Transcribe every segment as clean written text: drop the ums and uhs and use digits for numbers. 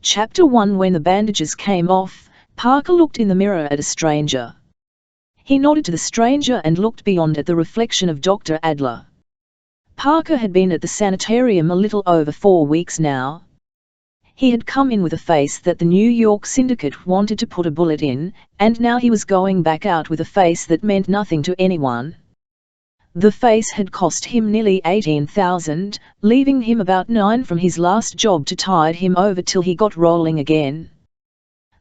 Chapter 1. When the bandages came off, Parker looked in the mirror at a stranger. He nodded to the stranger and looked beyond at the reflection of Dr. Adler. Parker had been at the sanitarium a little over 4 weeks now. He had come in with a face that the New York syndicate wanted to put a bullet in, and now he was going back out with a face that meant nothing to anyone. The face had cost him nearly $18,000, leaving him about $9,000 from his last job to tide him over till he got rolling again.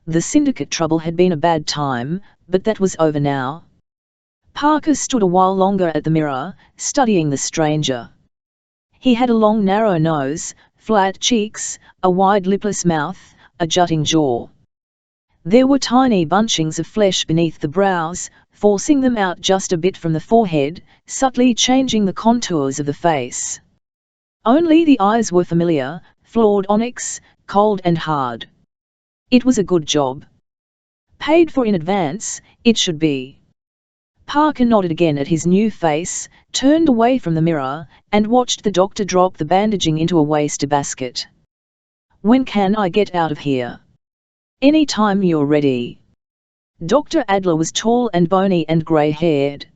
The syndicate trouble had been a bad time, but that was over now. Parker stood a while longer at the mirror, studying the stranger. He had a long narrow nose, flat cheeks, a wide lipless mouth, a jutting jaw. There were tiny bunchings of flesh beneath the brows, forcing them out just a bit from the forehead, subtly changing the contours of the face. Only the eyes were familiar, flawed onyx, cold and hard. It was a good job. Paid for in advance, it should be. Parker nodded again at his new face, turned away from the mirror, and watched the doctor drop the bandaging into a wastebasket. "When can I get out of here?" "Any time you're ready." Dr. Adler was tall and bony and grey-haired.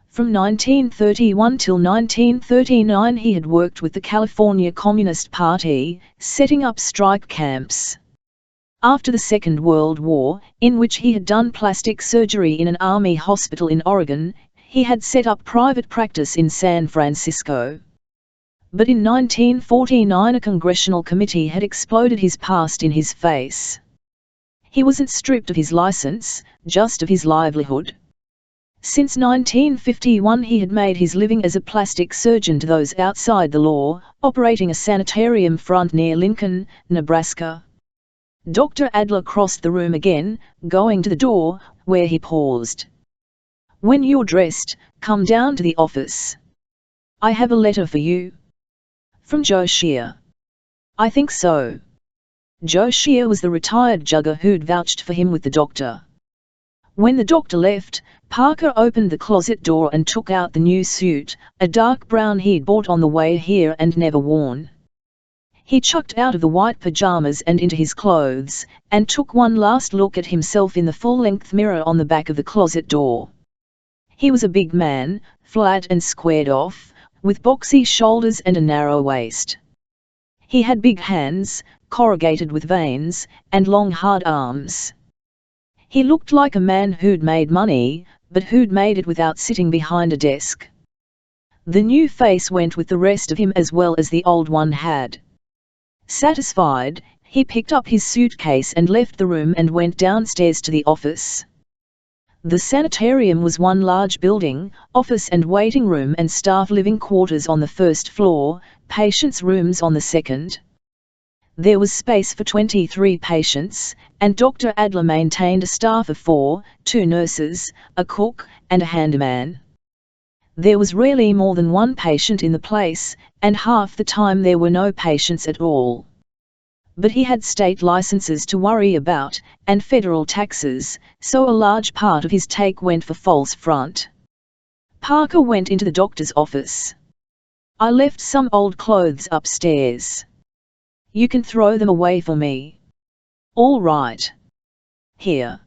From 1931 till 1939 he had worked with the California Communist Party, setting up strike camps. After the Second World War, in which he had done plastic surgery in an army hospital in Oregon, he had set up private practice in San Francisco. But in 1949 a congressional committee had exploded his past in his face. He wasn't stripped of his license, just of his livelihood. Since 1951 he had made his living as a plastic surgeon to those outside the law, operating a sanitarium front near Lincoln, Nebraska. Dr. Adler crossed the room again, going to the door, where he paused. "When you're dressed, come down to the office. I have a letter for you." "From Joe Shear." "I think so." Joe Shear was the retired jugger who'd vouched for him with the doctor. When the doctor left, Parker opened the closet door and took out the new suit, a dark brown he'd bought on the way here and never worn. He chucked out of the white pajamas and into his clothes, and took one last look at himself in the full-length mirror on the back of the closet door. He was a big man, flat and squared off, with boxy shoulders and a narrow waist. He had big hands, corrugated with veins, and long hard arms. He looked like a man who'd made money, but who'd made it without sitting behind a desk. The new face went with the rest of him as well as the old one had. Satisfied, he picked up his suitcase and left the room and went downstairs to the office. The sanitarium was one large building, office and waiting room and staff living quarters on the first floor, patients' rooms on the second. There was space for 23 patients, and Dr. Adler maintained a staff of 4, 2 nurses, a cook, and a handyman. There was rarely more than one patient in the place, and half the time there were no patients at all. But he had state licenses to worry about, and federal taxes, so a large part of his take went for false front. Parker went into the doctor's office. "I left some old clothes upstairs. You can throw them away for me." "All right. Here."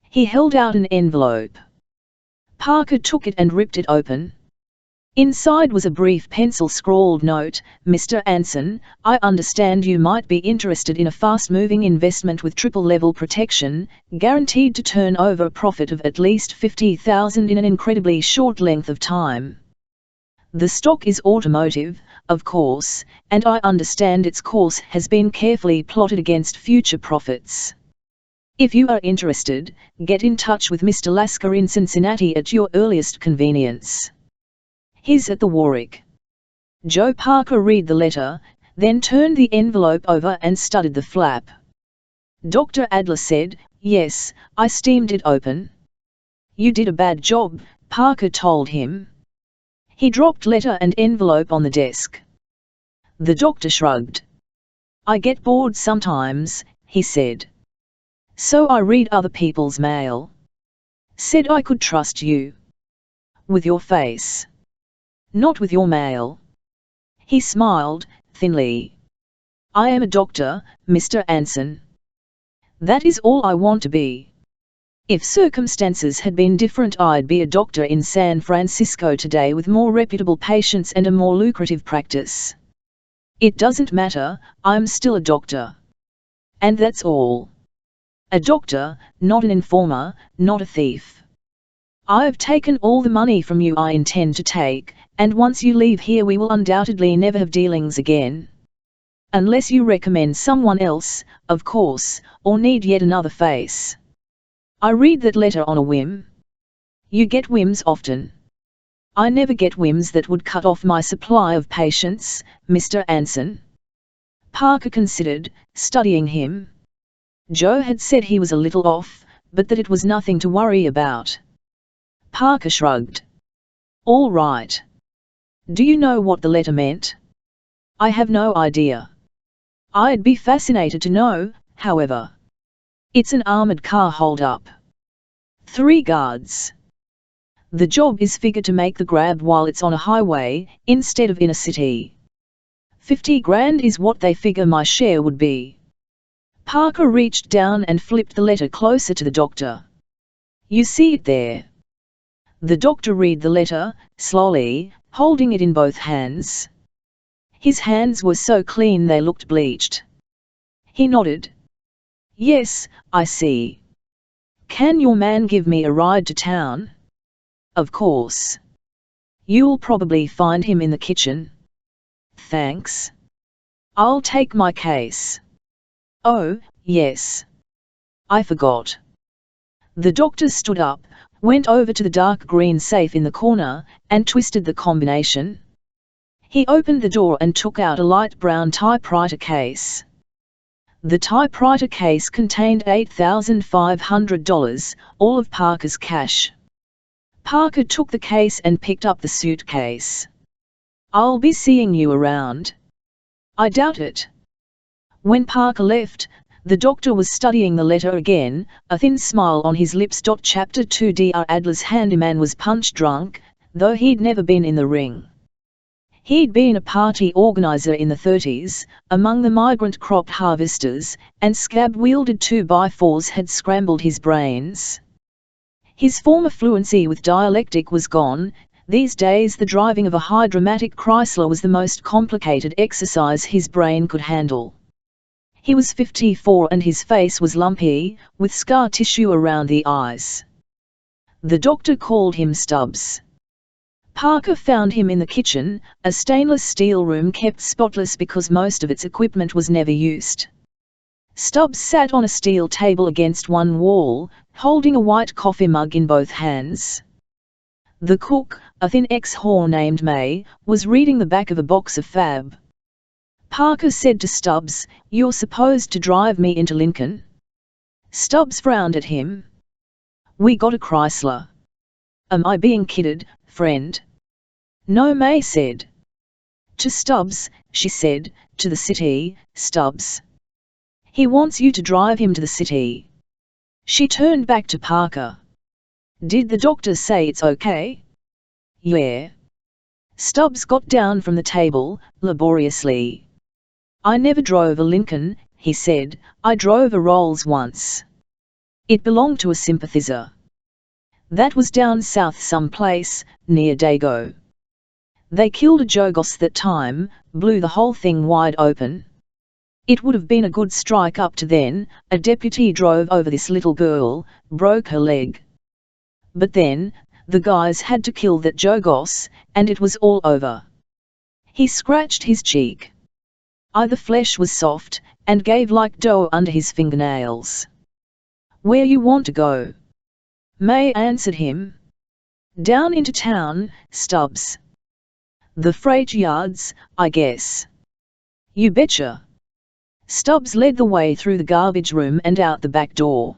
He held out an envelope. Parker took it and ripped it open. Inside was a brief pencil-scrawled note. "Mr. Anson, I understand you might be interested in a fast-moving investment with triple-level protection, guaranteed to turn over a profit of at least $50,000 in an incredibly short length of time. The stock is automotive, of course, and I understand its course has been carefully plotted against future profits. If you are interested, get in touch with Mr. Lasker in Cincinnati at your earliest convenience. He's at the Warwick." Joe Parker read the letter, then turned the envelope over and studied the flap. Dr. Adler said, "Yes, I steamed it open." "You did a bad job," Parker told him. He dropped letter and envelope on the desk. The doctor shrugged. "I get bored sometimes," he said. "So I read other people's mail. Said I could trust you. With your face. Not with your mail." He smiled, thinly. I am a doctor, Mr. Anson. That is all I want to be. If circumstances had been different, I'd be a doctor in San Francisco today with more reputable patients and a more lucrative practice. It doesn't matter, I'm still a doctor. And that's all. A doctor, not an informer, not a thief. I've taken all the money from you I intend to take, and once you leave here we will undoubtedly never have dealings again. Unless you recommend someone else, of course, or need yet another face. I read that letter on a whim. You get whims often. I never get whims that would cut off my supply of patients, Mr. Anson. Parker considered, studying him. Joe had said he was a little off, but that it was nothing to worry about. Parker shrugged. All right. Do you know what the letter meant? I have no idea. I'd be fascinated to know, however. It's an armored car hold-up. 3 guards. The job is figured to make the grab while it's on a highway, instead of in a city. 50 grand is what they figure my share would be. Parker reached down and flipped the letter closer to the doctor. You see it there. The doctor read the letter, slowly, holding it in both hands. His hands were so clean they looked bleached. He nodded. Yes, I see. Can your man give me a ride to town? Of course. You'll probably find him in the kitchen. Thanks. I'll take my case. Oh, yes. I forgot. The doctor stood up, went over to the dark green safe in the corner, and twisted the combination. He opened the door and took out a light brown typewriter case. The typewriter case contained $8,500, all of Parker's cash. Parker took the case and picked up the suitcase. I'll be seeing you around. I doubt it. When Parker left, the doctor was studying the letter again, a thin smile on his lips. Chapter 2 Dr. Adler's handyman was punch drunk, though he'd never been in the ring. He'd been a party organizer in the 30s, among the migrant crop harvesters, and scab-wielded 2x4s had scrambled his brains. His former fluency with dialectic was gone. These days the driving of a high-dramatic Chrysler was the most complicated exercise his brain could handle. He was 54 and his face was lumpy, with scar tissue around the eyes. The doctor called him Stubbs. Parker found him in the kitchen, a stainless steel room kept spotless because most of its equipment was never used. Stubbs sat on a steel table against one wall, holding a white coffee mug in both hands. The cook, a thin ex-whore named May, was reading the back of a box of fab. Parker said to Stubbs, "You're supposed to drive me into Lincoln?" Stubbs frowned at him. "We got a Chrysler." "Am I being kidded, friend?" "No," May said. "To Stubbs," she said, "to the city, Stubbs. He wants you to drive him to the city." She turned back to Parker. "Did the doctor say it's okay?" "Yeah." Stubbs got down from the table, laboriously. "I never drove a Lincoln," he said. "I drove a Rolls once. It belonged to a sympathizer. That was down south someplace, near Dago. They killed a Jogos that time, blew the whole thing wide open. It would have been a good strike up to then. A deputy drove over this little girl, broke her leg. But then, the guys had to kill that Jogos, and it was all over." He scratched his cheek. The flesh was soft, and gave like dough under his fingernails. "Where you want to go?" May answered him. "Down into town, Stubbs." "The freight yards, I guess." "You betcha." Stubbs led the way through the garbage room and out the back door.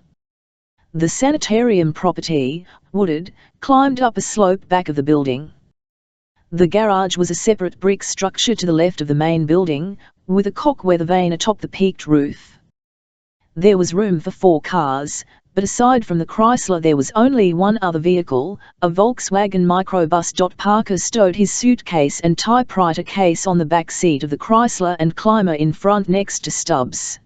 The sanitarium property, wooded, climbed up a slope back of the building. The garage was a separate brick structure to the left of the main building, with a cock weather vane atop the peaked roof. There was room for 4 cars, but aside from the Chrysler there was only one other vehicle, a Volkswagen microbus. Parker stowed his suitcase and typewriter case on the back seat of the Chrysler and Climber in front next to Stubbs.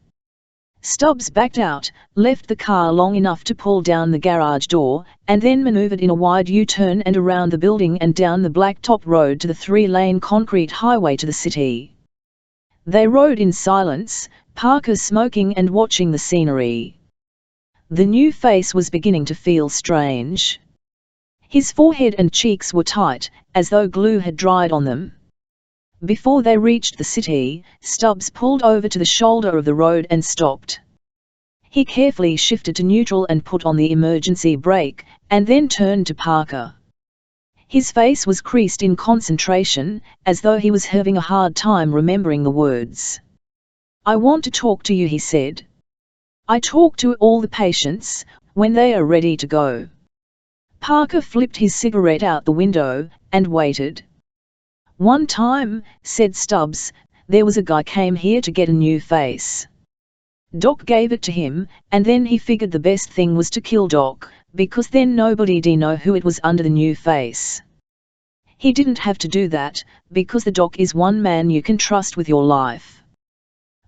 Stubbs backed out, left the car long enough to pull down the garage door, and then maneuvered in a wide U-turn and around the building and down the blacktop road to the 3-lane concrete highway to the city. They rode in silence, Parker smoking and watching the scenery. The new face was beginning to feel strange. His forehead and cheeks were tight, as though glue had dried on them. Before they reached the city, Stubbs pulled over to the shoulder of the road and stopped. He carefully shifted to neutral and put on the emergency brake, and then turned to Parker. His face was creased in concentration, as though he was having a hard time remembering the words. "I want to talk to you," he said. "I talk to all the patients, when they are ready to go." Parker flipped his cigarette out the window, and waited. "One time," said Stubbs, "there was a guy came here to get a new face. Doc gave it to him, and then he figured the best thing was to kill Doc, because then nobody'd know who it was under the new face. He didn't have to do that, because the Doc is one man you can trust with your life.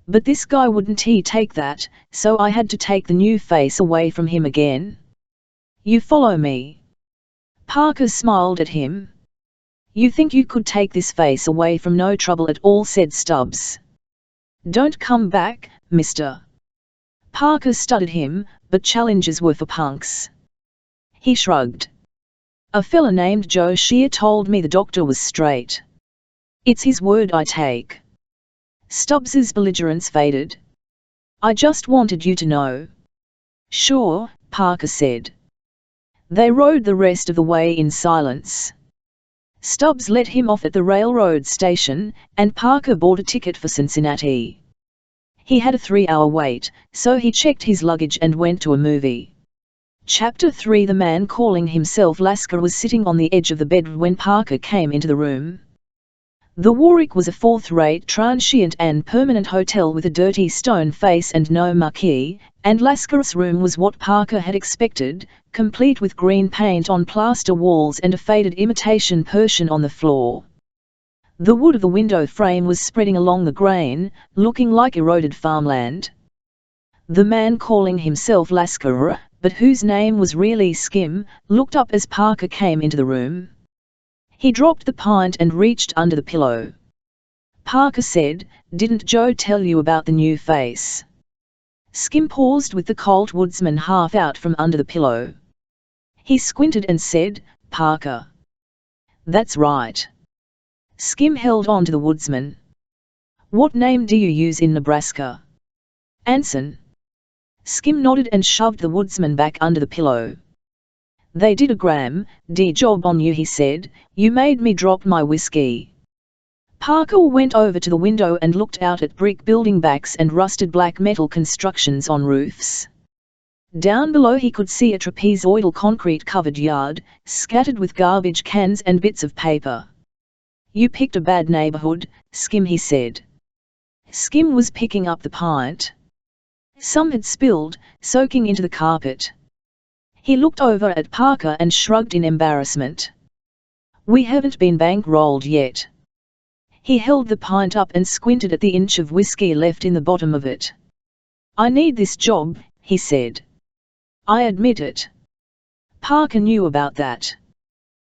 But this guy wouldn't take that, so I had to take the new face away from him again. You follow me?" Parker smiled at him. "You think you could take this face away from no trouble at all," said Stubbs. "Don't come back, mister." Parker studied him, but challenges were for punks. He shrugged. "A fella named Joe Shear told me the doctor was straight. It's his word I take." Stubbs's belligerence faded. "I just wanted you to know." "Sure," Parker said. They rode the rest of the way in silence. Stubbs let him off at the railroad station, and Parker bought a ticket for Cincinnati. He had a 3-hour wait, so he checked his luggage and went to a movie. Chapter 3. The man calling himself Lasker was sitting on the edge of the bed when Parker came into the room. The Warwick was a fourth-rate transient and permanent hotel with a dirty stone face and no marquee, and Lasker's room was what Parker had expected, complete with green paint on plaster walls and a faded imitation Persian on the floor. The wood of the window frame was spreading along the grain, looking like eroded farmland. The man calling himself Lasker, but whose name was really Skim, looked up as Parker came into the room. He dropped the pint and reached under the pillow. Parker said, "Didn't Joe tell you about the new face?" Skim paused with the Colt Woodsman half out from under the pillow. He squinted and said, "Parker." "That's right." Skim held on to the Woodsman. "What name do you use in Nebraska?" "Anson." Skim nodded and shoved the Woodsman back under the pillow. "They did a gram-d job on you," he said. "You made me drop my whiskey." Parker went over to the window and looked out at brick building backs and rusted black metal constructions on roofs. Down below he could see a trapezoidal concrete-covered yard, scattered with garbage cans and bits of paper. "You picked a bad neighborhood, Skim," he said. Skim was picking up the pint. Some had spilled, soaking into the carpet. He looked over at Parker and shrugged in embarrassment. "We haven't been bankrolled yet." He held the pint up and squinted at the inch of whiskey left in the bottom of it. "I need this job," he said. "I admit it." Parker knew about that.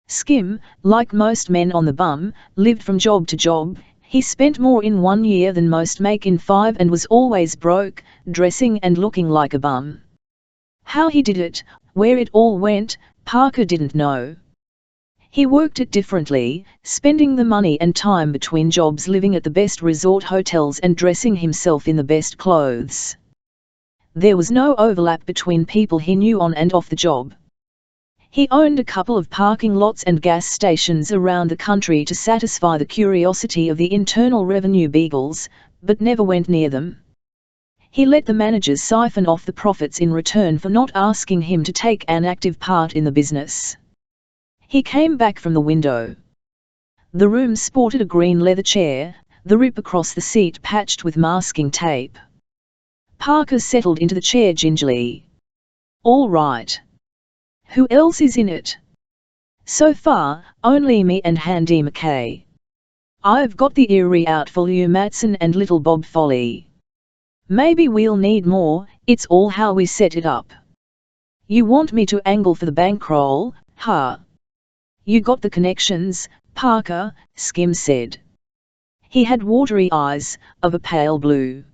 Skim, like most men on the bum, lived from job to job. He spent more in 1 year than most make in 5 and was always broke, dressing and looking like a bum. How he did it, where it all went, Parker didn't know. He worked it differently, spending the money and time between jobs living at the best resort hotels and dressing himself in the best clothes. There was no overlap between people he knew on and off the job. He owned a couple of parking lots and gas stations around the country to satisfy the curiosity of the Internal Revenue beagles, but never went near them. He let the managers siphon off the profits in return for not asking him to take an active part in the business. He came back from the window. The room sported a green leather chair, the rip across the seat patched with masking tape. Parker settled into the chair gingerly. All right. Who else is in it? So far, only me and Handy McKay. I've got the Erie out for Lou Matson and little Bob Foley. Maybe we'll need more, it's all how we set it up. You want me to angle for the bankroll, huh? You got the connections, Parker, Skim said. He had watery eyes, of a pale blue.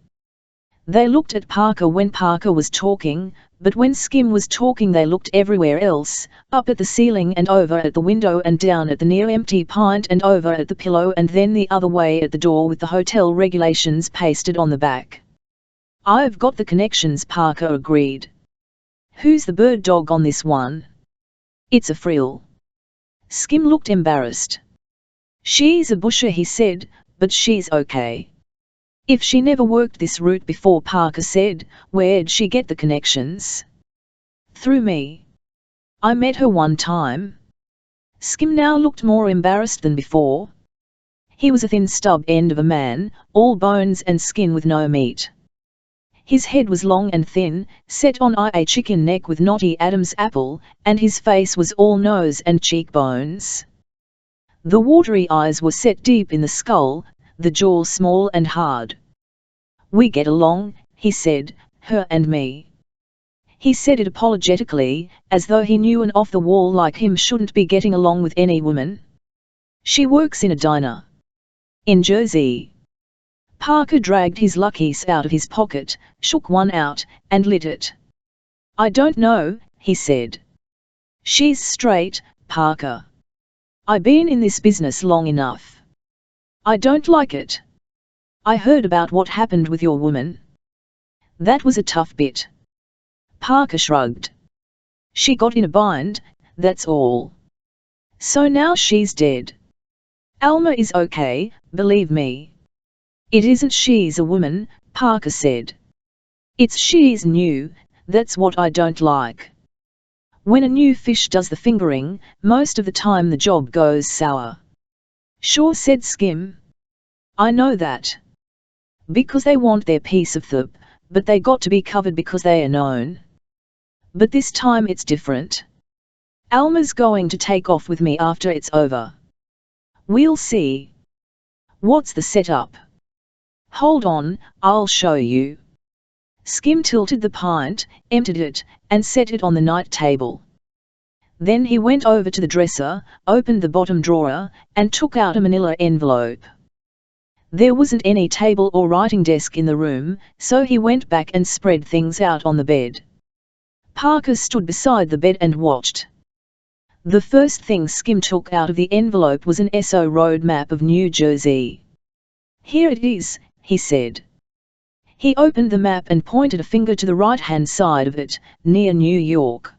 They looked at Parker when Parker was talking, but when Skim was talking they looked everywhere else, up at the ceiling and over at the window and down at the near-empty pint and over at the pillow and then the other way at the door with the hotel regulations pasted on the back. I've got the connections, Parker agreed. Who's the bird dog on this one? It's a frill. Skim looked embarrassed. She's a busher, he said, but she's okay. If she never worked this route before, Parker said, where'd she get the connections? Through me. I met her one time. Skim now looked more embarrassed than before. He was a thin stub end of a man, all bones and skin with no meat. His head was long and thin, set on a chicken neck with knotty Adam's apple, and his face was all nose and cheekbones. The watery eyes were set deep in the skull, the jaw small and hard. We get along, he said, her and me. He said it apologetically, as though he knew an off-the-wall like him shouldn't be getting along with any woman. She works in a diner. In Jersey. Parker dragged his luckies out of his pocket, shook one out, and lit it. I don't know, he said. She's straight, Parker. I been in this business long enough. I don't like it. I heard about what happened with your woman. That was a tough bit. Parker shrugged. She got in a bind, that's all. So now she's dead. Alma is okay, believe me. It isn't she's a woman, Parker said. It's she's new, that's what I don't like. When a new fish does the fingering, most of the time the job goes sour. Sure, said Skim. I know that. Because they want their piece of the, but they got to be covered because they are known. But this time it's different. Alma's going to take off with me after it's over. We'll see. What's the setup? Hold on, I'll show you. Skim tilted the pint, emptied it, and set it on the night table. Then he went over to the dresser, opened the bottom drawer, and took out a manila envelope. There wasn't any table or writing desk in the room, so he went back and spread things out on the bed. Parker stood beside the bed and watched. The first thing Skim took out of the envelope was an SO road map of New Jersey. Here it is, he said. He opened the map and pointed a finger to the right-hand side of it, near New York.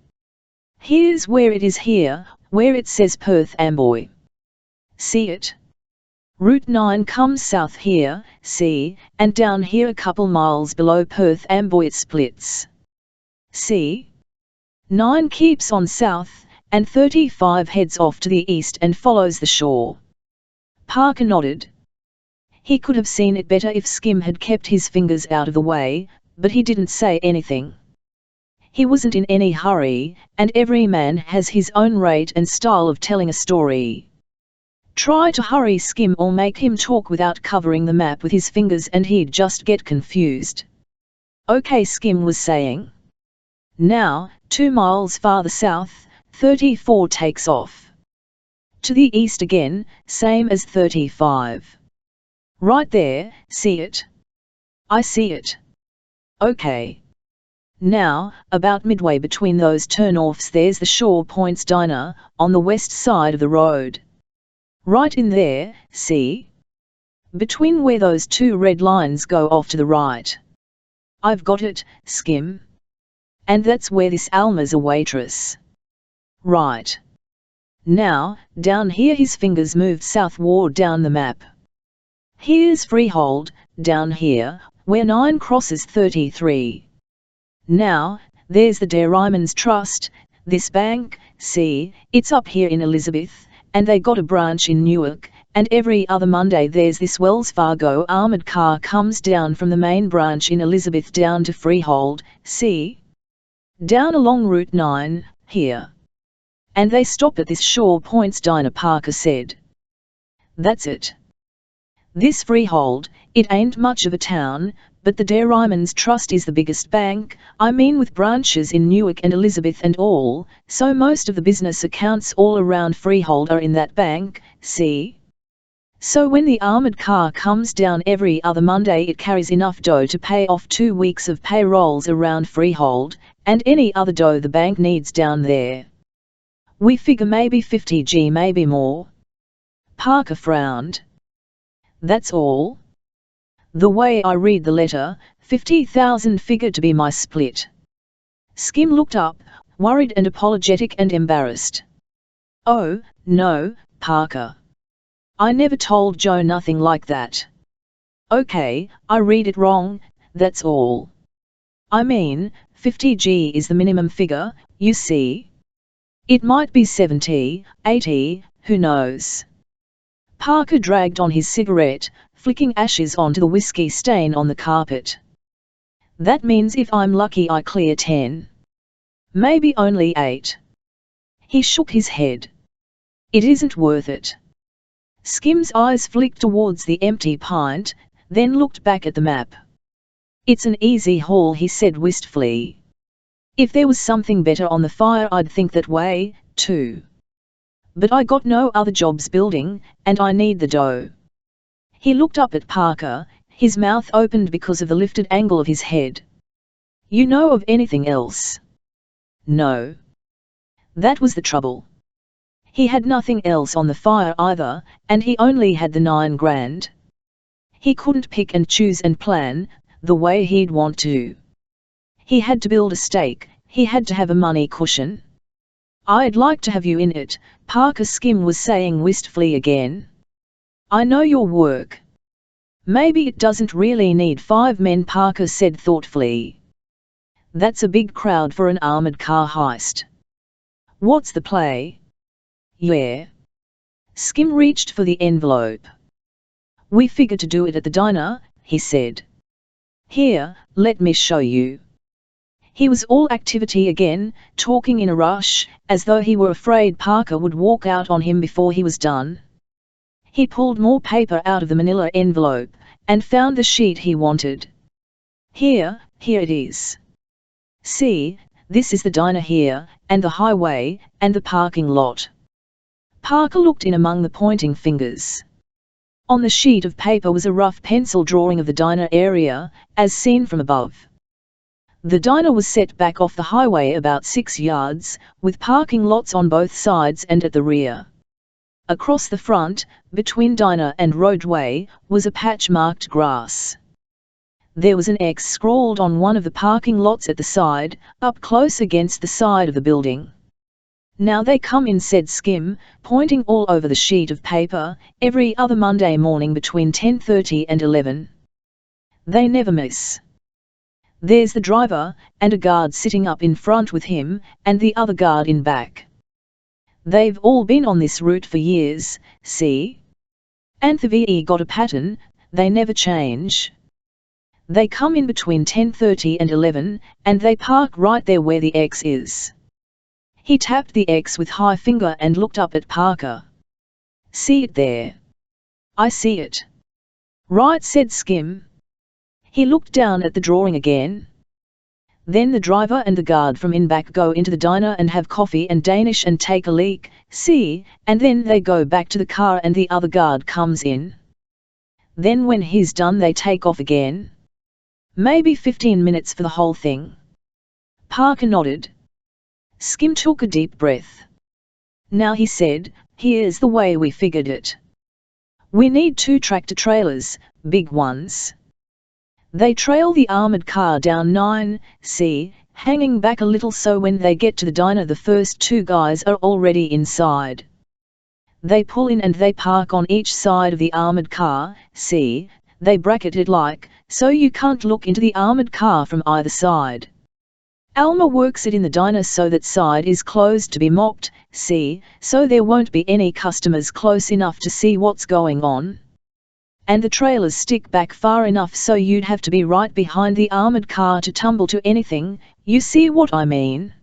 Here's where it is here, where it says Perth Amboy. See it? Route 9 comes south here, see, and down here a couple miles below Perth Amboy it splits. See? 9 keeps on south, and 35 heads off to the east and follows the shore. Parker nodded. He could have seen it better if Skim had kept his fingers out of the way, but he didn't say anything. He wasn't in any hurry, and every man has his own rate and style of telling a story. Try to hurry Skim or make him talk without covering the map with his fingers and he'd just get confused. Okay, Skim was saying. Now, 2 miles farther south, 34 takes off. To the east again, same as 35. Right there, see it? I see it. Okay. Now, about midway between those turn-offs there's the Shore Points Diner, on the west side of the road. Right in there, see? Between where those 2 red lines go off to the right. I've got it, Skim. And that's where this Alma's a waitress. Right. Now, down here his fingers moved southward down the map. Here's Freehold, down here, where 9 crosses 33. Now, there's the Dairymen's Trust, this bank, see, it's up here in Elizabeth, and they got a branch in Newark, and every other Monday there's this Wells Fargo armored car comes down from the main branch in Elizabeth down to Freehold, see? Down along Route 9, here. And they stop at this Shaw Point's diner, Parker said. That's it. This freehold, it ain't much of a town, but the Dairymen's Trust is the biggest bank, I mean with branches in Newark and Elizabeth and all, so most of the business accounts all around freehold are in that bank, see? So when the armoured car comes down every other Monday it carries enough dough to pay off 2 weeks of payrolls around freehold, and any other dough the bank needs down there. We figure maybe 50G, maybe more. Parker frowned. That's all? The way I read the letter, 50,000 figured to be my split. Skim looked up, worried and apologetic and embarrassed. Oh, no, Parker. I never told Joe nothing like that. Okay, I read it wrong, that's all. I mean, 50G is the minimum figure, you see. It might be 70, 80, who knows. Parker dragged on his cigarette, flicking ashes onto the whiskey stain on the carpet. That means if I'm lucky I clear 10. Maybe only 8. He shook his head. It isn't worth it. Skim's eyes flicked towards the empty pint, then looked back at the map. It's an easy haul, he said wistfully. If there was something better on the fire I'd think that way, too. But I got no other jobs building, and I need the dough. He looked up at Parker, his mouth opened because of the lifted angle of his head. You know of anything else? No. That was the trouble. He had nothing else on the fire either, and he only had the 9 grand. He couldn't pick and choose and plan, the way he'd want to. He had to build a stake, he had to have a money cushion. I'd like to have you in it, Parker, Skim was saying wistfully again. I know your work. Maybe it doesn't really need 5 men, Parker said thoughtfully. That's a big crowd for an armoured car heist. What's the play? Yeah. Skim reached for the envelope. We figured to do it at the diner, he said. Here, let me show you. He was all activity again, talking in a rush, as though he were afraid Parker would walk out on him before he was done. He pulled more paper out of the manila envelope, and found the sheet he wanted. Here it is. See, this is the diner here, and the highway, and the parking lot. Parker looked in among the pointing fingers. On the sheet of paper was a rough pencil drawing of the diner area, as seen from above. The diner was set back off the highway about 6 yards, with parking lots on both sides and at the rear. Across the front, between diner and roadway, was a patch marked grass. There was an X scrawled on one of the parking lots at the side, up close against the side of the building. Now they come in, said Skim, pointing all over the sheet of paper, every other Monday morning between 10:30 and 11. They never miss. There's the driver, and a guard sitting up in front with him, and the other guard in back. They've all been on this route for years, see? And the VE got a pattern, they never change. They come in between 10:30 and 11, and they park right there where the X is. He tapped the X with high finger and looked up at Parker. See it there? I see it. Right, said Skim. He looked down at the drawing again. Then the driver and the guard from in back go into the diner and have coffee and Danish and take a leak, see, and then they go back to the car and the other guard comes in. Then when he's done they take off again. Maybe 15 minutes for the whole thing. Parker nodded. Skim took a deep breath. Now, he said, here's the way we figured it. We need 2 tractor-trailers, big ones. They trail the armoured car down 9C, hanging back a little so when they get to the diner the first 2 guys are already inside. They pull in and they park on each side of the armoured car, see, they bracket it like, so you can't look into the armoured car from either side. Alma works it in the diner so that side is closed to be mocked, see, so there won't be any customers close enough to see what's going on. And the trailers stick back far enough so you'd have to be right behind the armored car to tumble to anything, you see what I mean?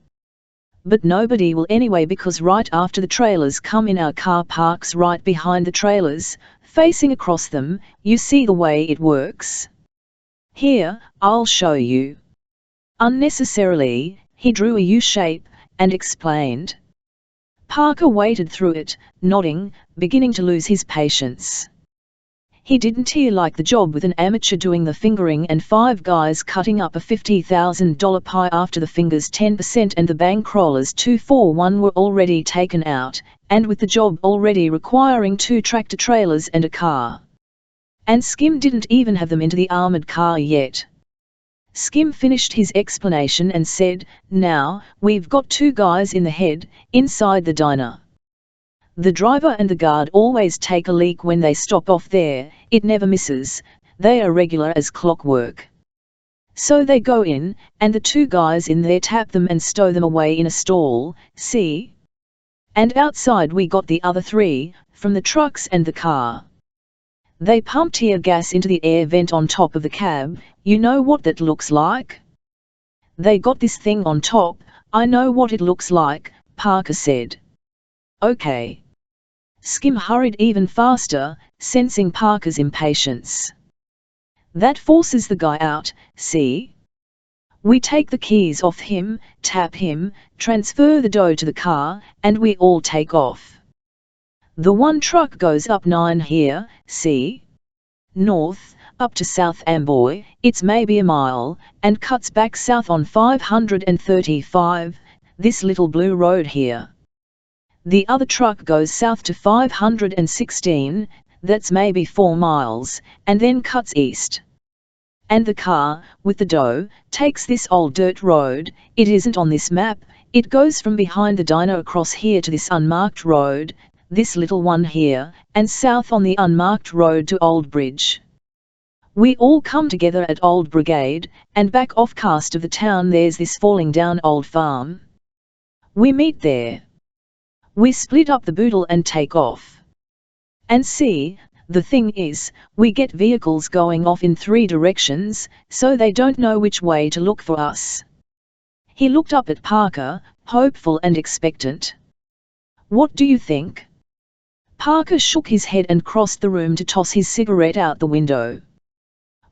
But nobody will anyway, because right after the trailers come in, our car parks right behind the trailers, facing across them. You see the way it works? Here, I'll show you. Unnecessarily, he drew a U-shape, and explained. Parker waited through it, nodding, beginning to lose his patience. He didn't like the job with an amateur doing the fingering and 5 guys cutting up a $50,000 pie after the fingers 10% and the bankrollers 2-for-1 were already taken out, and with the job already requiring 2 tractor trailers and a car. And Skim didn't even have them into the armored car yet. Skim finished his explanation and said, "Now, we've got 2 guys in the head, inside the diner. The driver and the guard always take a leak when they stop off there, it never misses, they are regular as clockwork. So they go in, and the 2 guys in there tap them and stow them away in a stall, see? And outside we got the other 3, from the trucks and the car. They pump tear gas into the air vent on top of the cab, you know what that looks like? They got this thing on top, I know what it looks like," Parker said. "Okay." Skim hurried even faster, sensing Parker's impatience. "That forces the guy out, see? We take the keys off him, tap him, transfer the dough to the car, and we all take off. The 1 truck goes up 9 here, see? North, up to South Amboy, it's maybe a mile, and cuts back south on 535, this little blue road here. The other truck goes south to 516, that's maybe 4 miles, and then cuts east. And the car, with the dough, takes this old dirt road, it isn't on this map, it goes from behind the diner across here to this unmarked road, this little one here, and south on the unmarked road to Old Bridge. We all come together at Old Brigade, and back off cast of the town there's this falling down old farm. We meet there. We split up the boodle and take off. And see, the thing is, we get vehicles going off in 3 directions, so they don't know which way to look for us." He looked up at Parker, hopeful and expectant. "What do you think?" Parker shook his head and crossed the room to toss his cigarette out the window.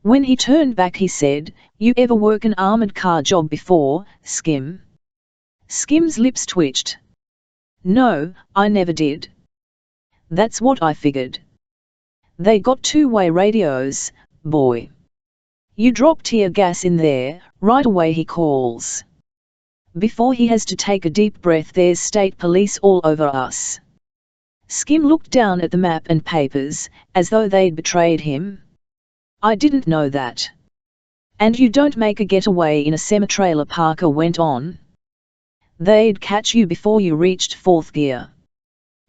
When he turned back he said, "You ever work an armored car job before, Skim?" Skim's lips twitched. "No, I never did." "That's what I figured. They got 2-way radios, boy. You drop tear gas in there, right away he calls. Before he has to take a deep breath there's state police all over us." Skim looked down at the map and papers, as though they'd betrayed him. "I didn't know that." "And you don't make a getaway in a semi-trailer," Parker went on. "They'd catch you before you reached 4th gear."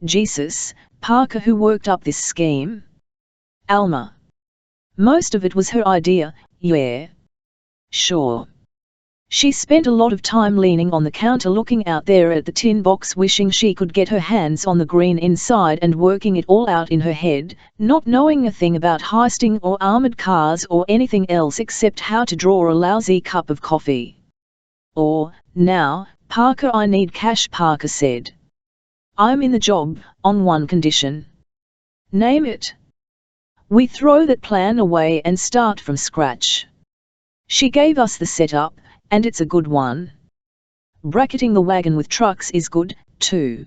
"Jesus, Parker, who worked up this scheme?" "Alma. Most of it was her idea, yeah. Sure. She spent a lot of time leaning on the counter looking out there at the tin box wishing she could get her hands on the green inside and working it all out in her head, not knowing a thing about heisting or armored cars or anything else except how to draw a lousy cup of coffee. Or, now, Parker, I need cash," Parker said. "I'm in the job, on one condition." "Name it." "We throw that plan away and start from scratch. She gave us the setup, and it's a good one. Bracketing the wagon with trucks is good, too.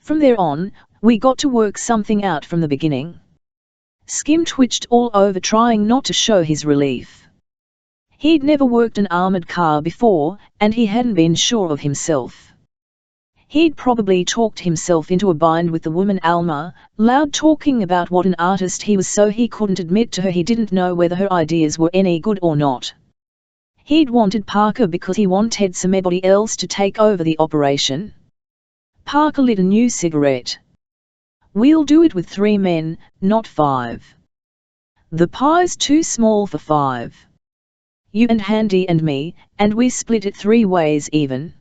From there on, we got to work something out from the beginning." Skim twitched all over trying not to show his relief. He'd never worked an armored car before, and he hadn't been sure of himself. He'd probably talked himself into a bind with the woman Alma, loud talking about what an artist he was so he couldn't admit to her he didn't know whether her ideas were any good or not. He'd wanted Parker because he wanted somebody else to take over the operation. Parker lit a new cigarette. "We'll do it with 3 men, not 5. The pie's too small for 5. You and Handy and me, and we split it 3 ways even.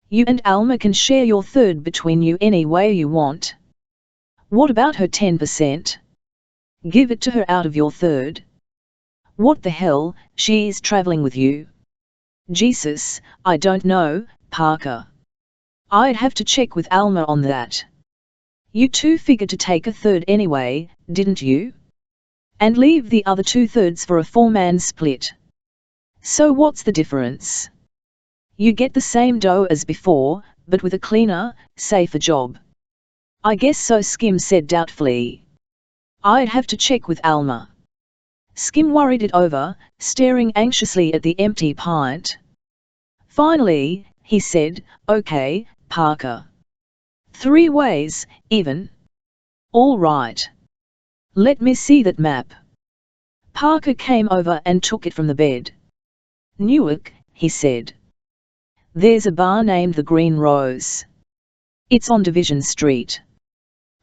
You and Alma can share your third between you any way you want." "What about her 10%? Give it to her out of your third. What the hell, she's traveling with you? Jesus, I don't know, Parker. I'd have to check with Alma on that. You two figured to take a third anyway, didn't you? And leave the other 2/3 for a four-man split. So what's the difference? You get the same dough as before, but with a cleaner, safer job. I guess so, Skim said doubtfully. I'd have to check with Alma. Skim worried it over, staring anxiously at the empty pint. Finally, he said, Okay, Parker. 3 ways, even? All right. Let me see that map. Parker came over and took it from the bed. Newark, he said. There's a bar named the Green Rose. It's on Division Street.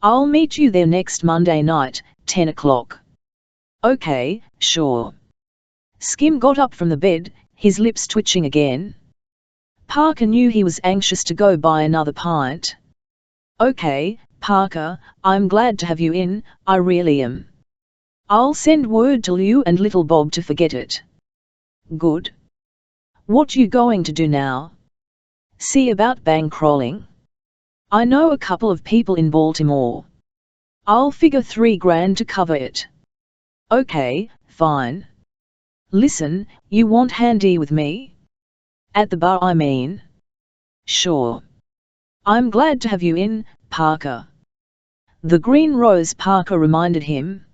I'll meet you there next Monday night, 10 o'clock. Okay, sure. Skim got up from the bed, his lips twitching again. Parker knew he was anxious to go buy another pint. Okay, Parker, I'm glad to have you in, I really am. I'll send word to you and little Bob to forget it. Good. What you going to do now? See about bankrolling? I know a couple of people in Baltimore. I'll figure $3,000 to cover it. Okay, fine. Listen, you want handy with me? At the bar, I mean. Sure. I'm glad to have you in, Parker. The Green Rose, Parker reminded him.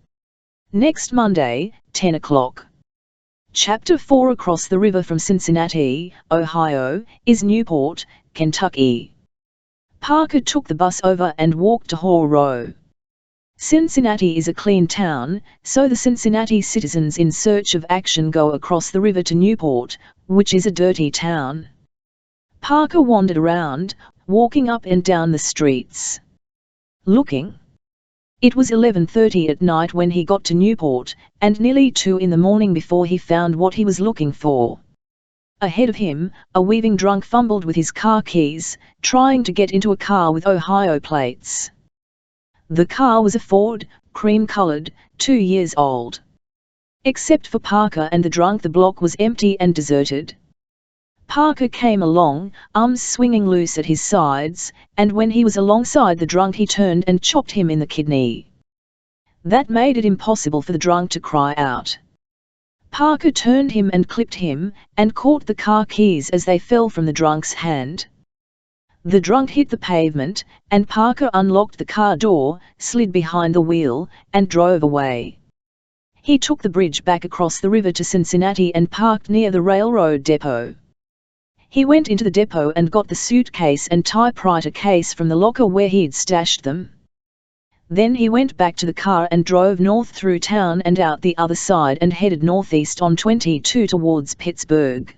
Next Monday, 10 o'clock. Chapter 4. Across the river from Cincinnati, Ohio, is Newport, Kentucky. Parker took the bus over and walked to Hall Row. Cincinnati is a clean town, so the Cincinnati citizens in search of action go across the river to Newport, which is a dirty town. Parker wandered around, walking up and down the streets. Looking. It was 11:30 at night when he got to Newport, and nearly 2 in the morning before he found what he was looking for. Ahead of him, a weaving drunk fumbled with his car keys, trying to get into a car with Ohio plates. The car was a Ford, cream-colored, 2 years old. Except for Parker and the drunk, the block was empty and deserted. Parker came along, arms swinging loose at his sides, and when he was alongside the drunk he turned and chopped him in the kidney. That made it impossible for the drunk to cry out. Parker turned him and clipped him, and caught the car keys as they fell from the drunk's hand. The drunk hit the pavement, and Parker unlocked the car door, slid behind the wheel, and drove away. He took the bridge back across the river to Cincinnati and parked near the railroad depot. He went into the depot and got the suitcase and typewriter case from the locker where he'd stashed them. Then he went back to the car and drove north through town and out the other side and headed northeast on 22 towards Pittsburgh.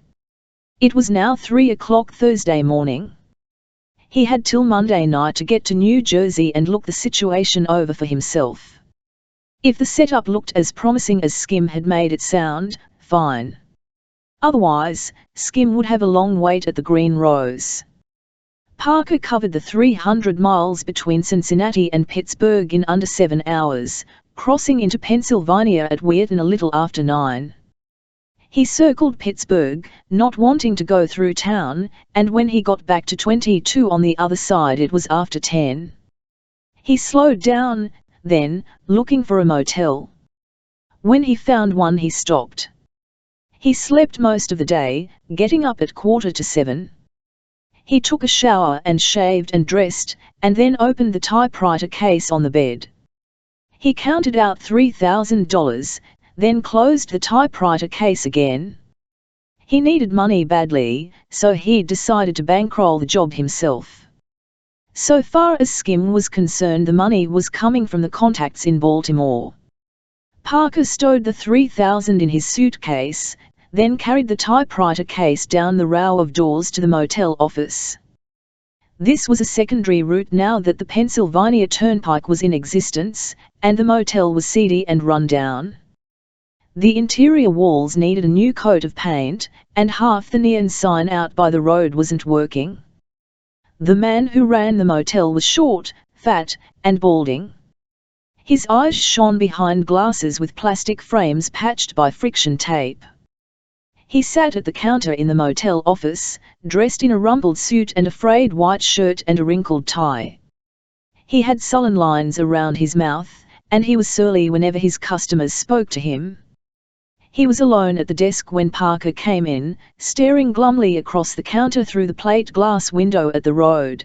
It was now 3 o'clock Thursday morning. He had till Monday night to get to New Jersey and look the situation over for himself. If the setup looked as promising as Skim had made it sound, fine. Otherwise, Skim would have a long wait at the Green Rose. Parker covered the 300 miles between Cincinnati and Pittsburgh in under 7 hours, crossing into Pennsylvania at Weirton a little after 9. He circled Pittsburgh, not wanting to go through town, and when he got back to 22 on the other side it was after 10. He slowed down, then, looking for a motel. When he found one he stopped. He slept most of the day, getting up at 6:45. He took a shower and shaved and dressed, and then opened the typewriter case on the bed. He counted out $3,000, then closed the typewriter case again. He needed money badly, so he decided to bankroll the job himself. So far as Skim was concerned, the money was coming from the contacts in Baltimore. Parker stowed the $3,000 in his suitcase, then carried the typewriter case down the row of doors to the motel office. This was a secondary route now that the Pennsylvania Turnpike was in existence, and the motel was seedy and run down. The interior walls needed a new coat of paint, and half the neon sign out by the road wasn't working. The man who ran the motel was short, fat, and balding. His eyes shone behind glasses with plastic frames patched by friction tape. He sat at the counter in the motel office, dressed in a rumpled suit and a frayed white shirt and a wrinkled tie. He had sullen lines around his mouth, and he was surly whenever his customers spoke to him. He was alone at the desk when Parker came in, staring glumly across the counter through the plate glass window at the road.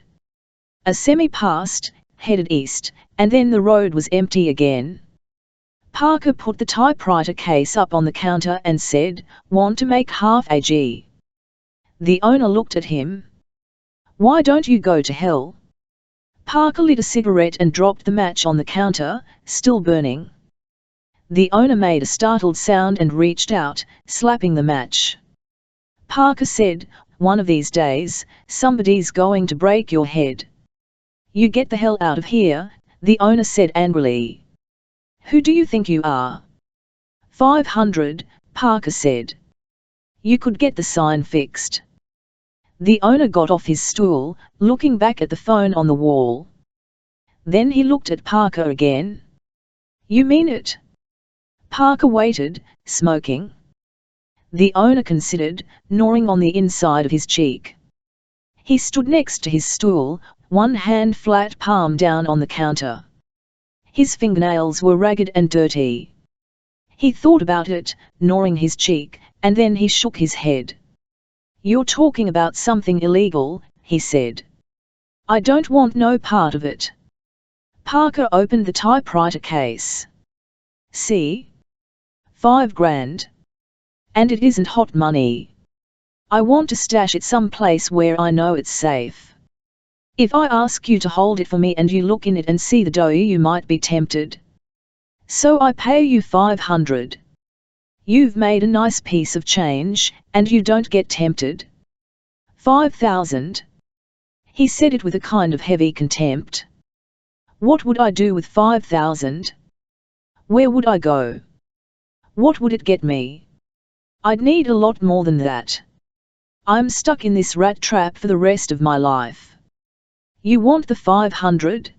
A semi passed, headed east, and then the road was empty again. Parker put the typewriter case up on the counter and said, "Want to make half a G?" The owner looked at him. "Why don't you go to hell?" Parker lit a cigarette and dropped the match on the counter, still burning. The owner made a startled sound and reached out, slapping the match. Parker said, "One of these days, somebody's going to break your head." "You get the hell out of here," the owner said angrily. "Who do you think you are?" "500, Parker said. "You could get the sign fixed." The owner got off his stool, looking back at the phone on the wall. Then he looked at Parker again. "You mean it?" Parker waited, smoking. The owner considered, gnawing on the inside of his cheek. He stood next to his stool, one hand flat palm down on the counter. His fingernails were ragged and dirty. He thought about it, gnawing his cheek, and then he shook his head. "You're talking about something illegal," he said. "I don't want no part of it." Parker opened the typewriter case. "See? $5,000. And it isn't hot money. I want to stash it someplace where I know it's safe. If I ask you to hold it for me and you look in it and see the dough, you might be tempted. So I pay you $500. You've made a nice piece of change, and you don't get tempted." $5,000. He said it with a kind of heavy contempt. "What would I do with $5,000? Where would I go? What would it get me? I'd need a lot more than that. I'm stuck in this rat trap for the rest of my life. You want the $500?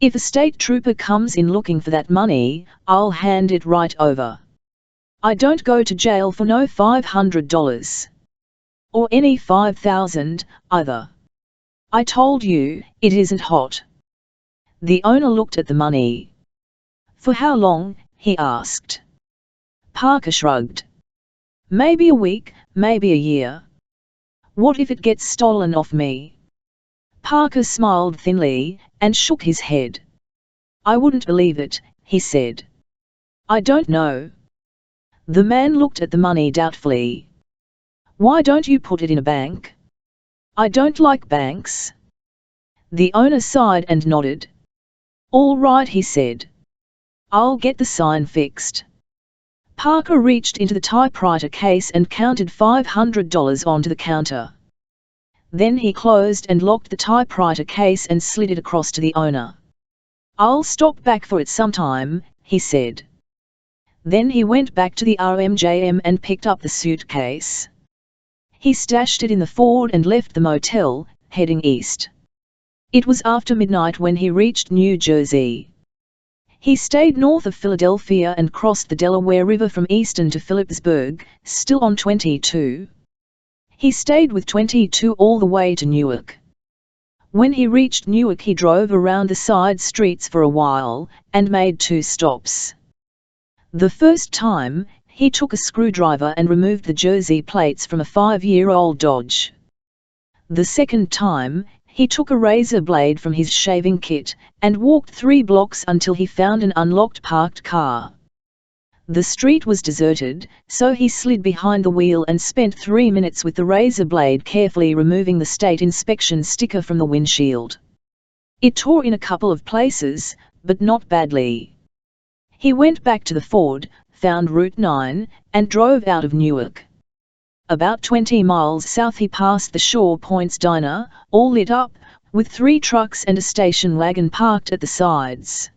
If a state trooper comes in looking for that money, I'll hand it right over. I don't go to jail for no $500. Or any $5,000, either. I told you, it isn't hot." The owner looked at the money. "For how long?" he asked. Parker shrugged. "Maybe a week, maybe a year." "What if it gets stolen off me?" Parker smiled thinly, and shook his head. "I wouldn't believe it," he said. "I don't know." The man looked at the money doubtfully. "Why don't you put it in a bank?" "I don't like banks." The owner sighed and nodded. "All right," he said. "I'll get the sign fixed." Parker reached into the typewriter case and counted $500 onto the counter. Then he closed and locked the typewriter case and slid it across to the owner. "I'll stop back for it sometime," he said. Then he went back to the RMJM and picked up the suitcase. He stashed it in the Ford and left the motel, heading east. It was after midnight when he reached New Jersey. He stayed north of Philadelphia and crossed the Delaware River from Easton to Phillipsburg, still on 22. He stayed with 22 all the way to Newark. When he reached Newark, he drove around the side streets for a while, and made 2 stops. The first time, he took a screwdriver and removed the Jersey plates from a 5-year-old Dodge. The second time, he took a razor blade from his shaving kit, and walked 3 blocks until he found an unlocked parked car. The street was deserted, so he slid behind the wheel and spent 3 minutes with the razor blade carefully removing the state inspection sticker from the windshield. It tore in a couple of places, but not badly. He went back to the Ford, found Route 9, and drove out of Newark. About 20 miles south he passed the Shaw Point's Diner, all lit up, with 3 trucks and a station wagon parked at the sides.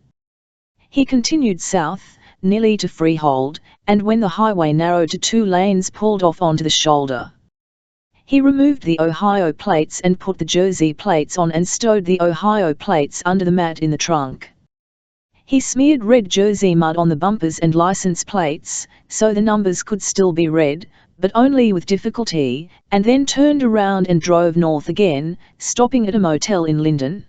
He continued south, nearly to Freehold, and when the highway narrowed to 2 lanes pulled off onto the shoulder. He removed the Ohio plates and put the Jersey plates on and stowed the Ohio plates under the mat in the trunk. He smeared red jersey mud on the bumpers and license plates, so the numbers could still be read, but only with difficulty, and then turned around and drove north again, stopping at a motel in Linden.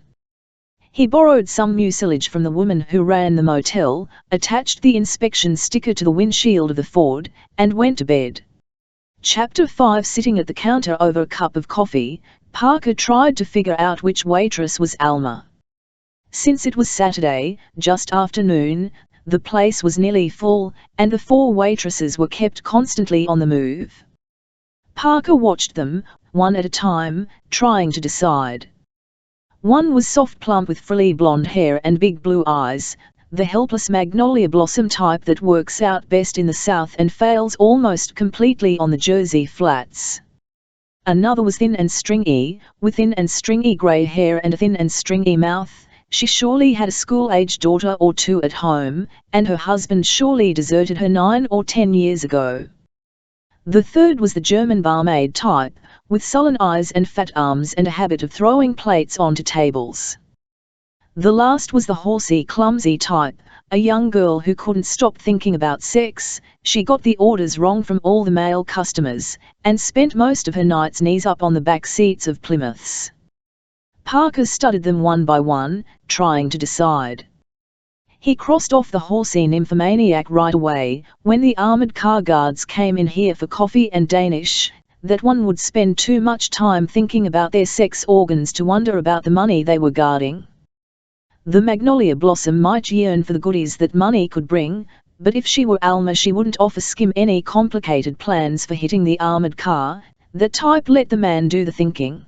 He borrowed some mucilage from the woman who ran the motel, attached the inspection sticker to the windshield of the Ford, and went to bed. Chapter 5. Sitting at the counter over a cup of coffee, Parker tried to figure out which waitress was Alma. Since it was Saturday, just after noon, the place was nearly full, and the 4 waitresses were kept constantly on the move. Parker watched them, one at a time, trying to decide. One was soft plump with frilly blonde hair and big blue eyes, the helpless magnolia blossom type that works out best in the South and fails almost completely on the Jersey flats. Another was thin and stringy, with thin and stringy grey hair and a thin and stringy mouth. She surely had a school-aged daughter or 2 at home, and her husband surely deserted her 9 or 10 years ago. The third was the German barmaid type, with sullen eyes and fat arms and a habit of throwing plates onto tables. The last was the horsey, clumsy type, a young girl who couldn't stop thinking about sex. She got the orders wrong from all the male customers, and spent most of her nights knees up on the back seats of Plymouths. Parker studied them one by one, trying to decide. He crossed off the horsey nymphomaniac right away, when the armoured car guards came in here for coffee and Danish, that one would spend too much time thinking about their sex organs to wonder about the money they were guarding. The magnolia blossom might yearn for the goodies that money could bring, but if she were Alma she wouldn't offer Skim any complicated plans for hitting the armoured car. That type let the man do the thinking.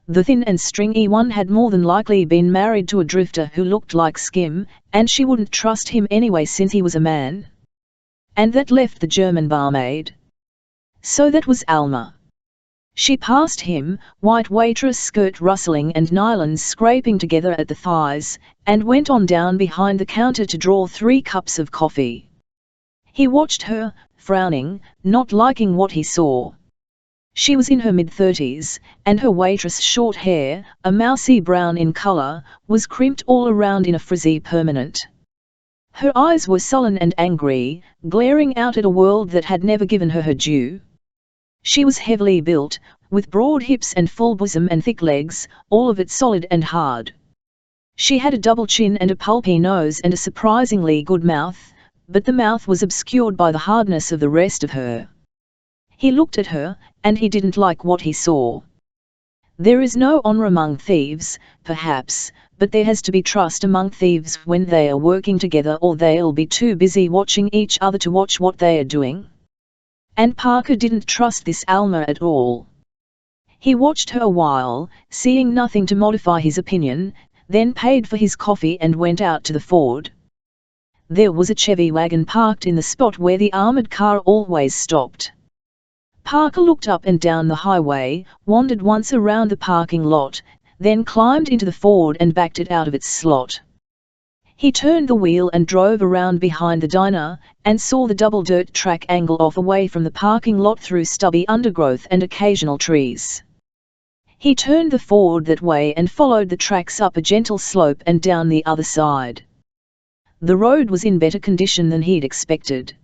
The thin and stringy one had more than likely been married to a drifter who looked like Skim, and she wouldn't trust him anyway since he was a man. And that left the German barmaid. So that was Alma. She passed him, white waitress skirt rustling and nylons scraping together at the thighs, and went on down behind the counter to draw 3 cups of coffee. He watched her, frowning, not liking what he saw. She was in her mid-30s, and her waitress short hair, a mousy brown in colour, was crimped all around in a frizzy permanent. Her eyes were sullen and angry, glaring out at a world that had never given her her due. She was heavily built, with broad hips and full bosom and thick legs, all of it solid and hard. She had a double chin and a pulpy nose and a surprisingly good mouth, but the mouth was obscured by the hardness of the rest of her. He looked at her, and he didn't like what he saw. There is no honour among thieves, perhaps, but there has to be trust among thieves when they are working together, or they'll be too busy watching each other to watch what they are doing. And Parker didn't trust this Alma at all. He watched her a while, seeing nothing to modify his opinion, then paid for his coffee and went out to the Ford. There was a Chevy wagon parked in the spot where the armoured car always stopped. Parker looked up and down the highway, wandered once around the parking lot, then climbed into the Ford and backed it out of its slot. He turned the wheel and drove around behind the diner, and saw the double dirt track angle off away from the parking lot through stubby undergrowth and occasional trees. He turned the Ford that way and followed the tracks up a gentle slope and down the other side. The road was in better condition than he'd expected.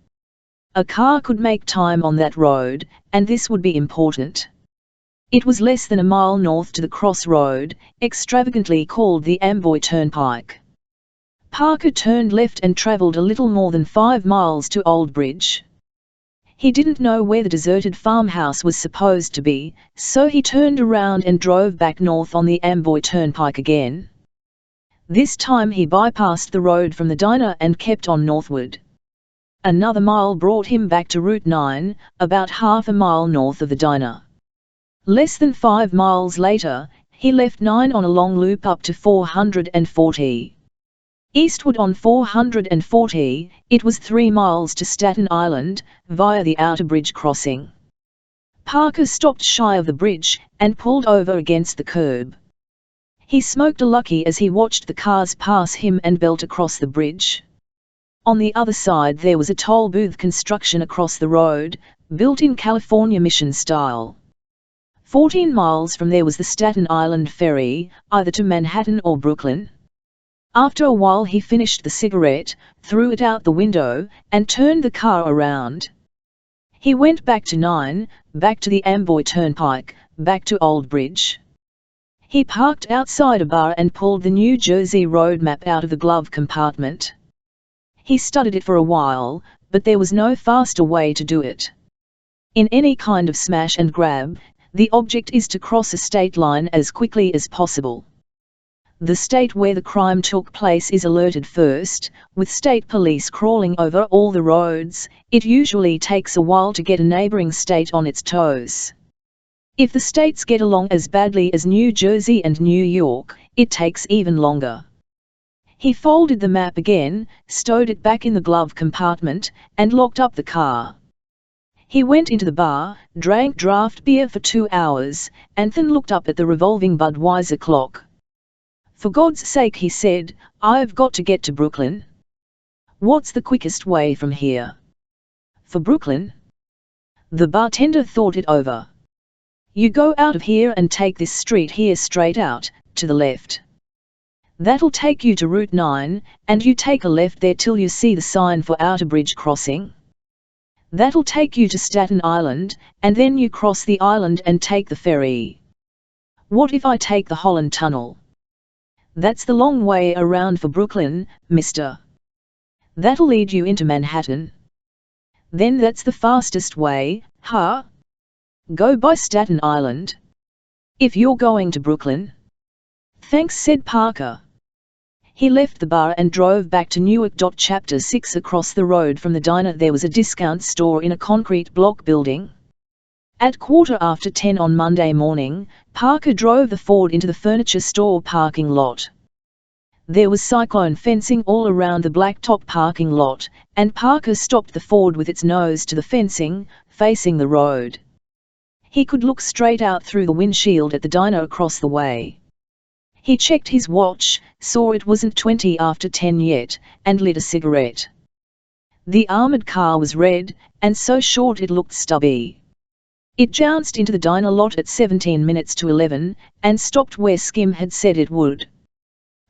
A car could make time on that road, and this would be important. It was less than a mile north to the crossroad, extravagantly called the Amboy Turnpike. Parker turned left and travelled a little more than 5 miles to Old Bridge. He didn't know where the deserted farmhouse was supposed to be, so he turned around and drove back north on the Amboy Turnpike again. This time he bypassed the road from the diner and kept on northward. Another mile brought him back to Route 9, about half a mile north of the diner. Less than 5 miles later, he left 9 on a long loop up to 440. Eastward on 440, it was 3 miles to Staten Island, via the outer bridge crossing. Parker stopped shy of the bridge, and pulled over against the curb. He smoked a lucky as he watched the cars pass him and belt across the bridge. On the other side there was a toll booth construction across the road, built in California mission style. 14 miles from there was the Staten Island ferry, either to Manhattan or Brooklyn. After a while he finished the cigarette, threw it out the window, and turned the car around. He went back to 9, back to the Amboy Turnpike, back to Old Bridge. He parked outside a bar and pulled the New Jersey road map out of the glove compartment. He studied it for a while, but there was no faster way to do it. In any kind of smash and grab, the object is to cross a state line as quickly as possible. The state where the crime took place is alerted first, with state police crawling over all the roads. It usually takes a while to get a neighboring state on its toes. If the states get along as badly as New Jersey and New York, it takes even longer. He folded the map again, stowed it back in the glove compartment, and locked up the car. He went into the bar, drank draft beer for 2 hours, and then looked up at the revolving Budweiser clock. "For God's sake," he said, "I've got to get to Brooklyn." "What's the quickest way from here?" "For Brooklyn?" The bartender thought it over. "You go out of here and take this street here straight out, to the left. That'll take you to Route 9, and you take a left there till you see the sign for Outer Bridge Crossing. That'll take you to Staten Island, and then you cross the island and take the ferry." "What if I take the Holland Tunnel?" "That's the long way around for Brooklyn, mister. That'll lead you into Manhattan." "Then that's the fastest way, huh? Go by Staten Island. If you're going to Brooklyn." "Thanks," said Parker. He left the bar and drove back to Newark. Chapter 6. Across the road from the diner there was a discount store in a concrete block building. At 10:15 on Monday morning, Parker drove the Ford into the furniture store parking lot. There was cyclone fencing all around the blacktop parking lot, and Parker stopped the Ford with its nose to the fencing, facing the road. He could look straight out through the windshield at the diner across the way. He checked his watch, saw it wasn't 20 after 10 yet, and lit a cigarette. The armored car was red, and so short it looked stubby. It jounced into the diner lot at 17 minutes to 11, and stopped where Skim had said it would.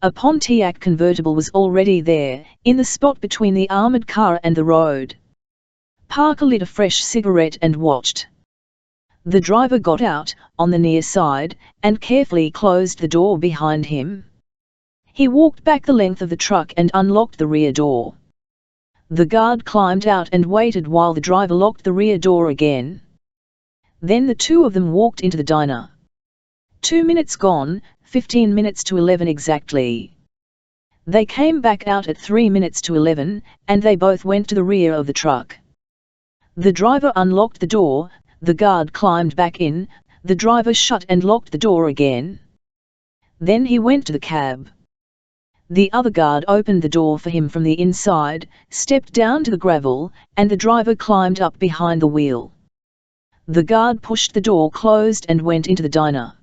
A Pontiac convertible was already there, in the spot between the armored car and the road. Parker lit a fresh cigarette and watched. The driver got out, on the near side, and carefully closed the door behind him. He walked back the length of the truck and unlocked the rear door. The guard climbed out and waited while the driver locked the rear door again. Then the two of them walked into the diner. 2 minutes gone, 15 minutes to 11 exactly. They came back out at 3 minutes to 11, and they both went to the rear of the truck. The driver unlocked the door, the guard climbed back in, the driver shut and locked the door again. Then he went to the cab. The other guard opened the door for him from the inside, stepped down to the gravel, and the driver climbed up behind the wheel. The guard pushed the door closed and went into the diner.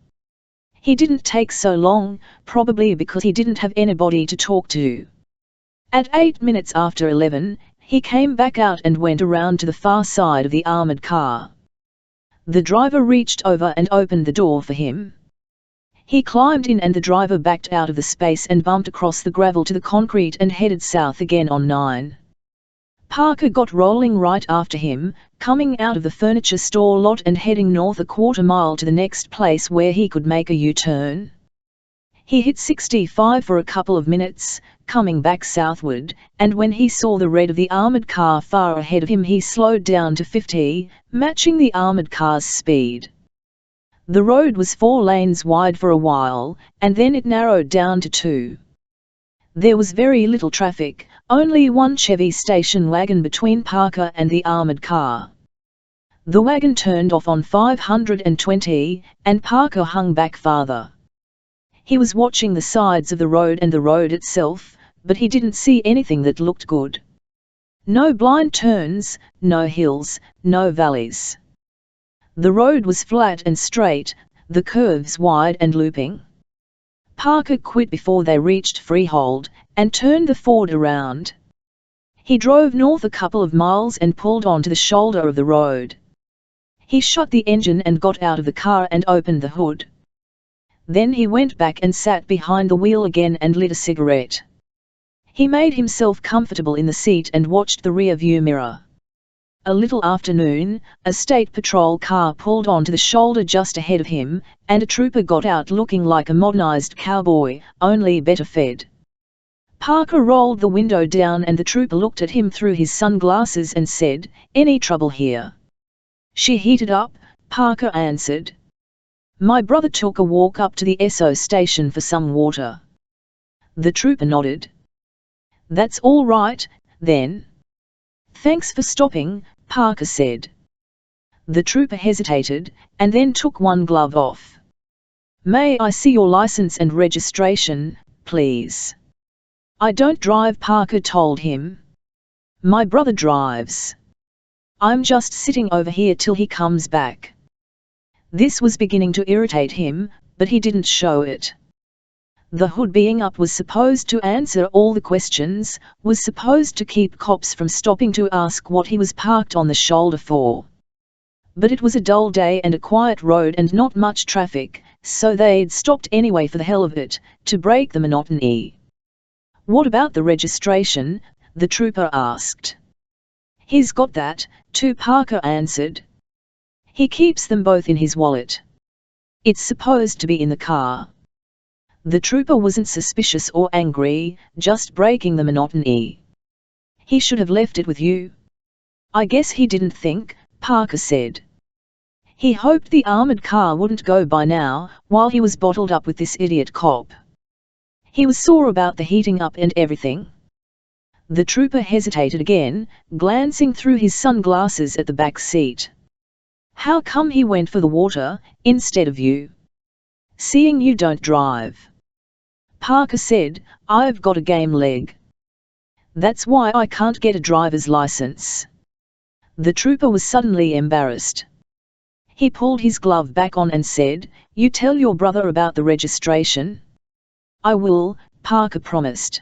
He didn't take so long, probably because he didn't have anybody to talk to. At 8 minutes after 11, he came back out and went around to the far side of the armored car. The driver reached over and opened the door for him. He climbed in and the driver backed out of the space and bumped across the gravel to the concrete and headed south again on 9. Parker got rolling right after him, coming out of the furniture store lot and heading north a quarter mile to the next place where he could make a U-turn. He hit 65 for a couple of minutes, coming back southward, and when he saw the red of the armored car far ahead of him he slowed down to 50, matching the armored car's speed. The road was 4 lanes wide for a while, and then it narrowed down to 2. There was very little traffic, only one Chevy station wagon between Parker and the armored car. The wagon turned off on 520, and Parker hung back farther. He was watching the sides of the road and the road itself, but he didn't see anything that looked good. No blind turns, no hills, no valleys. The road was flat and straight, the curves wide and looping. Parker quit before they reached Freehold, and turned the Ford around. He drove north a couple of miles and pulled onto the shoulder of the road. He shut the engine and got out of the car and opened the hood. Then he went back and sat behind the wheel again and lit a cigarette. He made himself comfortable in the seat and watched the rear-view mirror. A little after noon, a state patrol car pulled onto the shoulder just ahead of him, and a trooper got out looking like a modernized cowboy, only better fed. Parker rolled the window down and the trooper looked at him through his sunglasses and said, "Any trouble here?" "She heated up," Parker answered. "My brother took a walk up to the SO station for some water." The trooper nodded. "That's all right, then." "Thanks for stopping," Parker said. The trooper hesitated, and then took one glove off. "May I see your license and registration, please?" "I don't drive," Parker told him. "My brother drives. I'm just sitting over here till he comes back." This was beginning to irritate him, but he didn't show it. The hood being up was supposed to answer all the questions, was supposed to keep cops from stopping to ask what he was parked on the shoulder for. But it was a dull day and a quiet road and not much traffic, so they'd stopped anyway for the hell of it, to break the monotony. "What about the registration?" the trooper asked. "He's got that, too," Parker answered. "He keeps them both in his wallet. It's supposed to be in the car." The trooper wasn't suspicious or angry, just breaking the monotony. "He should have left it with you." "I guess he didn't think," Parker said. He hoped the armored car wouldn't go by now, while he was bottled up with this idiot cop. He was sore about the heating up and everything. The trooper hesitated again, glancing through his sunglasses at the back seat. "How come he went for the water, instead of you?" "Seeing you don't drive," Parker said, "I've got a game leg. That's why I can't get a driver's license." The trooper was suddenly embarrassed. He pulled his glove back on and said, "You tell your brother about the registration?" "I will," Parker promised.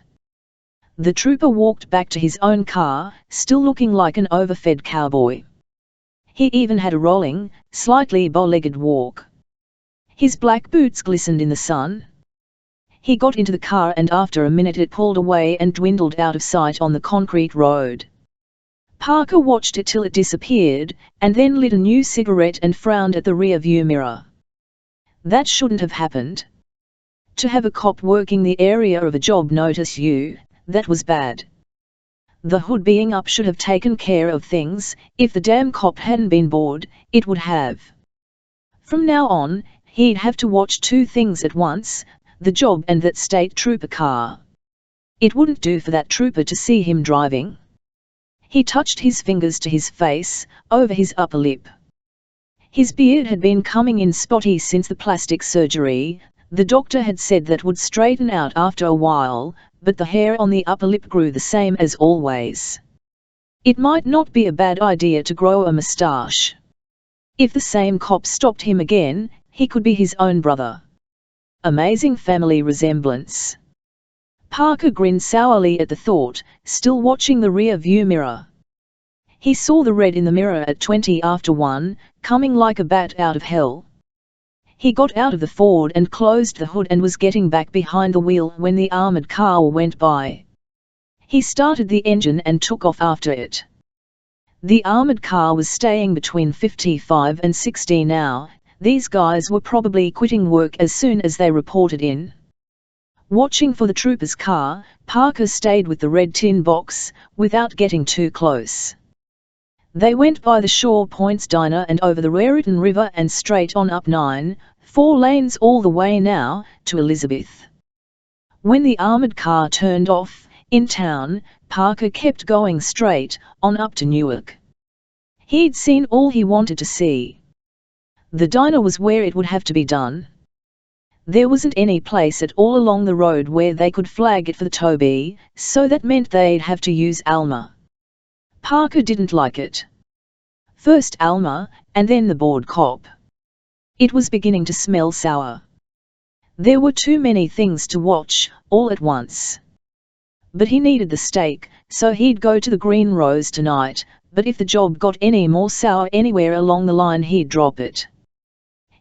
The trooper walked back to his own car, still looking like an overfed cowboy. He even had a rolling, slightly bow-legged walk. His black boots glistened in the sun. He got into the car and after a minute it pulled away and dwindled out of sight on the concrete road. Parker watched it till it disappeared, and then lit a new cigarette and frowned at the rear-view mirror. That shouldn't have happened. To have a cop working the area of a job notice you, that was bad. The hood being up should have taken care of things. If the damn cop hadn't been bored, it would have. From now on, he'd have to watch two things at once, the job and that state trooper car. It wouldn't do for that trooper to see him driving. He touched his fingers to his face, over his upper lip. His beard had been coming in spotty since the plastic surgery. The doctor had said that would straighten out after a while, but the hair on the upper lip grew the same as always. It might not be a bad idea to grow a moustache. If the same cop stopped him again, he could be his own brother. Amazing family resemblance. Parker grinned sourly at the thought, still watching the rear-view mirror. He saw the red in the mirror at 20 after 1, coming like a bat out of hell. He got out of the Ford and closed the hood and was getting back behind the wheel when the armored car went by. He started the engine and took off after it. The armored car was staying between 55 and 60 now. These guys were probably quitting work as soon as they reported in. Watching for the trooper's car, Parker stayed with the red tin box, without getting too close. They went by the Shaw Points Diner and over the Raritan River and straight on up 9, 4 lanes all the way now, to Elizabeth. When the armored car turned off, in town, Parker kept going straight, on up to Newark. He'd seen all he wanted to see. The diner was where it would have to be done. There wasn't any place at all along the road where they could flag it for the Toby, so that meant they'd have to use Alma. Parker didn't like it. First Alma, and then the bored cop. It was beginning to smell sour. There were too many things to watch, all at once. But he needed the steak, so he'd go to the Green Rose tonight, but if the job got any more sour anywhere along the line he'd drop it.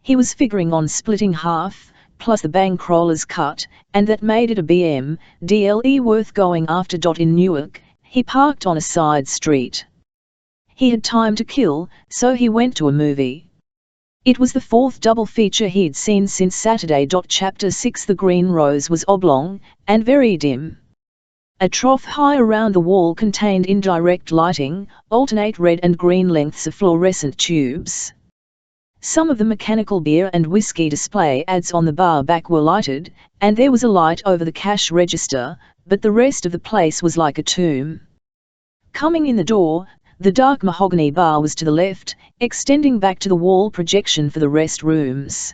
He was figuring on splitting half, plus the bankroller's cut, and that made it a BM/DLE worth going after. In Newark, he parked on a side street. He had time to kill, so he went to a movie. It was the fourth double feature he'd seen since Saturday. Chapter 6. The green rose was oblong, and very dim. A trough high around the wall contained indirect lighting, alternate red and green lengths of fluorescent tubes. Some of the mechanical beer and whiskey display ads on the bar back were lighted, and there was a light over the cash register, but the rest of the place was like a tomb. Coming in the door, the dark mahogany bar was to the left, extending back to the wall projection for the rest rooms.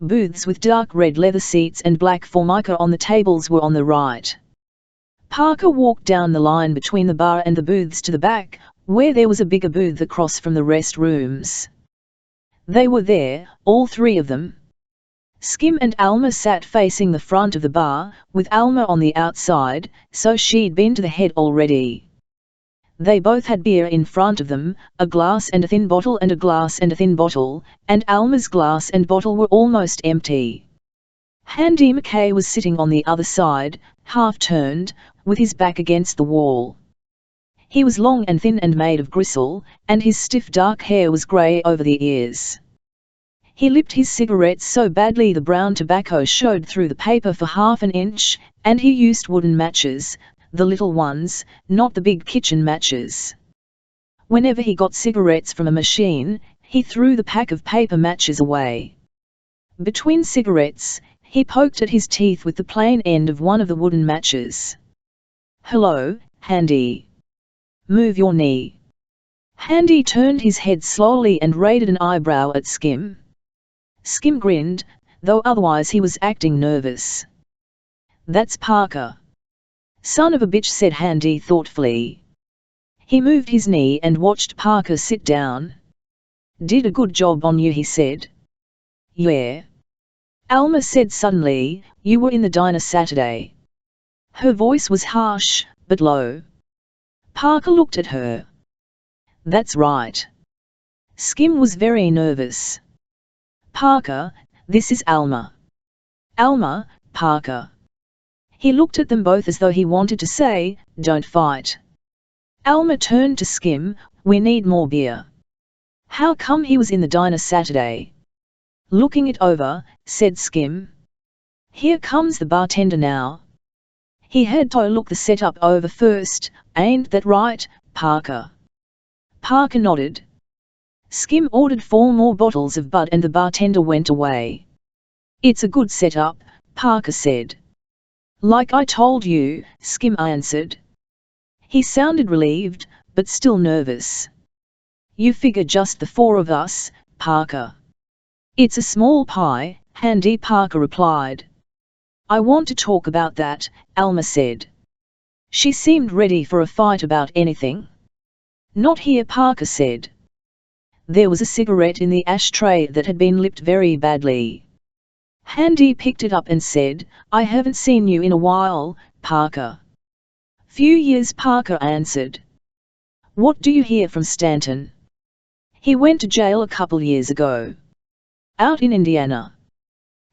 Booths with dark red leather seats and black formica on the tables were on the right. Parker walked down the line between the bar and the booths to the back, where there was a bigger booth across from the rest rooms. They were there, all three of them. Skim and Alma sat facing the front of the bar, with Alma on the outside, so she'd been to the head already. They both had beer in front of them, a glass and a thin bottle and a glass and a thin bottle, and Alma's glass and bottle were almost empty. Handy McKay was sitting on the other side, half-turned, with his back against the wall. He was long and thin and made of gristle, and his stiff dark hair was grey over the ears. He lipped his cigarettes so badly the brown tobacco showed through the paper for half an inch, and he used wooden matches, the little ones, not the big kitchen matches. Whenever he got cigarettes from a machine, he threw the pack of paper matches away. Between cigarettes, he poked at his teeth with the plain end of one of the wooden matches. "Hello, Handy. Move your knee." Handy turned his head slowly and raised an eyebrow at Skim. Skim grinned, though otherwise he was acting nervous. "That's Parker." "Son of a bitch," said Handy thoughtfully. He moved his knee and watched Parker sit down. "Did a good job on you," he said. "Yeah." Alma said suddenly, "You were in the diner Saturday." Her voice was harsh, but low. Parker looked at her. "That's right." Skim was very nervous. "Parker, this is Alma." "Alma, Parker." He looked at them both as though he wanted to say, "Don't fight." Alma turned to Skim, "We need more beer." "How come he was in the diner Saturday?" "Looking it over," said Skim. "Here comes the bartender now." He had to look the setup over first, "Ain't that right, Parker?" Parker nodded. Skim ordered 4 more bottles of Bud and the bartender went away. "It's a good setup," Parker said. "Like I told you," Skim answered. He sounded relieved, but still nervous. "You figure just the 4 of us, Parker?" "It's a small pie," Handy Parker replied. "I want to talk about that," Alma said. She seemed ready for a fight about anything. "Not here," Parker said. There was a cigarette in the ashtray that had been lipped very badly. Handy picked it up and said, "I haven't seen you in a while, Parker." "Few years," Parker answered. "What do you hear from Stanton?" "He went to jail a couple years ago." "Out in Indiana."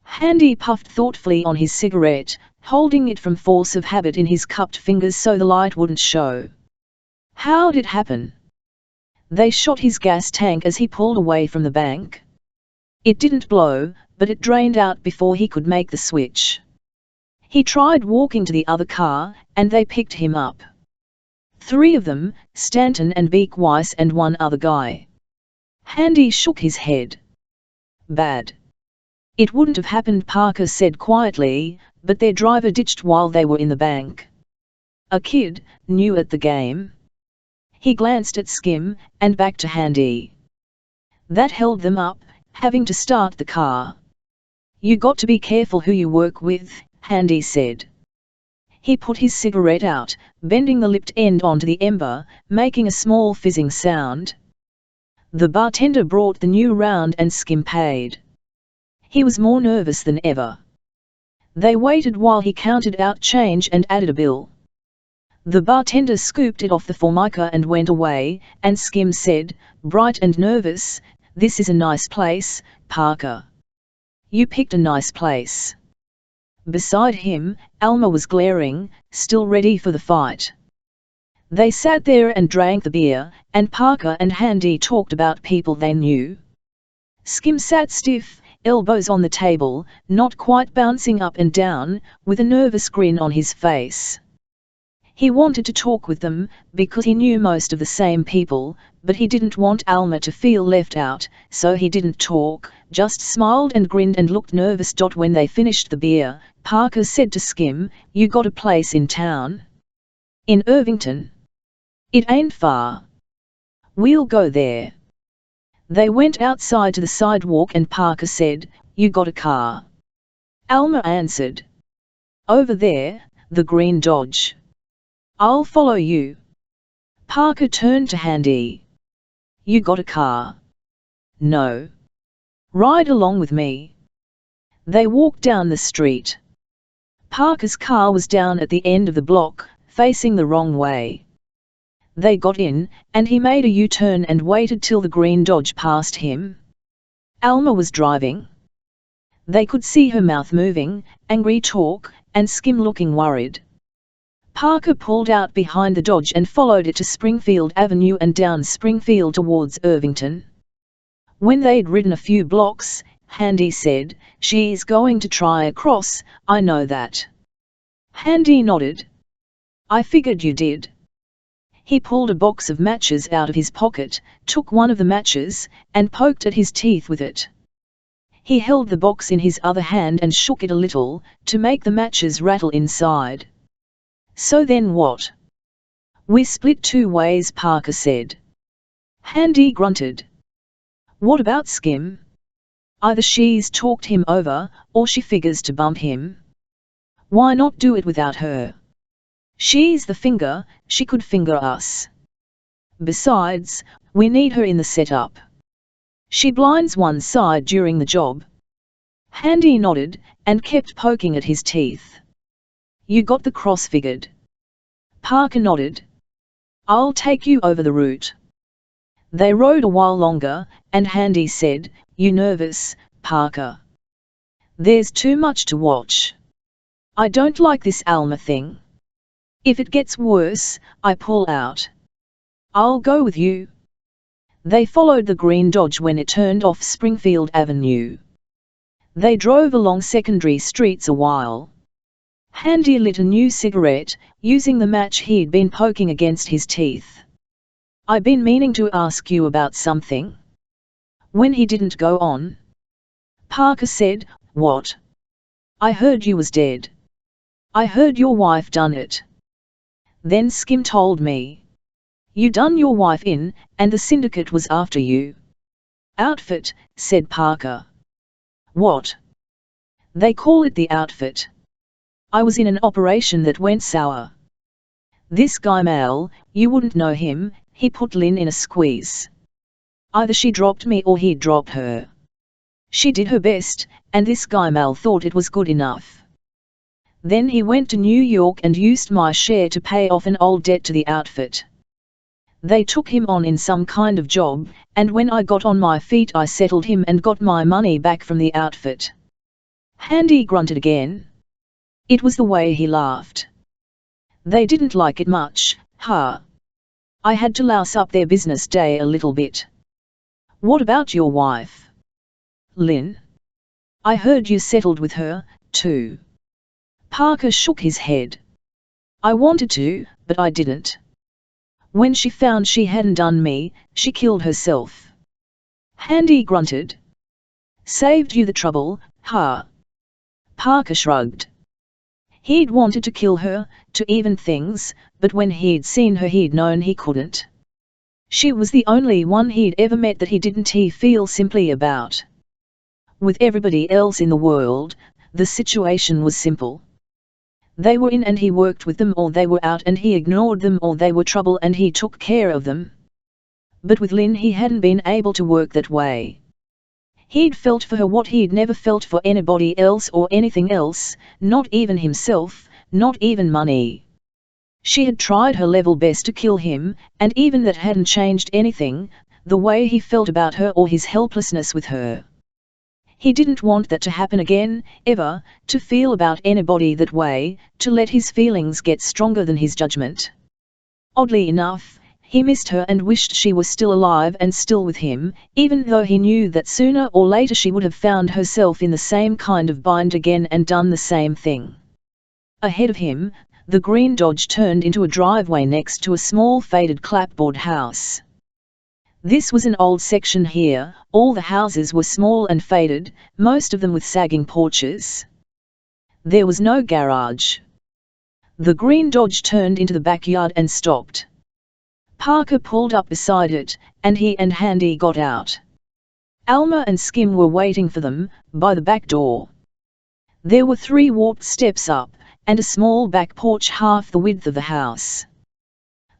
Handy puffed thoughtfully on his cigarette, holding it from force of habit in his cupped fingers so the light wouldn't show. "How'd it happen?" "They shot his gas tank as he pulled away from the bank. It didn't blow, but it drained out before he could make the switch. He tried walking to the other car, and they picked him up. 3 of them, Stanton and Beak Weiss and one other guy." Handy shook his head. "Bad." "It wouldn't have happened," Parker said quietly, "but their driver ditched while they were in the bank. A kid, new at the game." He glanced at Skim, and back to Handy. "That held them up, having to start the car." "You got to be careful who you work with," Handy said. He put his cigarette out, bending the lipped end onto the ember, making a small fizzing sound. The bartender brought the new round and Skim paid. He was more nervous than ever. They waited while he counted out change and added a bill. The bartender scooped it off the formica and went away, and Skim said, bright and nervous, "This is a nice place, Parker." You picked a nice place. Beside him, Alma was glaring, still ready for the fight. They sat there and drank the beer, and Parker and Handy talked about people they knew. Skim sat stiff, elbows on the table, not quite bouncing up and down, with a nervous grin on his face. He wanted to talk with them, because he knew most of the same people, but he didn't want Alma to feel left out, so he didn't talk, just smiled and grinned and looked nervous. When they finished the beer, Parker said to Skim, "You got a place in town?" "In Irvington." "It ain't far. We'll go there." They went outside to the sidewalk and Parker said, "You got a car?" Alma answered, "Over there, the green Dodge." "I'll follow you." Parker turned to Handy. "You got a car?" "No." "Ride along with me." They walked down the street. Parker's car was down at the end of the block, facing the wrong way. They got in, and he made a U-turn and waited till the green Dodge passed him. Alma was driving. They could see her mouth moving, angry talk, and Skim looking worried. Parker pulled out behind the Dodge and followed it to Springfield Avenue and down Springfield towards Irvington. When they'd ridden a few blocks, Handy said, "She's going to try across, I know that." Handy nodded. "I figured you did." He pulled a box of matches out of his pocket, took one of the matches, and poked at his teeth with it. He held the box in his other hand and shook it a little, to make the matches rattle inside. "So then what?" "We split two ways," Parker said. Handy grunted. "What about Skim?" "Either she's talked him over, or she figures to bump him." "Why not do it without her? She's the finger, she could finger us. Besides, we need her in the setup. She blinds one side during the job." Handy nodded, and kept poking at his teeth. "You got the cross figured?" Parker nodded. "I'll take you over the route." They rode a while longer, and Handy said, "You nervous, Parker?" "There's too much to watch. I don't like this Alma thing. If it gets worse, I pull out." "I'll go with you." They followed the green Dodge when it turned off Springfield Avenue. They drove along secondary streets a while. Handy lit a new cigarette, using the match he'd been poking against his teeth. "I been meaning to ask you about something." When he didn't go on, Parker said, "What?" "I heard you was dead." "I heard your wife done it." Then Skim told me. "You done your wife in, and the syndicate was after you." "Outfit," said Parker. "What?" "They call it the outfit. I was in an operation that went sour. This guy Mal, you wouldn't know him, he put Lynn in a squeeze. Either she dropped me or he dropped her. She did her best, and this guy Mal thought it was good enough. Then he went to New York and used my share to pay off an old debt to the outfit. They took him on in some kind of job, and when I got on my feet I settled him and got my money back from the outfit." Handy grunted again. It was the way he laughed. "They didn't like it much, huh? I had to louse up their business day a little bit." "What about your wife?" "Lynn? I heard you settled with her, too." Parker shook his head. "I wanted to, but I didn't. When she found she hadn't done me, she killed herself." Handy grunted. "Saved you the trouble, huh?" Parker shrugged. He'd wanted to kill her, to even things, but when he'd seen her he'd known he couldn't. She was the only one he'd ever met that he didn't feel simply about. With everybody else in the world, the situation was simple. They were in and he worked with them, or they were out and he ignored them, or they were trouble and he took care of them. But with Lynn he hadn't been able to work that way. He'd felt for her what he'd never felt for anybody else or anything else, not even himself, not even money. She had tried her level best to kill him, and even that hadn't changed anything, the way he felt about her or his helplessness with her. He didn't want that to happen again, ever, to feel about anybody that way, to let his feelings get stronger than his judgment. Oddly enough, he missed her and wished she was still alive and still with him, even though he knew that sooner or later she would have found herself in the same kind of bind again and done the same thing. Ahead of him, the green Dodge turned into a driveway next to a small faded clapboard house. This was an old section here. All the houses were small and faded, most of them with sagging porches. There was no garage. The green Dodge turned into the backyard and stopped. Parker pulled up beside it, and he and Handy got out. Alma and Skim were waiting for them, by the back door. There were 3 warped steps up, and a small back porch half the width of the house.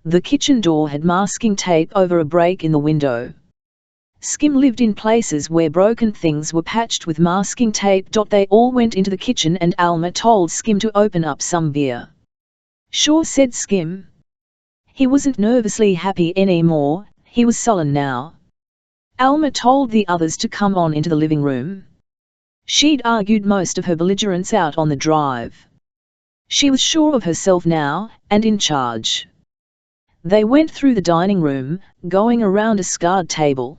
The kitchen door had masking tape over a break in the window. Skim lived in places where broken things were patched with masking tape. They all went into the kitchen and Alma told Skim to open up some beer. "Sure," said Skim. He wasn't nervously happy anymore, he was sullen now. Alma told the others to come on into the living room. She'd argued most of her belligerence out on the drive. She was sure of herself now, and in charge. They went through the dining room, going around a scarred table.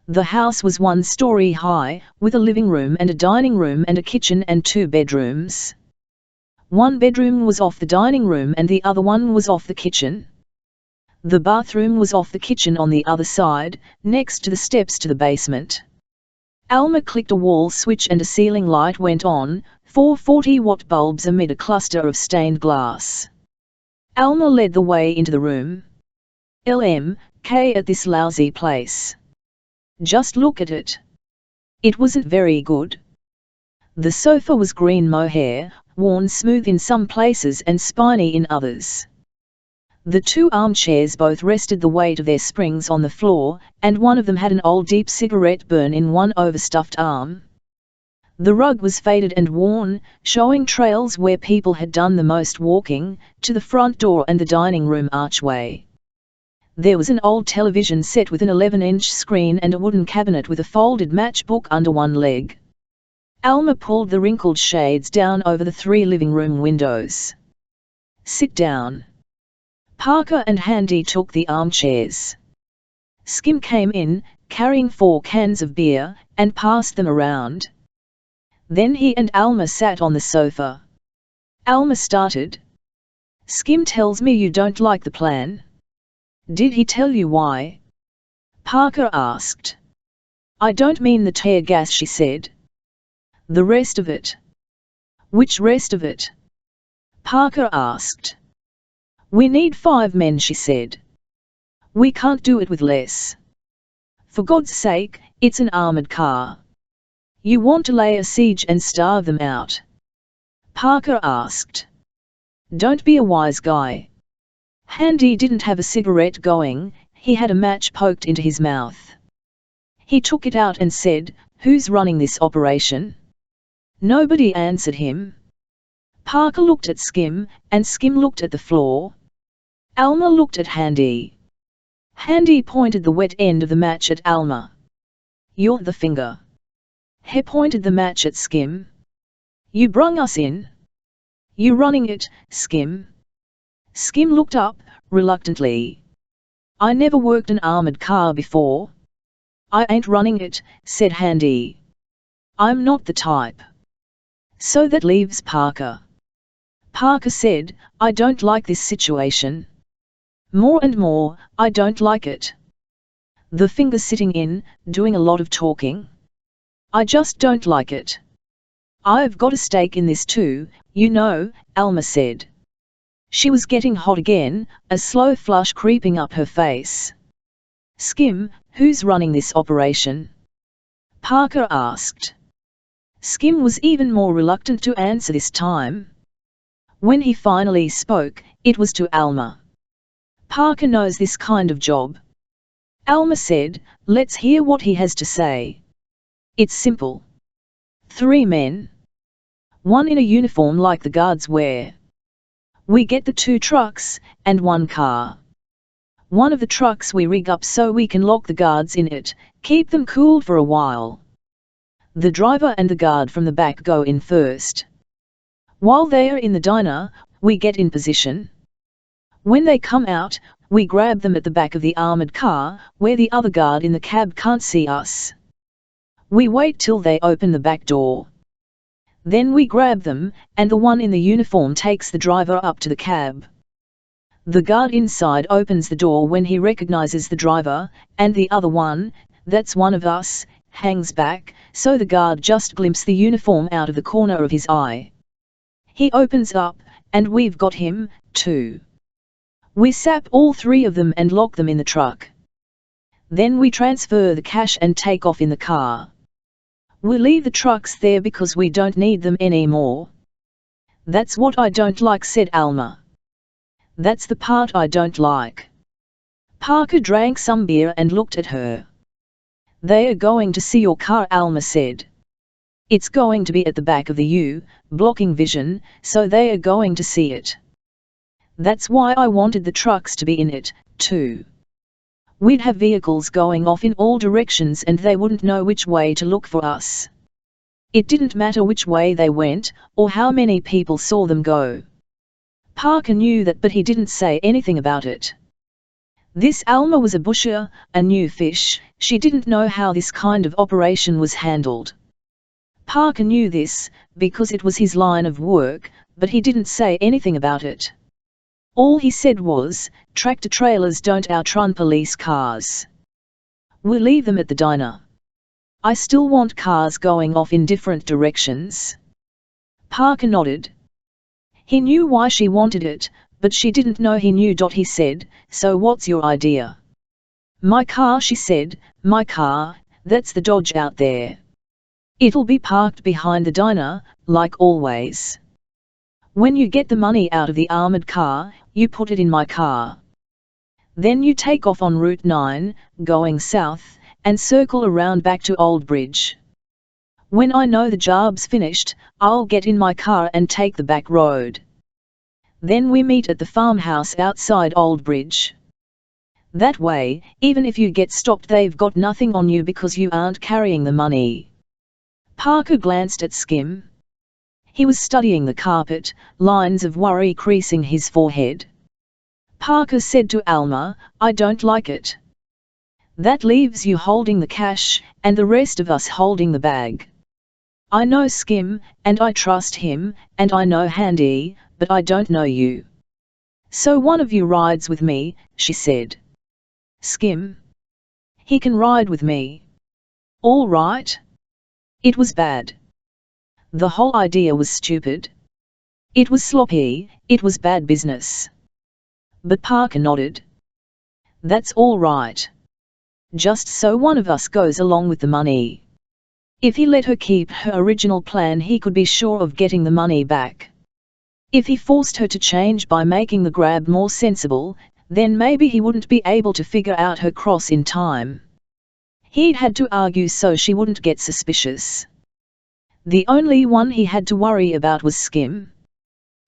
The house was 1 story high, with a living room and a dining room and a kitchen and 2 bedrooms. One bedroom was off the dining room and the other one was off the kitchen. The bathroom was off the kitchen on the other side, next to the steps to the basement. Alma clicked a wall switch and a ceiling light went on, 4 40-watt bulbs amid a cluster of stained glass. Alma led the way into the room. "LMK at this lousy place. Just look at it. It wasn't very good." The sofa was green mohair, worn smooth in some places and spiny in others. The 2 armchairs both rested the weight of their springs on the floor, and one of them had an old deep cigarette burn in one overstuffed arm. The rug was faded and worn, showing trails where people had done the most walking, to the front door and the dining room archway. There was an old television set with an 11-inch screen and a wooden cabinet with a folded matchbook under one leg. Alma pulled the wrinkled shades down over the 3 living room windows. "Sit down." Parker and Handy took the armchairs. Skim came in, carrying 4 cans of beer, and passed them around. Then he and Alma sat on the sofa. Alma started. "Skim tells me you don't like the plan." "Did he tell you why?" Parker asked. "I don't mean the tear gas," she said. "The rest of it." "Which rest of it?" Parker asked. "We need 5 men," she said. "We can't do it with less." "For God's sake, it's an armored car. You want to lay a siege and starve them out?" Parker asked. "Don't be a wise guy." Handy didn't have a cigarette going, he had a match poked into his mouth. He took it out and said, "Who's running this operation?" Nobody answered him. Parker looked at Skim, and Skim looked at the floor. Alma looked at Handy. Handy pointed the wet end of the match at Alma. "You're the finger." He pointed the match at Skim. "You brung us in. You running it, Skim?" Skim looked up, reluctantly. "I never worked an armored car before." "I ain't running it," said Handy. "I'm not the type." "So that leaves Parker." Parker said, "I don't like this situation. More and more, I don't like it. The finger sitting in, doing a lot of talking. I just don't like it." "I've got a stake in this too, you know," Alma said. She was getting hot again, a slow flush creeping up her face. "Skim, who's running this operation?" Parker asked. Skim was even more reluctant to answer this time. When he finally spoke, it was to Alma. "Parker knows this kind of job." Alma said, "Let's hear what he has to say." "It's simple. 3 men. 1 in a uniform like the guards wear. We get the 2 trucks, and 1 car. One of the trucks we rig up so we can lock the guards in it, keep them cool for a while. The driver and the guard from the back go in first. While they are in the diner, we get in position. When they come out, we grab them at the back of the armored car, where the other guard in the cab can't see us. We wait till they open the back door. Then we grab them, and the one in the uniform takes the driver up to the cab. The guard inside opens the door when he recognizes the driver, and the other one, that's one of us, hangs back, so the guard just glimpses the uniform out of the corner of his eye. He opens up, and we've got him, too. We sap all three of them and lock them in the truck. Then we transfer the cash and take off in the car. We leave the trucks there because we don't need them anymore. That's what I don't like, said Alma. That's the part I don't like. Parker drank some beer and looked at her. They are going to see your car, Alma said. It's going to be at the back of the U, blocking vision, so they are going to see it. That's why I wanted the trucks to be in it, too. We'd have vehicles going off in all directions and they wouldn't know which way to look for us. It didn't matter which way they went, or how many people saw them go. Parker knew that, but he didn't say anything about it. This Alma was a busher, a new fish. She didn't know how this kind of operation was handled. Parker knew this, because it was his line of work, but he didn't say anything about it. All he said was, tractor-trailers don't outrun police cars. We'll leave them at the diner. I still want cars going off in different directions. Parker nodded. He knew why she wanted it, but she didn't know he knew. He said, so what's your idea? My car, she said, my car, that's the Dodge out there. It'll be parked behind the diner, like always. When you get the money out of the armored car, you put it in my car. Then you take off on Route 9, going south, and circle around back to Old Bridge. When I know the job's finished, I'll get in my car and take the back road. Then we meet at the farmhouse outside Old Bridge. That way, even if you get stopped, they've got nothing on you because you aren't carrying the money. Parker glanced at Skim. He was studying the carpet, lines of worry creasing his forehead. Parker said to Alma, I don't like it. That leaves you holding the cash, and the rest of us holding the bag. I know Skim, and I trust him, and I know Handy, but I don't know you. So one of you rides with me, she said. Skim? He can ride with me. All right. It was bad. The whole idea was stupid. It was sloppy, it was bad business. But Parker nodded. That's all right. Just so one of us goes along with the money. If he let her keep her original plan, he could be sure of getting the money back. If he forced her to change by making the grab more sensible, then maybe he wouldn't be able to figure out her cross in time. He'd had to argue so she wouldn't get suspicious. The only one he had to worry about was Skim.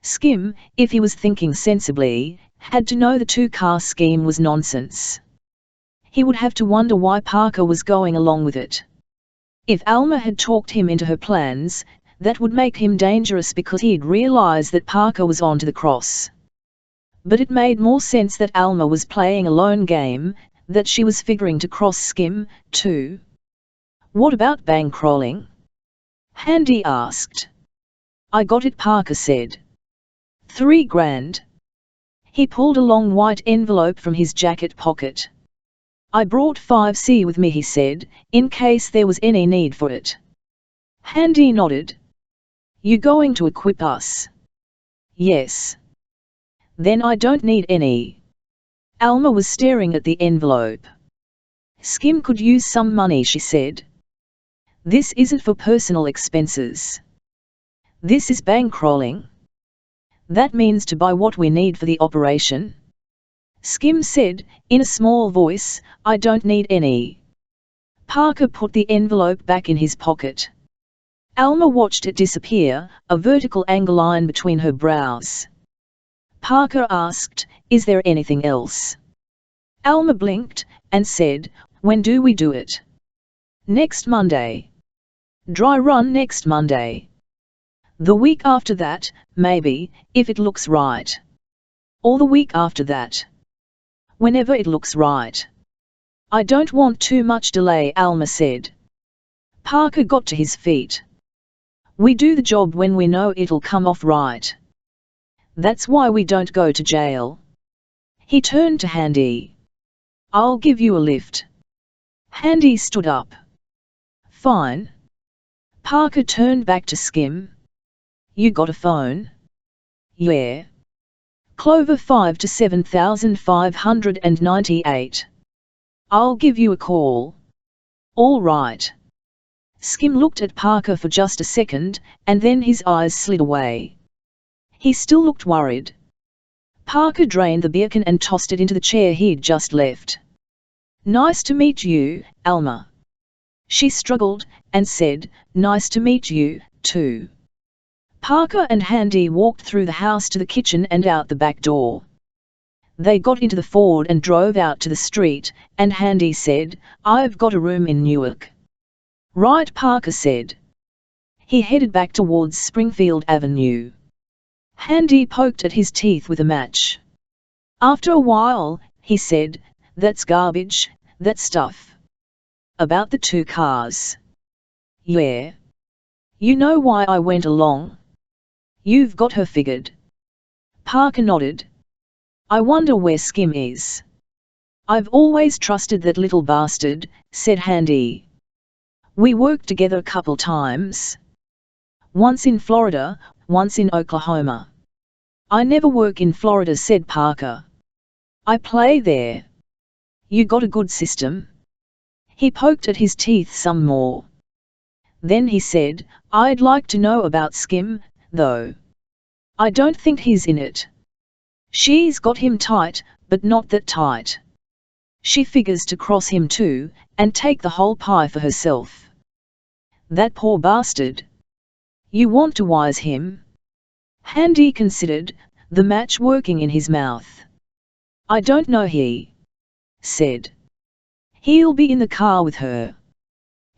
Skim, if he was thinking sensibly, had to know the two-car scheme was nonsense. He would have to wonder why Parker was going along with it. If Alma had talked him into her plans, that would make him dangerous because he'd realize that Parker was onto the cross. But it made more sense that Alma was playing a lone game, that she was figuring to cross Skim, too. What about bankrolling? Handy asked. I got it, Parker said. 3 grand. He pulled a long white envelope from his jacket pocket. I brought 5C with me, he said, in case there was any need for it. Handy nodded. You going to equip us? Yes. Then I don't need any. Alma was staring at the envelope. Skim could use some money, she said. This isn't for personal expenses. This is bankrolling. That means to buy what we need for the operation. Skim said, in a small voice, I don't need any. Parker put the envelope back in his pocket. Alma watched it disappear, a vertical angle line between her brows. Parker asked, is there anything else? Alma blinked, and said, when do we do it? Next Monday. Dry run next Monday. The week after that, maybe, if it looks right. Or the week after that. Whenever it looks right. I don't want too much delay, Alma said. Parker got to his feet. We do the job when we know it'll come off right. That's why we don't go to jail. He turned to Handy. I'll give you a lift. Handy stood up. Fine. Parker turned back to Skim. You got a phone? Yeah. Clover 5 to 7598. I'll give you a call. All right. Skim looked at Parker for just a second, and then his eyes slid away. He still looked worried. Parker drained the beer can and tossed it into the chair he'd just left. Nice to meet you, Alma. She struggled, and said, Nice to meet you, too. Parker and Handy walked through the house to the kitchen and out the back door. They got into the Ford and drove out to the street, and Handy said, I've got a room in Newark. Right, Parker said. He headed back towards Springfield Avenue. Handy poked at his teeth with a match. After a while, he said, That's garbage, that stuff. About the 2 cars. Yeah. You know why I went along? You've got her figured. Parker nodded. I wonder where Skim is. I've always trusted that little bastard, said Handy. We worked together a couple times. Once in Florida, once in Oklahoma. I never work in Florida, said Parker. I play there. You got a good system? He poked at his teeth some more. Then he said, I'd like to know about Skim, though. I don't think he's in it. She's got him tight, but not that tight. She figures to cross him too, and take the whole pie for herself. That poor bastard. You want to wise him? Handy considered, the match working in his mouth. I don't know, he said. He'll be in the car with her.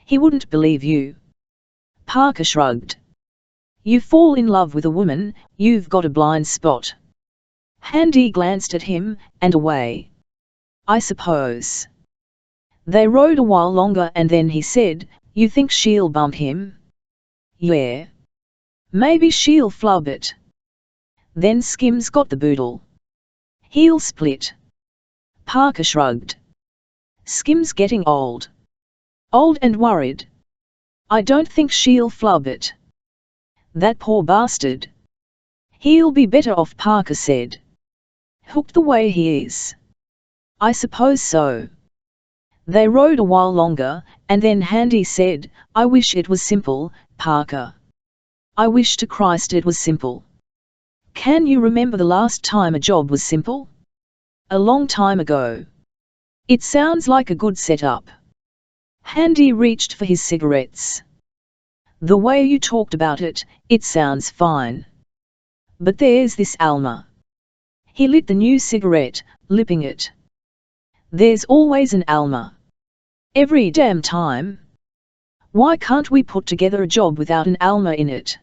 He wouldn't believe you. Parker shrugged. You fall in love with a woman, you've got a blind spot. Handy glanced at him, and away. I suppose. They rode a while longer and then he said, You think she'll bump him? Yeah. Maybe she'll flub it. Then Skim's got the boodle. He'll split. Parker shrugged. Skim's getting old. Old and worried. I don't think she'll flub it. That poor bastard. He'll be better off, Parker said. Hooked the way he is. I suppose so. They rode a while longer, and then Handy said, I wish it was simple, Parker. I wish to Christ it was simple. Can you remember the last time a job was simple? A long time ago. It sounds like a good setup. Handy reached for his cigarettes. The way you talked about it, it sounds fine. But there's this Alma. He lit the new cigarette, lipping it. There's always an Alma. Every damn time. Why can't we put together a job without an Alma in it?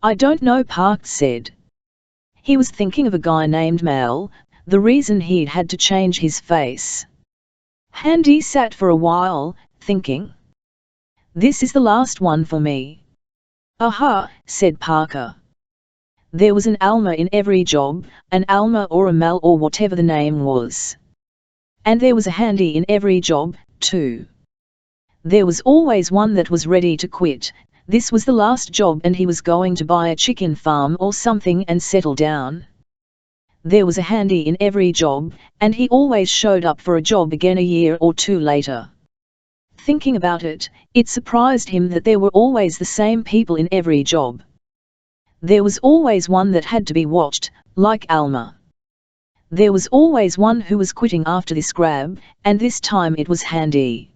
I don't know, Park said. He was thinking of a guy named Mel, the reason he'd had to change his face. Handy sat for a while, thinking. This is the last one for me. Aha, said Parker. There was an Alma in every job, an Alma or a Mel or whatever the name was. And there was a Handy in every job, too. There was always one that was ready to quit. This was the last job and he was going to buy a chicken farm or something and settle down. There was a Handy in every job, and he always showed up for a job again a year or two later. Thinking about it, it surprised him that there were always the same people in every job. There was always one that had to be watched, like Alma. There was always one who was quitting after this grab, and this time it was Handy.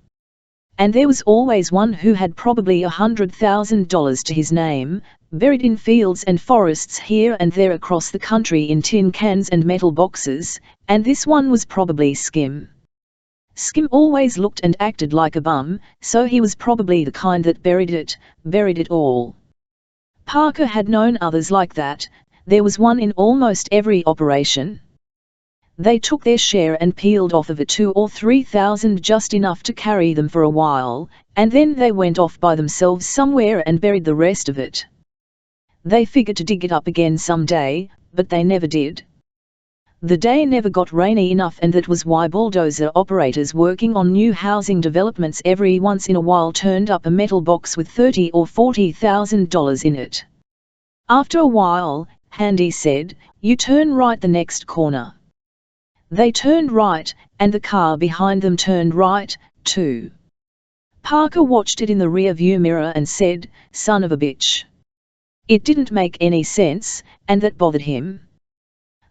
And there was always one who had probably $100,000 to his name, buried in fields and forests here and there across the country in tin cans and metal boxes, and this one was probably Skim. Skim always looked and acted like a bum, so he was probably the kind that buried it all. Parker had known others like that. There was one in almost every operation. They took their share and peeled off of it 2,000 or 3,000, just enough to carry them for a while, and then they went off by themselves somewhere and buried the rest of it. They figured to dig it up again someday, but they never did. The day never got rainy enough, and that was why bulldozer operators working on new housing developments every once in a while turned up a metal box with $30,000 or $40,000 in it. After a while, Handy said, "You turn right the next corner." They turned right, and the car behind them turned right, too. Parker watched it in the rear-view mirror and said, "Son of a bitch." It didn't make any sense, and that bothered him.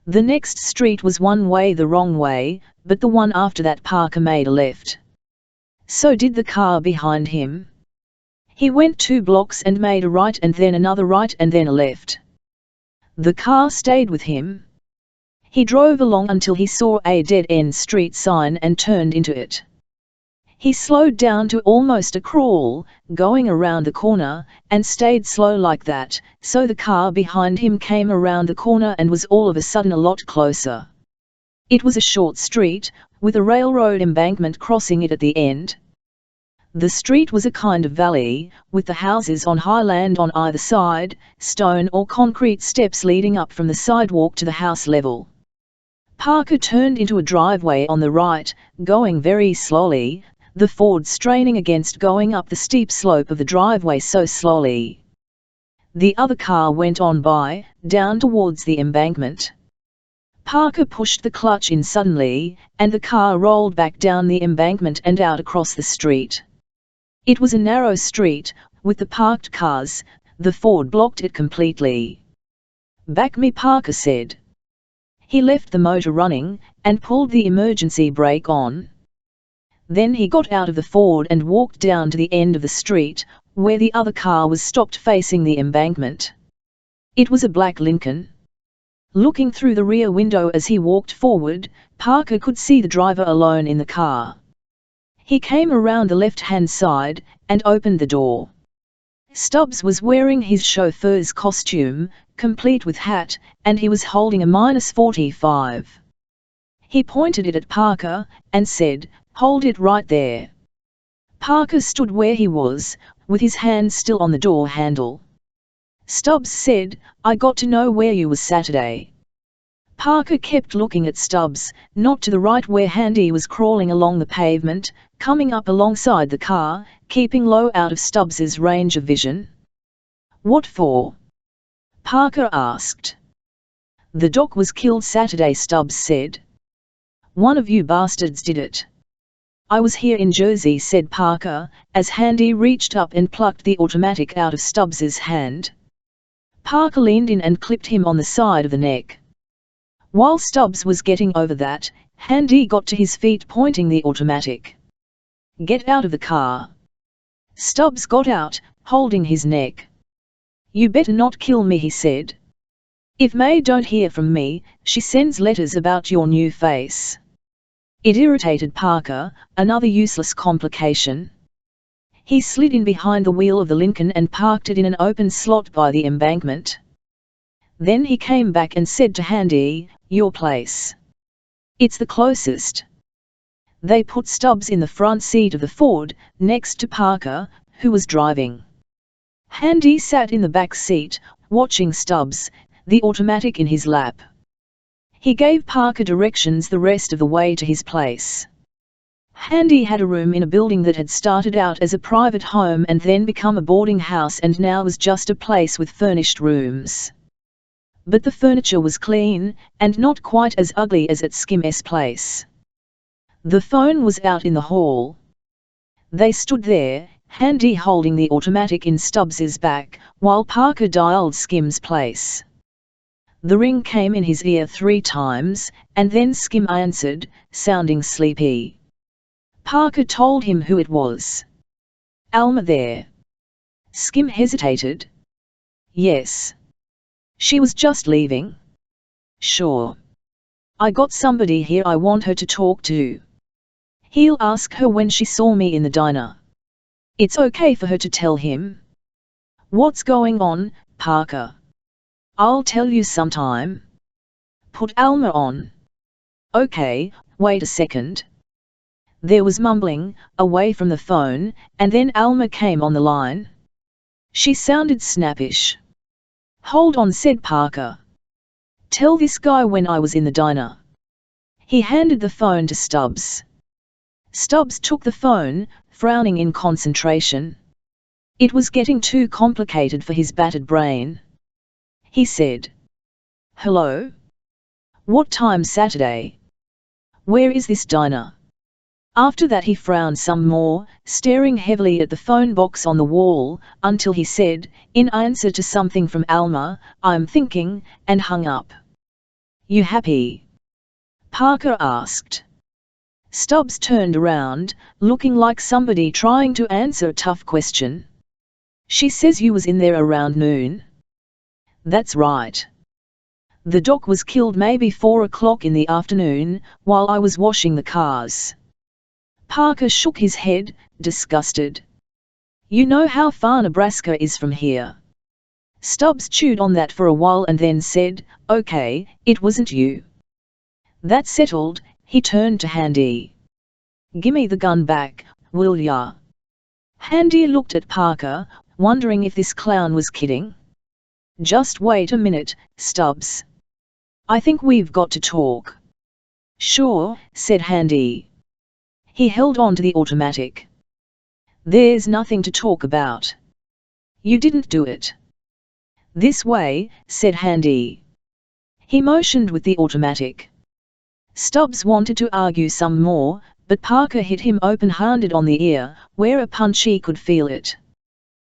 The next street was one way the wrong way, but the one after that Parker made a left. So did the car behind him. He went 2 blocks and made a right and then another right and then a left. The car stayed with him. He drove along until he saw a dead-end street sign and turned into it. He slowed down to almost a crawl, going around the corner, and stayed slow like that, so the car behind him came around the corner and was all of a sudden a lot closer. It was a short street, with a railroad embankment crossing it at the end. The street was a kind of valley, with the houses on high land on either side, stone or concrete steps leading up from the sidewalk to the house level. Parker turned into a driveway on the right, going very slowly, the Ford straining against going up the steep slope of the driveway so slowly. The other car went on by, down towards the embankment. Parker pushed the clutch in suddenly, and the car rolled back down the embankment and out across the street. It was a narrow street, with the parked cars. The Ford blocked it completely. "Back me," Parker said. He left the motor running, and pulled the emergency brake on. Then he got out of the Ford and walked down to the end of the street, where the other car was stopped facing the embankment. It was a black Lincoln. Looking through the rear window as he walked forward, Parker could see the driver alone in the car. He came around the left-hand side, and opened the door. Stubbs was wearing his chauffeur's costume, complete with hat, and he was holding a -45. He pointed it at Parker, and said, "Hold it right there." Parker stood where he was, with his hand still on the door handle. Stubbs said, "I got to know where you was Saturday." Parker kept looking at Stubbs, not to the right where Handy was crawling along the pavement, coming up alongside the car, keeping low out of Stubbs's range of vision. "What for?" Parker asked. "The doc was killed Saturday," Stubbs said. "One of you bastards did it." "I was here in Jersey," said Parker, as Handy reached up and plucked the automatic out of Stubbs's hand. Parker leaned in and clipped him on the side of the neck. While Stubbs was getting over that, Handy got to his feet pointing the automatic. "Get out of the car." Stubbs got out, holding his neck. "You better not kill me," he said. "If May don't hear from me, she sends letters about your new face." It irritated Parker, another useless complication. He slid in behind the wheel of the Lincoln and parked it in an open slot by the embankment. Then he came back and said to Handy, "Your place. It's the closest." They put Stubbs in the front seat of the Ford, next to Parker, who was driving. Handy sat in the back seat, watching Stubbs, the automatic in his lap. He gave Parker directions the rest of the way to his place. Handy had a room in a building that had started out as a private home and then become a boarding house and now was just a place with furnished rooms. But the furniture was clean, and not quite as ugly as at Skim's place. The phone was out in the hall. They stood there, Handy holding the automatic in Stubbs's back, while Parker dialed Skim's place. The ring came in his ear 3 times, and then Skim answered, sounding sleepy. Parker told him who it was. "Alma there?" Skim hesitated. "Yes. She was just leaving." "Sure. I got somebody here I want her to talk to." He'll ask her when she saw me in the diner. It's okay for her to tell him. What's going on, Parker? I'll tell you sometime. Put Alma on. Okay, wait a second. There was mumbling, away from the phone, and then Alma came on the line. She sounded snappish. Hold on, said Parker. Tell this guy when I was in the diner. He handed the phone to Stubbs. Stubbs took the phone, frowning in concentration. It was getting too complicated for his battered brain. He said, Hello? What time Saturday? Where is this diner? After that he frowned some more, staring heavily at the phone box on the wall, until he said, in answer to something from Alma, I'm thinking, and hung up. You happy? Parker asked. Stubbs turned around, looking like somebody trying to answer a tough question. She says you was in there around noon. That's right. The doc was killed maybe 4 o'clock in the afternoon, while I was washing the cars. Parker shook his head, disgusted. You know how far Nebraska is from here. Stubbs chewed on that for a while and then said, Okay, it wasn't you. That settled, he turned to Handy. Gimme the gun back, will ya? Handy looked at Parker, wondering if this clown was kidding. Just wait a minute, Stubbs. I think we've got to talk. Sure, said Handy. He held on to the automatic. There's nothing to talk about. You didn't do it. This way, said Handy. He motioned with the automatic. Stubbs wanted to argue some more, but Parker hit him open-handed on the ear, where a punch he could feel it.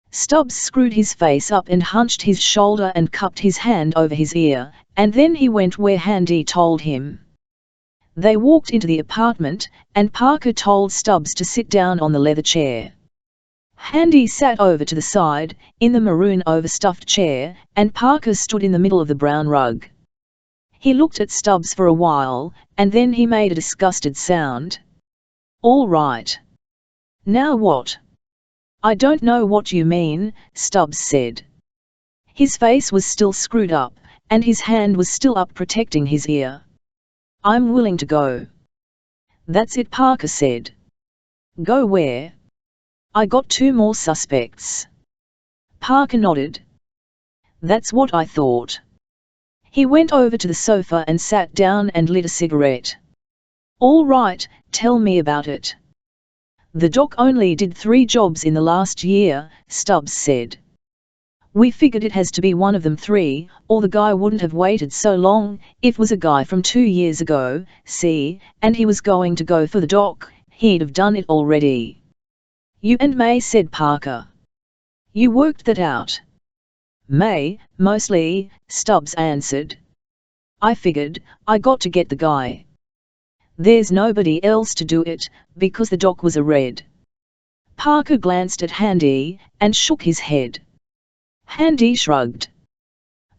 Stubbs screwed his face up and hunched his shoulder and cupped his hand over his ear, and then he went where Handy told him. They walked into the apartment, and Parker told Stubbs to sit down on the leather chair. Handy sat over to the side, in the maroon overstuffed chair, and Parker stood in the middle of the brown rug. He looked at Stubbs for a while, and then he made a disgusted sound. All right. Now what? I don't know what you mean, Stubbs said. His face was still screwed up, and his hand was still up protecting his ear. I'm willing to go. That's it, Parker said. Go where? I got 2 more suspects. Parker nodded. That's what I thought. He went over to the sofa and sat down and lit a cigarette. All right, tell me about it. The doc only did 3 jobs in the last year, Stubbs said. We figured it has to be one of them 3, or the guy wouldn't have waited so long. It was a guy from 2 years ago, see, and he was going to go for the doc, he'd have done it already. You and May, said Parker. You worked that out. May, mostly, Stubbs answered. I figured, I got to get the guy. There's nobody else to do it, because the doc was a red. Parker glanced at Handy, and shook his head. Handy shrugged.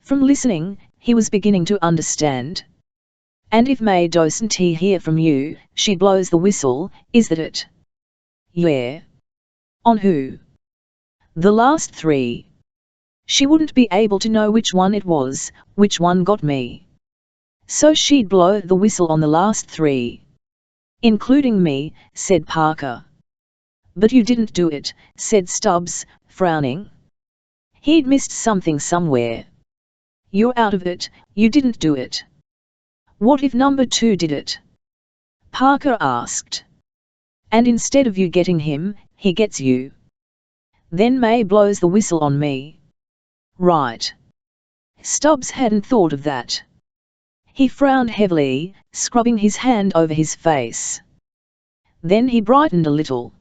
From listening, he was beginning to understand. And if May doesn't hear from you, she blows the whistle, is that it? Yeah. On who? The last 3. She wouldn't be able to know which one it was, which one got me. So she'd blow the whistle on the last 3. Including me, said Parker. But you didn't do it, said Stubbs, frowning. He'd missed something somewhere. You're out of it, you didn't do it. What if number 2 did it? Parker asked. And instead of you getting him, he gets you. Then May blows the whistle on me. Right. Stubbs hadn't thought of that. He frowned heavily, scrubbing his hand over his face. Then he brightened a little.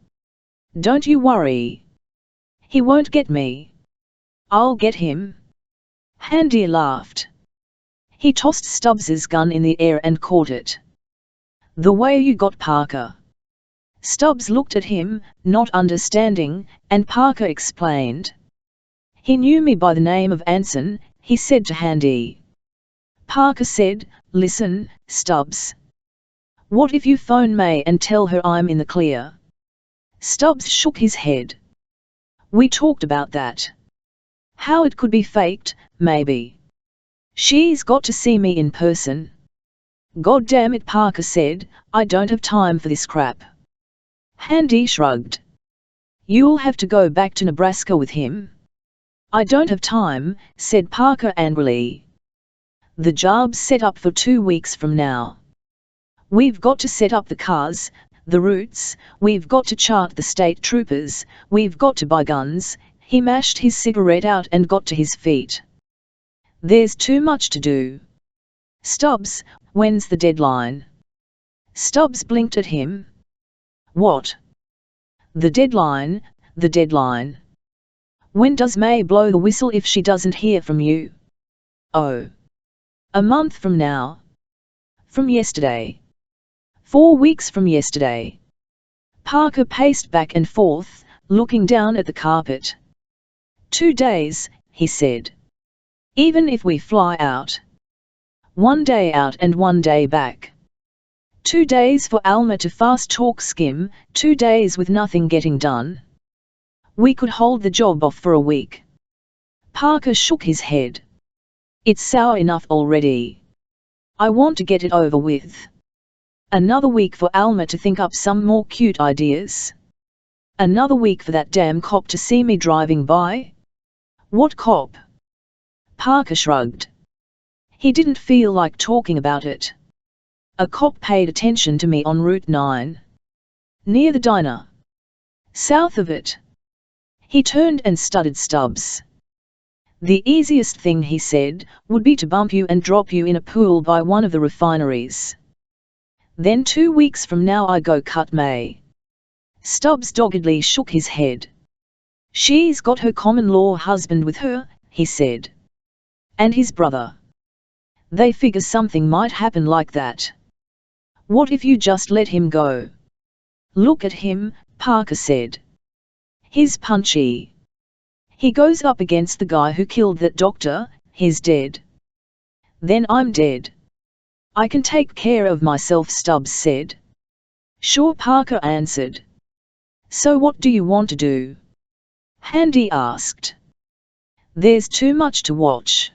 Don't you worry. He won't get me. I'll get him. Handy laughed. He tossed Stubbs's gun in the air and caught it. The way you got Parker. Stubbs looked at him, not understanding, and Parker explained. He knew me by the name of Anson, he said to Handy. Parker said, Listen, Stubbs. What if you phone May and tell her I'm in the clear? Stubbs shook his head. We talked about that. How it could be faked, maybe. She's got to see me in person. God damn it, Parker said, I don't have time for this crap. Handy shrugged. You'll have to go back to Nebraska with him. I don't have time, said Parker angrily. The job's set up for 2 weeks from now. We've got to set up the cars, the routes, we've got to chart the state troopers, we've got to buy guns. He mashed his cigarette out and got to his feet. There's too much to do. Stubbs, when's the deadline? Stubbs blinked at him. What? The deadline, the deadline. When does May blow the whistle if she doesn't hear from you? Oh. A month from now. From yesterday. 4 weeks from yesterday. Parker paced back and forth, looking down at the carpet. 2 days, he said. Even if we fly out. 1 day out and 1 day back. 2 days for Alma to fast talk skim, 2 days with nothing getting done. We could hold the job off for a week. Parker shook his head. It's sour enough already. I want to get it over with. Another week for Alma to think up some more cute ideas. Another week for that damn cop to see me driving by? What cop? Parker shrugged. He didn't feel like talking about it. A cop paid attention to me on Route 9. Near the diner. South of it. He turned and studied Stubbs. The easiest thing, he said, would be to bump you and drop you in a pool by one of the refineries. Then 2 weeks from now I go cut May. Stubbs doggedly shook his head. She's got her common-law husband with her, he said. And his brother. They figure something might happen like that. What if you just let him go? Look at him, Parker said. He's punchy. He goes up against the guy who killed that doctor, he's dead. Then I'm dead. I can take care of myself, Stubbs said. Sure, Parker answered. So what do you want to do? Handy asked. There's too much to watch.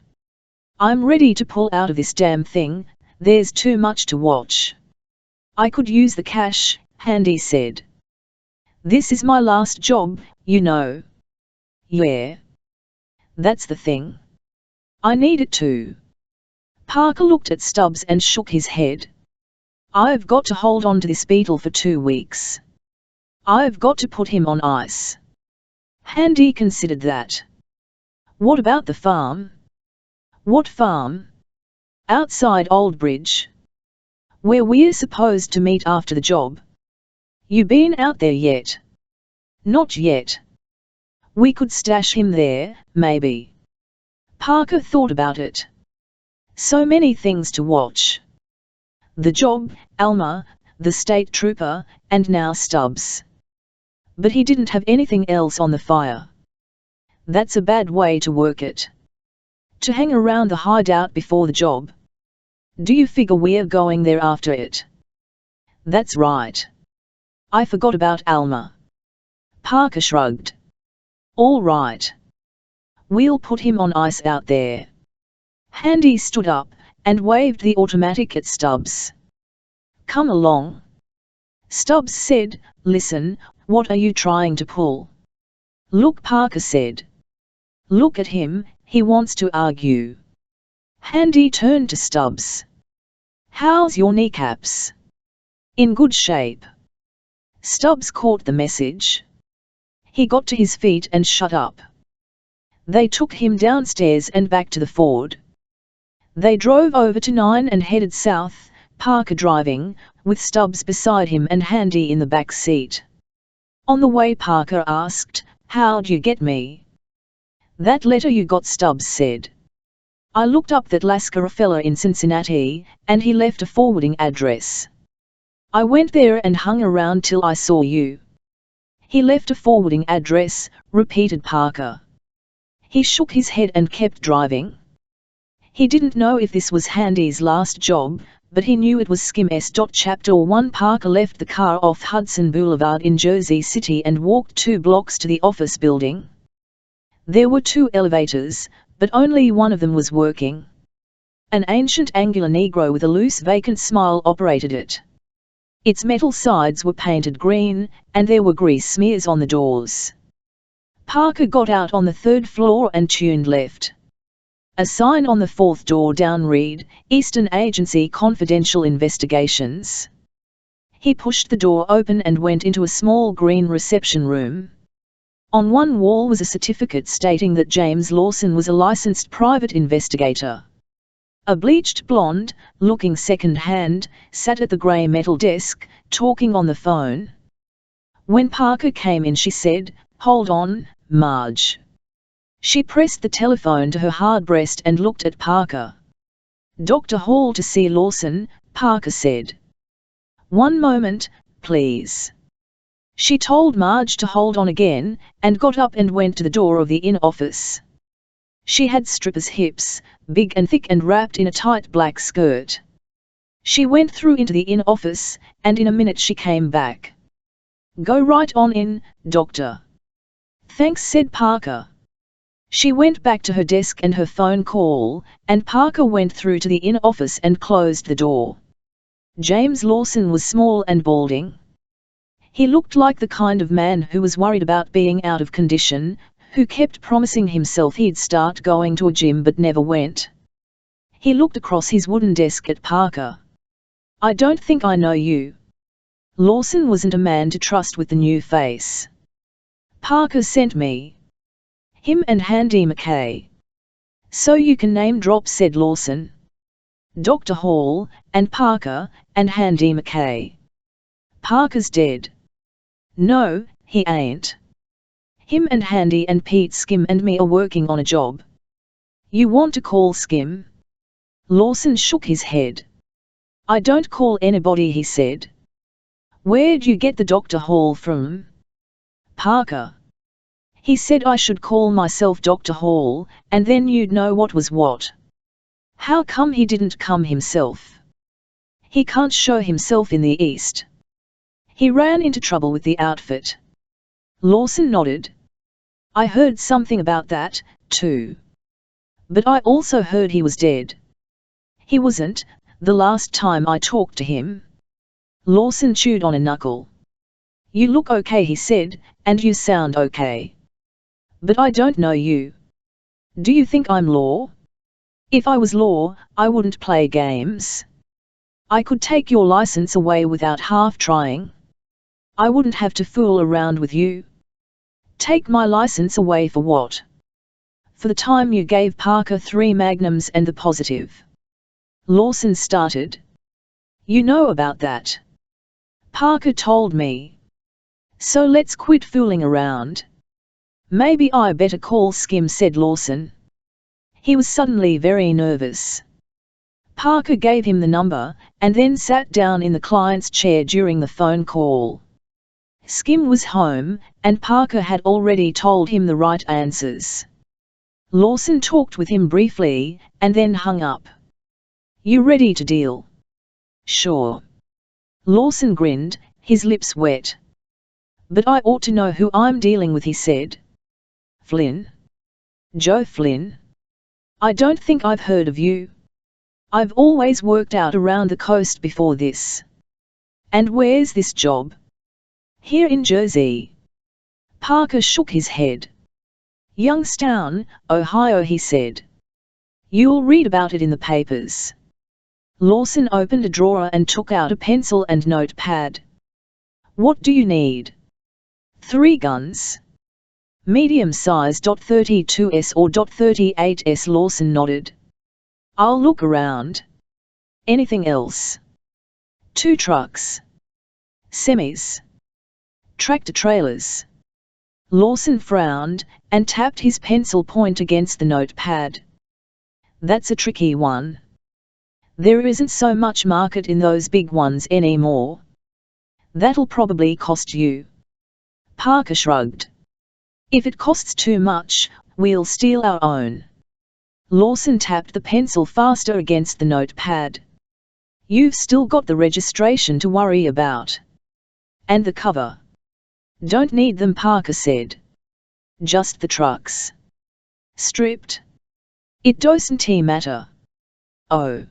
I'm ready to pull out of this damn thing, there's too much to watch. I could use the cash, Handy said. This is my last job, you know. Yeah. That's the thing. I need it too. Parker looked at Stubbs and shook his head. I've got to hold on to this beetle for 2 weeks. I've got to put him on ice. Handy considered that. What about the farm? What farm? Outside Old Bridge. Where we're supposed to meet after the job. You been out there yet? Not yet. We could stash him there, maybe. Parker thought about it. So many things to watch. The job, Alma, the state trooper, and now Stubbs. But he didn't have anything else on the fire. That's a bad way to work it. To hang around the hideout before the job. Do you figure we're going there after it? That's right. I forgot about Alma. Parker shrugged. All right. We'll put him on ice out there. Handy stood up and waved the automatic at Stubbs. Come along. Stubbs said, listen, what are you trying to pull? Look, Parker said. Look at him, he wants to argue. Handy turned to Stubbs. How's your kneecaps? In good shape. Stubbs caught the message. He got to his feet and shut up. They took him downstairs and back to the Ford. They drove over to 9 and headed south, Parker driving, with Stubbs beside him and Handy in the back seat. On the way, Parker asked, how'd you get me? That letter you got, Stubbs said. I looked up that Lascar fella in Cincinnati, and he left a forwarding address. I went there and hung around till I saw you. He left a forwarding address, repeated Parker. He shook his head and kept driving. He didn't know if this was Handy's last job, but he knew it was Skim S. Chapter 1. Parker left the car off Hudson Boulevard in Jersey City and walked 2 blocks to the office building. There were 2 elevators, but only one of them was working. An ancient angular Negro with a loose vacant smile operated it. Its metal sides were painted green, and there were grease smears on the doors. Parker got out on the 3rd floor and tuned left. A sign on the 4th door down read, Eastern Agency Confidential Investigations. He pushed the door open and went into a small green reception room. On one wall was a certificate stating that James Lawson was a licensed private investigator. A bleached blonde, looking second-hand, sat at the grey metal desk, talking on the phone. When Parker came in she said, "Hold on, Marge." She pressed the telephone to her hard breast and looked at Parker. "Dr. Hall to see Lawson," Parker said. "One moment, please." She told Marge to hold on again, and got up and went to the door of the in-office. She had stripper's hips, big and thick and wrapped in a tight black skirt. She went through into the in-office, and in a minute she came back. "Go right on in, Doctor." "Thanks," said Parker. She went back to her desk and her phone call, and Parker went through to the in-office and closed the door. James Lawson was small and balding. He looked like the kind of man who was worried about being out of condition, who kept promising himself he'd start going to a gym but never went. He looked across his wooden desk at Parker. "I don't think I know you." Lawson wasn't a man to trust with the new face. "Parker sent me. Him and Handy McKay." "So you can name drop," said Lawson. "Dr. Hall, and Parker, and Handy McKay." "Parker's dead." "No, he ain't. Him and Handy and Pete Skim and me are working on a job." "You want to call Skim?" Lawson shook his head. "I don't call anybody," he said. "Where'd you get the Dr. Hall from?" "Parker. He said I should call myself Dr. Hall, and then you'd know what was what." "How come he didn't come himself?" "He can't show himself in the East. He ran into trouble with the outfit." Lawson nodded. "I heard something about that, too. But I also heard he was dead." "He wasn't, the last time I talked to him." Lawson chewed on a knuckle. "You look okay," he said, "and you sound okay. But I don't know you. Do you think I'm law? If I was law, I wouldn't play games. I could take your license away without half trying. I wouldn't have to fool around with you." "Take my license away for what?" "For the time you gave Parker 3 magnums and the positive." Lawson started. "You know about that?" "Parker told me. So let's quit fooling around." "Maybe I better call Skim," said Lawson. He was suddenly very nervous. Parker gave him the number, and then sat down in the client's chair during the phone call. Skim was home, and Parker had already told him the right answers. Lawson talked with him briefly, and then hung up. "You ready to deal?" "Sure." Lawson grinned, his lips wet. "But I ought to know who I'm dealing with," he said. "Flynn? Joe Flynn? I don't think I've heard of you. I've always worked out around the coast before this." "And where's this job?" "Here in Jersey." Parker shook his head. "Youngstown, Ohio," he said. "You'll read about it in the papers." Lawson opened a drawer and took out a pencil and notepad. "What do you need?" "3 guns. Medium-sized .32s or .38s." Lawson nodded. "I'll look around." "Anything else?" 2 trucks. "Semis?" "Tractor-trailers?" Lawson frowned, and tapped his pencil point against the notepad. "That's a tricky one. There isn't so much market in those big ones anymore." "That'll probably cost you." Parker shrugged. "If it costs too much, we'll steal our own." Lawson tapped the pencil faster against the notepad. You've still got the registration to worry about. And the cover. Don't need them, Parker said. Just the trucks. Stripped. It doesn't matter. Oh.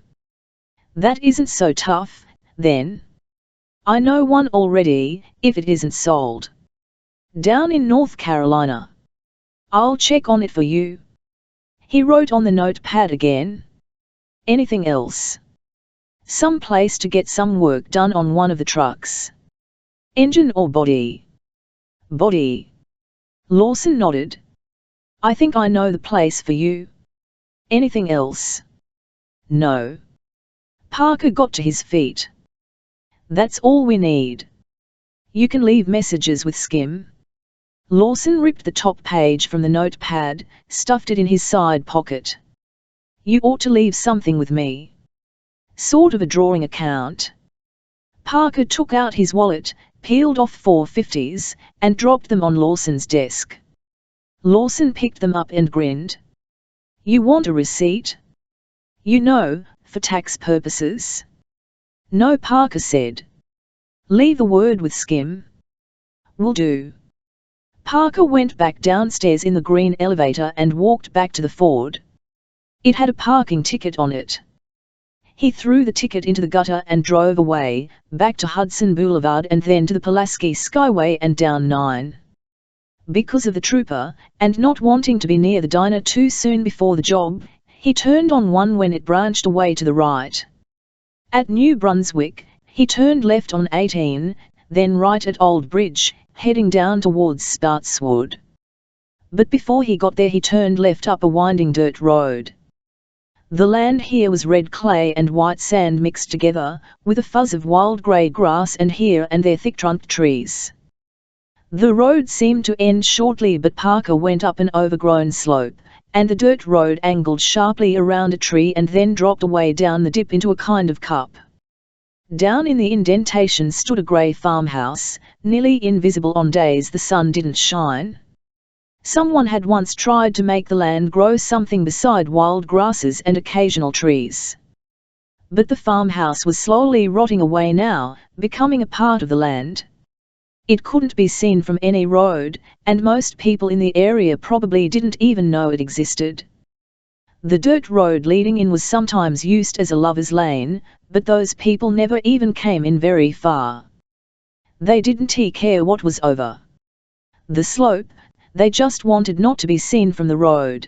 That isn't so tough, then. I know one already, if it isn't sold. Down in North Carolina. I'll check on it for you. He wrote on the notepad again. Anything else? Some place to get some work done on one of the trucks. Engine or body? Body. Lawson nodded. I think I know the place for you. Anything else? No. Parker got to his feet. That's all we need. You can leave messages with Skim. Lawson ripped the top page from the notepad, stuffed it in his side pocket. You ought to leave something with me. Sort of a drawing account. Parker took out his wallet, peeled off 4 50s, and dropped them on Lawson's desk. Lawson picked them up and grinned. You want a receipt? You know, for tax purposes? No, Parker said. Leave the word with Skim. Will do. Parker went back downstairs in the green elevator and walked back to the Ford. It had a parking ticket on it. He threw the ticket into the gutter and drove away, back to Hudson Boulevard and then to the Pulaski Skyway and down 9. Because of the trooper, and not wanting to be near the diner too soon before the job, he turned on 1 when it branched away to the right. At New Brunswick, he turned left on 18, then right at Old Bridge, heading down towards Spoutswood. But before he got there he turned left up a winding dirt road. The land here was red clay and white sand mixed together, with a fuzz of wild grey grass and here and there thick-trunked trees. The road seemed to end shortly, but Parker went up an overgrown slope, and the dirt road angled sharply around a tree and then dropped away down the dip into a kind of cup. Down in the indentation stood a grey farmhouse, nearly invisible on days the sun didn't shine. Someone had once tried to make the land grow something beside wild grasses and occasional trees. But the farmhouse was slowly rotting away now, becoming a part of the land. It couldn't be seen from any road, and most people in the area probably didn't even know it existed. The dirt road leading in was sometimes used as a lover's lane, but those people never even came in very far. They didn't care what was over the slope, they just wanted not to be seen from the road.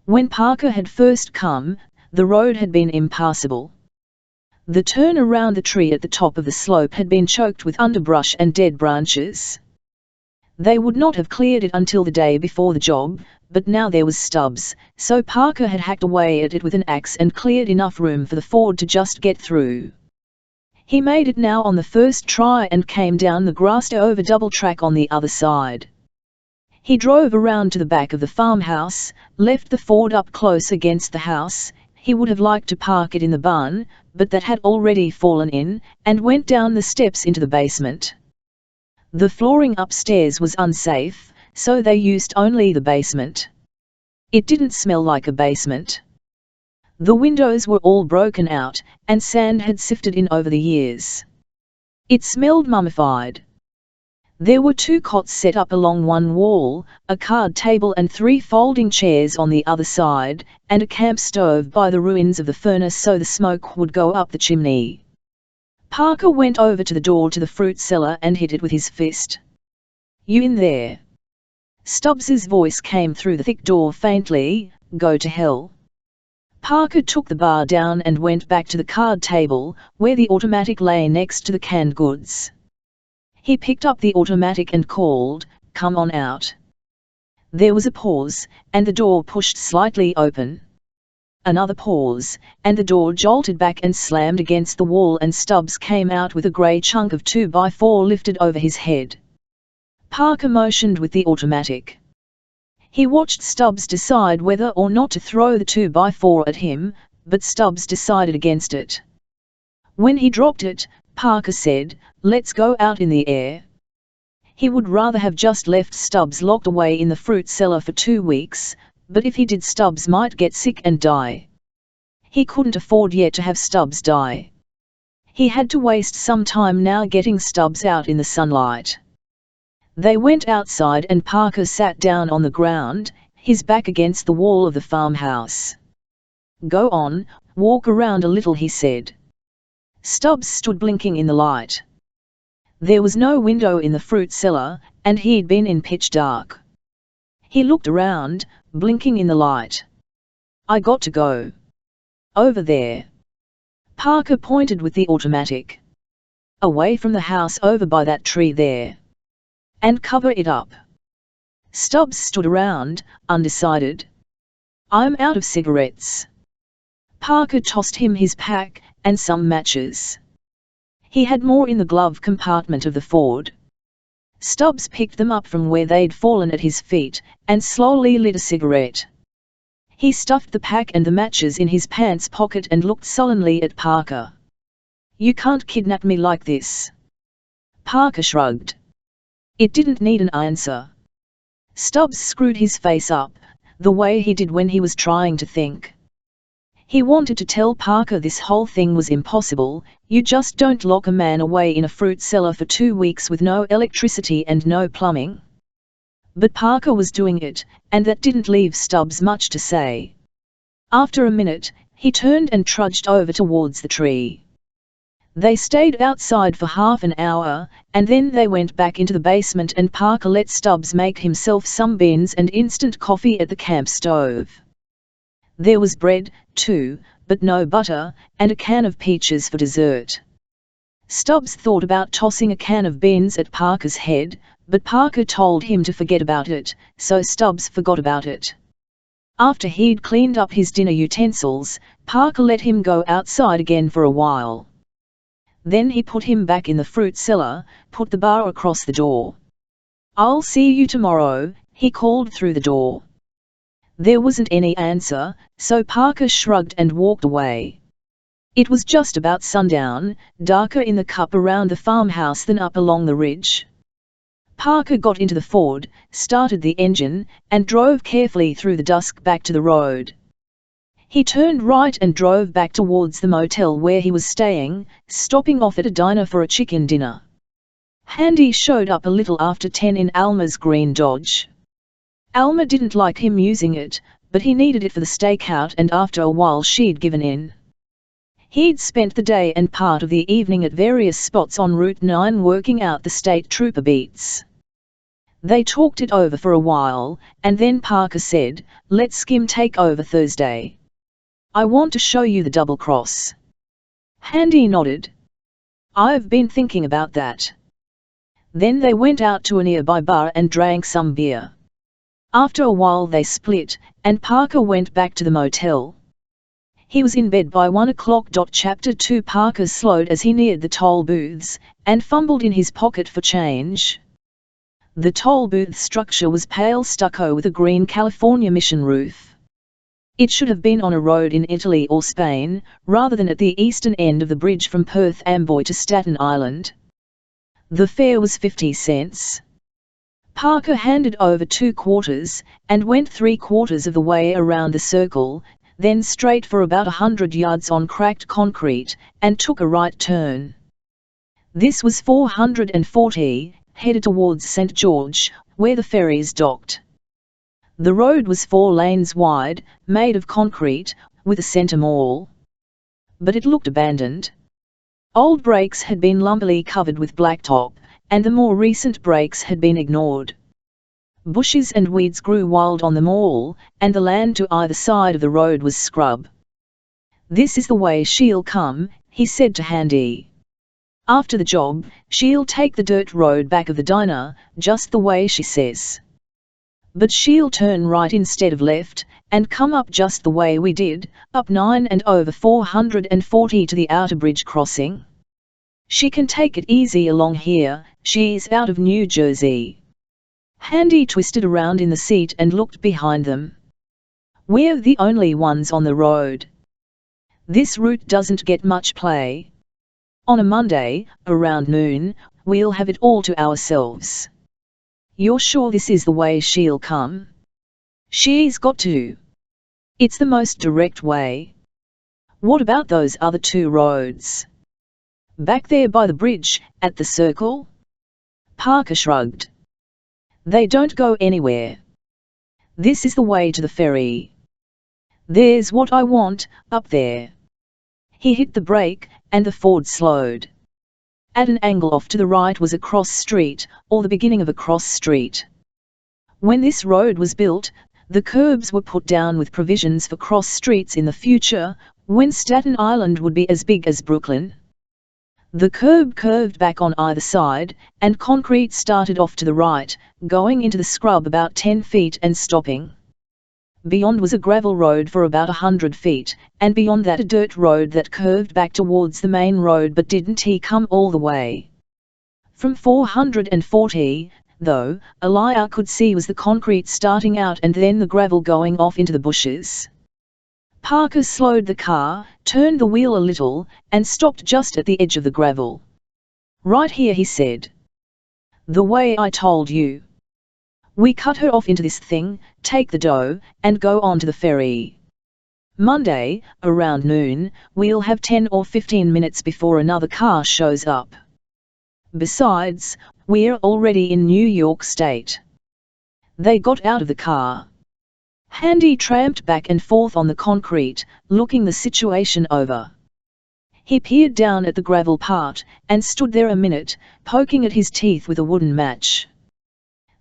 When Parker had first come, the road had been impassable. The turn around the tree at the top of the slope had been choked with underbrush and dead branches. They would not have cleared it until the day before the job, but now there was stubs, so Parker had hacked away at it with an axe and cleared enough room for the Ford to just get through. He made it now on the first try and came down the grassed over double track on the other side. He drove around to the back of the farmhouse, left the Ford up close against the house. He would have liked to park it in the barn, but that had already fallen in, and went down the steps into the basement. The flooring upstairs was unsafe, so they used only the basement. It didn't smell like a basement. The windows were all broken out, and sand had sifted in over the years. It smelled mummified. There were 2 cots set up along one wall, a card table and 3 folding chairs on the other side, and a camp stove by the ruins of the furnace so the smoke would go up the chimney. Parker went over to the door to the fruit cellar and hit it with his fist. You in there? Stubbs's voice came through the thick door faintly. Go to hell. Parker took the bar down and went back to the card table, where the automatic lay next to the canned goods. He picked up the automatic and called, "Come on out." There was a pause, and the door pushed slightly open. Another pause, and the door jolted back and slammed against the wall and Stubbs came out with a grey chunk of 2x4 lifted over his head. Parker motioned with the automatic. He watched Stubbs decide whether or not to throw the 2x4 at him, but Stubbs decided against it. When he dropped it, Parker said, "Let's go out in the air." He would rather have just left Stubbs locked away in the fruit cellar for 2 weeks, but if he did Stubbs might get sick and die. He couldn't afford yet to have Stubbs die. He had to waste some time now getting Stubbs out in the sunlight. They went outside and Parker sat down on the ground, his back against the wall of the farmhouse. "Go on, walk around a little," he said. Stubbs stood blinking in the light. There was no window in the fruit cellar, and he'd been in pitch dark. He looked around, blinking in the light. "I got to go. Over there." Parker pointed with the automatic. "Away from the house, over by that tree there. And cover it up." Stubbs stood around, undecided. "I'm out of cigarettes." Parker tossed him his pack, and some matches. He had more in the glove compartment of the Ford. Stubbs picked them up from where they'd fallen at his feet, and slowly lit a cigarette. He stuffed the pack and the matches in his pants pocket and looked sullenly at Parker. "You can't kidnap me like this." Parker shrugged. It didn't need an answer. Stubbs screwed his face up, the way he did when he was trying to think. He wanted to tell Parker this whole thing was impossible. You just don't lock a man away in a fruit cellar for 2 weeks with no electricity and no plumbing. But Parker was doing it, and that didn't leave Stubbs much to say. After a minute, he turned and trudged over towards the tree. They stayed outside for half an hour, and then they went back into the basement and Parker let Stubbs make himself some beans and instant coffee at the camp stove. There was bread, too, but no butter, and a can of peaches for dessert. Stubbs thought about tossing a can of beans at Parker's head, but Parker told him to forget about it, so Stubbs forgot about it. After he'd cleaned up his dinner utensils, Parker let him go outside again for a while. Then he put him back in the fruit cellar, put the bar across the door. "I'll see you tomorrow," he called through the door. There wasn't any answer, so Parker shrugged and walked away. It was just about sundown, darker in the cup around the farmhouse than up along the ridge. Parker got into the Ford, started the engine, and drove carefully through the dusk back to the road. He turned right and drove back towards the motel where he was staying, stopping off at a diner for a chicken dinner. Handy showed up a little after 10 in Alma's green Dodge. Alma didn't like him using it, but he needed it for the stakeout and after a while she'd given in. He'd spent the day and part of the evening at various spots on Route 9 working out the state trooper beats. They talked it over for a while, and then Parker said, "Let Skim take over Thursday. I want to show you the double cross." Handy nodded. "I've been thinking about that." Then they went out to a nearby bar and drank some beer. After a while they split, and Parker went back to the motel. He was in bed by 1 o'clock. Chapter 2 Parker slowed as he neared the toll booths, and fumbled in his pocket for change. The toll booth structure was pale stucco with a green California mission roof. It should have been on a road in Italy or Spain, rather than at the eastern end of the bridge from Perth Amboy to Staten Island. The fare was 50 cents. Parker handed over 2 quarters, and went 3/4 of the way around the circle, then straight for about 100 yards on cracked concrete, and took a right turn. This was 440, headed towards St. George, where the ferries docked. The road was 4 lanes wide, made of concrete, with a centre mall. But it looked abandoned. Old brakes had been lumpily covered with blacktop, and the more recent brakes had been ignored. Bushes and weeds grew wild on the mall, and the land to either side of the road was scrub. "This is the way she'll come," he said to Handy. "After the job, she'll take the dirt road back of the diner, just the way she says. But she'll turn right instead of left, and come up just the way we did, up 9 and over 440 to the outer bridge crossing. She can take it easy along here, she's out of New Jersey." Handy twisted around in the seat and looked behind them. "We're the only ones on the road. This route doesn't get much play. On a Monday, around noon, we'll have it all to ourselves." "You're sure this is the way she'll come?" "She's got to. It's the most direct way." "What about those other 2 roads?" Back there by the bridge, at the circle? Parker shrugged. They don't go anywhere. This is the way to the ferry. There's what I want, up there. He hit the brake, and the Ford slowed. At an angle off to the right was a cross street, or the beginning of a cross street. When this road was built, the curbs were put down with provisions for cross streets in the future, when Staten Island would be as big as Brooklyn. The curb curved back on either side, and concrete started off to the right, going into the scrub about 10 feet and stopping. Beyond was a gravel road for about 100 feet, and beyond that a dirt road that curved back towards the main road but didn't come all the way. From 440, though, Elia could see was the concrete starting out and then the gravel going off into the bushes. Parker slowed the car, turned the wheel a little, and stopped just at the edge of the gravel. Right here, he said. The way I told you. We cut her off into this thing, take the dough, and go on to the ferry. Monday, around noon, we'll have 10 or 15 minutes before another car shows up. Besides, we're already in New York State. They got out of the car. Handy tramped back and forth on the concrete, looking the situation over. He peered down at the gravel part, and stood there a minute, poking at his teeth with a wooden match.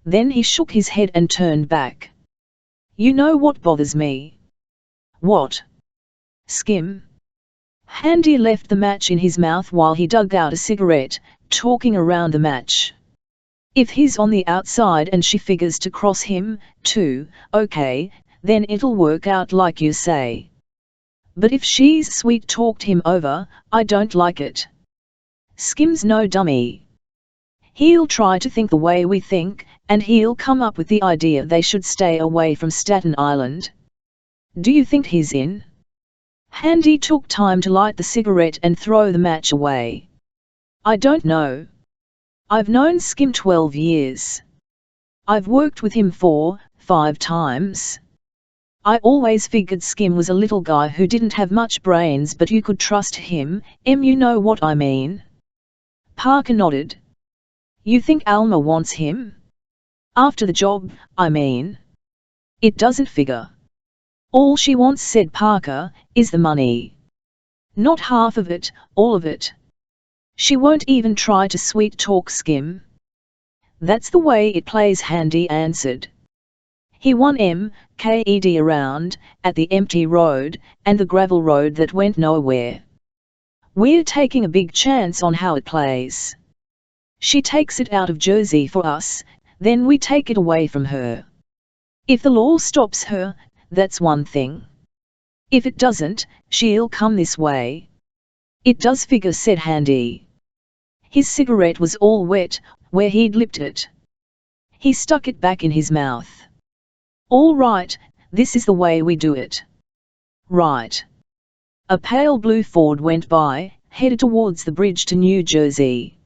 Then he shook his head and turned back. You know what bothers me? What? Skim. Handy left the match in his mouth while he dug out a cigarette, talking around the match. If he's on the outside and she figures to cross him, too, okay, then it'll work out like you say. But if she's sweet-talked him over, I don't like it. Skim's no dummy. He'll try to think the way we think, and he'll come up with the idea they should stay away from Staten Island. Do you think he's in? Handy took time to light the cigarette and throw the match away. I don't know. I've known Skim 12 years. I've worked with him 4-5 times. I always figured Skim was a little guy who didn't have much brains, but you could trust him, you know what I mean? Parker nodded. You think Alma wants him? After the job, I mean. It doesn't figure. All she wants, said Parker, is the money. Not half of it, all of it. She won't even try to sweet-talk Skim. That's the way it plays, Handy answered. He won MKED around, at the empty road, and the gravel road that went nowhere. We're taking a big chance on how it plays. She takes it out of Jersey for us, then we take it away from her. If the law stops her, that's one thing. If it doesn't, she'll come this way. It does figure, said Handy. His cigarette was all wet, where he'd lipped it. He stuck it back in his mouth. All right, this is the way we do it. Right. A pale blue Ford went by, headed towards the bridge to New Jersey.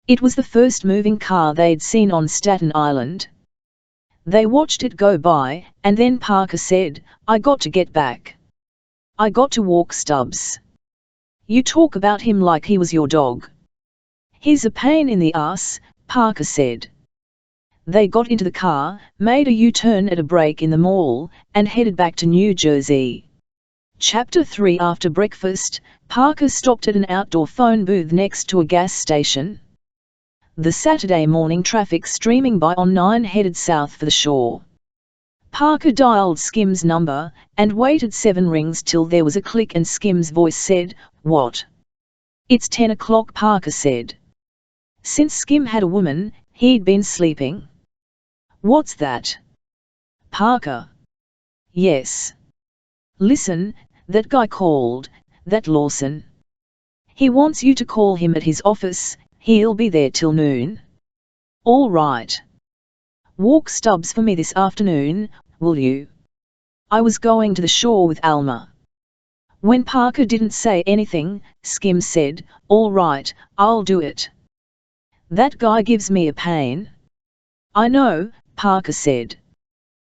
It was the first moving car they'd seen on Staten Island. They watched it go by, and then Parker said, I got to get back. I got to walk Stubbs. You talk about him like he was your dog. He's a pain in the ass, Parker said. They got into the car, made a U-turn at a break in the mall, and headed back to New Jersey. Chapter 3. After breakfast, Parker stopped at an outdoor phone booth next to a gas station. The Saturday morning traffic streaming by on 9 headed south for the shore. Parker dialed Skim's number, and waited 7 rings till there was a click and Skim's voice said, What? It's 10 o'clock, Parker said. Since Skim had a woman, he'd been sleeping. What's that? Parker. Yes. Listen, that guy called, that Lawson. He wants you to call him at his office, he'll be there till noon. All right. Walk Stubbs for me this afternoon, will you? I was going to the shore with Alma. When Parker didn't say anything, Skim said, All right, I'll do it. That guy gives me a pain. I know, Parker said.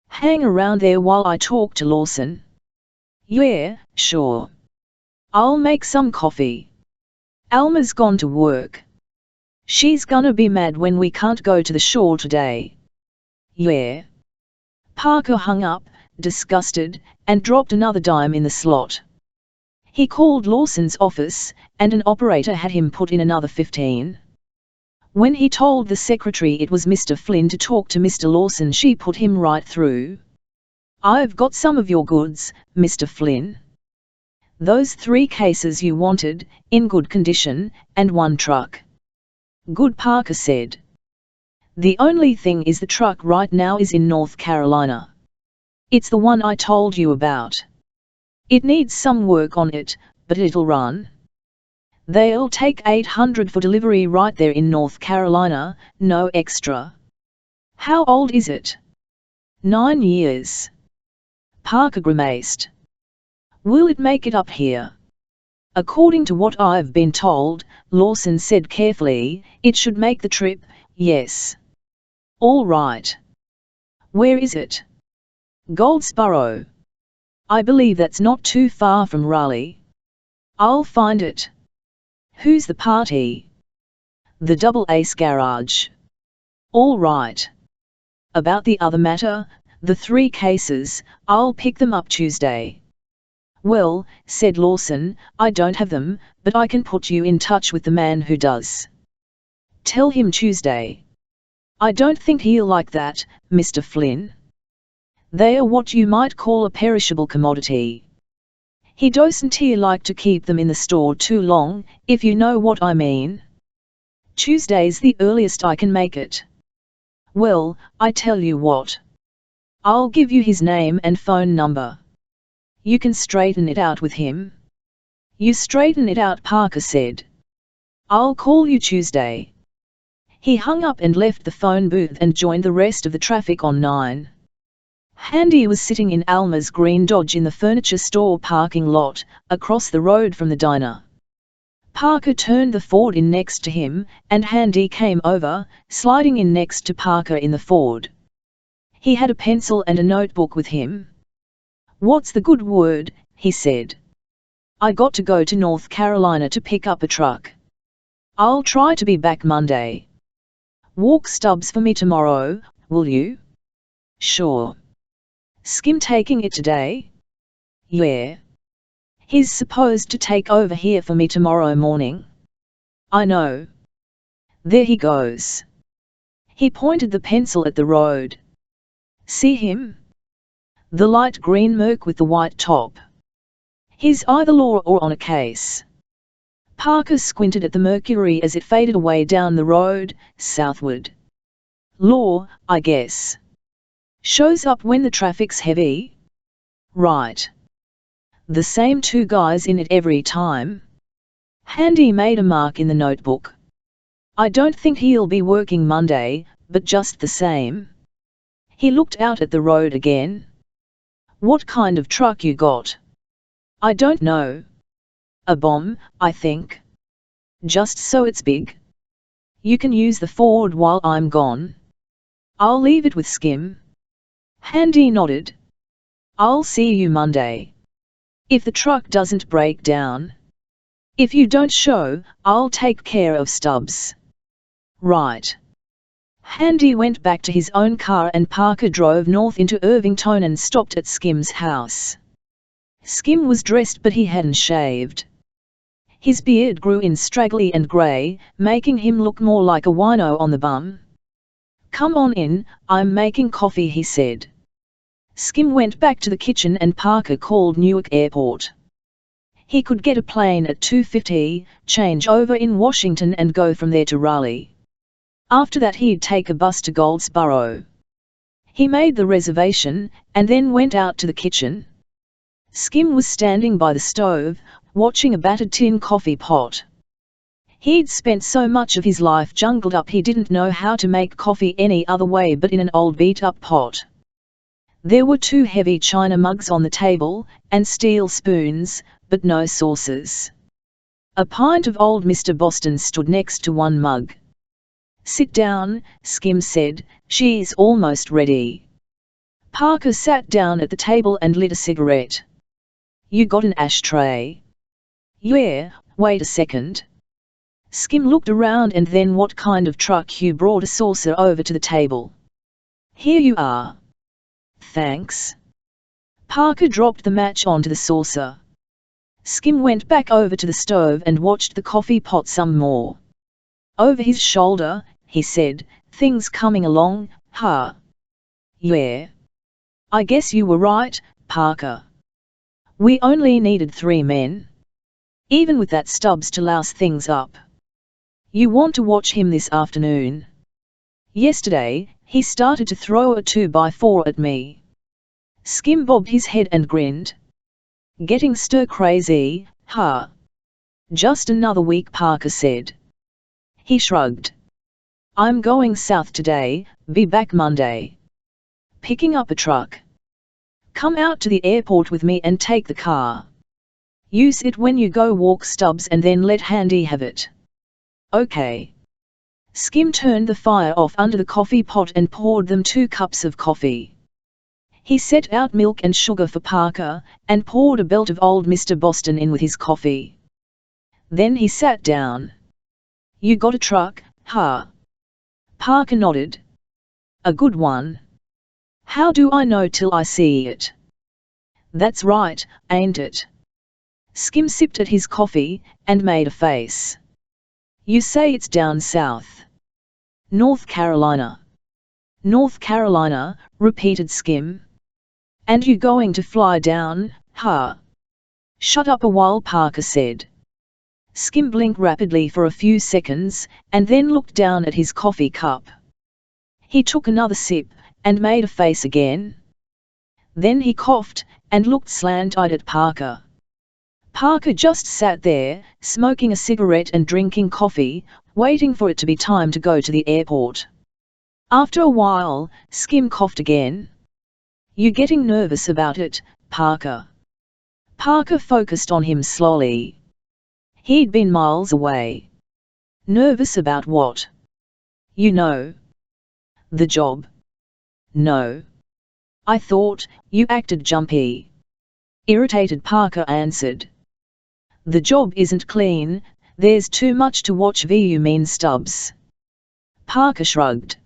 Hang around there while I talk to Lawson. Yeah, sure. I'll make some coffee. Alma's gone to work. She's gonna be mad when we can't go to the shore today. Yeah. Parker hung up, disgusted, and dropped another dime in the slot. He called Lawson's office, and an operator had him put in another 15. When he told the secretary it was Mr. Flynn to talk to Mr. Lawson, she put him right through. "I've got some of your goods, Mr. Flynn. Those 3 cases you wanted, in good condition, and 1 truck." "Good," Parker said. "The only thing is the truck right now is in North Carolina. It's the one I told you about. It needs some work on it, but it'll run. They'll take $800 for delivery right there in North Carolina, no extra." "How old is it?" 9 years. Parker grimaced. "Will it make it up here?" "According to what I've been told," Lawson said carefully, "it should make the trip, yes." "All right. Where is it?" "Goldsboro. I believe that's not too far from Raleigh." "I'll find it." "Who's the party?" "The Double Ace Garage." "All right. About the other matter, the 3 cases, I'll pick them up Tuesday." "Well," said Lawson, "I don't have them, but I can put you in touch with the man who does." "Tell him Tuesday." "I don't think he'll like that, Mr. Flynn. They are what you might call a perishable commodity. He doesn't like to keep them in the store too long, if you know what I mean." "Tuesday's the earliest I can make it." "Well, I tell you what. I'll give you his name and phone number. You can straighten it out with him." "You straighten it out," Parker said. "I'll call you Tuesday." He hung up and left the phone booth and joined the rest of the traffic on 9. Handy was sitting in Alma's green Dodge in the furniture store parking lot, across the road from the diner. Parker turned the Ford in next to him, and Handy came over, sliding in next to Parker in the Ford. He had a pencil and a notebook with him. "What's the good word?" he said. "I got to go to North Carolina to pick up a truck. I'll try to be back Monday. Walk stubs for me tomorrow, will you?" "Sure." "Skim taking it today?" "Yeah. He's supposed to take over here for me tomorrow morning." "I know. There he goes." He pointed the pencil at the road. "See him? The light green Merc with the white top. He's either law or on a case." Parker squinted at the Mercury as it faded away down the road, southward. "Law, I guess. Shows up when the traffic's heavy?" "Right. The same 2 guys in it every time." Handy made a mark in the notebook. "I don't think he'll be working Monday, but just the same." He looked out at the road again. "What kind of truck you got?" "I don't know. A bomb, I think. Just so it's big. You can use the Ford while I'm gone." "I'll leave it with Skim." Handy nodded. "I'll see you Monday. If the truck doesn't break down. If you don't show, I'll take care of Stubbs." "Right." Handy went back to his own car and Parker drove north into Irvington and stopped at Skim's house. Skim was dressed but he hadn't shaved. His beard grew in straggly and grey, making him look more like a wino on the bum. "Come on in, I'm making coffee," he said. Skim went back to the kitchen and Parker called Newark Airport. He could get a plane at 2:50, change over in Washington and go from there to Raleigh. After that he'd take a bus to Goldsboro. He made the reservation, and then went out to the kitchen. Skim was standing by the stove, watching a battered tin coffee pot. He'd spent so much of his life jungled up he didn't know how to make coffee any other way but in an old beat-up pot. There were 2 heavy china mugs on the table, and steel spoons, but no saucers. A pint of Old Mr. Boston stood next to one mug. "Sit down," Skim said, "she's almost ready." Parker sat down at the table and lit a cigarette. "You got an ashtray?" "Yeah, wait a second." Skim looked around and then what kind of truck you brought a saucer over to the table. Here you are. Thanks. Parker dropped the match onto the saucer. Skim went back over to the stove and watched the coffee pot some more. Over his shoulder, he said, things coming along, huh? Yeah. I guess you were right, Parker. We only needed 3 men. Even with that Stubbs to louse things up. You want to watch him this afternoon? Yesterday, he started to throw a 2x4 at me. Skim bobbed his head and grinned. Getting stir-crazy, huh? Just another week, Parker said. He shrugged. I'm going south today, be back Monday. Picking up a truck. Come out to the airport with me and take the car. Use it when you go walk Stubbs and then let Handy have it. Okay. Skim turned the fire off under the coffee pot and poured them 2 cups of coffee. He set out milk and sugar for Parker, and poured a belt of Old Mr. Boston in with his coffee. Then he sat down. You got a truck, huh? Parker nodded. A good one. How do I know till I see it? That's right, ain't it? Skim sipped at his coffee, and made a face. You say it's down south. North Carolina. North Carolina, repeated Skim. And you going to fly down, huh? Shut up a while, Parker said. Skim blinked rapidly for a few seconds, and then looked down at his coffee cup. He took another sip, and made a face again. Then he coughed, and looked slant-eyed at Parker. Parker just sat there, smoking a cigarette and drinking coffee, waiting for it to be time to go to the airport. After a while, Skim coughed again. You getting nervous about it, Parker? Parker focused on him slowly. He'd been miles away. Nervous about what? You know. The job. No. I thought, you acted jumpy. Irritated, Parker answered. The job isn't clean, there's too much to watch. You mean Stubbs? Parker shrugged.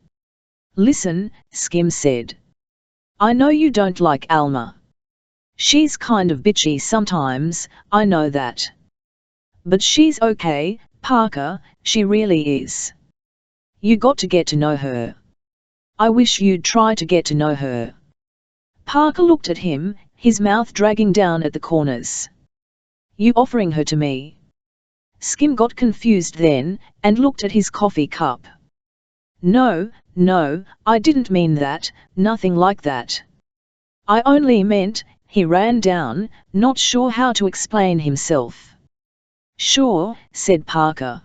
Listen, Skim said. I know you don't like Alma. She's kind of bitchy sometimes, I know that. But she's okay, Parker, she really is. You got to get to know her. I wish you'd try to get to know her. Parker looked at him, his mouth dragging down at the corners. You offering her to me? Skim got confused then, and looked at his coffee cup. No, I didn't mean that, nothing like that. I only meant, he ran down, not sure how to explain himself. Sure, said Parker.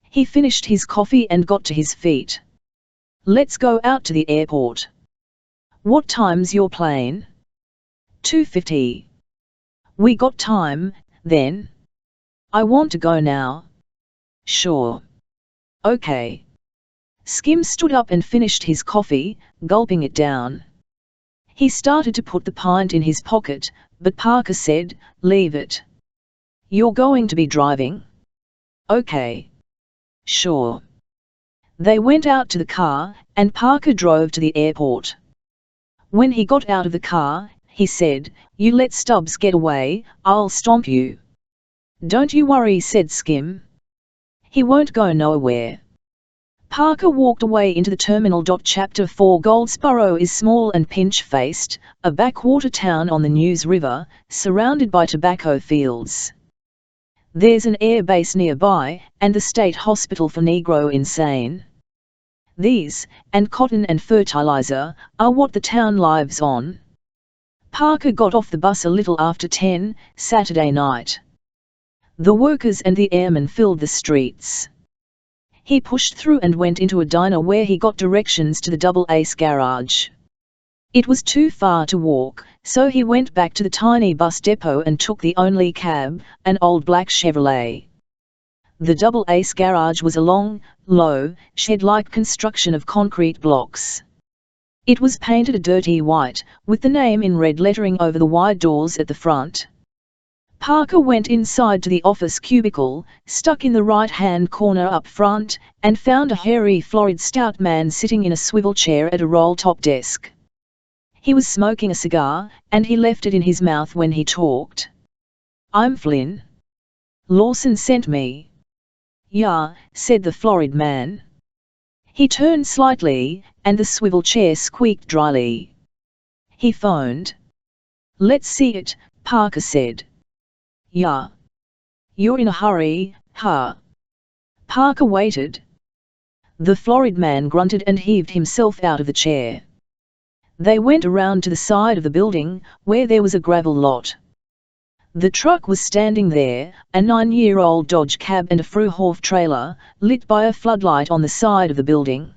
He finished his coffee and got to his feet. Let's go out to the airport. What time's your plane? 2:50. We got time, then. I want to go now. Sure. Okay. Skim stood up and finished his coffee, gulping it down. He started to put the pint in his pocket, but Parker said, leave it. You're going to be driving? Okay. Sure. They went out to the car, and Parker drove to the airport. When he got out of the car, he said, you let Stubbs get away, I'll stomp you. Don't you worry, said Skim. He won't go nowhere. Parker walked away into the terminal. Chapter 4 Goldsboro is small and pinch-faced, a backwater town on the Neuse River, surrounded by tobacco fields. There's an air base nearby, and the state hospital for Negro insane. These, and cotton and fertilizer, are what the town lives on. Parker got off the bus a little after 10, Saturday night. The workers and the airmen filled the streets. He pushed through and went into a diner where he got directions to the Double Ace garage. It was too far to walk, so he went back to the tiny bus depot and took the only cab, an old black Chevrolet. The Double Ace garage was a long, low, shed-like construction of concrete blocks. It was painted a dirty white, with the name in red lettering over the wide doors at the front. Parker went inside to the office cubicle, stuck in the right-hand corner up front, and found a hairy, florid stout man sitting in a swivel chair at a roll-top desk. He was smoking a cigar, and he left it in his mouth when he talked. "I'm Flynn. Lawson sent me." "Yeah," said the florid man. He turned slightly, and the swivel chair squeaked dryly. "He phoned." "Let's see it," Parker said. "Yeah. You're in a hurry, huh?" Parker waited. The florid man grunted and heaved himself out of the chair. They went around to the side of the building, where there was a gravel lot. The truck was standing there, a 9-year-old Dodge cab and a Fruhoff trailer, lit by a floodlight on the side of the building.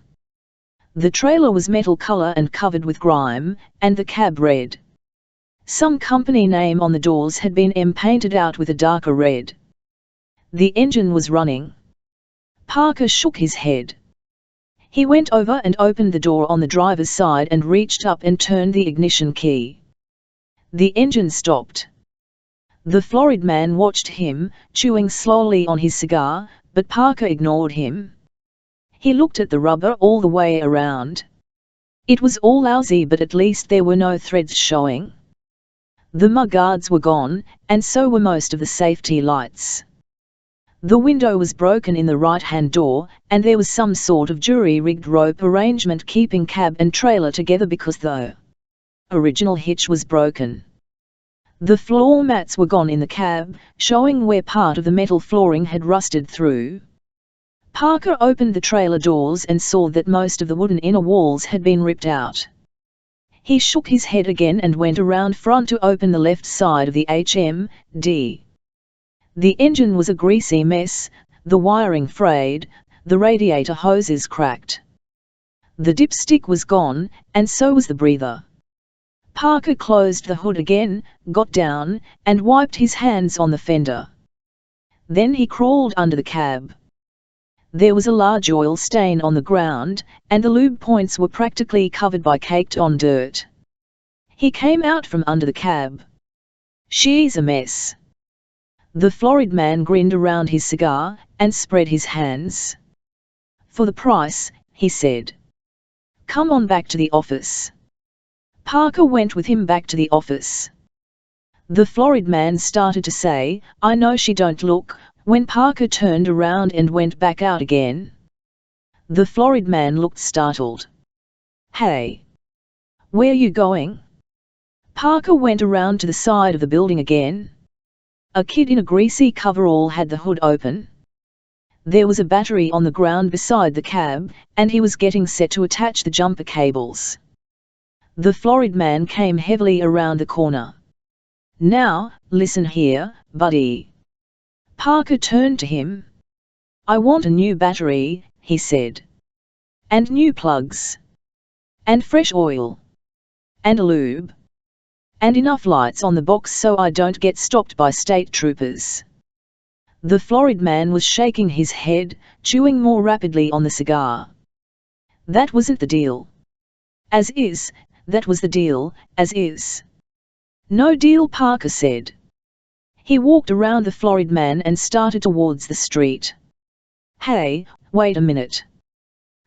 The trailer was metal color and covered with grime, and the cab red. Some company name on the doors had been painted out with a darker red. The engine was running. Parker shook his head. He went over and opened the door on the driver's side and reached up and turned the ignition key. The engine stopped. The florid man watched him, chewing slowly on his cigar, but Parker ignored him. He looked at the rubber all the way around. It was all lousy, but at least there were no threads showing. The mudguards were gone, and so were most of the safety lights. The window was broken in the right-hand door, and there was some sort of jury-rigged rope arrangement keeping cab and trailer together because the original hitch was broken. The floor mats were gone in the cab, showing where part of the metal flooring had rusted through. Parker opened the trailer doors and saw that most of the wooden inner walls had been ripped out. He shook his head again and went around front to open the left side of the HMD. The engine was a greasy mess, the wiring frayed, the radiator hoses cracked. The dipstick was gone, and so was the breather. Parker closed the hood again, got down, and wiped his hands on the fender. Then he crawled under the cab. There was a large oil stain on the ground, and the lube points were practically covered by caked-on dirt. He came out from under the cab. "She's a mess." The florid man grinned around his cigar, and spread his hands. "For the price," he said. "Come on back to the office." Parker went with him back to the office. The florid man started to say, "I know she don't look," when Parker turned around and went back out again. The florid man looked startled. "Hey! Where you going?" Parker went around to the side of the building again. A kid in a greasy coverall had the hood open. There was a battery on the ground beside the cab, and he was getting set to attach the jumper cables. The florid man came heavily around the corner. "Now, listen here, buddy." Parker turned to him. "I want a new battery," he said. "And new plugs. And fresh oil. And a lube. And enough lights on the box so I don't get stopped by state troopers." The florid man was shaking his head, chewing more rapidly on the cigar. "That wasn't the deal." "As is, that was the deal, as is." "No deal," Parker said. He walked around the florid man and started towards the street. "Hey, wait a minute."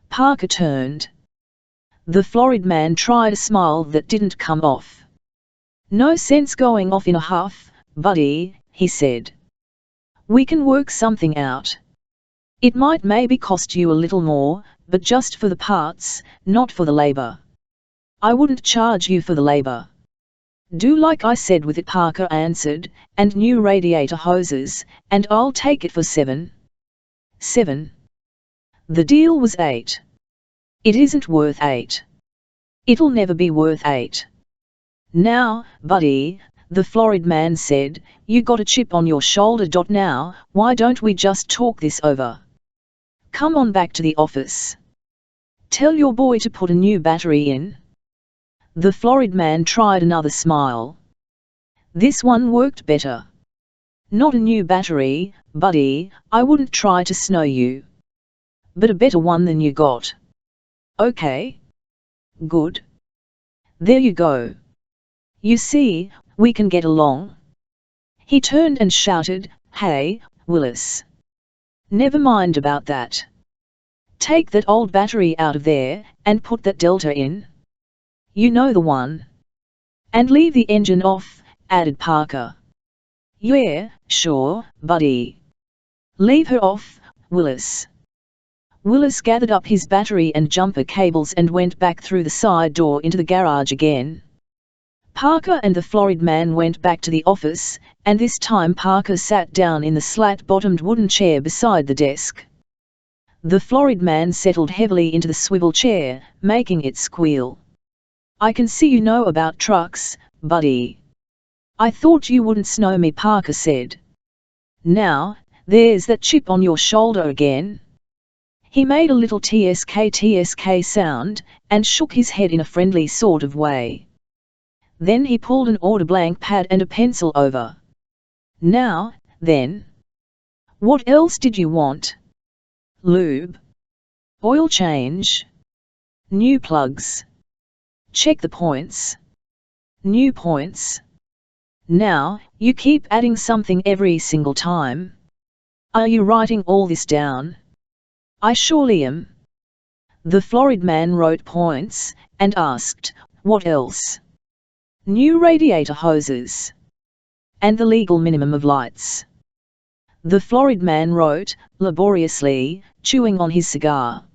Parker turned. The florid man tried a smile that didn't come off. "No sense going off in a huff, buddy," he said. "We can work something out. It might maybe cost you a little more, but just for the parts, not for the labor. I wouldn't charge you for the labor." "Do like I said with it," Parker answered, "and new radiator hoses, and I'll take it for 7. 7. The deal was 8. It isn't worth 8. It'll never be worth 8. "Now, buddy," the florid man said, "you got a chip on your shoulder. Now, why don't we just talk this over? Come on back to the office. Tell your boy to put a new battery in." The florid man tried another smile. This one worked better. "Not a new battery, buddy, I wouldn't try to snow you. But a better one than you got. Okay? Good. There you go. You see, we can get along." He turned and shouted, "Hey, Willis. Never mind about that. Take that old battery out of there, and put that Delta in. You know the one. And leave the engine off," added Parker. "Yeah, sure, buddy. Leave her off, Willis." Willis gathered up his battery and jumper cables and went back through the side door into the garage again. Parker and the florid man went back to the office, and this time Parker sat down in the slat-bottomed wooden chair beside the desk. The florid man settled heavily into the swivel chair, making it squeal. "I can see you know about trucks, buddy. I thought you wouldn't snow me," Parker said. "Now, there's that chip on your shoulder again." He made a little tsk sound, and shook his head in a friendly sort of way. Then he pulled an order blank pad and a pencil over. "Now, then. What else did you want? Lube? Oil change? New plugs? Check the points. New points. Now, you keep adding something every single time. Are you writing all this down?" "I surely am." The florid man wrote points, and asked, "What else?" "New radiator hoses. And the legal minimum of lights." The florid man wrote, laboriously, chewing on his cigar.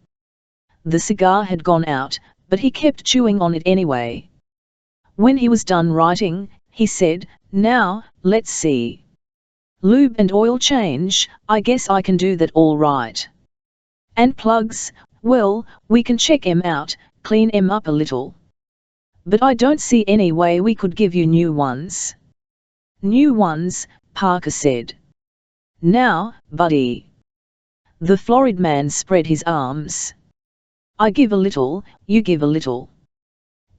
The cigar had gone out, but he kept chewing on it anyway. When he was done writing, he said, "Now, let's see. Lube and oil change, I guess I can do that all right. And plugs, well, we can check 'em out, clean 'em up a little. But I don't see any way we could give you new ones." "New ones," Parker said. "Now, buddy." The florid man spread his arms. "I give a little, you give a little.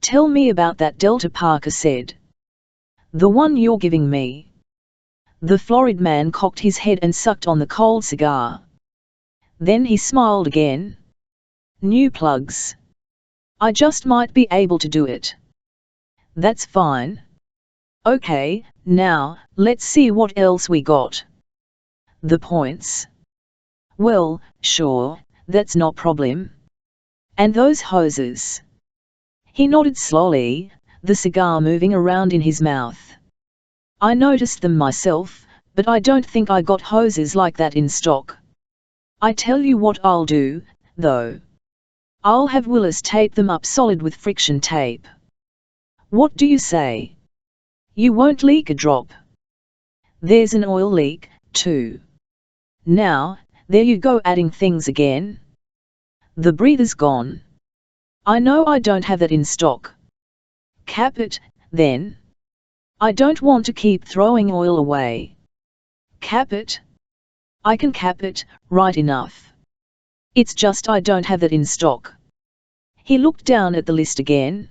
Tell me about that Delta," Parker said. "The one you're giving me." The florid man cocked his head and sucked on the cold cigar. Then he smiled again. "New plugs. I just might be able to do it." "That's fine. Okay, now, let's see what else we got." "The points?" "Well, sure, that's no problem. And those hoses?" He nodded slowly, the cigar moving around in his mouth. "I noticed them myself, but I don't think I got hoses like that in stock. I tell you what I'll do, though. I'll have Willis tape them up solid with friction tape. What do you say? You won't leak a drop. There's an oil leak, too. Now, there you go adding things again. The breather's gone. I know I don't have that in stock. Cap it, then. I don't want to keep throwing oil away. Cap it. I can cap it, right enough. It's just I don't have that in stock." He looked down at the list again.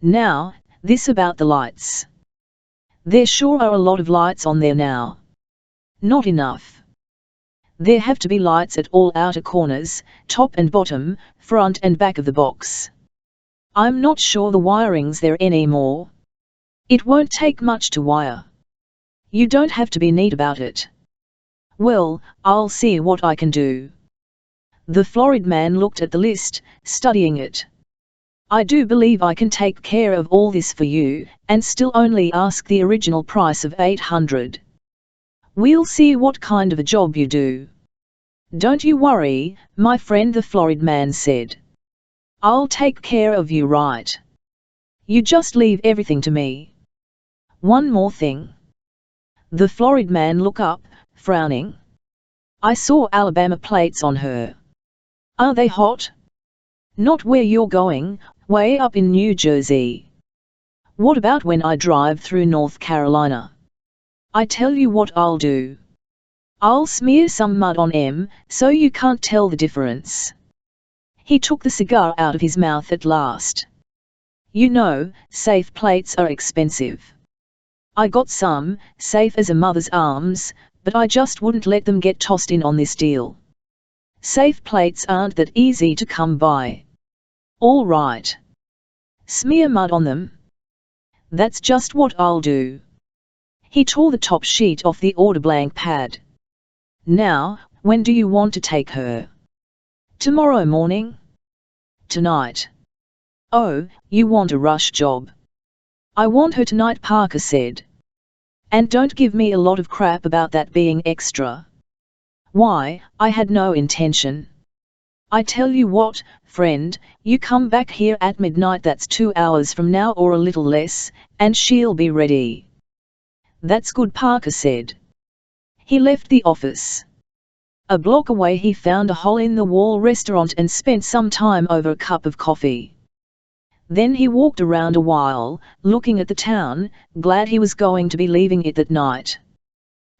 "Now, this about the lights. There sure are a lot of lights on there now. Not enough. There have to be lights at all outer corners, top and bottom, front and back of the box. I'm not sure the wiring's there anymore. It won't take much to wire. You don't have to be neat about it." "Well, I'll see what I can do." The florid man looked at the list, studying it. "I do believe I can take care of all this for you, and still only ask the original price of $800. We'll see what kind of a job you do." "Don't you worry, my friend," the florid man said. "I'll take care of you right. You just leave everything to me. One more thing." The florid man looked up, frowning. "I saw Alabama plates on her. Are they hot?" "Not where you're going, way up in New Jersey." "What about when I drive through North Carolina?" "I tell you what I'll do. I'll smear some mud on 'em, so you can't tell the difference." He took the cigar out of his mouth at last. "You know, safe plates are expensive. I got some, safe as a mother's arms, but I just wouldn't let them get tossed in on this deal. Safe plates aren't that easy to come by." "All right. Smear mud on them." "That's just what I'll do." He tore the top sheet off the order blank pad. Now, when do you want to take her? Tomorrow morning? Tonight. Oh, you want a rush job. I want her tonight, Parker said. And don't give me a lot of crap about that being extra. Why, I had no intention. I tell you what, friend, you come back here at midnight, that's 2 hours from now or a little less, and she'll be ready. That's good, Parker said. He left the office. A block away he found a hole-in-the-wall restaurant and spent some time over a cup of coffee. Then he walked around a while, looking at the town, glad he was going to be leaving it that night.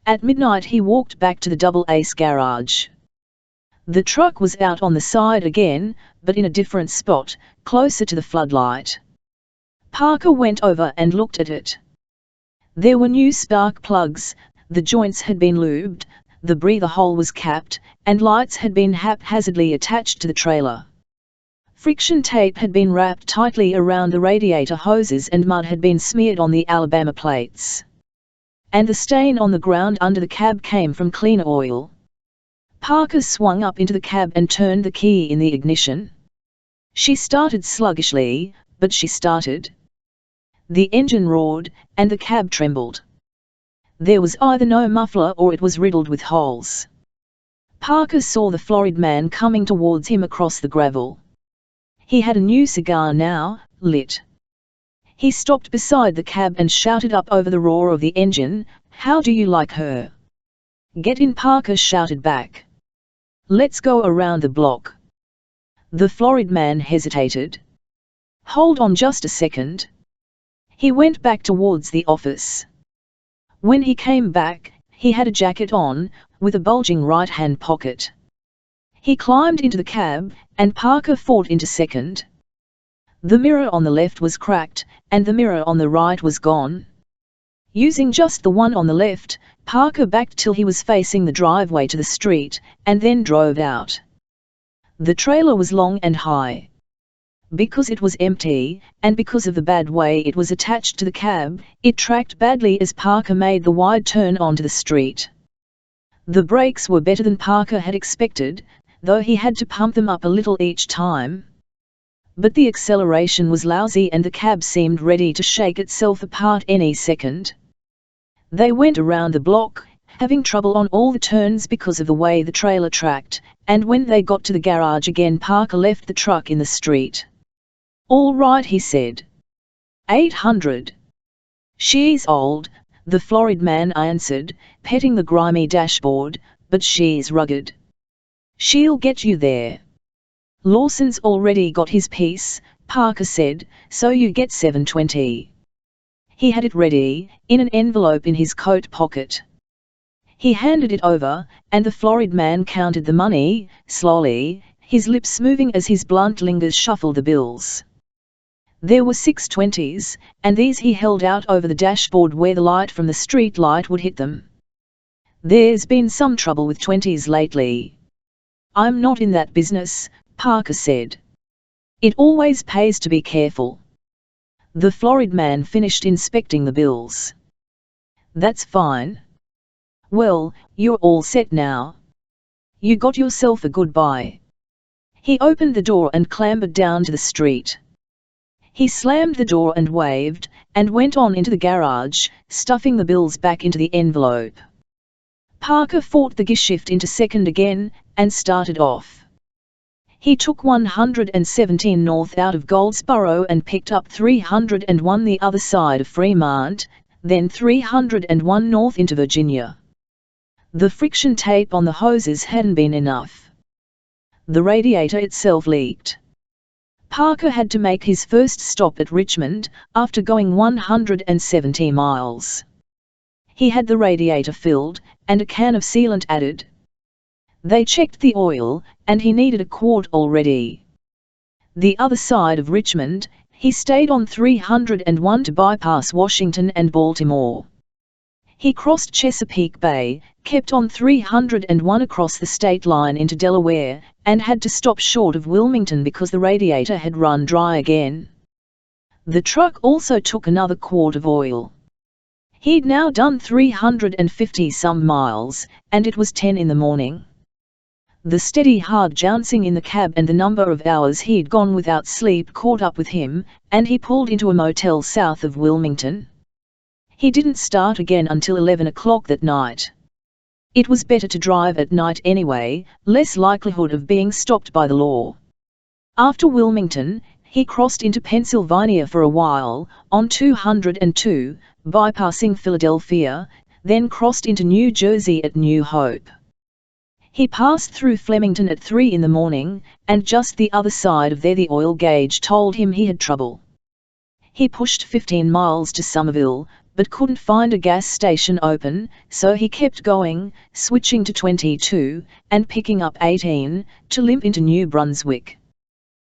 At midnight he walked back to the Double Ace garage. The truck was out on the side again, but in a different spot, closer to the floodlight. Parker went over and looked at it. There were new spark plugs, the joints had been lubed, the breather hole was capped, and lights had been haphazardly attached to the trailer. Friction tape had been wrapped tightly around the radiator hoses and mud had been smeared on the Alabama plates. And the stain on the ground under the cab came from cleaner oil. Parker swung up into the cab and turned the key in the ignition. She started sluggishly, but she started. The engine roared, and the cab trembled. There was either no muffler or it was riddled with holes. Parker saw the florid man coming towards him across the gravel. He had a new cigar now, lit. He stopped beside the cab and shouted up over the roar of the engine, "How do you like her?" "Get in," Parker shouted back. "Let's go around the block." The florid man hesitated. "Hold on just a second." He went back towards the office. When he came back, he had a jacket on, with a bulging right-hand pocket. He climbed into the cab, and Parker fought into second. The mirror on the left was cracked, and the mirror on the right was gone. Using just the one on the left, Parker backed till he was facing the driveway to the street, and then drove out. The trailer was long and high. Because it was empty, and because of the bad way it was attached to the cab, it tracked badly as Parker made the wide turn onto the street. The brakes were better than Parker had expected, though he had to pump them up a little each time. But the acceleration was lousy and the cab seemed ready to shake itself apart any second. They went around the block, having trouble on all the turns because of the way the trailer tracked, and when they got to the garage again Parker left the truck in the street. "All right," he said. 800. "She's old," the florid man answered, petting the grimy dashboard, "but she's rugged. She'll get you there." "Lawson's already got his piece," Parker said, "so you get 720. He had it ready, in an envelope in his coat pocket. He handed it over, and the florid man counted the money, slowly, his lips moving as his blunt fingers shuffled the bills. There were 6 20s, and these he held out over the dashboard where the light from the street light would hit them. "There's been some trouble with 20s lately." "I'm not in that business," Parker said. "It always pays to be careful." The florid man finished inspecting the bills. "That's fine. Well, you're all set now. You got yourself a good buy." He opened the door and clambered down to the street. He slammed the door and waved, and went on into the garage, stuffing the bills back into the envelope. Parker fought the gearshift into second again, and started off. He took 117 north out of Goldsboro and picked up 301 the other side of Fremont, then 301 north into Virginia. The friction tape on the hoses hadn't been enough. The radiator itself leaked. Parker had to make his first stop at Richmond, after going 170 miles. He had the radiator filled, and a can of sealant added. They checked the oil, and he needed a quart already. The other side of Richmond, he stayed on 301 to bypass Washington and Baltimore. He crossed Chesapeake Bay, kept on 301 across the state line into Delaware, and had to stop short of Wilmington because the radiator had run dry again. The truck also took another quart of oil. He'd now done 350-some miles, and it was 10 in the morning. The steady hard jouncing in the cab and the number of hours he'd gone without sleep caught up with him, and he pulled into a motel south of Wilmington. He didn't start again until 11 o'clock that night. It was better to drive at night anyway, less likelihood of being stopped by the law. After Wilmington, he crossed into Pennsylvania for a while, on 202, bypassing Philadelphia, then crossed into New Jersey at New Hope. He passed through Flemington at 3 in the morning, and just the other side of there the oil gauge told him he had trouble. He pushed 15 miles to Somerville, but couldn't find a gas station open, so he kept going, switching to 22, and picking up 18, to limp into New Brunswick.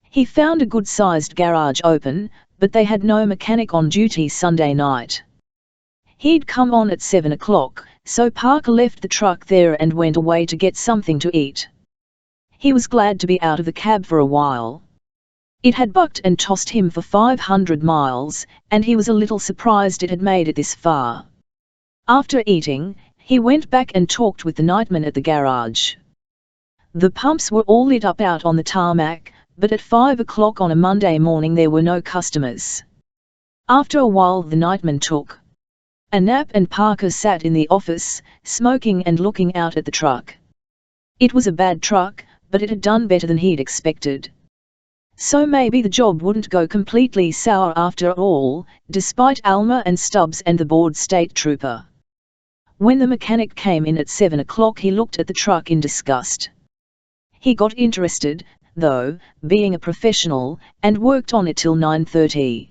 He found a good-sized garage open, but they had no mechanic on duty Sunday night. He'd come on at 7 o'clock, so Parker left the truck there and went away to get something to eat. He was glad to be out of the cab for a while. It had bucked and tossed him for 500 miles, and he was a little surprised it had made it this far. After eating, he went back and talked with the nightman at the garage. The pumps were all lit up out on the tarmac, but at 5 o'clock on a Monday morning there were no customers. After a while the nightman took a nap and Parker sat in the office, smoking and looking out at the truck. It was a bad truck, but it had done better than he'd expected. So maybe the job wouldn't go completely sour after all, despite Alma and Stubbs and the bored state trooper. When the mechanic came in at 7 o'clock he looked at the truck in disgust. He got interested, though, being a professional, and worked on it till 9:30.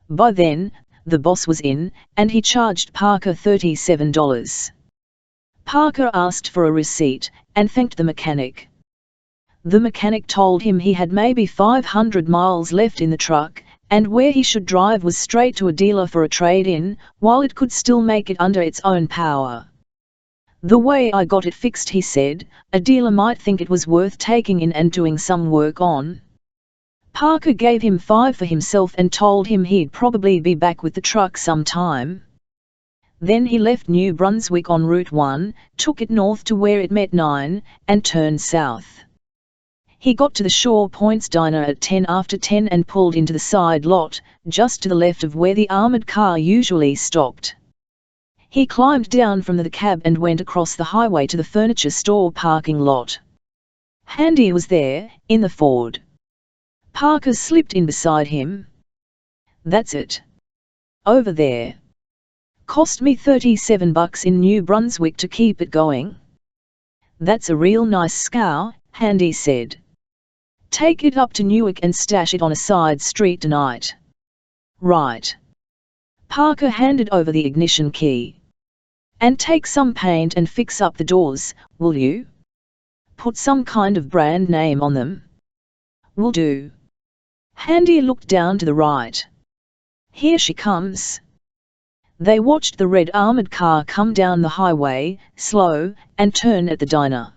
By then, the boss was in, and he charged Parker $37. Parker asked for a receipt, and thanked the mechanic. The mechanic told him he had maybe 500 miles left in the truck, and where he should drive was straight to a dealer for a trade-in, while it could still make it under its own power. The way I got it fixed, he said, a dealer might think it was worth taking in and doing some work on. Parker gave him $5 for himself and told him he'd probably be back with the truck sometime. Then he left New Brunswick on Route 1, took it north to where it met 9, and turned south. He got to the Shaw Point's diner at 10 after 10 and pulled into the side lot, just to the left of where the armored car usually stopped. He climbed down from the cab and went across the highway to the furniture store parking lot. Handy was there, in the Ford. Parker slipped in beside him. That's it. Over there. Cost me $37 in New Brunswick to keep it going. That's a real nice scow, Handy said. Take it up to Newark and stash it on a side street tonight. Right. Parker handed over the ignition key. And take some paint and fix up the doors, will you? Put some kind of brand name on them. Will do. Handy looked down to the right. Here she comes. They watched the red armored car come down the highway, slow, and turn at the diner.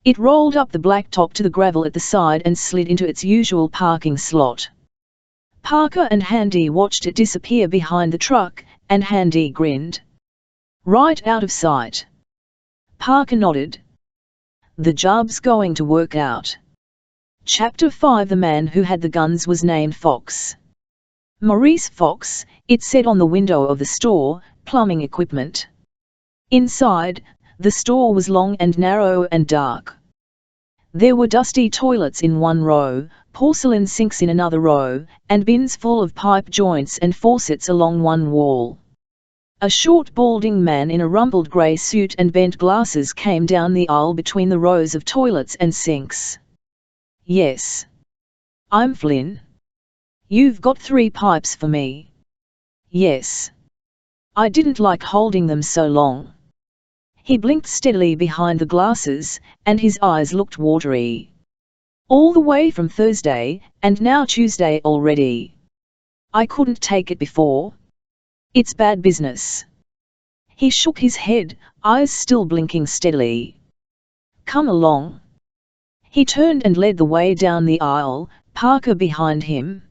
It rolled up the blacktop to the gravel at the side and slid into its usual parking slot. Parker and Handy watched it disappear behind the truck, and Handy grinned. Right out of sight. Parker nodded. The job's going to work out. Chapter 5. The man who had the guns was named Fox. Maurice Fox, it said on the window of the store, plumbing equipment. Inside, the store was long and narrow and dark. There were dusty toilets in one row, porcelain sinks in another row, and bins full of pipe joints and faucets along one wall. A short balding man in a rumpled grey suit and bent glasses came down the aisle between the rows of toilets and sinks. Yes. I'm Flynn. You've got 3 pipes for me. Yes. I didn't like holding them so long. He blinked steadily behind the glasses, and his eyes looked watery. All the way from Thursday, and now Tuesday already. I couldn't take it before. It's bad business. He shook his head, eyes still blinking steadily. Come along. He turned and led the way down the aisle, Parker behind him.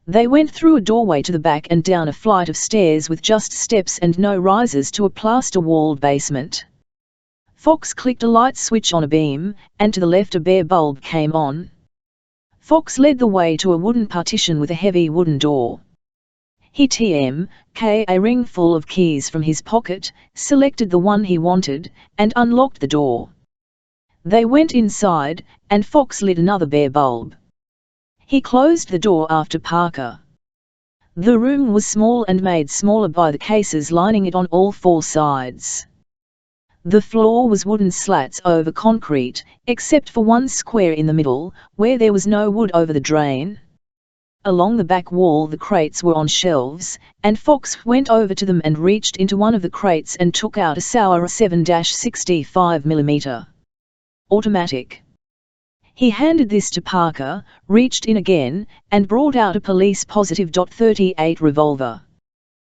They went through a doorway to the back and down a flight of stairs with just steps and no risers to a plaster-walled basement. Fox clicked a light switch on a beam, and to the left a bare bulb came on. Fox led the way to a wooden partition with a heavy wooden door. He took a ring full of keys from his pocket, selected the one he wanted, and unlocked the door. They went inside, and Fox lit another bare bulb. He closed the door after Parker. The room was small and made smaller by the cases lining it on all four sides. The floor was wooden slats over concrete, except for one square in the middle, where there was no wood over the drain. Along the back wall the crates were on shelves, and Fox went over to them and reached into one of the crates and took out a Sauer 7-65mm automatic. He handed this to Parker, reached in again, and brought out a police-positive .38 revolver.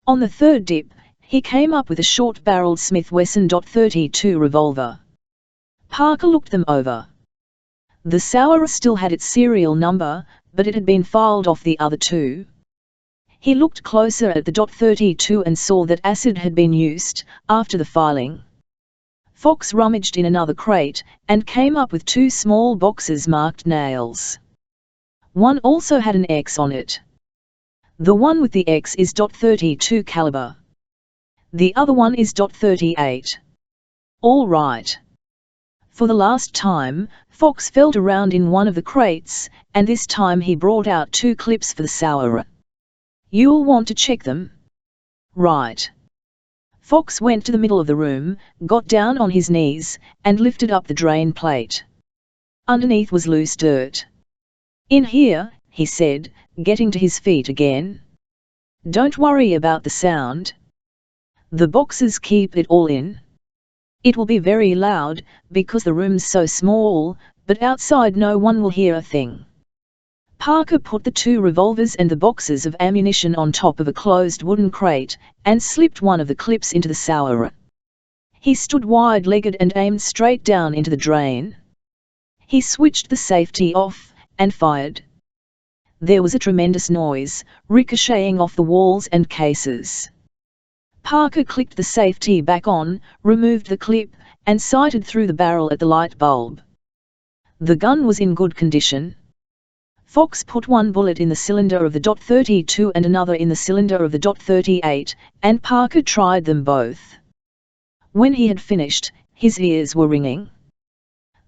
On the third dip, he came up with a short-barreled Smith Wesson .32 revolver. Parker looked them over. The Sauer still had its serial number, but it had been filed off the other two. He looked closer at the .32 and saw that acid had been used, after the filing. Fox rummaged in another crate, and came up with two small boxes marked nails. One also had an X on it. The one with the X is .32 caliber. The other one is .38. All right. For the last time, Fox felt around in one of the crates, and this time he brought out two clips for the Sauer. You'll want to check them. Right. Fox went to the middle of the room, got down on his knees, and lifted up the drain plate. Underneath was loose dirt. In here, he said, getting to his feet again. Don't worry about the sound. The boxes keep it all in. It will be very loud, because the room's so small, but outside no one will hear a thing. Parker put the two revolvers and the boxes of ammunition on top of a closed wooden crate, and slipped one of the clips into the Sauer. He stood wide-legged and aimed straight down into the drain. He switched the safety off, and fired. There was a tremendous noise, ricocheting off the walls and cases. Parker clicked the safety back on, removed the clip, and sighted through the barrel at the light bulb. The gun was in good condition. Fox put one bullet in the cylinder of the .32 and another in the cylinder of the .38, and Parker tried them both. When he had finished, his ears were ringing.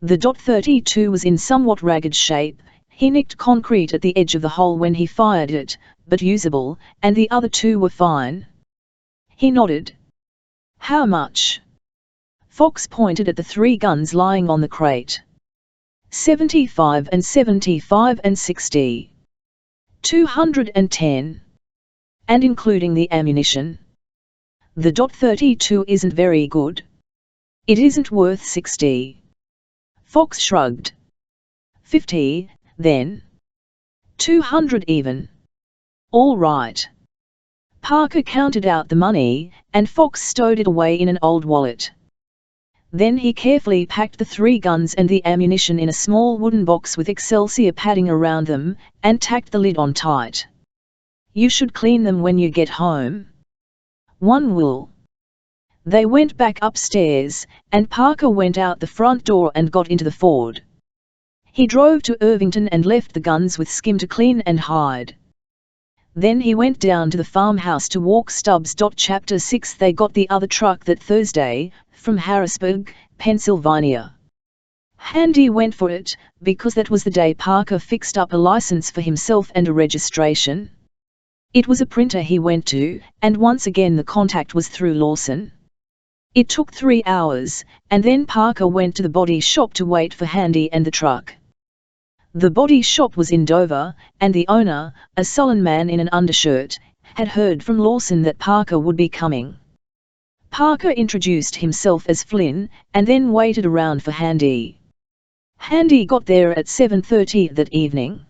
The .32 was in somewhat ragged shape. He nicked concrete at the edge of the hole when he fired it, but usable, and the other two were fine. He nodded. How much? Fox pointed at the three guns lying on the crate. 75 and 75 and 60. 210. And including the ammunition. The .32 isn't very good. It isn't worth 60. Fox shrugged. 50, then. 200 even. All right. Parker counted out the money, and Fox stowed it away in an old wallet. Then he carefully packed the three guns and the ammunition in a small wooden box with Excelsior padding around them, and tacked the lid on tight. You should clean them when you get home. One will. They went back upstairs, and Parker went out the front door and got into the Ford. He drove to Irvington and left the guns with Skim to clean and hide. Then he went down to the farmhouse to walk Stubbs. Chapter 6. They got the other truck that Thursday, from Harrisburg, Pennsylvania. Handy went for it, because that was the day Parker fixed up a license for himself and a registration. It was a printer he went to, and once again the contact was through Lawson. It took 3 hours, and then Parker went to the body shop to wait for Handy and the truck. The body shop was in Dover, and the owner, a sullen man in an undershirt, had heard from Lawson that Parker would be coming. Parker introduced himself as Flynn, and then waited around for Handy. Handy got there at 7:30 that evening.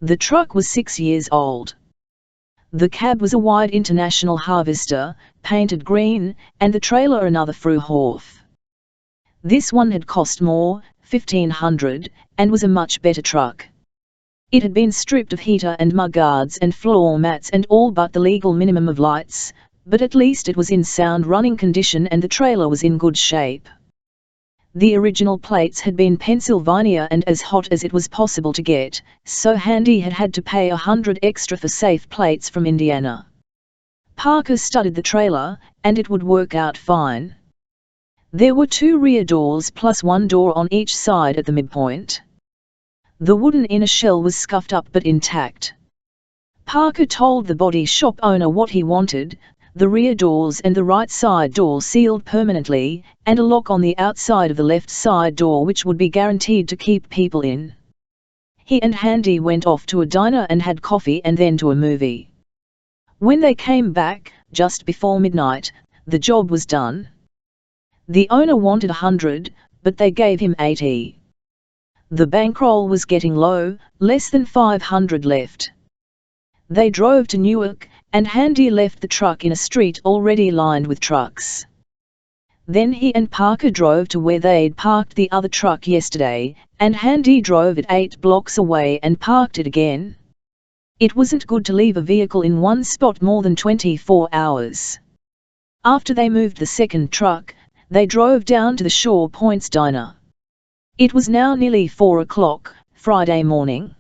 The truck was 6 years old. The cab was a wide International Harvester, painted green, and the trailer another Fruhoff. This one had cost more, $1,500, and was a much better truck. It had been stripped of heater and mudguards and floor mats and all but the legal minimum of lights, but at least it was in sound running condition and the trailer was in good shape. The original plates had been Pennsylvania and as hot as it was possible to get, so Handy had had to pay $100 extra for safe plates from Indiana. Parker studied the trailer, and it would work out fine. There were 2 rear doors plus 1 door on each side at the midpoint. The wooden inner shell was scuffed up but intact. Parker told the body shop owner what he wanted: the rear doors and the right side door sealed permanently, and a lock on the outside of the left side door which would be guaranteed to keep people in. He and Handy went off to a diner and had coffee and then to a movie. When they came back, just before midnight, the job was done. The owner wanted $100, but they gave him $80. The bankroll was getting low, less than $500 left. They drove to Newark, and Handy left the truck in a street already lined with trucks. Then he and Parker drove to where they'd parked the other truck yesterday, and Handy drove it 8 blocks away and parked it again. It wasn't good to leave a vehicle in one spot more than 24 hours. After they moved the second truck, they drove down to the Shaw Point's diner. It was now nearly 4 o'clock, Friday morning.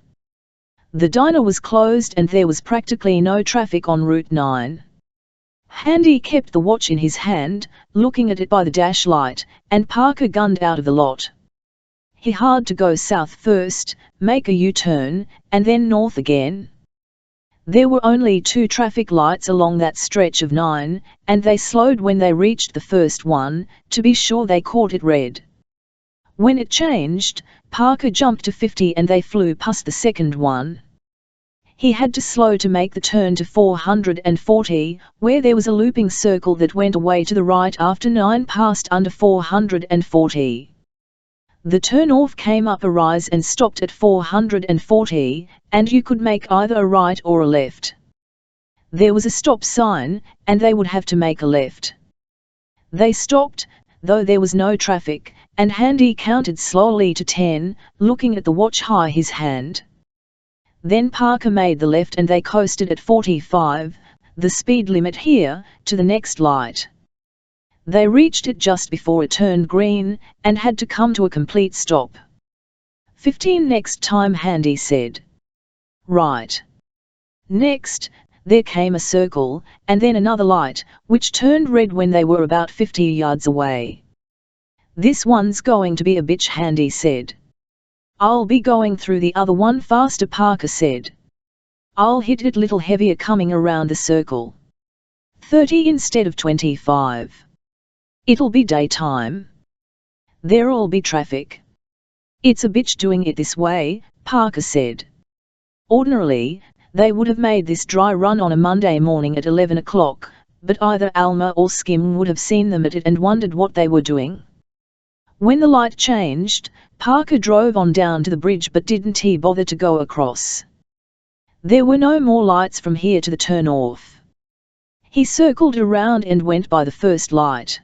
The diner was closed and there was practically no traffic on Route 9. Handy kept the watch in his hand, looking at it by the dash light, and Parker gunned out of the lot. He had to go south first, make a U-turn, and then north again. There were only 2 traffic lights along that stretch of 9, and they slowed when they reached the first one, to be sure they caught it red. When it changed, Parker jumped to 50 and they flew past the second one. He had to slow to make the turn to 440, where there was a looping circle that went away to the right after 9 passed under 440. The turnoff came up a rise and stopped at 440, and you could make either a right or a left. There was a stop sign, and they would have to make a left. They stopped, though there was no traffic, and Handy counted slowly to 10, looking at the watch high his hand. Then Parker made the left and they coasted at 45, the speed limit here, to the next light. They reached it just before it turned green, and had to come to a complete stop. 15 next time, Handy said. Right. Next, there came a circle, and then another light, which turned red when they were about 50 yards away. This one's going to be a bitch, Handy said. I'll be going through the other one faster, Parker said. I'll hit it little heavier coming around the circle. 30 instead of 25. It'll be daytime. There'll be traffic. It's a bitch doing it this way, Parker said. Ordinarily, they would have made this dry run on a Monday morning at 11 o'clock, but either Alma or Skim would have seen them at it and wondered what they were doing. When the light changed, Parker drove on down to the bridge, but didn't he bother to go across. There were no more lights from here to the turnoff. He circled around and went by the first light.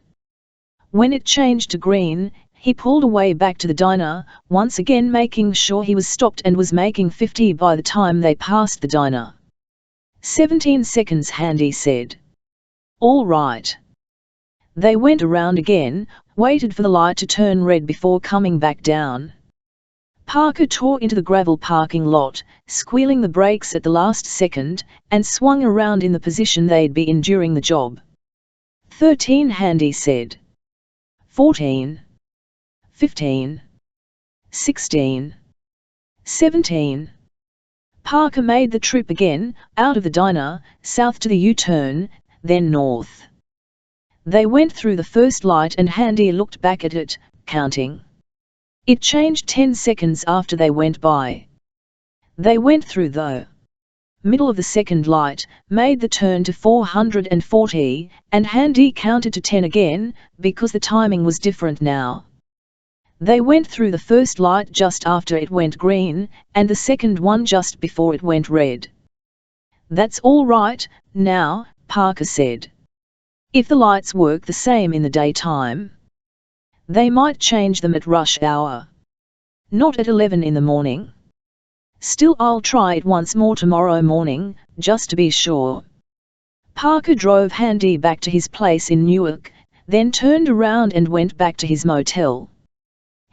When it changed to green, he pulled away back to the diner, once again making sure he was stopped, and was making 50 by the time they passed the diner. 17 seconds, Handy said. All right. They went around again, waited for the light to turn red before coming back down. Parker tore into the gravel parking lot, squealing the brakes at the last second, and swung around in the position they'd be in during the job. 13, Handy said. 14. 15. 16. 17. Parker made the trip again, out of the diner, south to the U-turn, then north. They went through the first light and Handy looked back at it, counting. It changed 10 seconds after they went by. They went through the middle of the second light, made the turn to 440, and Handy counted to 10 again, because the timing was different now. They went through the first light just after it went green, and the second one just before it went red. That's all right, now, Parker said. If the lights work the same in the daytime, they might change them at rush hour. Not at 11 in the morning. Still, I'll try it once more tomorrow morning, just to be sure. Parker drove Handy back to his place in Newark, then turned around and went back to his motel.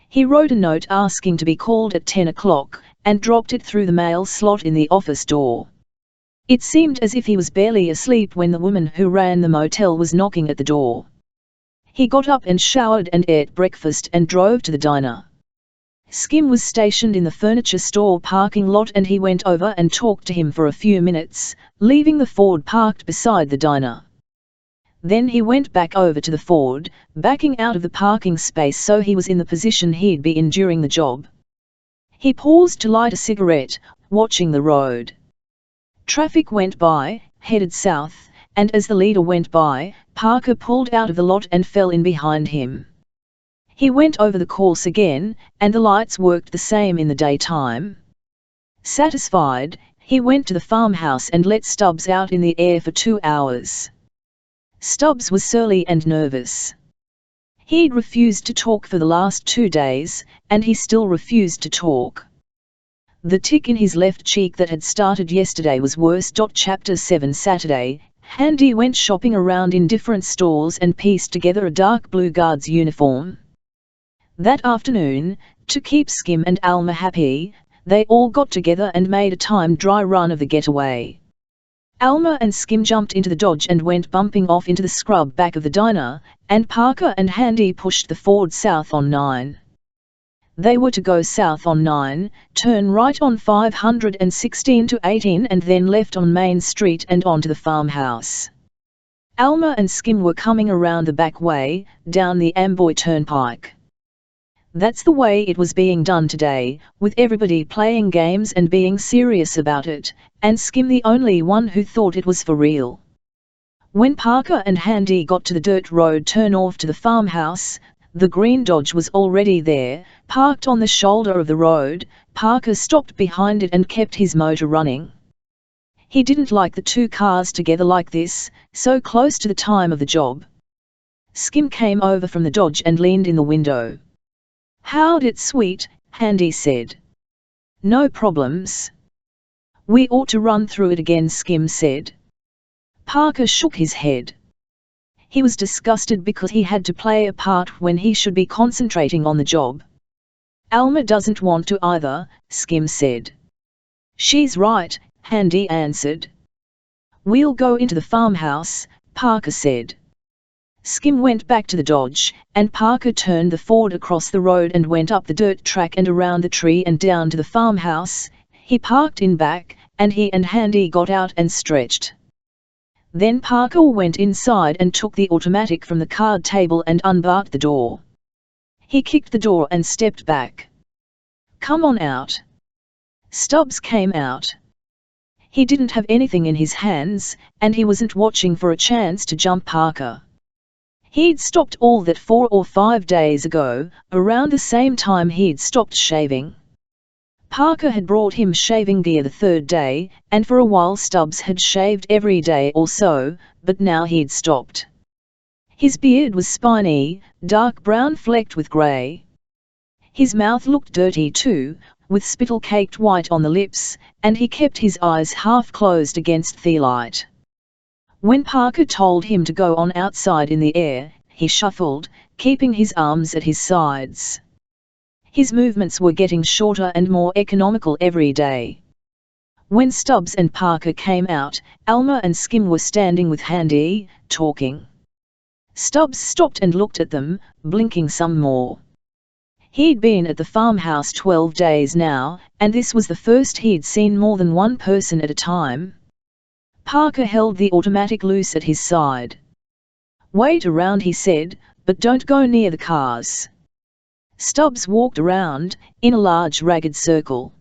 He wrote a note asking to be called at 10 o'clock, and dropped it through the mail slot in the office door. It seemed as if he was barely asleep when the woman who ran the motel was knocking at the door. He got up and showered and ate breakfast and drove to the diner. Skim was stationed in the furniture store parking lot, and he went over and talked to him for a few minutes, leaving the Ford parked beside the diner. Then he went back over to the Ford, backing out of the parking space so he was in the position he'd be in during the job. He paused to light a cigarette, watching the road. Traffic went by, headed south, and as the leader went by, Parker pulled out of the lot and fell in behind him. He went over the course again, and the lights worked the same in the daytime. Satisfied, he went to the farmhouse and let Stubbs out in the air for 2 hours. Stubbs was surly and nervous. He'd refused to talk for the last 2 days, and he still refused to talk. The tick in his left cheek that had started yesterday was worse. Chapter 7 Saturday, Handy went shopping around in different stores and pieced together a dark blue guard's uniform. That afternoon, to keep Skim and Alma happy, they all got together and made a timed dry run of the Getaway. Alma and Skim jumped into the Dodge and went bumping off into the scrub back of the diner, and Parker and Handy pushed the Ford south on 9. They were to go south on 9, turn right on 516 to 18 and then left on Main Street and onto the farmhouse. Alma and Skim were coming around the back way, down the Amboy Turnpike. That's the way it was being done today, with everybody playing games and being serious about it, and Skim the only one who thought it was for real. When Parker and Handy got to the dirt road turn-off to the farmhouse, the green Dodge was already there, parked on the shoulder of the road. Parker stopped behind it and kept his motor running. He didn't like the 2 cars together like this, so close to the time of the job. Skim came over from the Dodge and leaned in the window. "How'd it, sweet?" Handy said. "No problems." "We ought to run through it again," Skim said. Parker shook his head. He was disgusted because he had to play a part when he should be concentrating on the job. "Alma doesn't want to either," Skim said. "She's right," Handy answered. "We'll go into the farmhouse," Parker said. Skim went back to the Dodge, and Parker turned the Ford across the road and went up the dirt track and around the tree and down to the farmhouse. He parked in back, and he and Handy got out and stretched. Then Parker went inside and took the automatic from the card table and unbarred the door. He kicked the door and stepped back. "Come on out." Stubbs came out. He didn't have anything in his hands, and he wasn't watching for a chance to jump Parker. He'd stopped all that 4 or 5 days ago, around the same time he'd stopped shaving. Parker had brought him shaving gear the 3rd day, and for a while Stubbs had shaved every day or so, but now he'd stopped. His beard was spiny, dark brown flecked with grey. His mouth looked dirty too, with spittle caked white on the lips, and he kept his eyes half closed against the light. When Parker told him to go on outside in the air, he shuffled, keeping his arms at his sides. His movements were getting shorter and more economical every day. When Stubbs and Parker came out, Alma and Skim were standing with Handy, talking. Stubbs stopped and looked at them, blinking some more. He'd been at the farmhouse 12 days now, and this was the first he'd seen more than one person at a time. Parker held the automatic loose at his side. "Wait around," he said, "but don't go near the cars." Stubbs walked around, in a large ragged circle.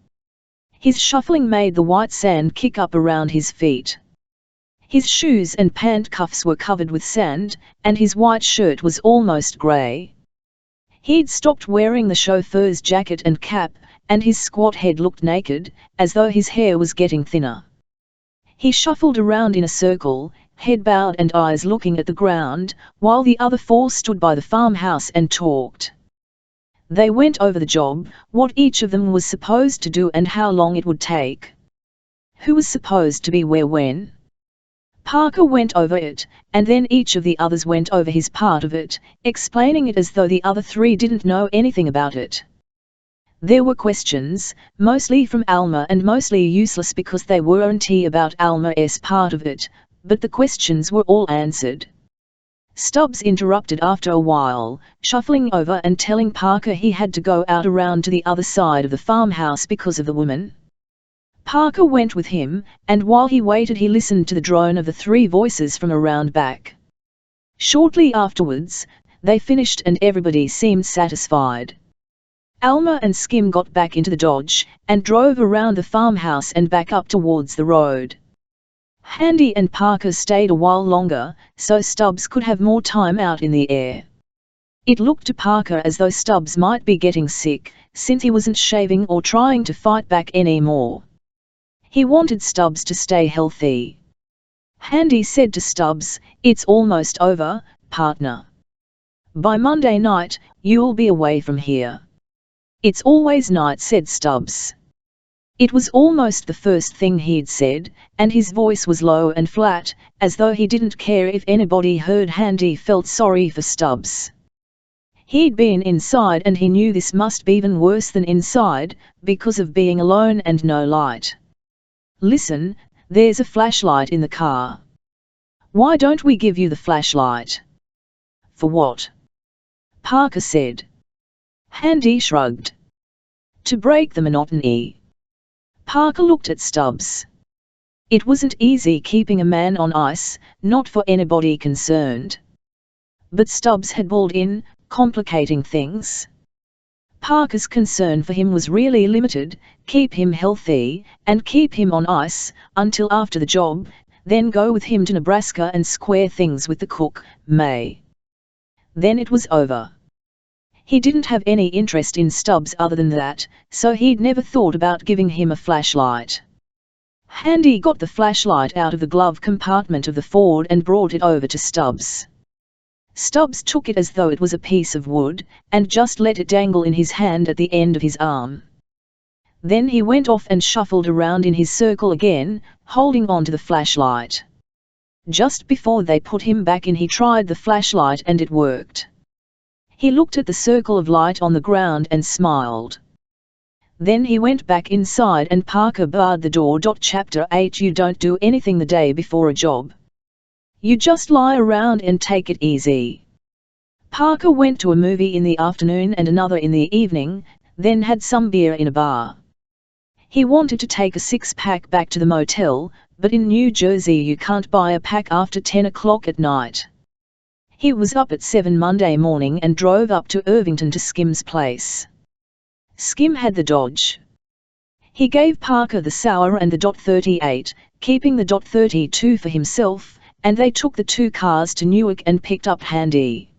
His shuffling made the white sand kick up around his feet. His shoes and pant cuffs were covered with sand, and his white shirt was almost grey. He'd stopped wearing the chauffeur's jacket and cap, and his squat head looked naked, as though his hair was getting thinner. He shuffled around in a circle, head bowed and eyes looking at the ground, while the other 4 stood by the farmhouse and talked. They went over the job, what each of them was supposed to do and how long it would take. Who was supposed to be where when. Parker went over it, and then each of the others went over his part of it, explaining it as though the other three didn't know anything about it. There were questions, mostly from Alma and mostly useless because they weren't about Alma's part of it, but the questions were all answered. Stubbs interrupted after a while, shuffling over and telling Parker he had to go out around to the other side of the farmhouse because of the woman. Parker went with him, and while he waited he listened to the drone of the three voices from around back. Shortly afterwards, they finished and everybody seemed satisfied. Alma and Skim got back into the Dodge, and drove around the farmhouse and back up towards the road. Handy and Parker stayed a while longer, so Stubbs could have more time out in the air. It looked to Parker as though Stubbs might be getting sick, since he wasn't shaving or trying to fight back anymore. He wanted Stubbs to stay healthy. Handy said to Stubbs, "It's almost over, partner. By Monday night, you'll be away from here." "It's always night," said Stubbs. It was almost the first thing he'd said, and his voice was low and flat, as though he didn't care if anybody heard. Handy felt sorry for Stubbs. He'd been inside and he knew this must be even worse than inside, because of being alone and no light. "Listen, there's a flashlight in the car. Why don't we give you the flashlight?" "For what?" Parker said. Handy shrugged. "To break the monotony." Parker looked at Stubbs. It wasn't easy keeping a man on ice, not for anybody concerned. But Stubbs had balled in, complicating things. Parker's concern for him was really limited: keep him healthy, and keep him on ice, until after the job, then go with him to Nebraska and square things with the cook, May. Then it was over. He didn't have any interest in Stubbs other than that, so he'd never thought about giving him a flashlight. Handy got the flashlight out of the glove compartment of the Ford and brought it over to Stubbs. Stubbs took it as though it was a piece of wood, and just let it dangle in his hand at the end of his arm. Then he went off and shuffled around in his circle again, holding on to the flashlight. Just before they put him back in he tried the flashlight and it worked. He looked at the circle of light on the ground and smiled. Then he went back inside and Parker barred the door. Chapter 8 You don't do anything the day before a job. You just lie around and take it easy. Parker went to a movie in the afternoon and another in the evening, then had some beer in a bar. He wanted to take a six-pack back to the motel, but in New Jersey you can't buy a pack after 10 o'clock at night. He was up at 7 Monday morning and drove up to Irvington to Skim's place. Skim had the Dodge. He gave Parker the Sour and the .38, keeping the .32 for himself, and they took the two cars to Newark and picked up Handy.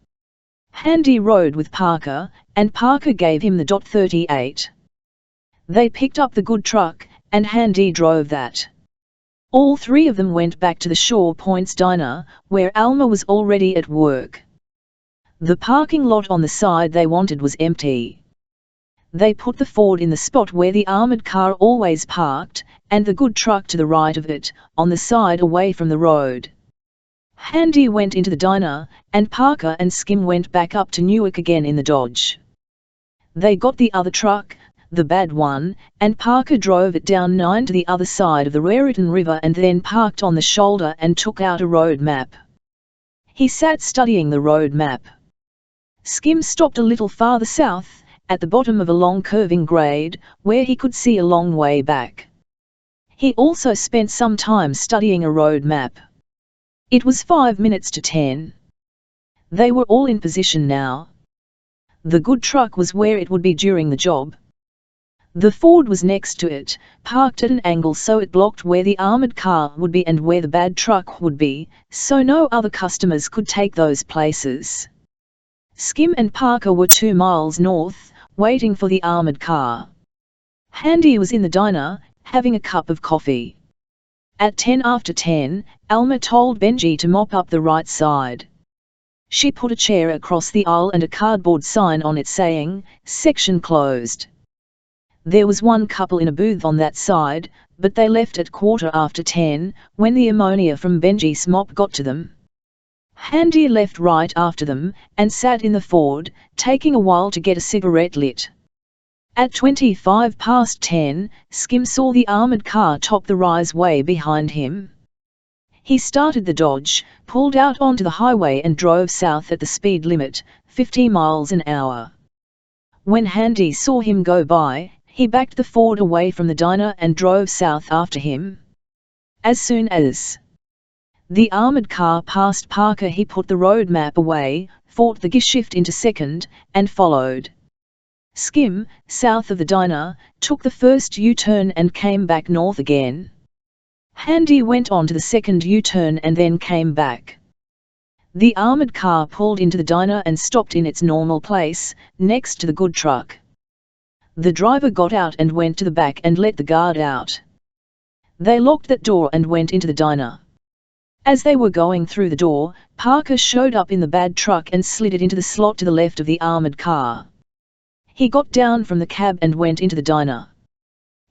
Handy rode with Parker, and Parker gave him the .38. They picked up the good truck, and Handy drove that. All three of them went back to the Shaw Point's diner, where Alma was already at work. The parking lot on the side they wanted was empty. They put the Ford in the spot where the armored car always parked, and the good truck to the right of it, on the side away from the road. Handy went into the diner, and Parker and Skim went back up to Newark again in the Dodge. They got the other truck, the bad one, and Parker drove it down 9 to the other side of the Raritan River and then parked on the shoulder and took out a road map. He sat studying the road map. Skim stopped a little farther south, at the bottom of a long curving grade, where he could see a long way back. He also spent some time studying a road map. It was 5 minutes to 10. They were all in position now. The good truck was where it would be during the job. The Ford was next to it, parked at an angle so it blocked where the armored car would be and where the bad truck would be, so no other customers could take those places. Skim and Parker were 2 miles north, waiting for the armored car. Handy was in the diner, having a cup of coffee. At 10 after 10, Alma told Benji to mop up the right side. She put a chair across the aisle and a cardboard sign on it saying, "Section closed." There was one couple in a booth on that side, but they left at 10:15, when the ammonia from Benji's mop got to them. Handy left right after them, and sat in the Ford, taking a while to get a cigarette lit. At 10:25, Skim saw the armoured car top the rise way behind him. He started the Dodge, pulled out onto the highway and drove south at the speed limit, 50 miles an hour. When Handy saw him go by, he backed the Ford away from the diner and drove south after him. As soon as the armoured car passed Parker, he put the road map away, fought the gear shift into second, and followed. Skim, south of the diner, took the first U-turn and came back north again. Handy went on to the second U-turn and then came back. The armoured car pulled into the diner and stopped in its normal place, next to the good truck. The driver got out and went to the back and let the guard out. They locked that door and went into the diner. As they were going through the door, Parker showed up in the bad truck and slid it into the slot to the left of the armoured car. He got down from the cab and went into the diner.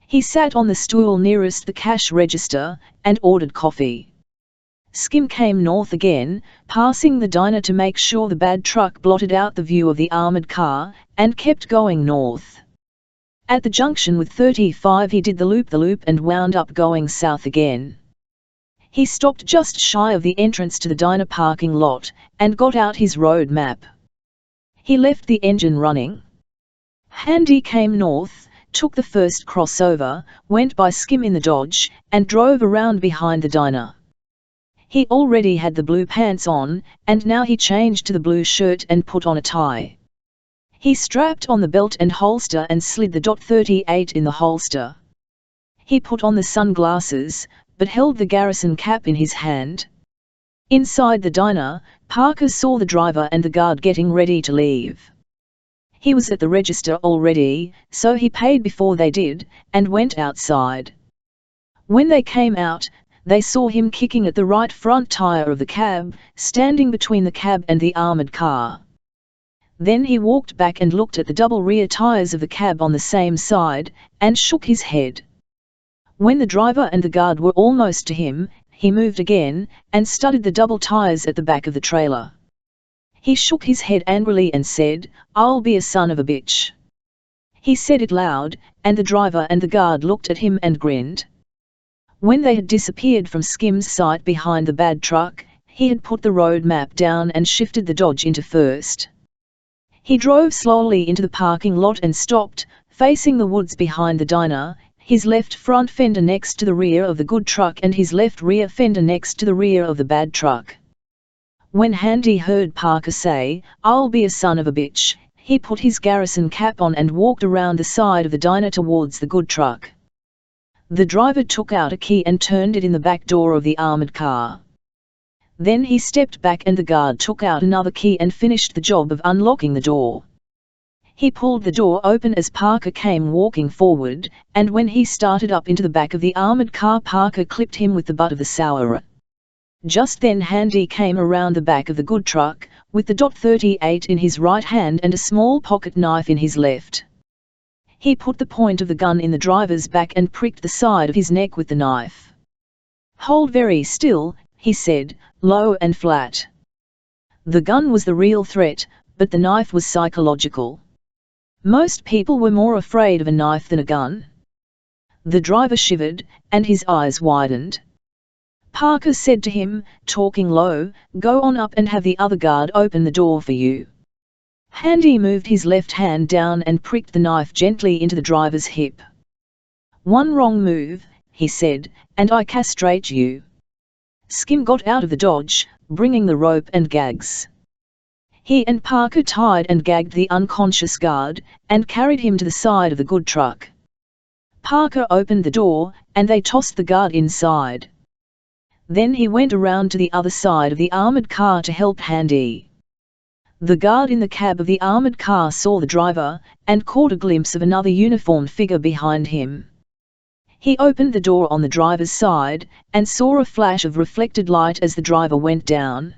He sat on the stool nearest the cash register, and ordered coffee. Skim came north again, passing the diner to make sure the bad truck blotted out the view of the armoured car, and kept going north. At the junction with 35 he did the loop and wound up going south again. He stopped just shy of the entrance to the diner parking lot, and got out his road map. He left the engine running. Handy came north, took the first crossover, went by Skim in the Dodge, and drove around behind the diner. He already had the blue pants on, and now he changed to the blue shirt and put on a tie. He strapped on the belt and holster and slid the .38 in the holster. He put on the sunglasses, but held the garrison cap in his hand. Inside the diner, Parker saw the driver and the guard getting ready to leave. He was at the register already, so he paid before they did, and went outside. When they came out, they saw him kicking at the right front tire of the cab, standing between the cab and the armoured car. Then he walked back and looked at the double rear tires of the cab on the same side, and shook his head. When the driver and the guard were almost to him, he moved again, and studied the double tires at the back of the trailer. He shook his head angrily and said, "I'll be a son of a bitch." He said it loud, and the driver and the guard looked at him and grinned. When they had disappeared from Skim's sight behind the bad truck, he had put the road map down and shifted the Dodge into first. He drove slowly into the parking lot and stopped, facing the woods behind the diner, his left front fender next to the rear of the good truck and his left rear fender next to the rear of the bad truck. When Handy heard Parker say, "I'll be a son of a bitch," he put his garrison cap on and walked around the side of the diner towards the good truck. The driver took out a key and turned it in the back door of the armoured car. Then he stepped back and the guard took out another key and finished the job of unlocking the door. He pulled the door open as Parker came walking forward, and when he started up into the back of the armoured car, Parker clipped him with the butt of the sourer. Just then Handy came around the back of the good truck, with the .38 in his right hand and a small pocket knife in his left. He put the point of the gun in the driver's back and pricked the side of his neck with the knife. "Hold very still," he said, low and flat. The gun was the real threat, but the knife was psychological. Most people were more afraid of a knife than a gun. The driver shivered, and his eyes widened. Parker said to him, talking low, "Go on up and have the other guard open the door for you." Handy moved his left hand down and pricked the knife gently into the driver's hip. "One wrong move," he said, "and I castrate you." Skim got out of the Dodge, bringing the rope and gags. He and Parker tied and gagged the unconscious guard, and carried him to the side of the good truck. Parker opened the door, and they tossed the guard inside. Then he went around to the other side of the armoured car to help Handy. The guard in the cab of the armoured car saw the driver, and caught a glimpse of another uniformed figure behind him. He opened the door on the driver's side, and saw a flash of reflected light as the driver went down.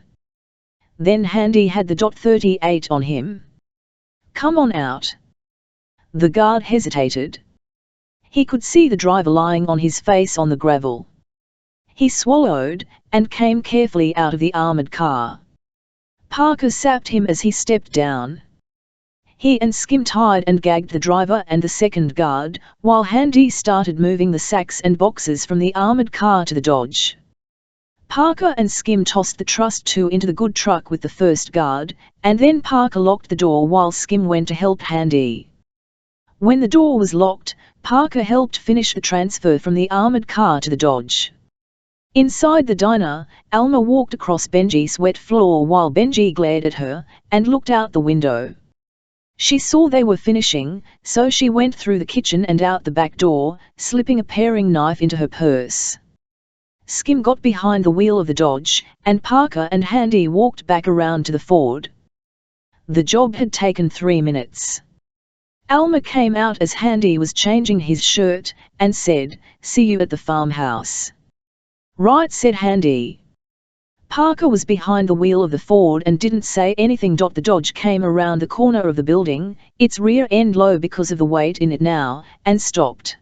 Then Handy had the .38 on him. "Come on out." The guard hesitated. He could see the driver lying on his face on the gravel. He swallowed, and came carefully out of the armoured car. Parker sapped him as he stepped down. He and Skim tied and gagged the driver and the second guard, while Handy started moving the sacks and boxes from the armoured car to the Dodge. Parker and Skim tossed the Trust 2 into the good truck with the first guard, and then Parker locked the door while Skim went to help Handy. When the door was locked, Parker helped finish the transfer from the armoured car to the Dodge. Inside the diner, Alma walked across Benji's wet floor while Benji glared at her, and looked out the window. She saw they were finishing, so she went through the kitchen and out the back door, slipping a paring knife into her purse. Skim got behind the wheel of the Dodge, and Parker and Handy walked back around to the Ford. The job had taken 3 minutes. Alma came out as Handy was changing his shirt, and said, "See you at the farmhouse." "Right," said Handy. Parker was behind the wheel of the Ford and didn't say anything. The Dodge came around the corner of the building, its rear end low because of the weight in it now, and stopped.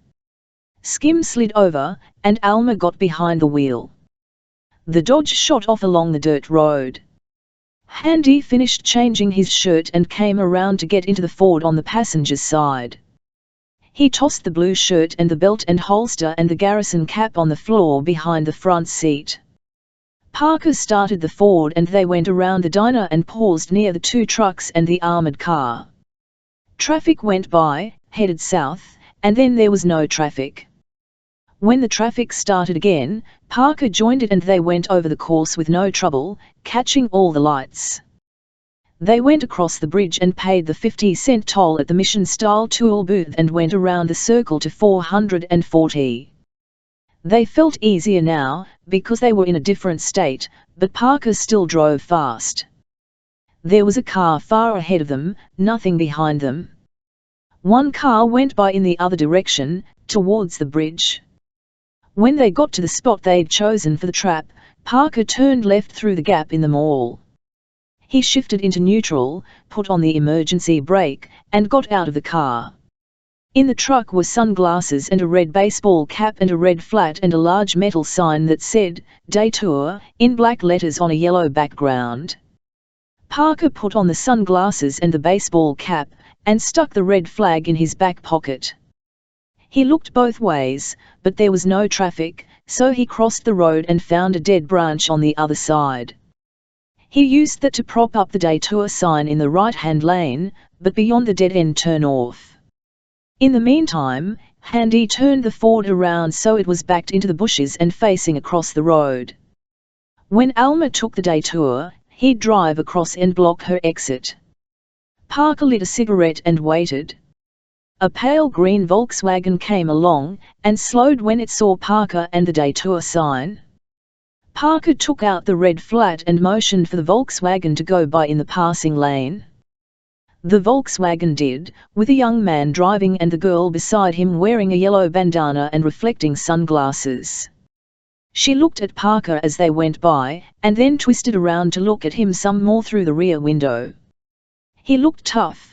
Skim slid over, and Alma got behind the wheel. The Dodge shot off along the dirt road. Handy finished changing his shirt and came around to get into the Ford on the passenger's side. He tossed the blue shirt and the belt and holster and the garrison cap on the floor behind the front seat. Parker started the Ford and they went around the diner and paused near the 2 trucks and the armoured car. Traffic went by, headed south, and then there was no traffic. When the traffic started again, Parker joined it and they went over the course with no trouble, catching all the lights. They went across the bridge and paid the 50-cent toll at the mission-style tool booth and went around the circle to 440. They felt easier now, because they were in a different state, but Parker still drove fast. There was a car far ahead of them, nothing behind them. One car went by in the other direction, towards the bridge. When they got to the spot they'd chosen for the trap, Parker turned left through the gap in the mall. He shifted into neutral, put on the emergency brake, and got out of the car. In the truck were sunglasses and a red baseball cap and a red flat and a large metal sign that said, "Day Tour," in black letters on a yellow background. Parker put on the sunglasses and the baseball cap, and stuck the red flag in his back pocket. He looked both ways, but there was no traffic, so he crossed the road and found a dead branch on the other side. He used that to prop up the Day Tour sign in the right-hand lane, but beyond the dead-end turn off. In the meantime, Handy turned the Ford around so it was backed into the bushes and facing across the road. When Alma took the Day Tour, he'd drive across and block her exit. Parker lit a cigarette and waited. A pale green Volkswagen came along, and slowed when it saw Parker and the Day Tour sign. Parker took out the red flat and motioned for the Volkswagen to go by in the passing lane. The Volkswagen did, with a young man driving and the girl beside him wearing a yellow bandana and reflecting sunglasses. She looked at Parker as they went by, and then twisted around to look at him some more through the rear window. He looked tough.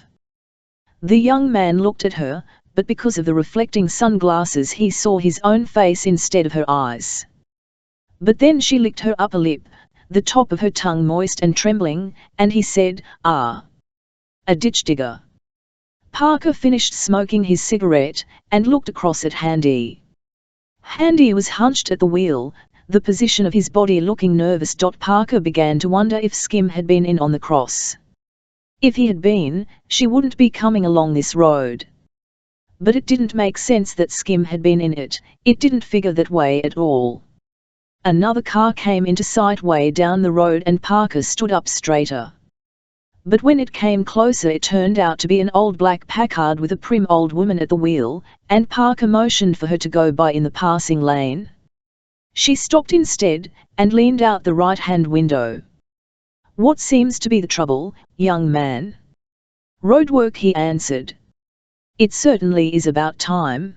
The young man looked at her, but because of the reflecting sunglasses he saw his own face instead of her eyes. But then she licked her upper lip, the top of her tongue moist and trembling, and he said, "Ah. A ditch digger." Parker finished smoking his cigarette, and looked across at Handy. Handy was hunched at the wheel, the position of his body looking nervous. Parker began to wonder if Skim had been in on the cross. If he had been, she wouldn't be coming along this road. But it didn't make sense that Skim had been in it, it didn't figure that way at all. Another car came into sight way down the road and Parker stood up straighter. But when it came closer it turned out to be an old black Packard with a prim old woman at the wheel, and Parker motioned for her to go by in the passing lane. She stopped instead, and leaned out the right-hand window. "What seems to be the trouble, young man?" "Roadwork," he answered. "It certainly is about time."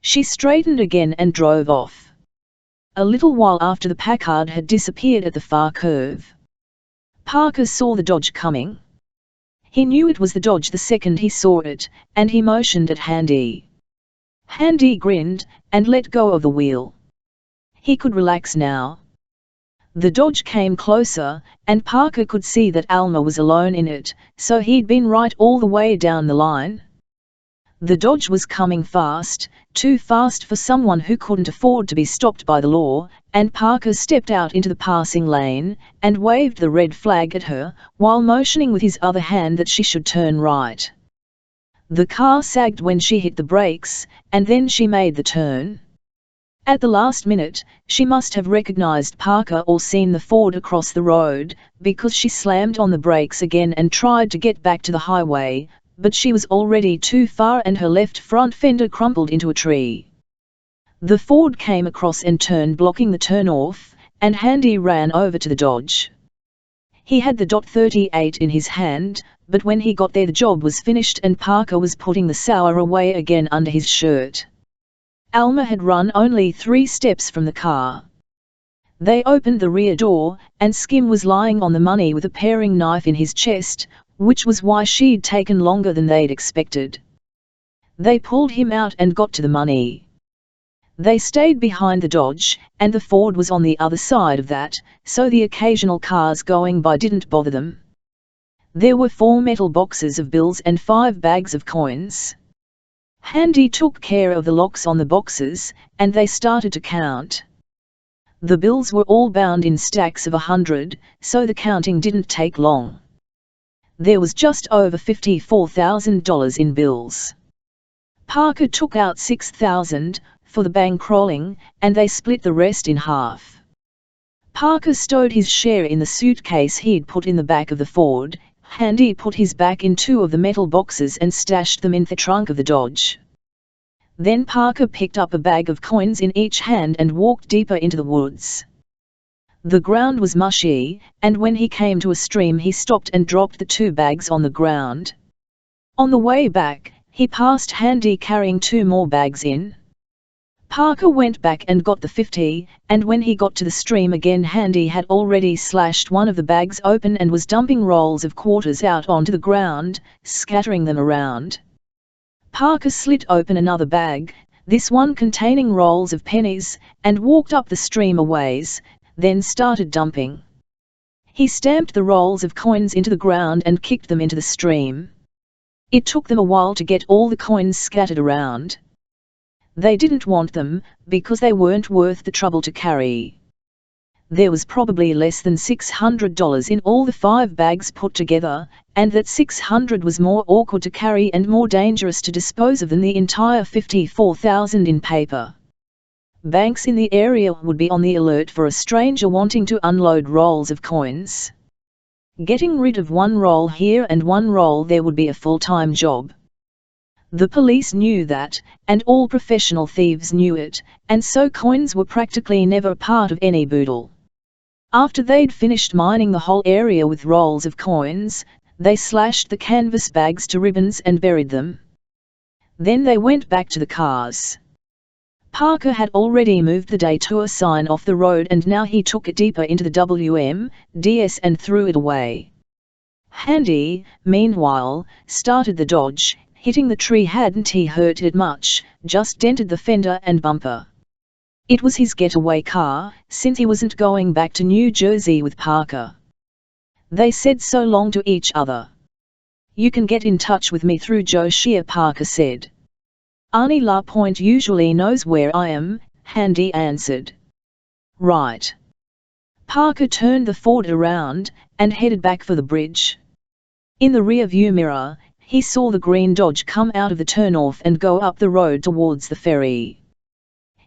She straightened again and drove off. A little while after the Packard had disappeared at the far curve. Parker saw the Dodge coming. He knew it was the Dodge the second he saw it, and he motioned at Handy. Handy grinned, and let go of the wheel. He could relax now. The Dodge came closer, and Parker could see that Alma was alone in it, so he'd been right all the way down the line. The Dodge was coming fast, too fast for someone who couldn't afford to be stopped by the law, and Parker stepped out into the passing lane, and waved the red flag at her, while motioning with his other hand that she should turn right. The car sagged when she hit the brakes, and then she made the turn. At the last minute, she must have recognized Parker or seen the Ford across the road, because she slammed on the brakes again and tried to get back to the highway, but she was already too far and her left front fender crumpled into a tree. The Ford came across and turned, blocking the turnoff, and Handy ran over to the Dodge. He had the .38 in his hand, but when he got there the job was finished and Parker was putting the sour away again under his shirt. Alma had run only 3 steps from the car. They opened the rear door, and Skim was lying on the money with a paring knife in his chest, which was why she'd taken longer than they'd expected. They pulled him out and got to the money. They stayed behind the Dodge, and the Ford was on the other side of that, so the occasional cars going by didn't bother them. There were 4 metal boxes of bills and 5 bags of coins. Handy took care of the locks on the boxes, and they started to count. The bills were all bound in stacks of 100, so the counting didn't take long. There was just over $54,000 in bills. Parker took out $6,000 for the bankrolling, and they split the rest in half. Parker stowed his share in the suitcase he'd put in the back of the Ford. Handy put his back in 2 of the metal boxes and stashed them in the trunk of the Dodge. Then Parker picked up a bag of coins in each hand and walked deeper into the woods. The ground was mushy, and when he came to a stream he stopped and dropped the 2 bags on the ground. On the way back, he passed Handy carrying 2 more bags in. Parker went back and got the 50, and when he got to the stream again Handy had already slashed one of the bags open and was dumping rolls of quarters out onto the ground, scattering them around. Parker slit open another bag, this one containing rolls of pennies, and walked up the stream a ways, then started dumping. He stamped the rolls of coins into the ground and kicked them into the stream. It took them a while to get all the coins scattered around. They didn't want them, because they weren't worth the trouble to carry. There was probably less than $600 in all the 5 bags put together, and that $600 was more awkward to carry and more dangerous to dispose of than the entire $54,000 in paper. Banks in the area would be on the alert for a stranger wanting to unload rolls of coins. Getting rid of 1 roll here and 1 roll there would be a full-time job. The police knew that, and all professional thieves knew it, and so coins were practically never part of any boodle. After they'd finished mining the whole area with rolls of coins, they slashed the canvas bags to ribbons and buried them. Then they went back to the cars. Parker had already moved the detour sign off the road and now he took it deeper into the WMDS and threw it away. Handy, meanwhile, started the Dodge. Hitting the tree hadn't hurt it much, just dented the fender and bumper. It was his getaway car, since he wasn't going back to New Jersey with Parker. They said so long to each other. "You can get in touch with me through Joe Shear," Parker said. "Arnie LaPointe usually knows where I am," Handy answered. "Right." Parker turned the Ford around, and headed back for the bridge. In the rear-view mirror, he saw the green Dodge come out of the turnoff and go up the road towards the ferry.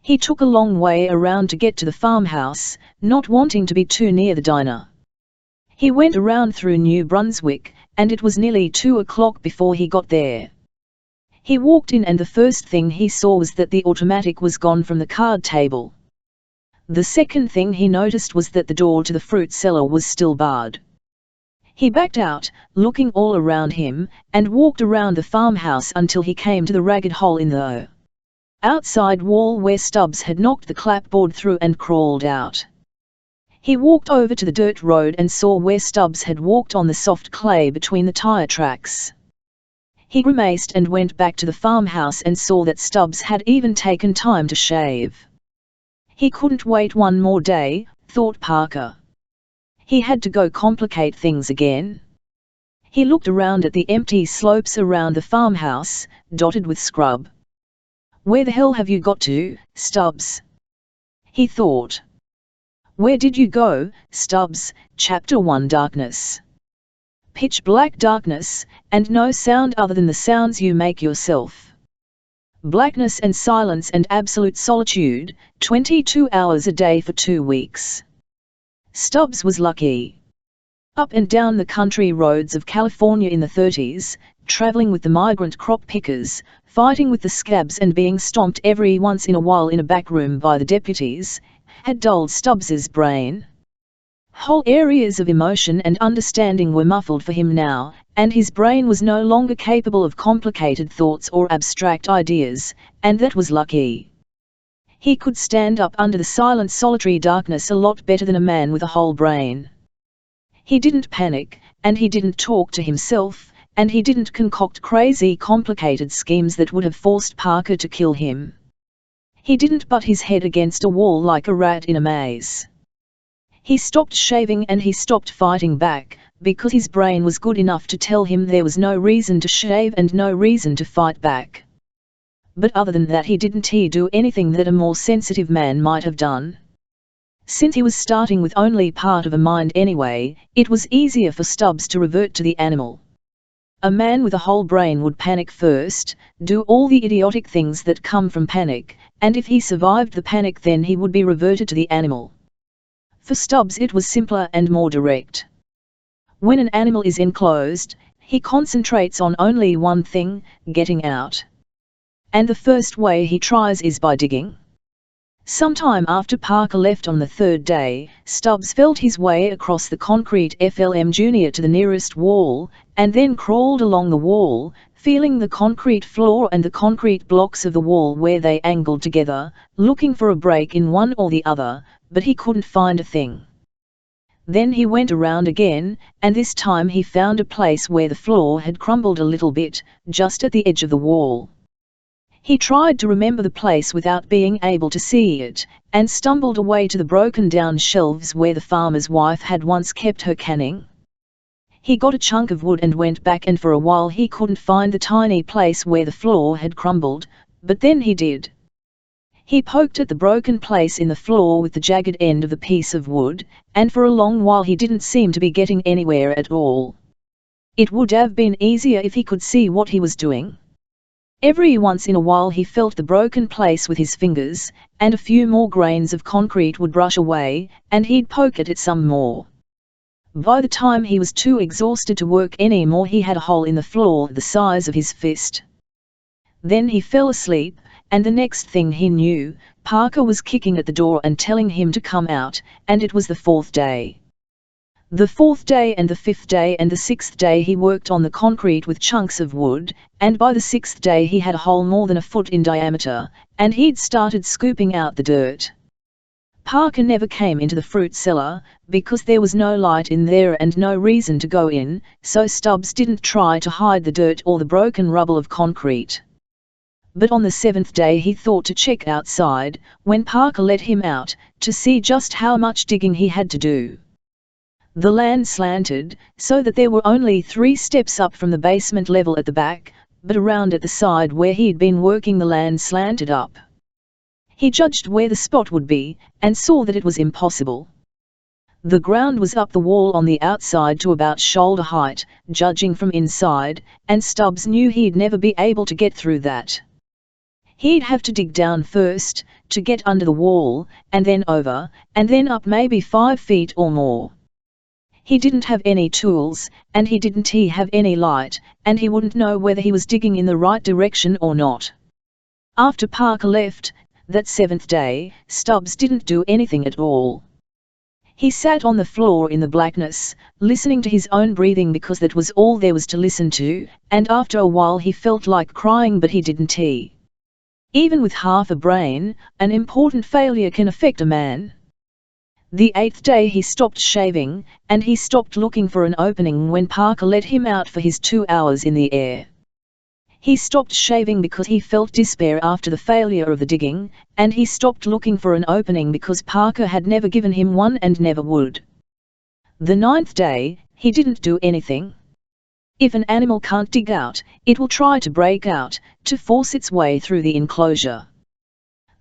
He took a long way around to get to the farmhouse, not wanting to be too near the diner. He went around through New Brunswick, and it was nearly 2 o'clock before he got there. He walked in and the first thing he saw was that the automatic was gone from the card table. The second thing he noticed was that the door to the fruit cellar was still barred. He backed out, looking all around him, and walked around the farmhouse until he came to the ragged hole in the outside wall where Stubbs had knocked the clapboard through and crawled out. He walked over to the dirt road and saw where Stubbs had walked on the soft clay between the tire tracks. He grimaced and went back to the farmhouse and saw that Stubbs had even taken time to shave. He couldn't wait one more day, thought Parker. He had to go complicate things again. He looked around at the empty slopes around the farmhouse, dotted with scrub. Where the hell have you got to, Stubbs? He thought. Where did you go, Stubbs? Chapter 1 Darkness. Pitch black darkness, and no sound other than the sounds you make yourself. Blackness and silence and absolute solitude, 22 hours a day for 2 weeks. Stubbs was lucky. Up and down the country roads of California in the 30s, traveling with the migrant crop pickers, fighting with the scabs and being stomped every once in a while in a back room by the deputies, had dulled Stubbs's brain. Whole areas of emotion and understanding were muffled for him now, and his brain was no longer capable of complicated thoughts or abstract ideas, and that was lucky. He could stand up under the silent solitary darkness a lot better than a man with a whole brain. He didn't panic, and he didn't talk to himself, and he didn't concoct crazy complicated schemes that would have forced Parker to kill him. He didn't butt his head against a wall like a rat in a maze. He stopped shaving and he stopped fighting back, because his brain was good enough to tell him there was no reason to shave and no reason to fight back. But other than that he didn't do anything that a more sensitive man might have done. Since he was starting with only part of a mind anyway, it was easier for Stubbs to revert to the animal. A man with a whole brain would panic first, do all the idiotic things that come from panic, and if he survived the panic then he would be reverted to the animal. For Stubbs it was simpler and more direct. When an animal is enclosed, he concentrates on only one thing, getting out. And the first way he tries is by digging. Sometime after Parker left on the 3rd day, Stubbs felt his way across the concrete FLM Jr. to the nearest wall, and then crawled along the wall, feeling the concrete floor and the concrete blocks of the wall where they angled together, looking for a break in one or the other, but he couldn't find a thing. Then he went around again, and this time he found a place where the floor had crumbled a little bit, just at the edge of the wall. He tried to remember the place without being able to see it, and stumbled away to the broken-down shelves where the farmer's wife had once kept her canning. He got a chunk of wood and went back, and for a while he couldn't find the tiny place where the floor had crumbled, but then he did. He poked at the broken place in the floor with the jagged end of the piece of wood, and for a long while he didn't seem to be getting anywhere at all. It would have been easier if he could see what he was doing. Every once in a while he felt the broken place with his fingers, and a few more grains of concrete would brush away, and he'd poke at it some more. By the time he was too exhausted to work any more he had a hole in the floor the size of his fist. Then he fell asleep, and the next thing he knew, Parker was kicking at the door and telling him to come out, and it was the 4th day. The 4th day and the 5th day and the 6th day he worked on the concrete with chunks of wood, and by the 6th day he had a hole more than a foot in diameter, and he'd started scooping out the dirt. Parker never came into the fruit cellar, because there was no light in there and no reason to go in, so Stubbs didn't try to hide the dirt or the broken rubble of concrete. But on the 7th day he thought to check outside, when Parker let him out, to see just how much digging he had to do. The land slanted, so that there were only 3 steps up from the basement level at the back, but around at the side where he'd been working the land slanted up. He judged where the spot would be, and saw that it was impossible. The ground was up the wall on the outside to about shoulder height, judging from inside, and Stubbs knew he'd never be able to get through that. He'd have to dig down first, to get under the wall, and then over, and then up maybe 5 feet or more. He didn't have any tools, and he didn't have any light, and he wouldn't know whether he was digging in the right direction or not. After Parker left, that 7th day, Stubbs didn't do anything at all. He sat on the floor in the blackness, listening to his own breathing because that was all there was to listen to, and after a while he felt like crying but he didn't. Even with half a brain, an important failure can affect a man. The 8th day he stopped shaving, and he stopped looking for an opening when Parker let him out for his 2 hours in the air. He stopped shaving because he felt despair after the failure of the digging, and he stopped looking for an opening because Parker had never given him one and never would. The 9th day, he didn't do anything. If an animal can't dig out, it will try to break out, to force its way through the enclosure.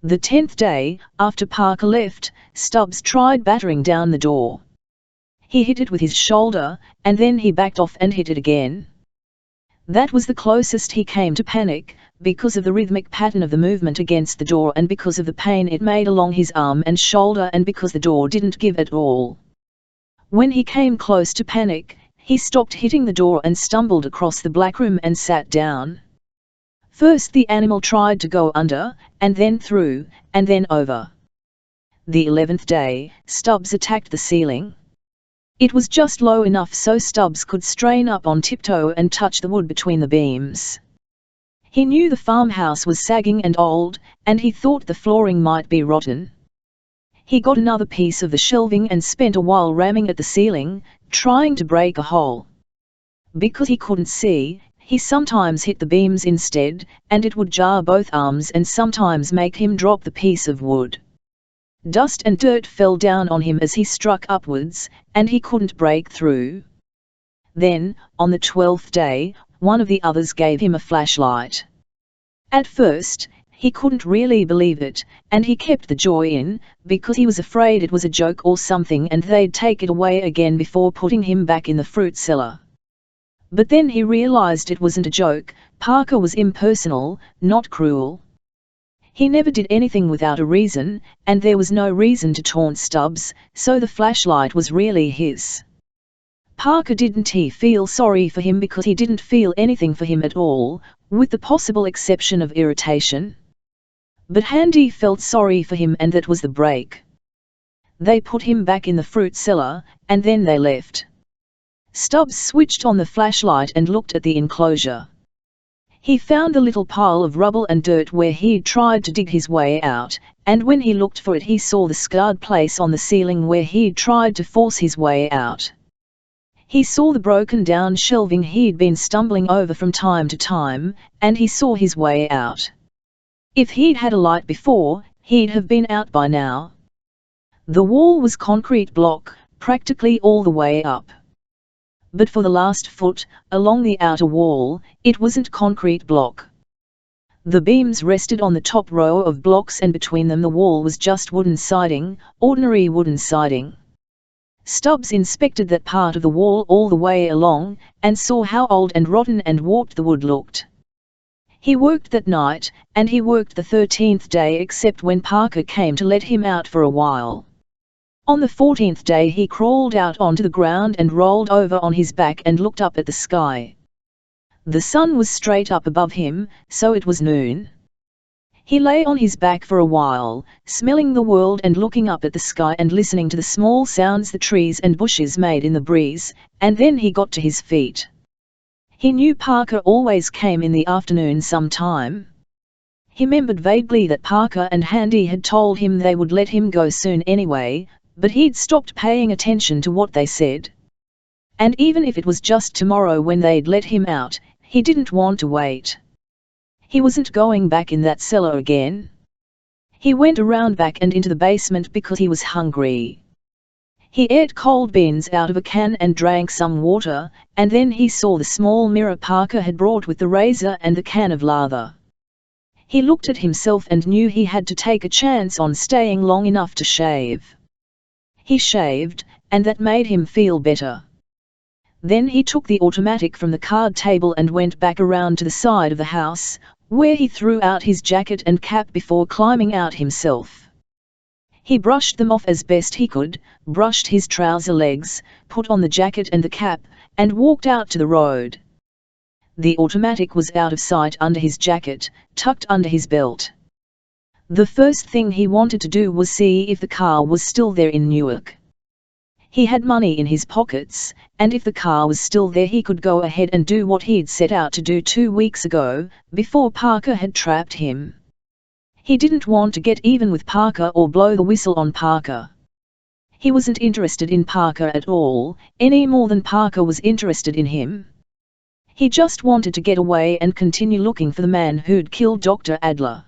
The 10th day, after Parker left, Stubbs tried battering down the door. He hit it with his shoulder, and then he backed off and hit it again. That was the closest he came to panic, because of the rhythmic pattern of the movement against the door and because of the pain it made along his arm and shoulder and because the door didn't give at all. When he came close to panic, he stopped hitting the door and stumbled across the black room and sat down. First the animal tried to go under, and then through, and then over. The 11th day, Stubbs attacked the ceiling. It was just low enough so Stubbs could strain up on tiptoe and touch the wood between the beams. He knew the farmhouse was sagging and old, and he thought the flooring might be rotten. He got another piece of the shelving and spent a while ramming at the ceiling, trying to break a hole. Because he couldn't see, he sometimes hit the beams instead, and it would jar both arms and sometimes make him drop the piece of wood. Dust and dirt fell down on him as he struck upwards, and he couldn't break through. Then, on the 12th day, one of the others gave him a flashlight. At first, he couldn't really believe it, and he kept the joy in, because he was afraid it was a joke or something and they'd take it away again before putting him back in the fruit cellar. But then he realized it wasn't a joke. Parker was impersonal, not cruel. He never did anything without a reason, and there was no reason to taunt Stubbs, so the flashlight was really his. Parker didn't feel sorry for him because he didn't feel anything for him at all, with the possible exception of irritation. But Handy felt sorry for him, and that was the break. They put him back in the fruit cellar, and then they left. Stubbs switched on the flashlight and looked at the enclosure. He found the little pile of rubble and dirt where he'd tried to dig his way out, and when he looked for it he saw the scarred place on the ceiling where he'd tried to force his way out. He saw the broken down shelving he'd been stumbling over from time to time, and he saw his way out. If he'd had a light before, he'd have been out by now. The wall was concrete block, practically all the way up. But for the last foot, along the outer wall, it wasn't concrete block. The beams rested on the top row of blocks and between them the wall was just wooden siding, ordinary wooden siding. Stubbs inspected that part of the wall all the way along, and saw how old and rotten and warped the wood looked. He worked that night, and he worked the 13th day except when Parker came to let him out for a while. On the 14th day he crawled out onto the ground and rolled over on his back and looked up at the sky. The sun was straight up above him, so it was noon. He lay on his back for a while, smelling the world and looking up at the sky and listening to the small sounds the trees and bushes made in the breeze, and then he got to his feet. He knew Parker always came in the afternoon sometime. He remembered vaguely that Parker and Handy had told him they would let him go soon anyway, but he'd stopped paying attention to what they said. And even if it was just tomorrow when they'd let him out, he didn't want to wait. He wasn't going back in that cellar again. He went around back and into the basement because he was hungry. He ate cold beans out of a can and drank some water, and then he saw the small mirror Parker had brought with the razor and the can of lather. He looked at himself and knew he had to take a chance on staying long enough to shave. He shaved, and that made him feel better. Then he took the automatic from the card table and went back around to the side of the house, where he threw out his jacket and cap before climbing out himself. He brushed them off as best he could, brushed his trouser legs, put on the jacket and the cap, and walked out to the road. The automatic was out of sight under his jacket, tucked under his belt. The first thing he wanted to do was see if the car was still there in Newark. He had money in his pockets, and if the car was still there he could go ahead and do what he'd set out to do 2 weeks ago, before Parker had trapped him. He didn't want to get even with Parker or blow the whistle on Parker. He wasn't interested in Parker at all, any more than Parker was interested in him. He just wanted to get away and continue looking for the man who'd killed Dr. Adler.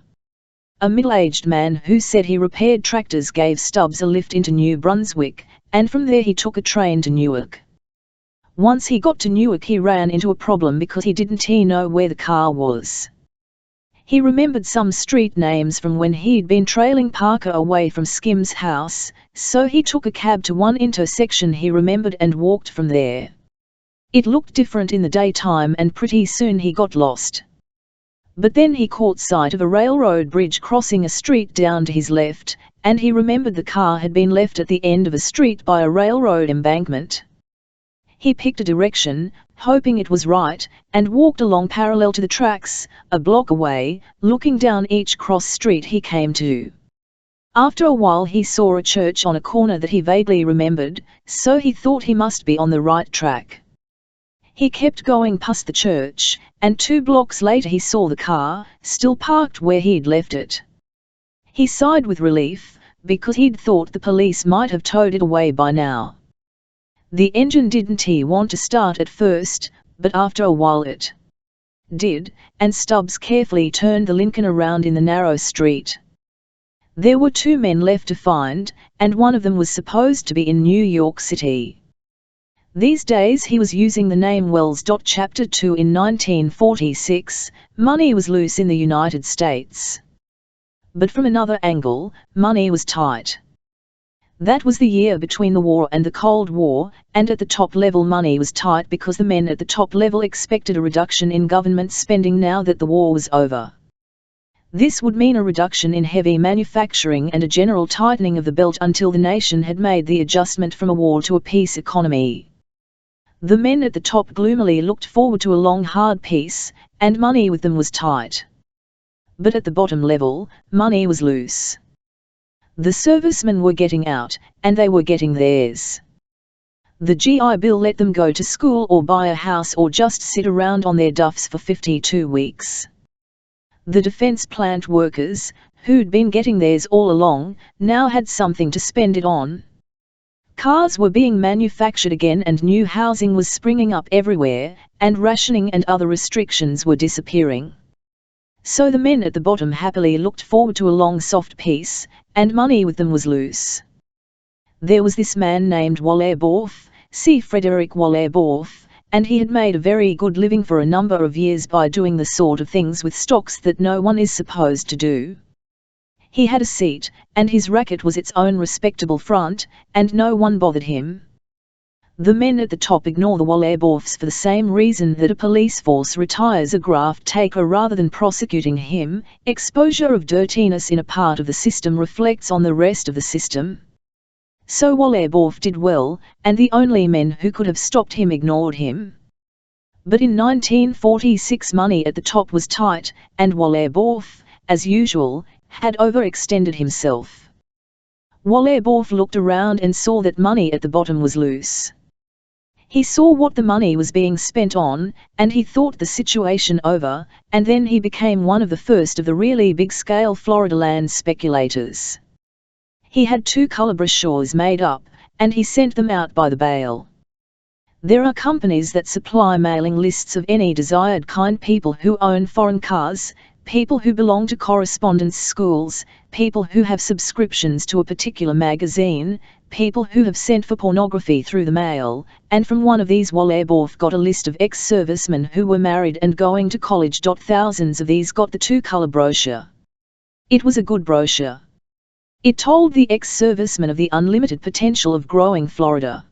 A middle-aged man who said he repaired tractors gave Stubbs a lift into New Brunswick, and from there he took a train to Newark. Once he got to Newark he ran into a problem because he didn't know where the car was. He remembered some street names from when he'd been trailing Parker away from Skim's house, so he took a cab to one intersection he remembered and walked from there. It looked different in the daytime and pretty soon he got lost. But then he caught sight of a railroad bridge crossing a street down to his left, and he remembered the car had been left at the end of a street by a railroad embankment. He picked a direction, hoping it was right, and walked along parallel to the tracks, a block away, looking down each cross street he came to. After a while he saw a church on a corner that he vaguely remembered, so he thought he must be on the right track. He kept going past the church, and 2 blocks later he saw the car, still parked where he'd left it. He sighed with relief, because he'd thought the police might have towed it away by now. The engine didn't want to start at first, but after a while it did, and Stubbs carefully turned the Lincoln around in the narrow street. There were 2 men left to find, and one of them was supposed to be in New York City. These days he was using the name Wells. Chapter 2 In 1946, money was loose in the United States. But from another angle, money was tight. That was the year between the war and the Cold War, and at the top level money was tight because the men at the top level expected a reduction in government spending now that the war was over. This would mean a reduction in heavy manufacturing and a general tightening of the belt until the nation had made the adjustment from a war to a peace economy. The men at the top gloomily looked forward to a long hard peace, and money with them was tight. But at the bottom level, money was loose. The servicemen were getting out, and they were getting theirs. The GI Bill let them go to school or buy a house or just sit around on their duffs for 52 weeks. The defense plant workers, who'd been getting theirs all along, now had something to spend it on. Cars were being manufactured again and new housing was springing up everywhere, and rationing and other restrictions were disappearing. So the men at the bottom happily looked forward to a long soft peace, and money with them was loose. There was this man named Wallerborf, C. Frederick Wallerborf, and he had made a very good living for a number of years by doing the sort of things with stocks that no one is supposed to do. He had a seat, and his racket was its own respectable front, and no one bothered him. The men at the top ignore the Wallerborfs for the same reason that a police force retires a graft taker rather than prosecuting him. Exposure of dirtiness in a part of the system reflects on the rest of the system. So Wallerborf did well, and the only men who could have stopped him ignored him. But in 1946 money at the top was tight, and Wallerborf, as usual, had overextended himself. Wallerborf looked around and saw that money at the bottom was loose. He saw what the money was being spent on, and he thought the situation over, and then he became one of the first of the really big-scale Florida land speculators. He had 2 color brochures made up, and he sent them out by the bale. There are companies that supply mailing lists of any desired kind: people who own foreign cars, people who belong to correspondence schools, people who have subscriptions to a particular magazine, people who have sent for pornography through the mail, and from one of these Wallerborf got a list of ex-servicemen who were married and going to college. Thousands of these got the 2-color brochure. It was a good brochure. It told the ex-serviceman of the unlimited potential of growing Florida.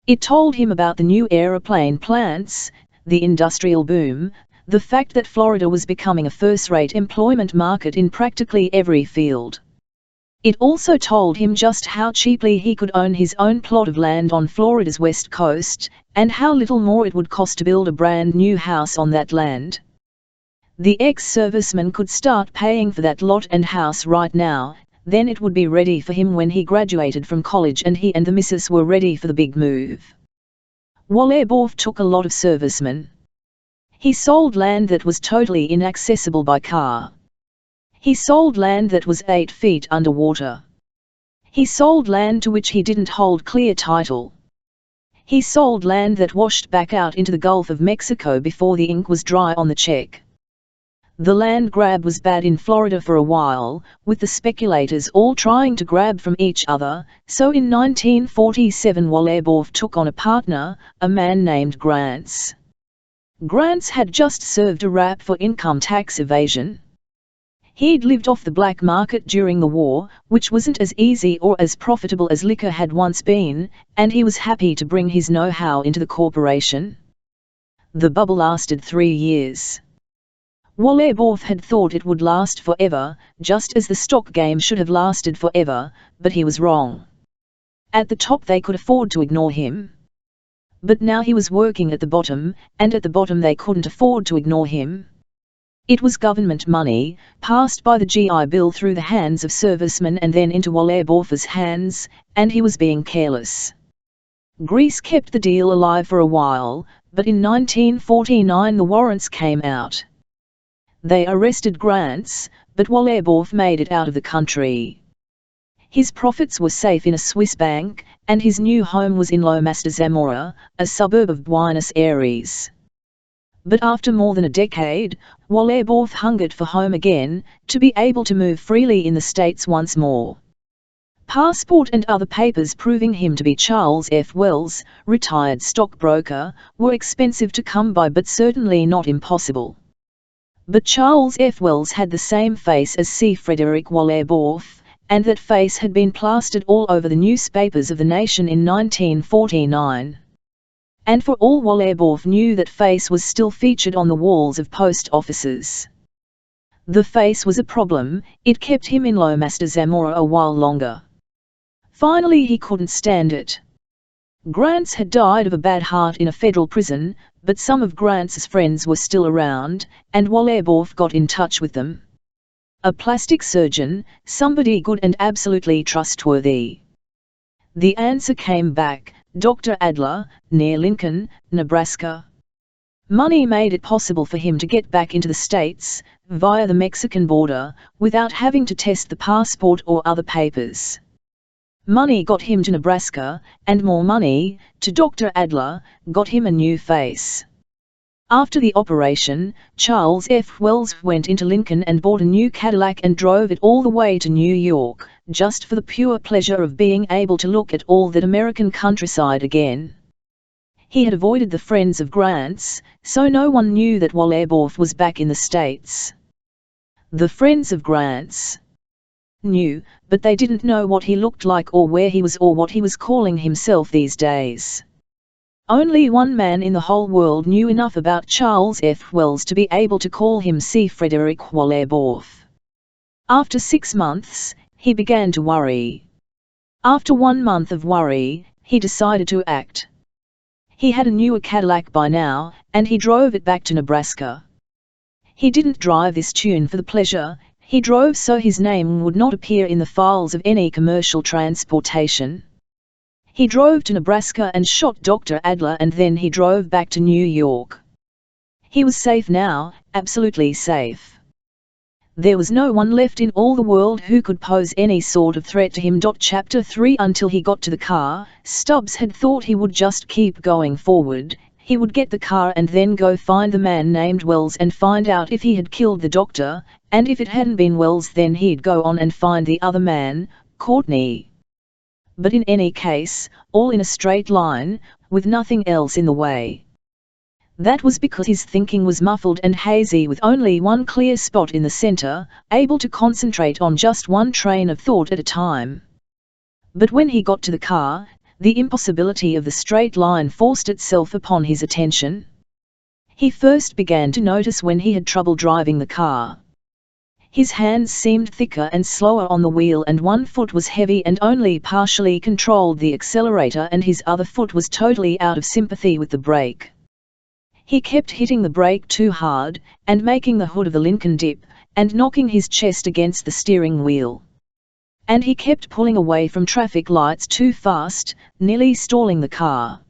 It told him about the new aeroplane plants, the industrial boom, the fact that Florida was becoming a first-rate employment market in practically every field. It also told him just how cheaply he could own his own plot of land on Florida's west coast, and how little more it would cost to build a brand new house on that land. The ex-serviceman could start paying for that lot and house right now, then it would be ready for him when he graduated from college and he and the missus were ready for the big move. Wallerborf took a lot of servicemen. He sold land that was totally inaccessible by car. He sold land that was 8 feet underwater. He sold land to which he didn't hold clear title. He sold land that washed back out into the Gulf of Mexico before the ink was dry on the check. The land grab was bad in Florida for a while, with the speculators all trying to grab from each other, so in 1947 Wallerborf took on a partner, a man named Grants. Grants had just served a rap for income tax evasion. He'd lived off the black market during the war, which wasn't as easy or as profitable as liquor had once been, and he was happy to bring his know-how into the corporation. The bubble lasted 3 years. Wallerborf had thought it would last forever, just as the stock game should have lasted forever, but he was wrong. At the top they could afford to ignore him. But now he was working at the bottom, and at the bottom they couldn't afford to ignore him. It was government money, passed by the GI Bill through the hands of servicemen and then into Wallerborf's hands, and he was being careless. Greece kept the deal alive for a while, but in 1949 the warrants came out. They arrested Grants, but Wallerborf made it out of the country. His profits were safe in a Swiss bank, and his new home was in Lomas de Zamora, a suburb of Buenos Aires. But after more than a decade, Wallerborf hungered for home again, to be able to move freely in the States once more. Passport and other papers proving him to be Charles F. Wells, retired stockbroker, were expensive to come by but certainly not impossible. But Charles F. Wells had the same face as C. Frederick Wallerborf, and that face had been plastered all over the newspapers of the nation in 1949. And for all Wallerborf knew, that face was still featured on the walls of post offices. The face was a problem, it kept him in Lomas de Zamora a while longer. Finally he couldn't stand it. Grants had died of a bad heart in a federal prison, but some of Grants' friends were still around, and Wallerborf got in touch with them. A plastic surgeon, somebody good and absolutely trustworthy. The answer came back: Dr. Adler, near Lincoln, Nebraska. Money made it possible for him to get back into the States, via the Mexican border, without having to test the passport or other papers. Money got him to Nebraska, and more money, to Dr. Adler, got him a new face. After the operation, Charles F. Wells went into Lincoln and bought a new Cadillac and drove it all the way to New York, just for the pure pleasure of being able to look at all that American countryside again. He had avoided the friends of Grants, so no one knew that Wallerborf was back in the States. The friends of Grants knew, but they didn't know what he looked like or where he was or what he was calling himself these days. Only one man in the whole world knew enough about Charles F. Wells to be able to call him C. Frederick Wallerborf. After 6 months, he began to worry. After 1 month of worry, he decided to act. He had a newer Cadillac by now, and he drove it back to Nebraska. He didn't drive this tune for the pleasure, he drove so his name would not appear in the files of any commercial transportation. He drove to Nebraska and shot Dr. Adler, and then he drove back to New York. He was safe now, absolutely safe. There was no one left in all the world who could pose any sort of threat to him. Chapter 3 Until he got to the car, Stubbs had thought he would just keep going forward. He would get the car and then go find the man named Wells and find out if he had killed the doctor, and if it hadn't been Wells then he'd go on and find the other man, Courtney. But in any case, all in a straight line, with nothing else in the way. That was because his thinking was muffled and hazy, with only one clear spot in the center, able to concentrate on just one train of thought at a time. But when he got to the car, the impossibility of the straight line forced itself upon his attention. He first began to notice when he had trouble driving the car. His hands seemed thicker and slower on the wheel, and one foot was heavy and only partially controlled the accelerator, and his other foot was totally out of sympathy with the brake. He kept hitting the brake too hard, and making the hood of the Lincoln dip, and knocking his chest against the steering wheel. And he kept pulling away from traffic lights too fast, nearly stalling the car.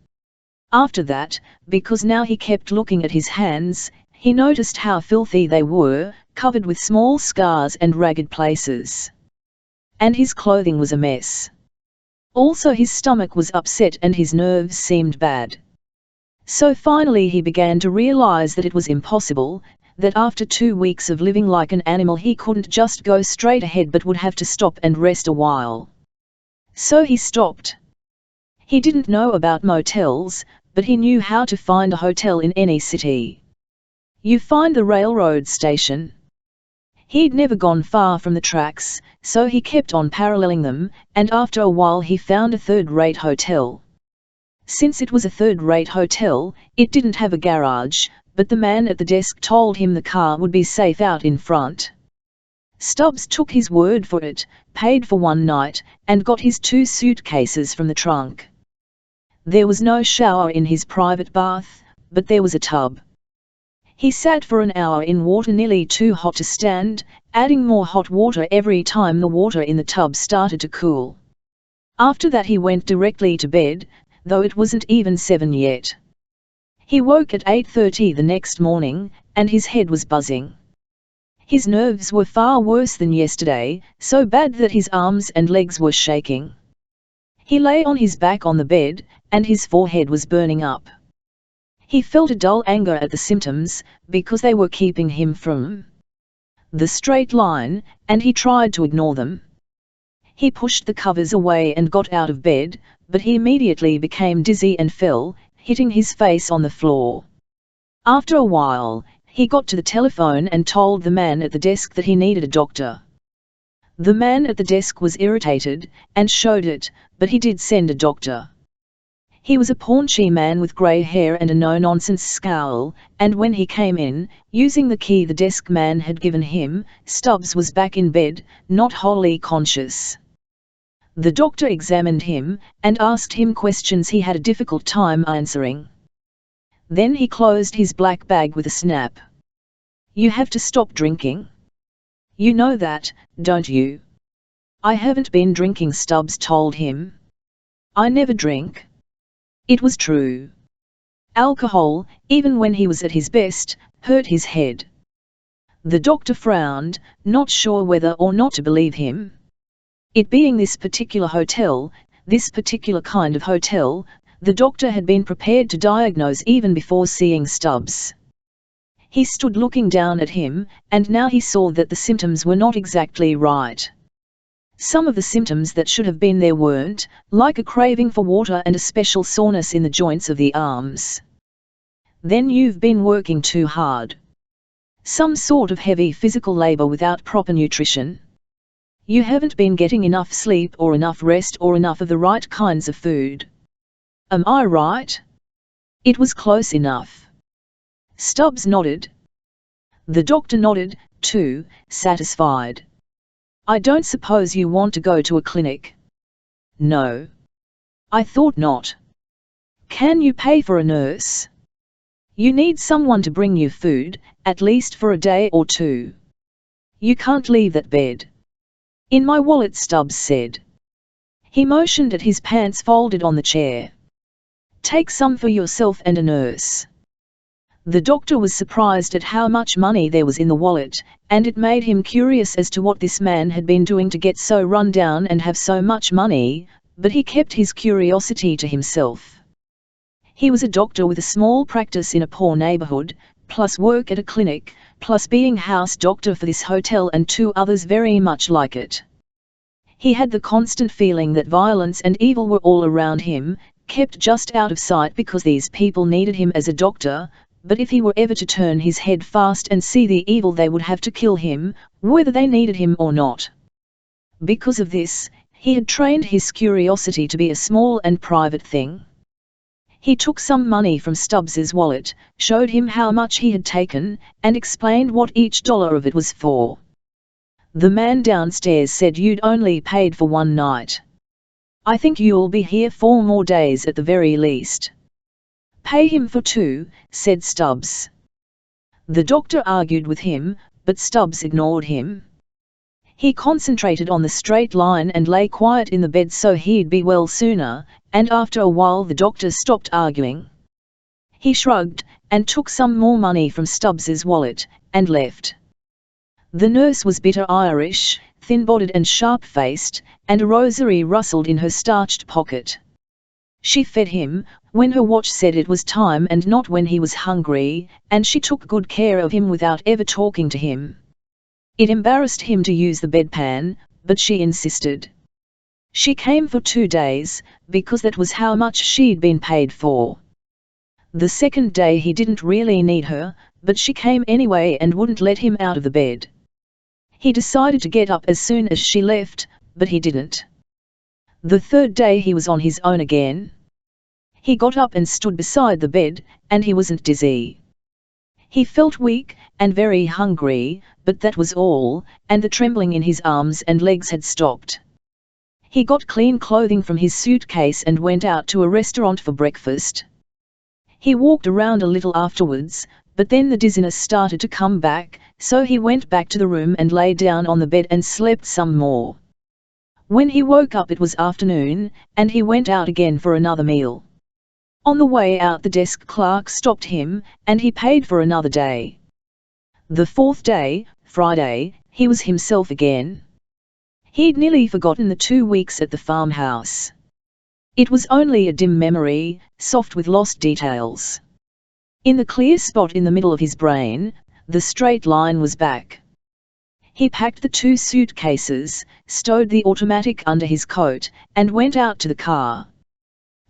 After that, because now he kept looking at his hands, he noticed how filthy they were, covered with small scars and ragged places. and his clothing was a mess. Also his stomach was upset and his nerves seemed bad. So finally he began to realize that it was impossible, that after 2 weeks of living like an animal he couldn't just go straight ahead but would have to stop and rest a while. So he stopped. He didn't know about motels, but he knew how to find a hotel in any city. You find the railroad station. He'd never gone far from the tracks, so he kept on paralleling them, and after a while he found a third-rate hotel. Since it was a third-rate hotel, it didn't have a garage, but the man at the desk told him the car would be safe out in front. Stubbs took his word for it, paid for one night, and got his 2 suitcases from the trunk. There was no shower in his private bath, but there was a tub. He sat for an hour in water nearly too hot to stand, adding more hot water every time the water in the tub started to cool. After that he went directly to bed, though it wasn't even 7 yet. He woke at 8:30 the next morning, and his head was buzzing. His nerves were far worse than yesterday, so bad that his arms and legs were shaking. He lay on his back on the bed, and his forehead was burning up. He felt a dull anger at the symptoms, because they were keeping him from the straight line, and he tried to ignore them. He pushed the covers away and got out of bed, but he immediately became dizzy and fell, hitting his face on the floor. After a while, he got to the telephone and told the man at the desk that he needed a doctor. The man at the desk was irritated, and showed it, but he did send a doctor. He was a paunchy man with grey hair and a no-nonsense scowl, and when he came in, using the key the desk man had given him, Stubbs was back in bed, not wholly conscious. The doctor examined him, and asked him questions he had a difficult time answering. Then he closed his black bag with a snap. "You have to stop drinking. You know that, don't you?" "I haven't been drinking," Stubbs told him. "I never drink." It was true. Alcohol, even when he was at his best, hurt his head. The doctor frowned, not sure whether or not to believe him. It being this particular hotel, this particular kind of hotel, the doctor had been prepared to diagnose even before seeing Stubbs. He stood looking down at him, and now he saw that the symptoms were not exactly right. Some of the symptoms that should have been there weren't, like a craving for water and a special soreness in the joints of the arms. "Then you've been working too hard. Some sort of heavy physical labor without proper nutrition. You haven't been getting enough sleep or enough rest or enough of the right kinds of food. Am I right?" It was close enough. Stubbs nodded. The doctor nodded, too, satisfied. "I don't suppose you want to go to a clinic?" "No. I thought not." "Can you pay for a nurse? You need someone to bring you food, at least for a day or 2. You can't leave that bed." "In my wallet," Stubbs said. He motioned at his pants folded on the chair. "Take some for yourself and a nurse." The doctor was surprised at how much money there was in the wallet, and it made him curious as to what this man had been doing to get so run down and have so much money, but he kept his curiosity to himself. He was a doctor with a small practice in a poor neighborhood, plus work at a clinic, plus being house doctor for this hotel and 2 others very much like it. He had the constant feeling that violence and evil were all around him, kept just out of sight because these people needed him as a doctor, but if he were ever to turn his head fast and see the evil they would have to kill him, whether they needed him or not. Because of this, he had trained his curiosity to be a small and private thing. He took some money from Stubbs's wallet, showed him how much he had taken, and explained what each dollar of it was for. The man downstairs said you'd only paid for 1 night. "I think you'll be here 4 more days at the very least." "Pay him for 2, said Stubbs. The doctor argued with him, but Stubbs ignored him. He concentrated on the straight line and lay quiet in the bed so he'd be well sooner, and after a while the doctor stopped arguing. He shrugged, and took some more money from Stubbs's wallet, and left. The nurse was bitter Irish, thin-bodied and sharp-faced, and a rosary rustled in her starched pocket. She fed him when her watch said it was time and not when he was hungry, and she took good care of him without ever talking to him. It embarrassed him to use the bedpan, but she insisted. She came for 2 days, because that was how much she'd been paid for. The second day he didn't really need her, but she came anyway and wouldn't let him out of the bed. He decided to get up as soon as she left, but he didn't. The third day he was on his own again. He got up and stood beside the bed, and he wasn't dizzy. He felt weak and very hungry, but that was all, and the trembling in his arms and legs had stopped. He got clean clothing from his suitcase and went out to a restaurant for breakfast. He walked around a little afterwards, but then the dizziness started to come back, so he went back to the room and lay down on the bed and slept some more. When he woke up it was afternoon, and he went out again for another meal. On the way out the desk clerk stopped him, and he paid for another day. The fourth day, Friday, he was himself again. He'd nearly forgotten the 2 weeks at the farmhouse. It was only a dim memory, soft with lost details. In the clear spot in the middle of his brain, the straight line was back. He packed the 2 suitcases, stowed the automatic under his coat, and went out to the car.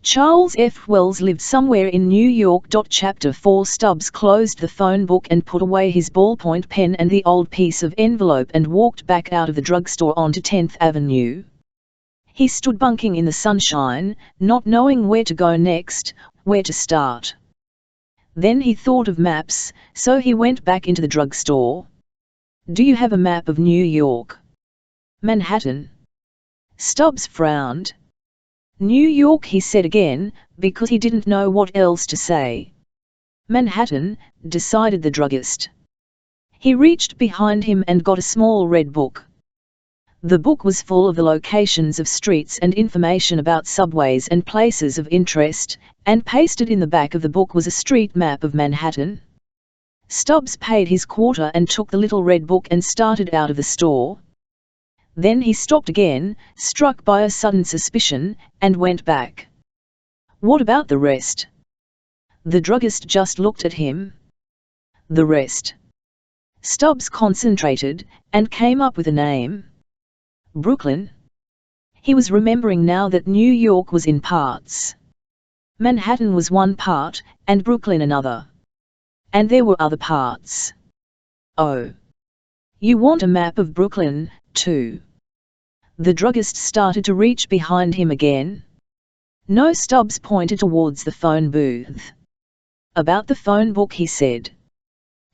Charles F. Wells lived somewhere in New York. Chapter 4 Stubbs closed the phone book and put away his ballpoint pen and the old piece of envelope and walked back out of the drugstore onto 10th Avenue. He stood bunking in the sunshine, not knowing where to go next, where to start. Then he thought of maps, so he went back into the drugstore. "Do you have a map of New York?" "Manhattan." Stubbs frowned. "New York," he said again, because he didn't know what else to say. "Manhattan," decided the druggist. He reached behind him and got a small red book. The book was full of the locations of streets and information about subways and places of interest, and pasted in the back of the book was a street map of Manhattan. Stubbs paid his quarter and took the little red book and started out of the store. Then he stopped again, struck by a sudden suspicion, and went back. "What about the rest?" The druggist just looked at him. "The rest?" Stubbs concentrated, and came up with a name. "Brooklyn." He was remembering now that New York was in parts. Manhattan was one part, and Brooklyn another. And there were other parts. "Oh. You want a map of Brooklyn, too?" The druggist started to reach behind him again. "No." Stubbs pointed towards the phone booth. "About the phone book," he said.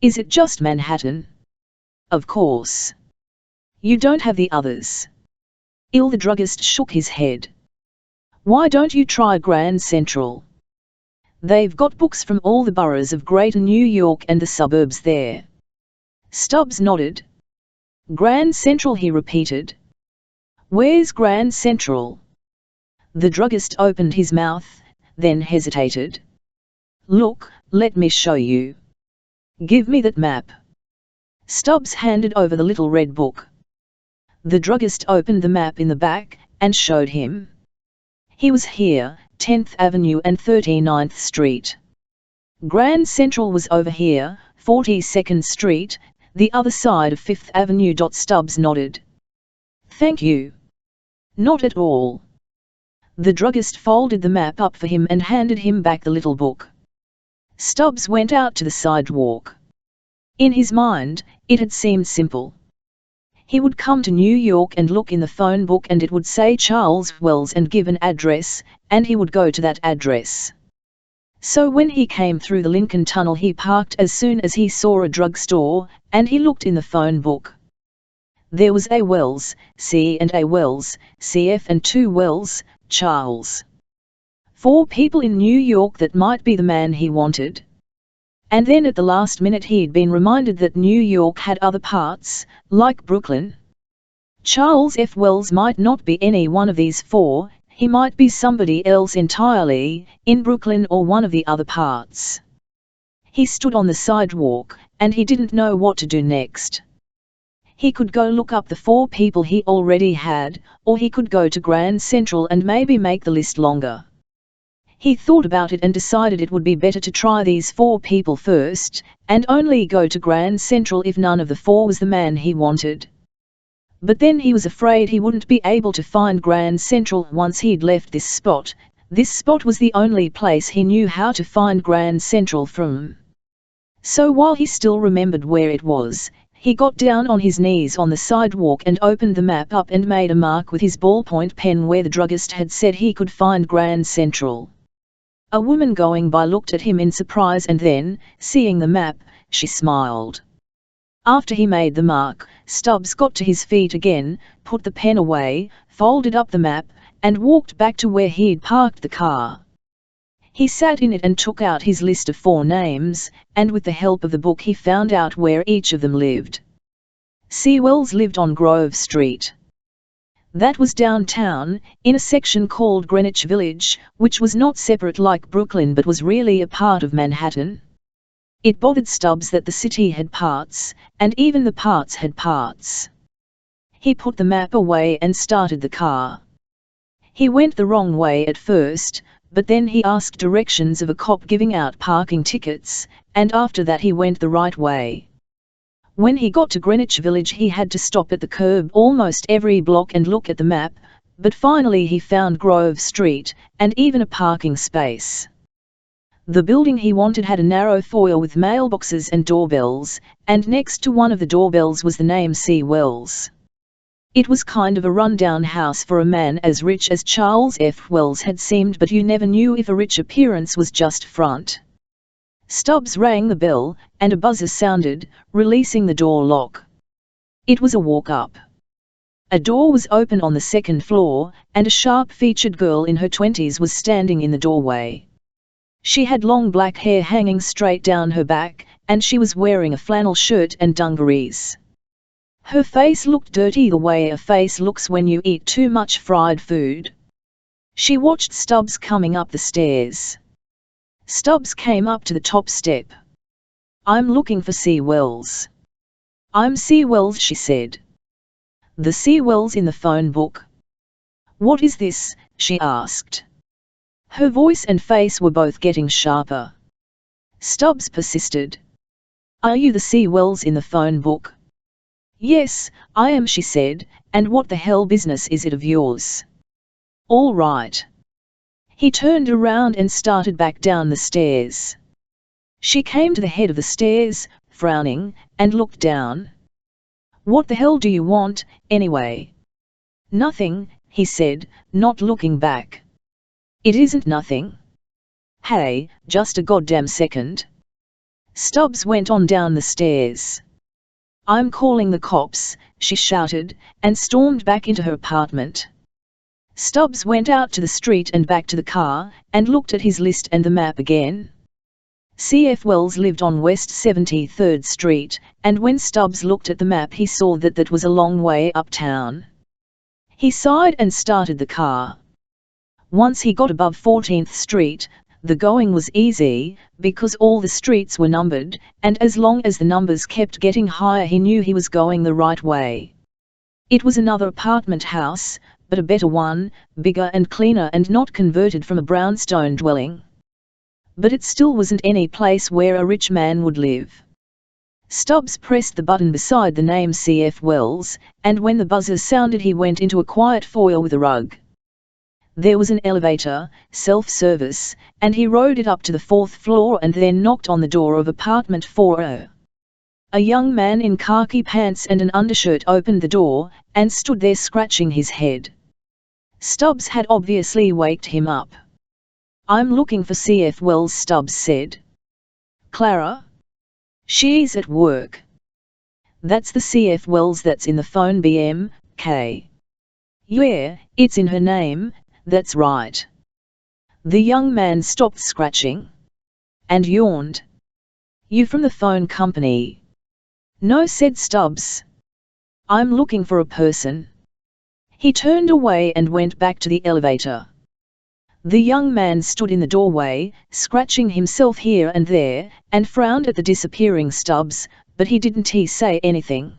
"Is it just Manhattan?" "Of course. You don't have the others." The druggist shook his head. "Why don't you try Grand Central? They've got books from all the boroughs of Greater New York and the suburbs there." Stubbs nodded. "Grand Central," he repeated. "Where's Grand Central?" The druggist opened his mouth, then hesitated. "Look, let me show you." "Give me that map." Stubbs handed over the little red book. The druggist opened the map in the back, and showed him. He was here, 10th Avenue and 39th Street. Grand Central was over here, 42nd Street, the other side of 5th Avenue. Stubbs nodded. "Thank you." "Not at all." The druggist folded the map up for him and handed him back the little book. Stubbs went out to the sidewalk. In his mind, it had seemed simple. He would come to New York and look in the phone book and it would say Charles Wells and give an address, and he would go to that address. So when he came through the Lincoln Tunnel he parked as soon as he saw a drugstore, and he looked in the phone book. There was A. Wells, C. and A. Wells, CF and 2 Wells, Charles. 4 people in New York that might be the man he wanted. And then at the last minute he'd been reminded that New York had other parts, like Brooklyn. Charles F. Wells might not be any one of these 4, he might be somebody else entirely, in Brooklyn or one of the other parts. He stood on the sidewalk, and he didn't know what to do next. He could go look up the 4 people he already had, or he could go to Grand Central and maybe make the list longer. He thought about it and decided it would be better to try these 4 people first, and only go to Grand Central if none of the 4 was the man he wanted. But then he was afraid he wouldn't be able to find Grand Central once he'd left this spot. This spot was the only place he knew how to find Grand Central from. So while he still remembered where it was, he got down on his knees on the sidewalk and opened the map up and made a mark with his ballpoint pen where the druggist had said he could find Grand Central. A woman going by looked at him in surprise and then, seeing the map, she smiled. After he made the mark, Stubbs got to his feet again, put the pen away, folded up the map, and walked back to where he'd parked the car. He sat in it and took out his list of 4 names, and with the help of the book he found out where each of them lived. C. Wells lived on Grove Street. That was downtown, in a section called Greenwich Village, which was not separate like Brooklyn but was really a part of Manhattan. It bothered Stubbs that the city had parts, and even the parts had parts. He put the map away and started the car. He went the wrong way at first, but then he asked directions of a cop giving out parking tickets, and after that he went the right way. When he got to Greenwich Village he had to stop at the curb almost every block and look at the map, but finally he found Grove Street, and even a parking space. The building he wanted had a narrow foyer with mailboxes and doorbells, and next to one of the doorbells was the name C. Wells. It was kind of a rundown house for a man as rich as Charles F. Wells had seemed, but you never knew if a rich appearance was just front. Stubbs rang the bell, and a buzzer sounded, releasing the door lock. It was a walk-up. A door was open on the 2nd floor, and a sharp-featured girl in her 20s was standing in the doorway. She had long black hair hanging straight down her back, and she was wearing a flannel shirt and dungarees. Her face looked dirty the way a face looks when you eat too much fried food. She watched Stubbs coming up the stairs. Stubbs came up to the top step. "I'm looking for C. Wells." "I'm C. Wells," she said. "The C. Wells in the phone book?" "What is this?" she asked. Her voice and face were both getting sharper. Stubbs persisted. "Are you the C. Wells in the phone book?" "Yes, I am," she said, "and what the hell business is it of yours?" "All right." He turned around and started back down the stairs. She came to the head of the stairs, frowning, and looked down. "What the hell do you want, anyway?" "Nothing," he said, not looking back. "It isn't nothing. Hey, just a goddamn second." Stubbs went on down the stairs. "I'm calling the cops," she shouted, and stormed back into her apartment. Stubbs went out to the street and back to the car, and looked at his list and the map again. C. F. Wells lived on West 73rd Street, and when Stubbs looked at the map he saw that that was a long way uptown. He sighed and started the car. Once he got above 14th Street, the going was easy, because all the streets were numbered, and as long as the numbers kept getting higher he knew he was going the right way. It was another apartment house, but a better one, bigger and cleaner and not converted from a brownstone dwelling. But it still wasn't any place where a rich man would live. Stubbs pressed the button beside the name C. F. Wells, and when the buzzer sounded he went into a quiet foyer with a rug. There was an elevator, self-service, and he rode it up to the 4th floor and then knocked on the door of apartment 4O. A young man in khaki pants and an undershirt opened the door, and stood there scratching his head. Stubbs had obviously waked him up. "I'm looking for C. F. Wells," Stubbs said. "Clara? She's at work." "That's the C. F. Wells that's in the phone BM, "Yeah, it's in her name, that's right." The young man stopped scratching. And yawned. "You from the phone company?" "No," said Stubbs. "I'm looking for a person." He turned away and went back to the elevator. The young man stood in the doorway, scratching himself here and there, and frowned at the disappearing Stubbs, but he didn't say anything.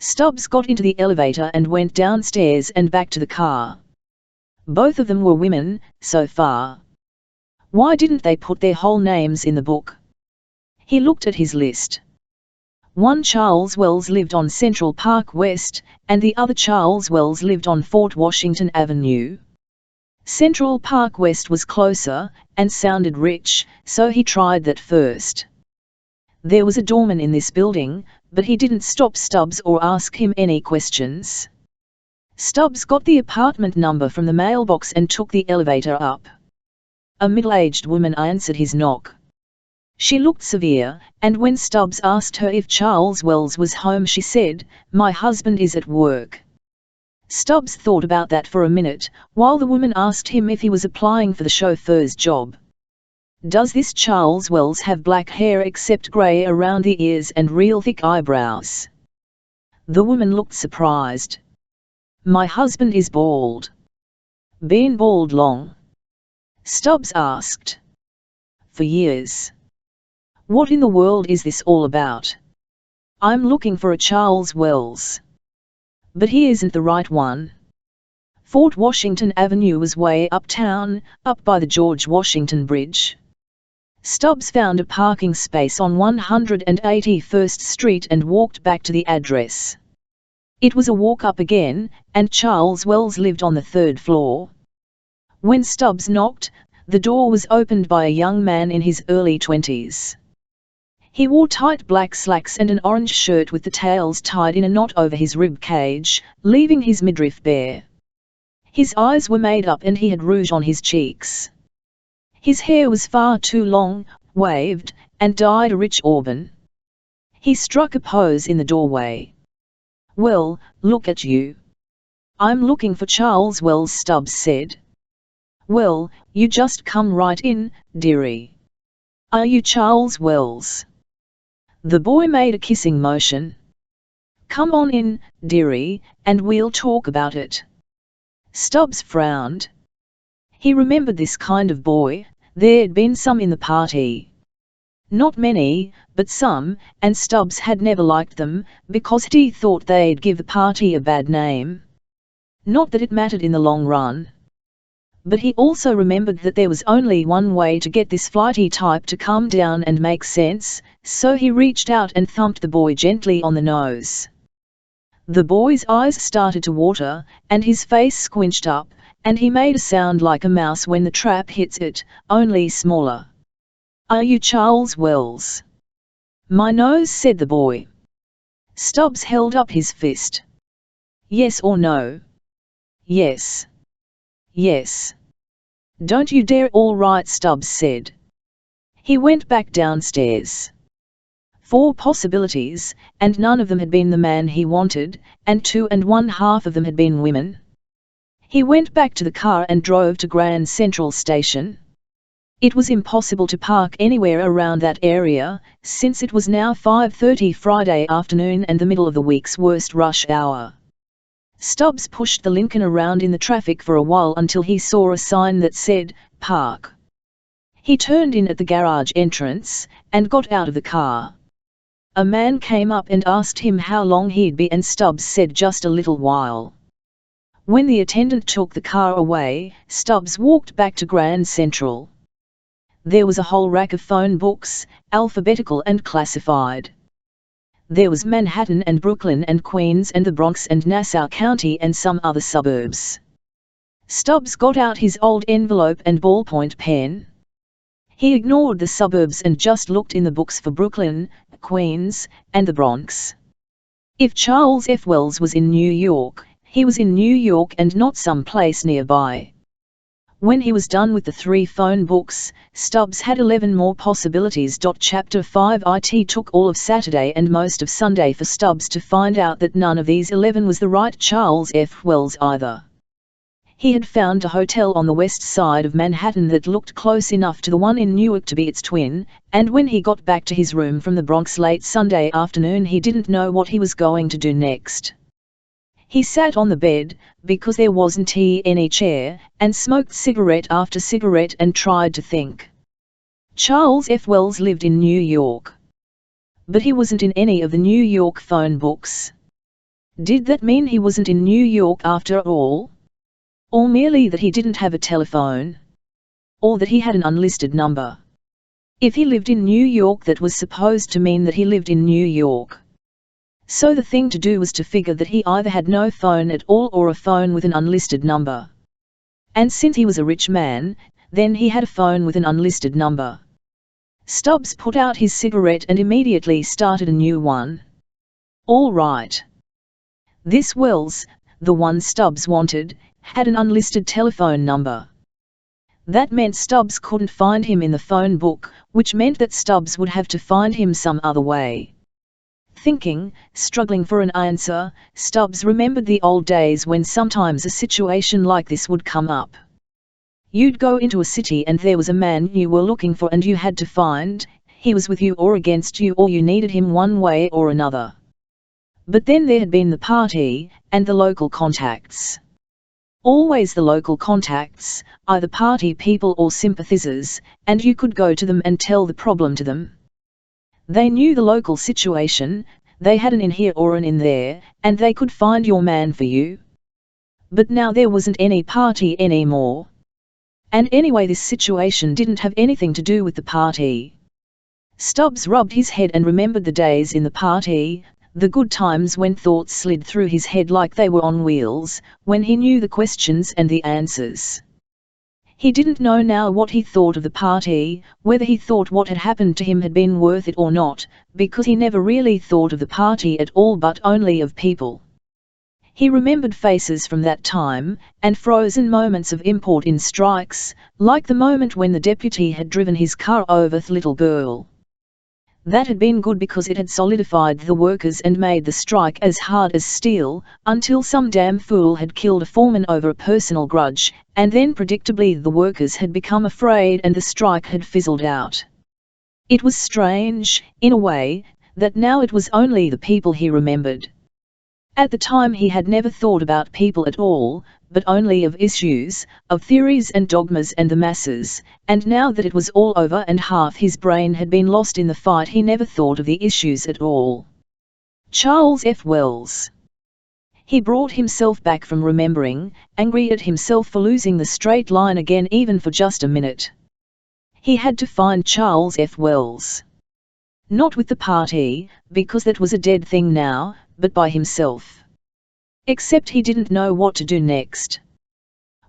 Stubbs got into the elevator and went downstairs and back to the car. Both of them were women, so far. Why didn't they put their whole names in the book? He looked at his list. One Charles Wells lived on Central Park West, and the other Charles Wells lived on Fort Washington Avenue. Central Park West was closer, and sounded rich, so he tried that first. There was a doorman in this building, but he didn't stop Stubbs or ask him any questions. Stubbs got the apartment number from the mailbox and took the elevator up. A middle-aged woman answered his knock. She looked severe, and when Stubbs asked her if Charles Wells was home she said, "My husband is at work." Stubbs thought about that for a minute, while the woman asked him if he was applying for the chauffeur's job. "Does this Charles Wells have black hair except grey around the ears and real thick eyebrows?" The woman looked surprised. "My husband is bald." "Been bald long?" Stubbs asked. "For years." "What in the world is this all about?" "I'm looking for a Charles Wells." "But he isn't the right one." Fort Washington Avenue was way uptown, up by the George Washington Bridge. Stubbs found a parking space on 181st Street and walked back to the address. It was a walk up again, and Charles Wells lived on the 3rd floor. When Stubbs knocked, the door was opened by a young man in his early 20s. He wore tight black slacks and an orange shirt with the tails tied in a knot over his rib cage, leaving his midriff bare. His eyes were made up and he had rouge on his cheeks. His hair was far too long, waved, and dyed a rich auburn. He struck a pose in the doorway. "Well, look at you." "I'm looking for Charles Wells," Stubbs said. "Well, you just come right in, dearie." "Are you Charles Wells?" The boy made a kissing motion. "Come on in, dearie, and we'll talk about it." Stubbs frowned. He remembered this kind of boy. There'd been some in the party. Not many, but some, and Stubbs had never liked them, because he thought they'd give the party a bad name. Not that it mattered in the long run. But he also remembered that there was only one way to get this flighty type to calm down and make sense, so he reached out and thumped the boy gently on the nose. The boy's eyes started to water, and his face squinched up, and he made a sound like a mouse when the trap hits it, only smaller. "Are you Charles Wells?" "My nose," said the boy. Stubbs held up his fist. "Yes or no?" "Yes." "Yes." "Don't you dare!" "All right," Stubbs said. He went back downstairs. 4 possibilities, and none of them had been the man he wanted, and 2 1/2 of them had been women. He went back to the car and drove to Grand Central Station. It was impossible to park anywhere around that area, since it was now 5:30 Friday afternoon and the middle of the week's worst rush hour. Stubbs pushed the Lincoln around in the traffic for a while until he saw a sign that said, "Park." He turned in at the garage entrance, and got out of the car. A man came up and asked him how long he'd be, and Stubbs said just a little while. When the attendant took the car away, Stubbs walked back to Grand Central. There was a whole rack of phone books, alphabetical and classified. There was Manhattan and Brooklyn and Queens and the Bronx and Nassau County and some other suburbs. Stubbs got out his old envelope and ballpoint pen. He ignored the suburbs and just looked in the books for Brooklyn, Queens, and the Bronx. If Charles F. Wells was in New York, he was in New York and not some place nearby. When he was done with the 3 phone books, Stubbs had 11 more possibilities. Chapter 5 It took all of Saturday and most of Sunday for Stubbs to find out that none of these 11 was the right Charles F. Wells either. He had found a hotel on the west side of Manhattan that looked close enough to the one in Newark to be its twin, and when he got back to his room from the Bronx late Sunday afternoon he didn't know what he was going to do next. He sat on the bed, because there wasn't any chair, and smoked cigarette after cigarette and tried to think. Charles F. Wells lived in New York. But he wasn't in any of the New York phone books. Did that mean he wasn't in New York after all? Or merely that he didn't have a telephone? Or that he had an unlisted number? If he lived in New York, that was supposed to mean that he lived in New York. So the thing to do was to figure that he either had no phone at all or a phone with an unlisted number. And since he was a rich man, then he had a phone with an unlisted number. Stubbs put out his cigarette and immediately started a new one. All right. This Wells, the one Stubbs wanted, had an unlisted telephone number. That meant Stubbs couldn't find him in the phone book, which meant that Stubbs would have to find him some other way. Thinking, struggling for an answer, Stubbs remembered the old days when sometimes a situation like this would come up. You'd go into a city and there was a man you were looking for and you had to find, he was with you or against you or you needed him one way or another. But then there had been the party, and the local contacts. Always the local contacts, either party people or sympathizers, and you could go to them and tell the problem to them. They knew the local situation, they had an in here or an in there, and they could find your man for you. But now there wasn't any party anymore. And anyway, this situation didn't have anything to do with the party. Stubbs rubbed his head and remembered the days in the party, the good times when thoughts slid through his head like they were on wheels, when he knew the questions and the answers. He didn't know now what he thought of the party, whether he thought what had happened to him had been worth it or not, because he never really thought of the party at all but only of people. He remembered faces from that time, and frozen moments of import in strikes, like the moment when the deputy had driven his car over the little girl. That had been good because it had solidified the workers and made the strike as hard as steel, until some damn fool had killed a foreman over a personal grudge, and then predictably the workers had become afraid and the strike had fizzled out. It was strange, in a way, that now it was only the people he remembered. At the time he had never thought about people at all, but only of issues, of theories and dogmas and the masses, and now that it was all over and half his brain had been lost in the fight, he never thought of the issues at all. Charles F. Wells. He brought himself back from remembering, angry at himself for losing the straight line again even for just a minute. He had to find Charles F. Wells. Not with the party, because that was a dead thing now, but by himself. Except he didn't know what to do next.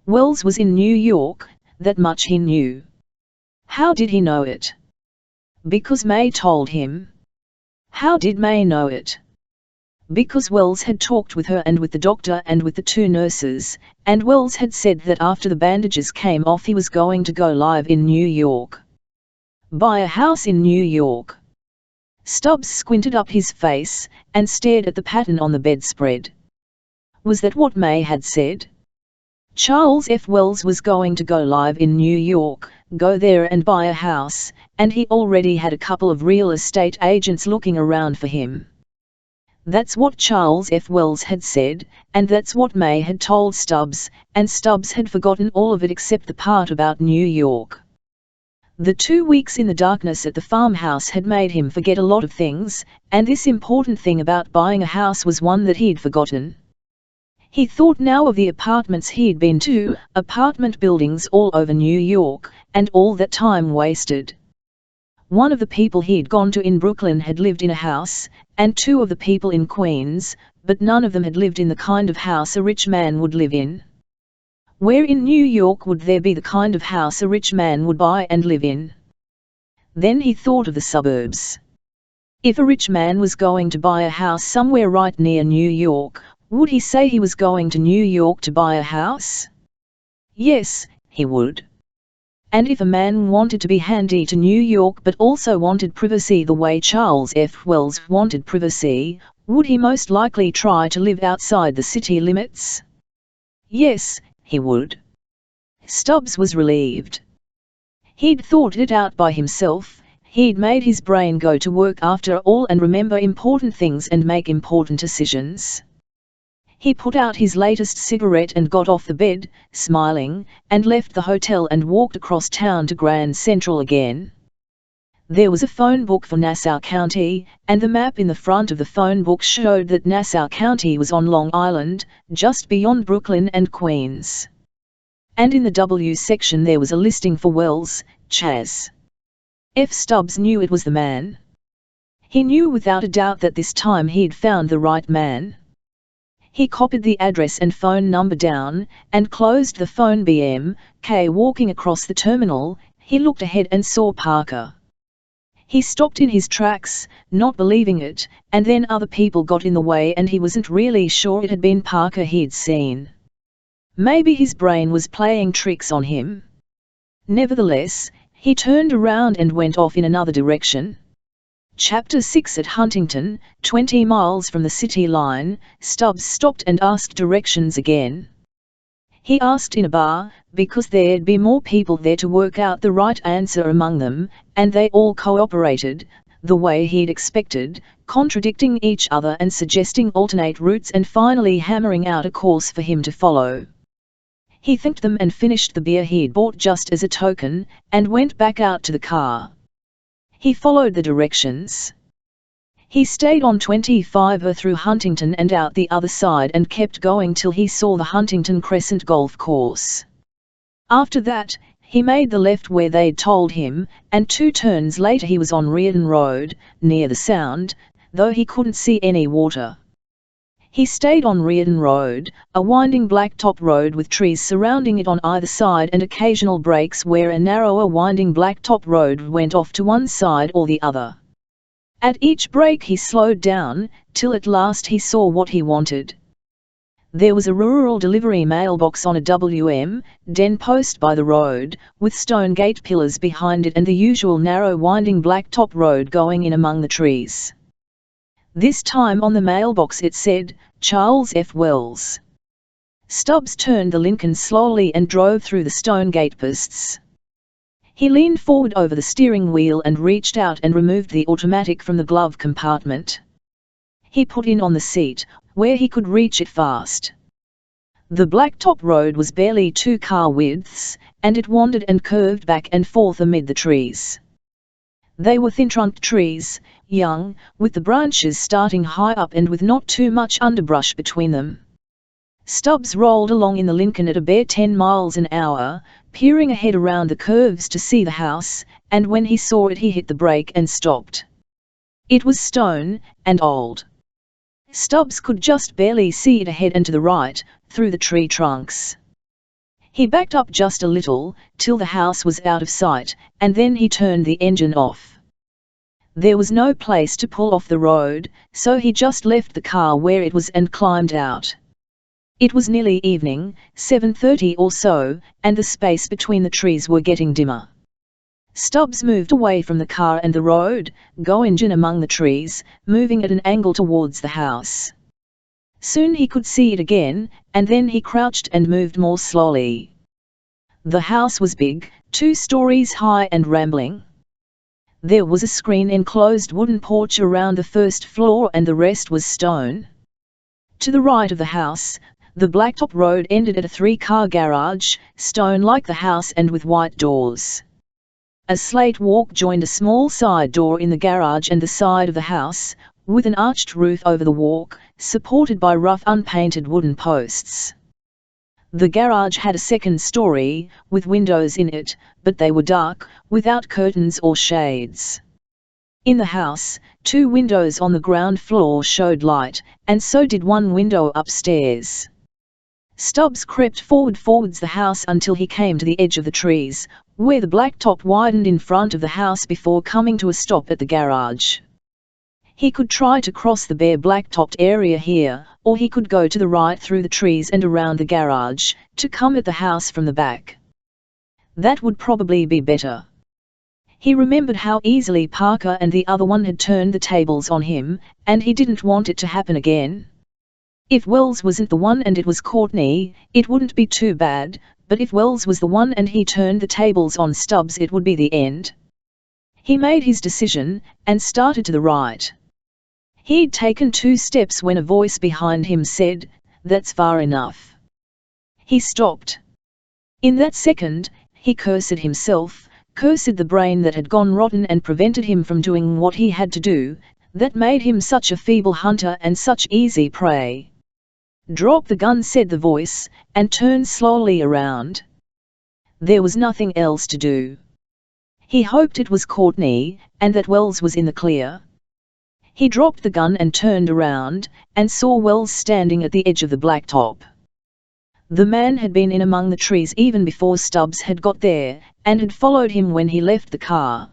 Wells was in New York, that much he knew. How did he know it? Because May told him. How did May know it? Because Wells had talked with her and with the doctor and with the two nurses, and Wells had said that after the bandages came off he was going to go live in New York. Buy a house in New York. Stubbs squinted up his face, and stared at the pattern on the bedspread. Was that what May had said? Charles F. Wells was going to go live in New York, go there and buy a house, and he already had a couple of real estate agents looking around for him. That's what Charles F. Wells had said, and that's what May had told Stubbs, and Stubbs had forgotten all of it except the part about New York. The 2 weeks in the darkness at the farmhouse had made him forget a lot of things, and this important thing about buying a house was one that he'd forgotten. He thought now of the apartments he'd been to, apartment buildings all over New York, and all that time wasted. One of the people he'd gone to in Brooklyn had lived in a house, and 2 of the people in Queens, but none of them had lived in the kind of house a rich man would live in. Where in New York would there be the kind of house a rich man would buy and live in? Then he thought of the suburbs. If a rich man was going to buy a house somewhere right near New York, would he say he was going to New York to buy a house? Yes, he would. And if a man wanted to be handy to New York but also wanted privacy the way Charles F. Wells wanted privacy, would he most likely try to live outside the city limits? Yes, he would. Stubbs was relieved. He'd thought it out by himself, he'd made his brain go to work after all and remember important things and make important decisions. He put out his latest cigarette and got off the bed, smiling, and left the hotel and walked across town to Grand Central again. There was a phone book for Nassau County, and the map in the front of the phone book showed that Nassau County was on Long Island, just beyond Brooklyn and Queens. And in the W section there was a listing for Wells, Chas. F. Stubbs knew it was the man. He knew without a doubt that this time he'd found the right man. He copied the address and phone number down, and closed the phone. BMK walking across the terminal, he looked ahead and saw Parker. He stopped in his tracks, not believing it, and then other people got in the way and he wasn't really sure it had been Parker he'd seen. Maybe his brain was playing tricks on him. Nevertheless, he turned around and went off in another direction. Chapter 6. At Huntington, 20 miles from the city line, Stubbs stopped and asked directions again. He asked in a bar, because there'd be more people there to work out the right answer among them, and they all cooperated, the way he'd expected, contradicting each other and suggesting alternate routes and finally hammering out a course for him to follow. He thanked them and finished the beer he'd bought just as a token, and went back out to the car. He followed the directions. He stayed on 25 through Huntington and out the other side and kept going till he saw the Huntington Crescent Golf Course. After that, he made the left where they'd told him, and 2 turns later he was on Reardon Road, near the Sound, though he couldn't see any water. He stayed on Reardon Road, a winding blacktop road with trees surrounding it on either side and occasional breaks where a narrower winding blacktop road went off to one side or the other. At each break he slowed down, till at last he saw what he wanted. There was a rural delivery mailbox on a den post by the road, with stone gate pillars behind it and the usual narrow winding blacktop road going in among the trees. This time on the mailbox it said, Charles F. Wells. Stubbs turned the Lincoln slowly and drove through the stone gate posts. He leaned forward over the steering wheel and reached out and removed the automatic from the glove compartment. He put in on the seat, where he could reach it fast. The blacktop road was barely 2 car widths, and it wandered and curved back and forth amid the trees. They were thin-trunked trees, young, with the branches starting high up and with not too much underbrush between them. Stubbs rolled along in the Lincoln at a bare 10 miles an hour, peering ahead around the curves to see the house, and when he saw it he hit the brake and stopped. It was stone, and old. Stubbs could just barely see it ahead and to the right, through the tree trunks. He backed up just a little, till the house was out of sight, and then he turned the engine off. There was no place to pull off the road, so he just left the car where it was and climbed out. It was nearly evening, 7:30 or so, and the space between the trees were getting dimmer. Stubbs moved away from the car and the road, going in among the trees, moving at an angle towards the house. Soon he could see it again, and then he crouched and moved more slowly. The house was big, 2 stories high and rambling. There was a screen-enclosed wooden porch around the first floor and the rest was stone. To the right of the house, the blacktop road ended at a 3-car garage, stone like the house and with white doors. A slate walk joined a small side door in the garage and the side of the house, with an arched roof over the walk, supported by rough unpainted wooden posts. The garage had a 2nd story, with windows in it, but they were dark, without curtains or shades. In the house, 2 windows on the ground floor showed light, and so did 1 window upstairs. Stubbs crept forwards the house until he came to the edge of the trees, where the blacktop widened in front of the house before coming to a stop at the garage. He could try to cross the bare blacktopped area here, or he could go to the right through the trees and around the garage, to come at the house from the back. That would probably be better. He remembered how easily Parker and the other one had turned the tables on him, and he didn't want it to happen again. If Wells wasn't the one and it was Courtney, it wouldn't be too bad, but if Wells was the one and he turned the tables on Stubbs it would be the end. He made his decision, and started to the right. He'd taken 2 steps when a voice behind him said, "That's far enough." He stopped. In that second, he cursed himself, Cursed the brain that had gone rotten and prevented him from doing what he had to do, that made him such a feeble hunter and such easy prey. "Drop the gun," said the voice, and turned slowly around. There was nothing else to do. He hoped it was Courtney, and that Wells was in the clear. He dropped the gun and turned around, and saw Wells standing at the edge of the blacktop. The man had been in among the trees even before Stubbs had got there, and had followed him when he left the car.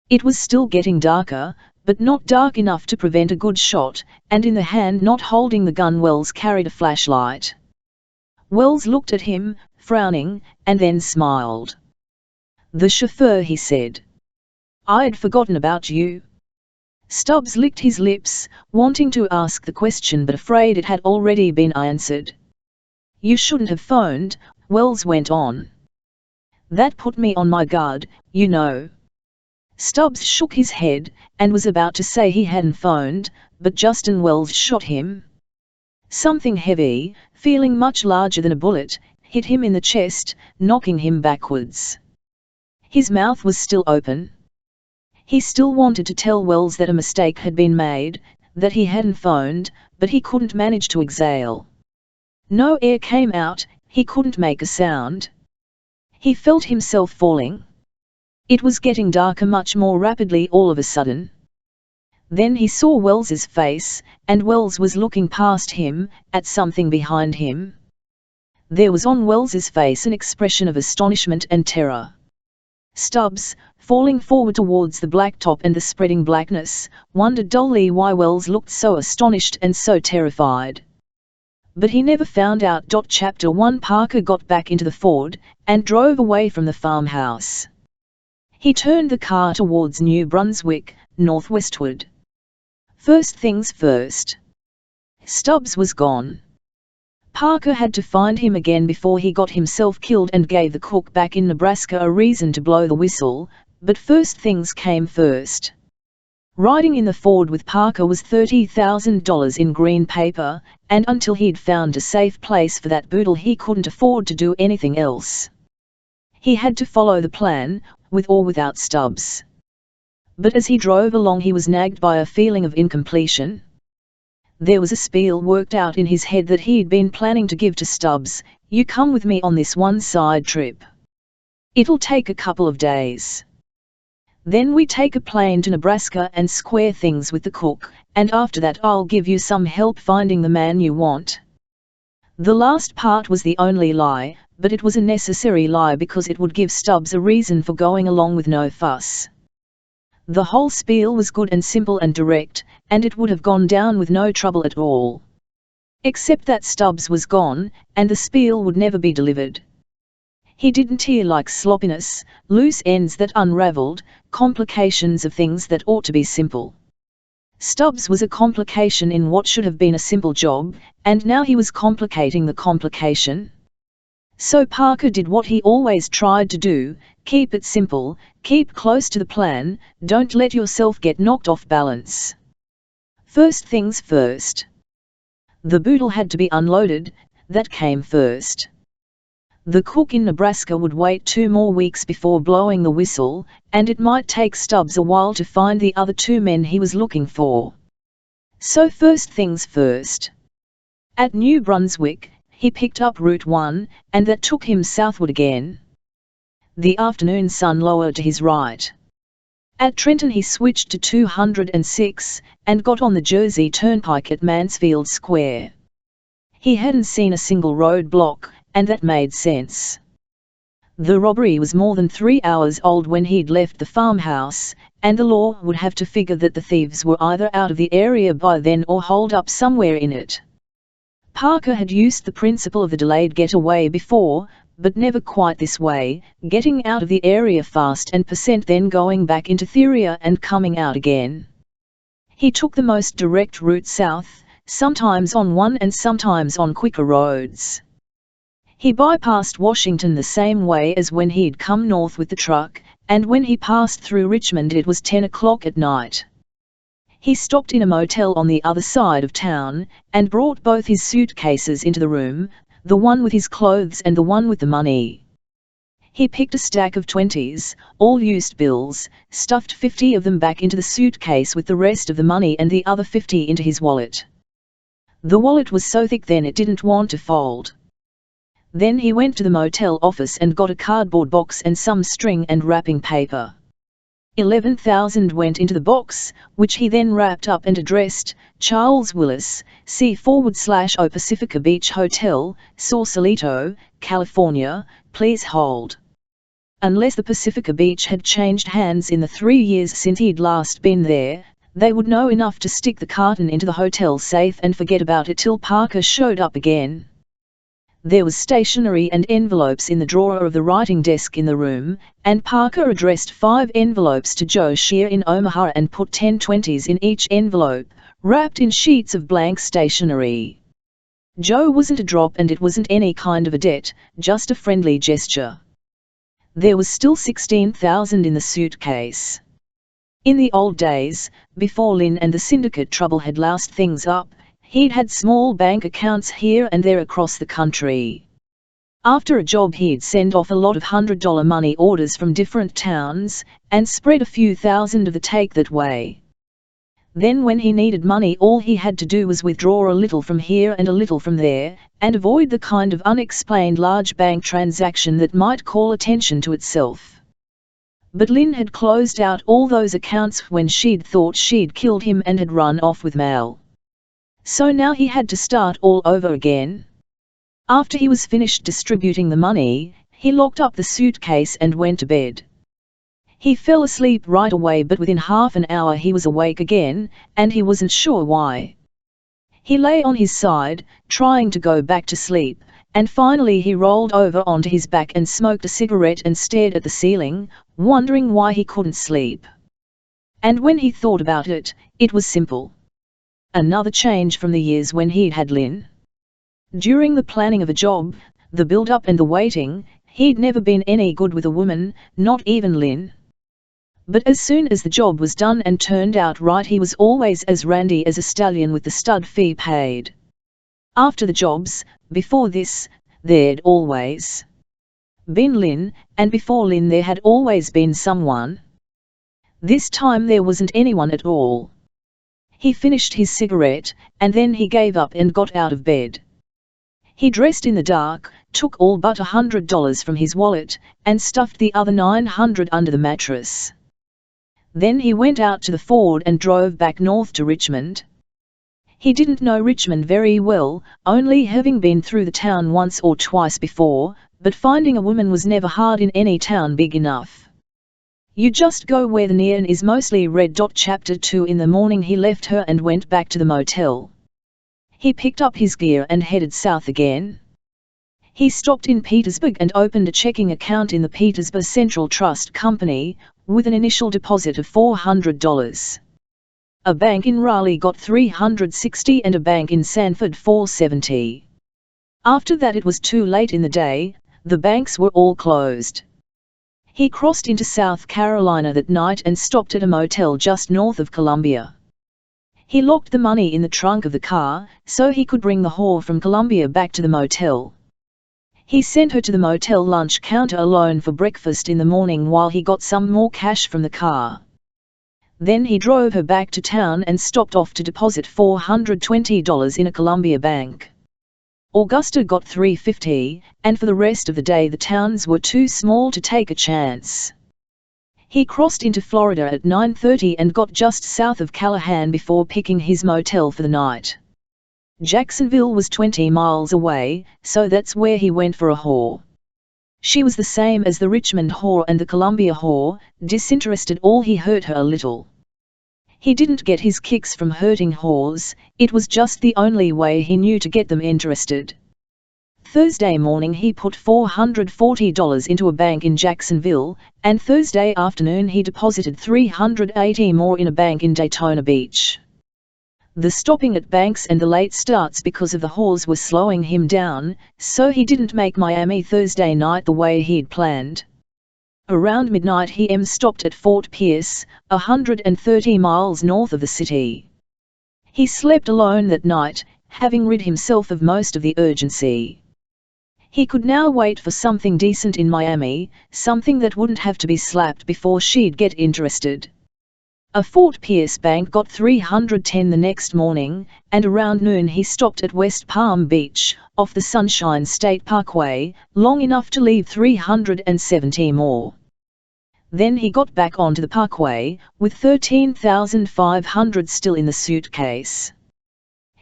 It was still getting darker, but not dark enough to prevent a good shot, and in the hand not holding the gun Wells carried a flashlight. Wells looked at him, frowning, and then smiled. "The chauffeur," he said. "I'd forgotten about you." Stubbs licked his lips, wanting to ask the question but afraid it had already been answered. "You shouldn't have phoned," Wells went on. "That put me on my guard, you know." Stubbs shook his head, and was about to say he hadn't phoned, but Justin Wells shot him. Something heavy, feeling much larger than a bullet, hit him in the chest, knocking him backwards. His mouth was still open. He still wanted to tell Wells that a mistake had been made, that he hadn't phoned, but he couldn't manage to exhale. No air came out, he couldn't make a sound. He felt himself falling. It was getting darker much more rapidly all of a sudden. Then he saw Wells's face, and Wells was looking past him, at something behind him. There was on Wells's face an expression of astonishment and terror. Stubbs, falling forward towards the blacktop and the spreading blackness, wondered dully why Wells looked so astonished and so terrified. But he never found out. Chapter 1 Parker got back into the Ford, and drove away from the farmhouse. He turned the car towards New Brunswick, northwestward. First things first. Stubbs was gone. Parker had to find him again before he got himself killed and gave the cook back in Nebraska a reason to blow the whistle, but first things came first. Riding in the Ford with Parker was $30,000 in green paper, and until he'd found a safe place for that boodle he couldn't afford to do anything else. He had to follow the plan, with or without Stubbs. But as he drove along he was nagged by a feeling of incompletion. There was a spiel worked out in his head that he'd been planning to give to Stubbs: "You come with me on this one-side trip. It'll take a couple of days. Then we take a plane to Nebraska and square things with the cook, and after that I'll give you some help finding the man you want." The last part was the only lie, but it was a necessary lie because it would give Stubbs a reason for going along with no fuss. The whole spiel was good and simple and direct, and it would have gone down with no trouble at all. Except that Stubbs was gone, and the spiel would never be delivered. He didn't hear like sloppiness, loose ends that unraveled, complications of things that ought to be simple. Stubbs was a complication in what should have been a simple job, and now he was complicating the complication. So Parker did what he always tried to do: keep it simple, keep close to the plan, don't let yourself get knocked off balance. First things first. The boodle had to be unloaded, that came first. The cook in Nebraska would wait 2 more weeks before blowing the whistle, and it might take Stubbs a while to find the other 2 men he was looking for. So first things first. At New Brunswick, he picked up Route 1, and that took him southward again. The afternoon sun lowered to his right. At Trenton he switched to 206, and got on the Jersey Turnpike at Mansfield Square. He hadn't seen a single roadblock, and that made sense. The robbery was more than 3 hours old when he'd left the farmhouse, and the law would have to figure that the thieves were either out of the area by then or holed up somewhere in it. Parker had used the principle of the delayed getaway before, but never quite this way, getting out of the area fast and then going back into Theria and coming out again. He took the most direct route south, sometimes on one and sometimes on quicker roads. He bypassed Washington the same way as when he'd come north with the truck, and when he passed through Richmond it was 10 o'clock at night. He stopped in a motel on the other side of town, and brought both his suitcases into the room, the one with his clothes and the one with the money. He picked a stack of 20s, all used bills, stuffed 50 of them back into the suitcase with the rest of the money and the other 50 into his wallet. The wallet was so thick then it didn't want to fold. Then he went to the motel office and got a cardboard box and some string and wrapping paper. 11,000 went into the box, which he then wrapped up and addressed, Charles Willis, C/O Pacifica Beach Hotel, Sausalito, California, please hold. Unless the Pacifica Beach had changed hands in the 3 years since he'd last been there, they would know enough to stick the carton into the hotel safe and forget about it till Parker showed up again. There was stationery and envelopes in the drawer of the writing desk in the room, and Parker addressed 5 envelopes to Joe Shear in Omaha and put 10 20s in each envelope, wrapped in sheets of blank stationery. Joe wasn't a drop and it wasn't any kind of a debt, just a friendly gesture. There was still 16,000 in the suitcase. In the old days, before Lynn and the syndicate trouble had loused things up, he'd had small bank accounts here and there across the country. After a job he'd send off a lot of $100 money orders from different towns, and spread a few thousand of the take that way. Then when he needed money all he had to do was withdraw a little from here and a little from there, and avoid the kind of unexplained large bank transaction that might call attention to itself. But Lynn had closed out all those accounts when she'd thought she'd killed him and had run off with Mal. So now he had to start all over again. After he was finished distributing the money, he locked up the suitcase and went to bed. He fell asleep right away, but within half an hour he was awake again, and he wasn't sure why. He lay on his side, trying to go back to sleep, and finally he rolled over onto his back and smoked a cigarette and stared at the ceiling, wondering why he couldn't sleep. And when he thought about it, it was simple. Another change from the years when he'd had Lynn. During the planning of a job, the build-up and the waiting, he'd never been any good with a woman, not even Lynn. But as soon as the job was done and turned out right, he was always as randy as a stallion with the stud fee paid. After the jobs, before this, there'd always been Lynn, and before Lynn there had always been someone. This time there wasn't anyone at all. He finished his cigarette, and then he gave up and got out of bed. He dressed in the dark, took all but $100 from his wallet, and stuffed the other $900 under the mattress. Then he went out to the Ford and drove back north to Richmond. He didn't know Richmond very well, only having been through the town once or twice before, but finding a woman was never hard in any town big enough. You just go where the neon is mostly red. Chapter 2. In the morning he left her and went back to the motel. He picked up his gear and headed south again. He stopped in Petersburg and opened a checking account in the Petersburg Central Trust Company, with an initial deposit of $400. A bank in Raleigh got $360 and a bank in Sanford $470. After that it was too late in the day, the banks were all closed. He crossed into South Carolina that night and stopped at a motel just north of Columbia. He locked the money in the trunk of the car, so he could bring the whore from Columbia back to the motel. He sent her to the motel lunch counter alone for breakfast in the morning while he got some more cash from the car. Then he drove her back to town and stopped off to deposit $420 in a Columbia bank. Augusta got $350, and for the rest of the day the towns were too small to take a chance. He crossed into Florida at 9:30 and got just south of Callahan before picking his motel for the night. Jacksonville was 20 miles away, so that's where he went for a whore. She was the same as the Richmond whore and the Columbia whore, disinterested. All he hurt her a little. He didn't get his kicks from hurting whores, it was just the only way he knew to get them interested. Thursday morning he put $440 into a bank in Jacksonville, and Thursday afternoon he deposited $380 more in a bank in Daytona Beach. The stopping at banks and the late starts because of the whores were slowing him down, so he didn't make Miami Thursday night the way he'd planned. Around midnight he stopped at Fort Pierce, 130 miles north of the city. He slept alone that night, having rid himself of most of the urgency. He could now wait for something decent in Miami, something that wouldn't have to be slapped before she'd get interested. A Fort Pierce bank got 310 the next morning, and around noon he stopped at West Palm Beach, off the Sunshine State Parkway, long enough to leave 370 more. Then he got back onto the parkway, with 13,500 still in the suitcase.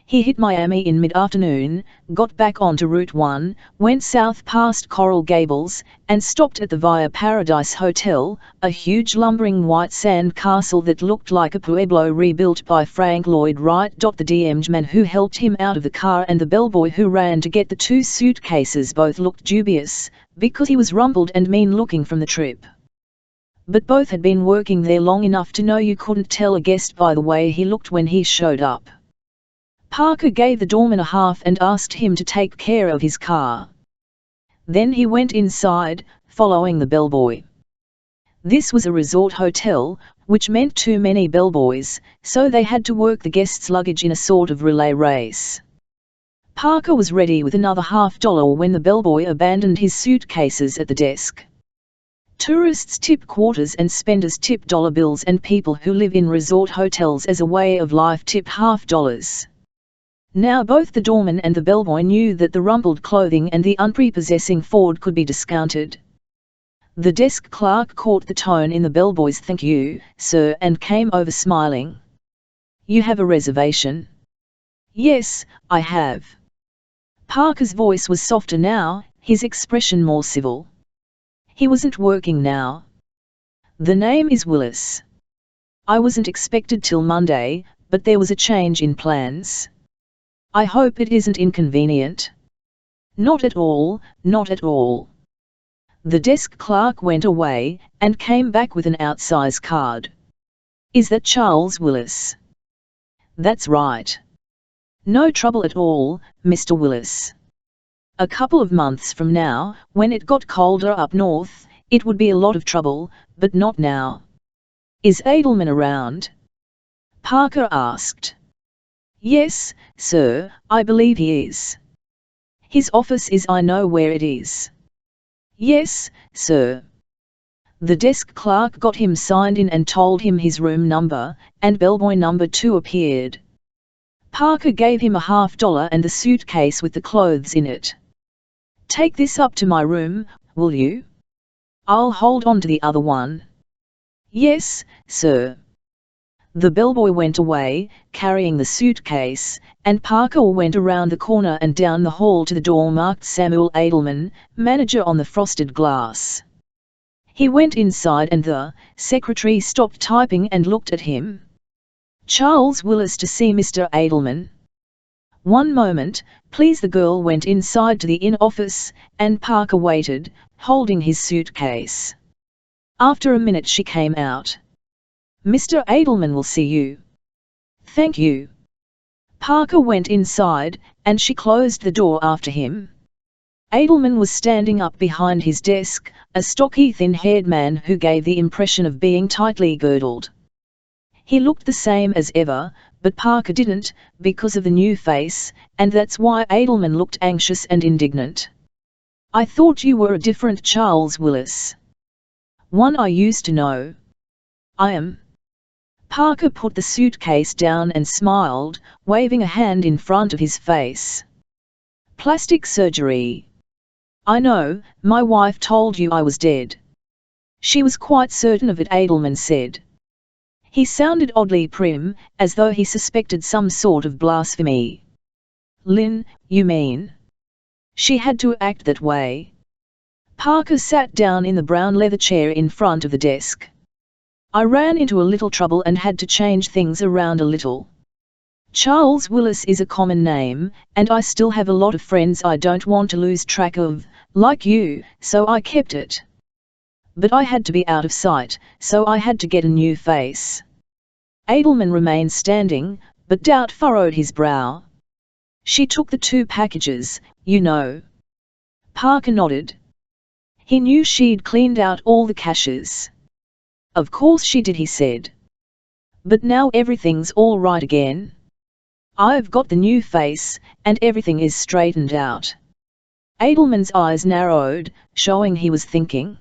He hit Miami in mid-afternoon, got back onto Route 1, went south past Coral Gables, and stopped at the Via Paradise Hotel, a huge lumbering white sand castle that looked like a pueblo rebuilt by Frank Lloyd Wright. The DM'd man who helped him out of the car and the bellboy who ran to get the 2 suitcases both looked dubious, because he was rumpled and mean-looking from the trip. But both had been working there long enough to know you couldn't tell a guest by the way he looked when he showed up. Parker gave the doorman a half and asked him to take care of his car. Then he went inside, following the bellboy. This was a resort hotel, which meant too many bellboys, so they had to work the guests' luggage in a sort of relay race. Parker was ready with another $50 when the bellboy abandoned his suitcases at the desk. Tourists tip quarters and spenders tip dollar bills, and people who live in resort hotels as a way of life tip $50. Now both the doorman and the bellboy knew that the rumpled clothing and the unprepossessing Ford could be discounted. The desk clerk caught the tone in the bellboy's "Thank you, sir," and came over smiling. "You have a reservation?" "Yes, I have." Parker's voice was softer now, his expression more civil. He wasn't working now. "The name is Willis. I wasn't expected till Monday, but there was a change in plans. I hope it isn't inconvenient." "Not at all, not at all." The desk clerk went away, and came back with an outsize card. "Is that Charles Willis?" "That's right." "No trouble at all, Mr. Willis. A couple of months from now, when it got colder up north, it would be a lot of trouble, but not now." "Is Edelman around?" Parker asked. "Yes, sir, I believe he is." "His office is I know where it is." "Yes, sir." The desk clerk got him signed in and told him his room number, and bellboy number 2 appeared. Parker gave him a $50 and the suitcase with the clothes in it. "Take this up to my room, will you? I'll hold on to the other one." "Yes, sir." The bellboy went away, carrying the suitcase, and Parker went around the corner and down the hall to the door marked Samuel Edelman, manager on the frosted glass. He went inside and the secretary stopped typing and looked at him. "Charles Willis to see Mr. Edelman." "One moment, please." The girl went inside to the inn office, and Parker waited, holding his suitcase. After a minute she came out. "Mr. Edelman will see you." "Thank you." Parker went inside, and she closed the door after him. Edelman was standing up behind his desk, a stocky thin-haired man who gave the impression of being tightly girdled. He looked the same as ever, but Parker didn't, because of the new face, and that's why Edelman looked anxious and indignant. "I thought you were a different Charles Willis." "One I used to know." "I am." Parker put the suitcase down and smiled, waving a hand in front of his face. "Plastic surgery." "I know, my wife told you I was dead." "She was quite certain of it," Edelman said. He sounded oddly prim, as though he suspected some sort of blasphemy. "Lynn, you mean? She had to act that way." Parker sat down in the brown leather chair in front of the desk. "I ran into a little trouble and had to change things around a little. Charles Willis is a common name, and I still have a lot of friends I don't want to lose track of, like you, so I kept it. But I had to be out of sight, so I had to get a new face." Edelman remained standing, but doubt furrowed his brow. "She took the 2 packages, you know." Parker nodded. He knew she'd cleaned out all the caches. "Of course she did," he said. "But now everything's all right again. I've got the new face, and everything is straightened out." Edelman's eyes narrowed, showing he was thinking.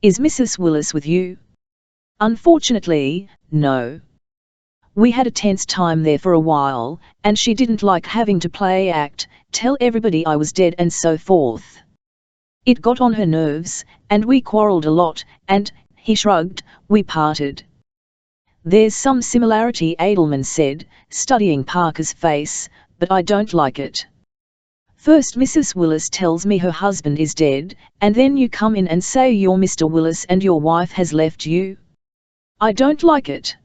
Is Mrs. Willis with you? Unfortunately, no. We had a tense time there for a while, and she didn't like having to play act, tell everybody I was dead and so forth. It got on her nerves, and we quarreled a lot, and, he shrugged, we parted. There's some similarity, Edelman said, studying Parker's face, but I don't like it. First Mrs. Willis tells me her husband is dead, and then you come in and say you're Mr. Willis and your wife has left you. I don't like it.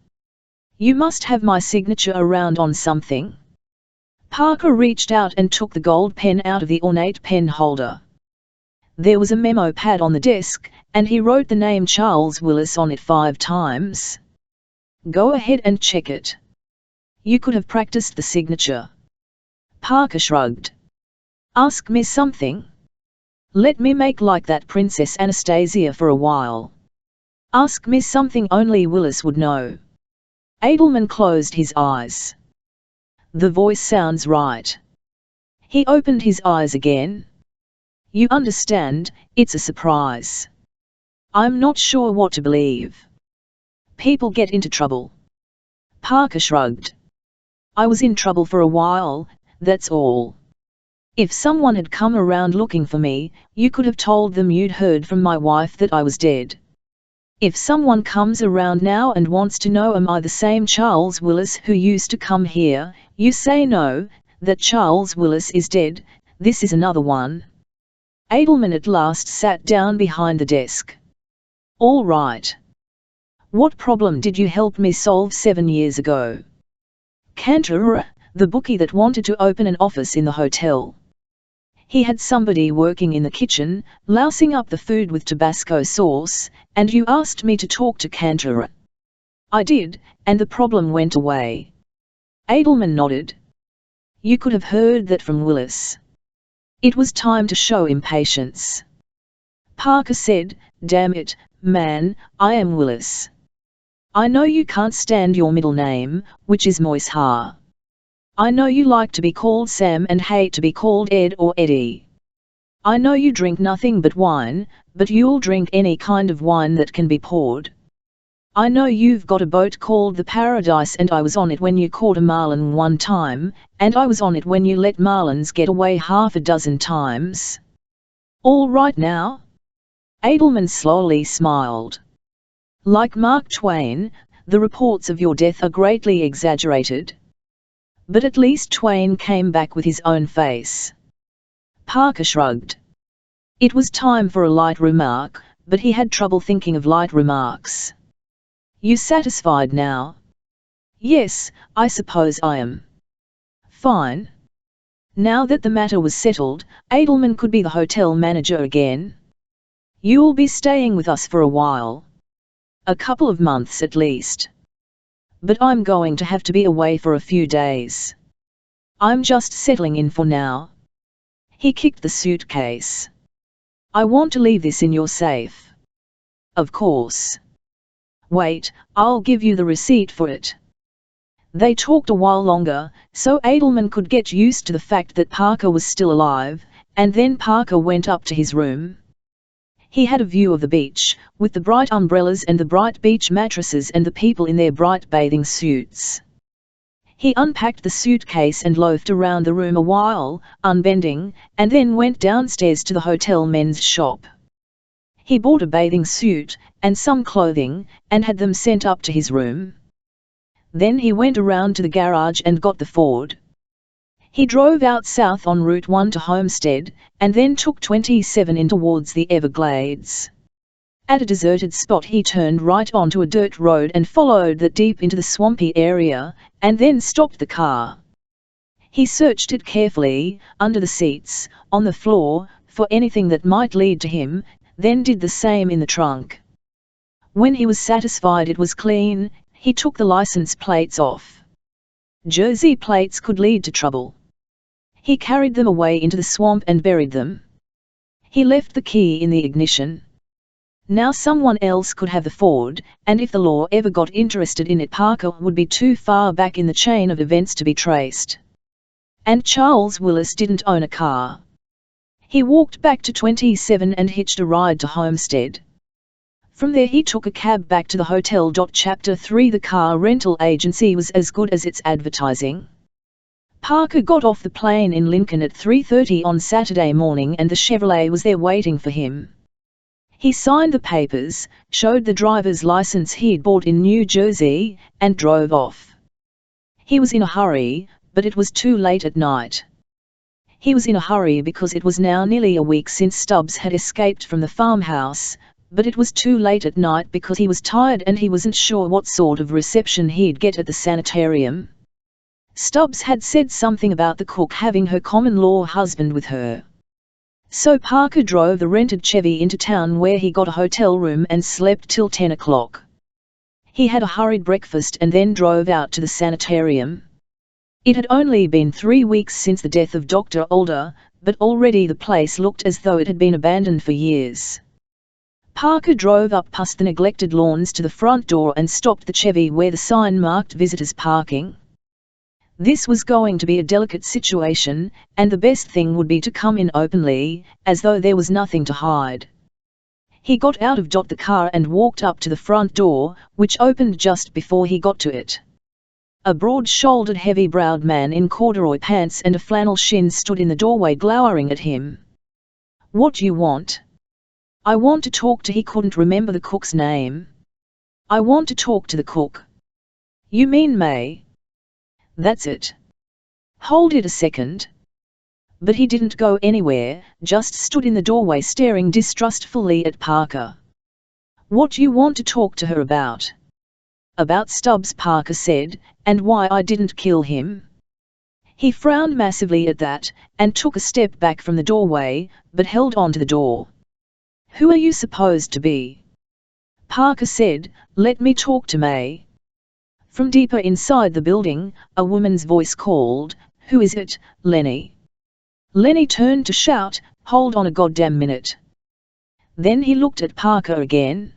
You must have my signature around on something. Parker reached out and took the gold pen out of the ornate pen holder. There was a memo pad on the desk, and he wrote the name Charles Willis on it 5 times. Go ahead and check it. You could have practiced the signature. Parker shrugged. Ask me something. Let me make like that Princess Anastasia for a while. Ask me something only Willis would know. Edelman closed his eyes. The voice sounds right. He opened his eyes again. You understand, it's a surprise. I'm not sure what to believe. People get into trouble. Parker shrugged. I was in trouble for a while, that's all. If someone had come around looking for me, you could have told them you'd heard from my wife that I was dead. If someone comes around now and wants to know am I the same Charles Willis who used to come here, you say no, that Charles Willis is dead, this is another one. Edelman at last sat down behind the desk. All right. What problem did you help me solve 7 years ago? Cantor, the bookie that wanted to open an office in the hotel. He had somebody working in the kitchen, lousing up the food with Tabasco sauce, and you asked me to talk to Cantor. I did, and the problem went away. Edelman nodded. You could have heard that from Willis. It was time to show impatience. Parker said, damn it, man, I am Willis. I know you can't stand your middle name, which is Moishar. I know you like to be called Sam and hate to be called Ed or Eddie. I know you drink nothing but wine, but you'll drink any kind of wine that can be poured. I know you've got a boat called the Paradise and I was on it when you caught a marlin one time, and I was on it when you let marlins get away 6 times. All right now? Edelman slowly smiled. Like Mark Twain, the reports of your death are greatly exaggerated. But at least Twain came back with his own face. Parker shrugged. It was time for a light remark, but he had trouble thinking of light remarks. You satisfied now? Yes, I suppose I am. Fine. Now that the matter was settled, Edelman could be the hotel manager again. You'll be staying with us for a while. A couple of months at least. But I'm going to have to be away for a few days. I'm just settling in for now. He kicked the suitcase. I want to leave this in your safe. Of course. Wait, I'll give you the receipt for it. They talked a while longer, so Edelman could get used to the fact that Parker was still alive, and then Parker went up to his room. He had a view of the beach, with the bright umbrellas and the bright beach mattresses and the people in their bright bathing suits. He unpacked the suitcase and loafed around the room a while, unbending, and then went downstairs to the hotel men's shop. He bought a bathing suit, and some clothing, and had them sent up to his room. Then he went around to the garage and got the Ford. He drove out south on Route 1 to Homestead, and then took 27 in towards the Everglades. At a deserted spot he turned right onto a dirt road and followed that deep into the swampy area, and then stopped the car. He searched it carefully, under the seats, on the floor, for anything that might lead to him, then did the same in the trunk. When he was satisfied it was clean, he took the license plates off. Jersey plates could lead to trouble. He carried them away into the swamp and buried them. He left the key in the ignition. Now someone else could have the Ford, and if the law ever got interested in it, Parker would be too far back in the chain of events to be traced. And Charles Willis didn't own a car. He walked back to 27 and hitched a ride to Homestead. From there he took a cab back to the hotel. Chapter 3 The car rental agency was as good as its advertising. Parker got off the plane in Lincoln at 3:30 on Saturday morning and the Chevrolet was there waiting for him. He signed the papers, showed the driver's license he'd bought in New Jersey, and drove off. He was in a hurry, but it was too late at night. He was in a hurry because it was now nearly a week since Stubbs had escaped from the farmhouse, but it was too late at night because he was tired and he wasn't sure what sort of reception he'd get at the sanitarium. Stubbs had said something about the cook having her common-law husband with her. So Parker drove the rented Chevy into town where he got a hotel room and slept till 10 o'clock. He had a hurried breakfast and then drove out to the sanitarium. It had only been 3 weeks since the death of Dr. Older, but already the place looked as though it had been abandoned for years. Parker drove up past the neglected lawns to the front door and stopped the Chevy where the sign marked visitors parking. This was going to be a delicate situation, and the best thing would be to come in openly, as though there was nothing to hide. He got out of the car and walked up to the front door, which opened just before he got to it. A broad-shouldered, heavy-browed man in corduroy pants and a flannel shin stood in the doorway glowering at him. "What do you want?" "I want to talk to..." He couldn't remember the cook's name. "I want to talk to the cook." "You mean May?" "That's it." "Hold it a second." But he didn't go anywhere, just stood in the doorway staring distrustfully at Parker. "What do you want to talk to her about?" "About Stubbs," Parker said, "and why I didn't kill him." He frowned massively at that, and took a step back from the doorway, but held on to the door. "Who are you supposed to be?" Parker said, "Let me talk to May." From deeper inside the building, a woman's voice called, "Who is it, Lenny?" Lenny turned to shout, "Hold on a goddamn minute." Then he looked at Parker again.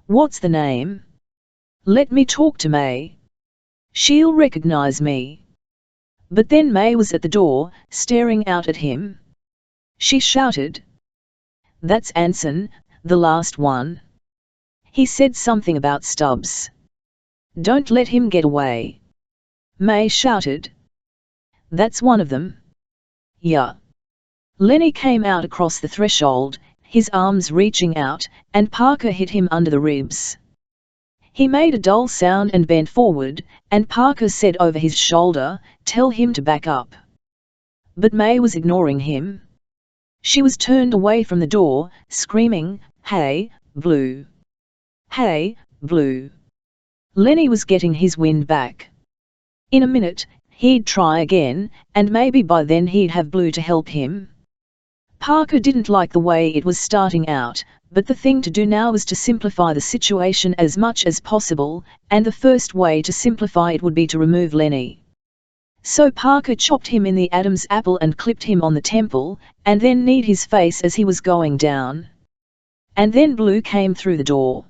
"What's the name?" "Let me talk to May. She'll recognize me." But then May was at the door, staring out at him. She shouted, "That's Anson, the last one. He said something about Stubbs. Don't let him get away." May shouted, "That's one of them." "Yeah." Lenny came out across the threshold, his arms reaching out, and Parker hit him under the ribs. He made a dull sound and bent forward, and Parker said over his shoulder, "Tell him to back up." But May was ignoring him. She was turned away from the door, screaming, "Hey, Blue! Hey, Blue!" Lenny was getting his wind back. In a minute, he'd try again, and maybe by then he'd have Blue to help him. Parker didn't like the way it was starting out, but the thing to do now was to simplify the situation as much as possible, and the first way to simplify it would be to remove Lenny. So Parker chopped him in the Adam's apple and clipped him on the temple, and then kneed his face as he was going down. And then Blue came through the door.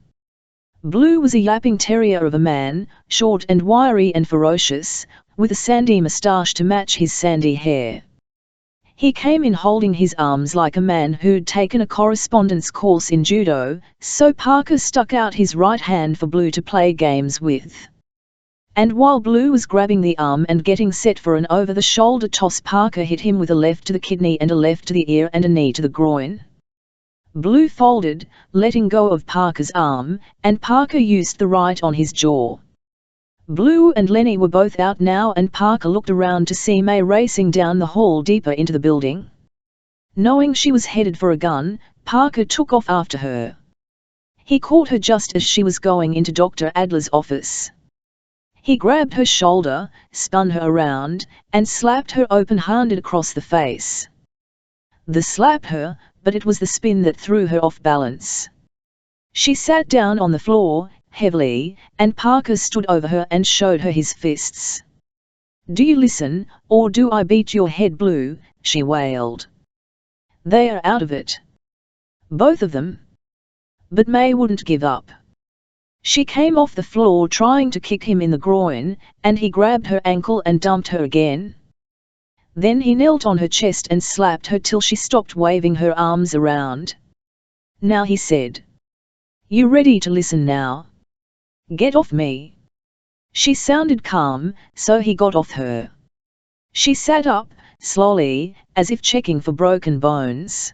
Blue was a yapping terrier of a man, short and wiry and ferocious, with a sandy moustache to match his sandy hair. He came in holding his arms like a man who'd taken a correspondence course in judo, so Parker stuck out his right hand for Blue to play games with. And while Blue was grabbing the arm and getting set for an over-the-shoulder toss, Parker hit him with a left to the kidney and a left to the ear and a knee to the groin. Blue folded, letting go of Parker's arm, and Parker used the right on his jaw. Blue and Lenny were both out now, and Parker looked around to see May racing down the hall deeper into the building. Knowing she was headed for a gun, Parker took off after her. He caught her just as she was going into Dr. Adler's office. He grabbed her shoulder, spun her around, and slapped her open-handed across the face. The slap hurt, but it was the spin that threw her off balance. She sat down on the floor, heavily, and Parker stood over her and showed her his fists. "Do you listen, or do I beat your head blue?" she wailed. "They are out of it. Both of them." But May wouldn't give up. She came off the floor trying to kick him in the groin, and he grabbed her ankle and dumped her again. Then he knelt on her chest and slapped her till she stopped waving her arms around. Now he said, "You ready to listen now? Get off me." She sounded calm, so he got off her. She sat up, slowly, as if checking for broken bones.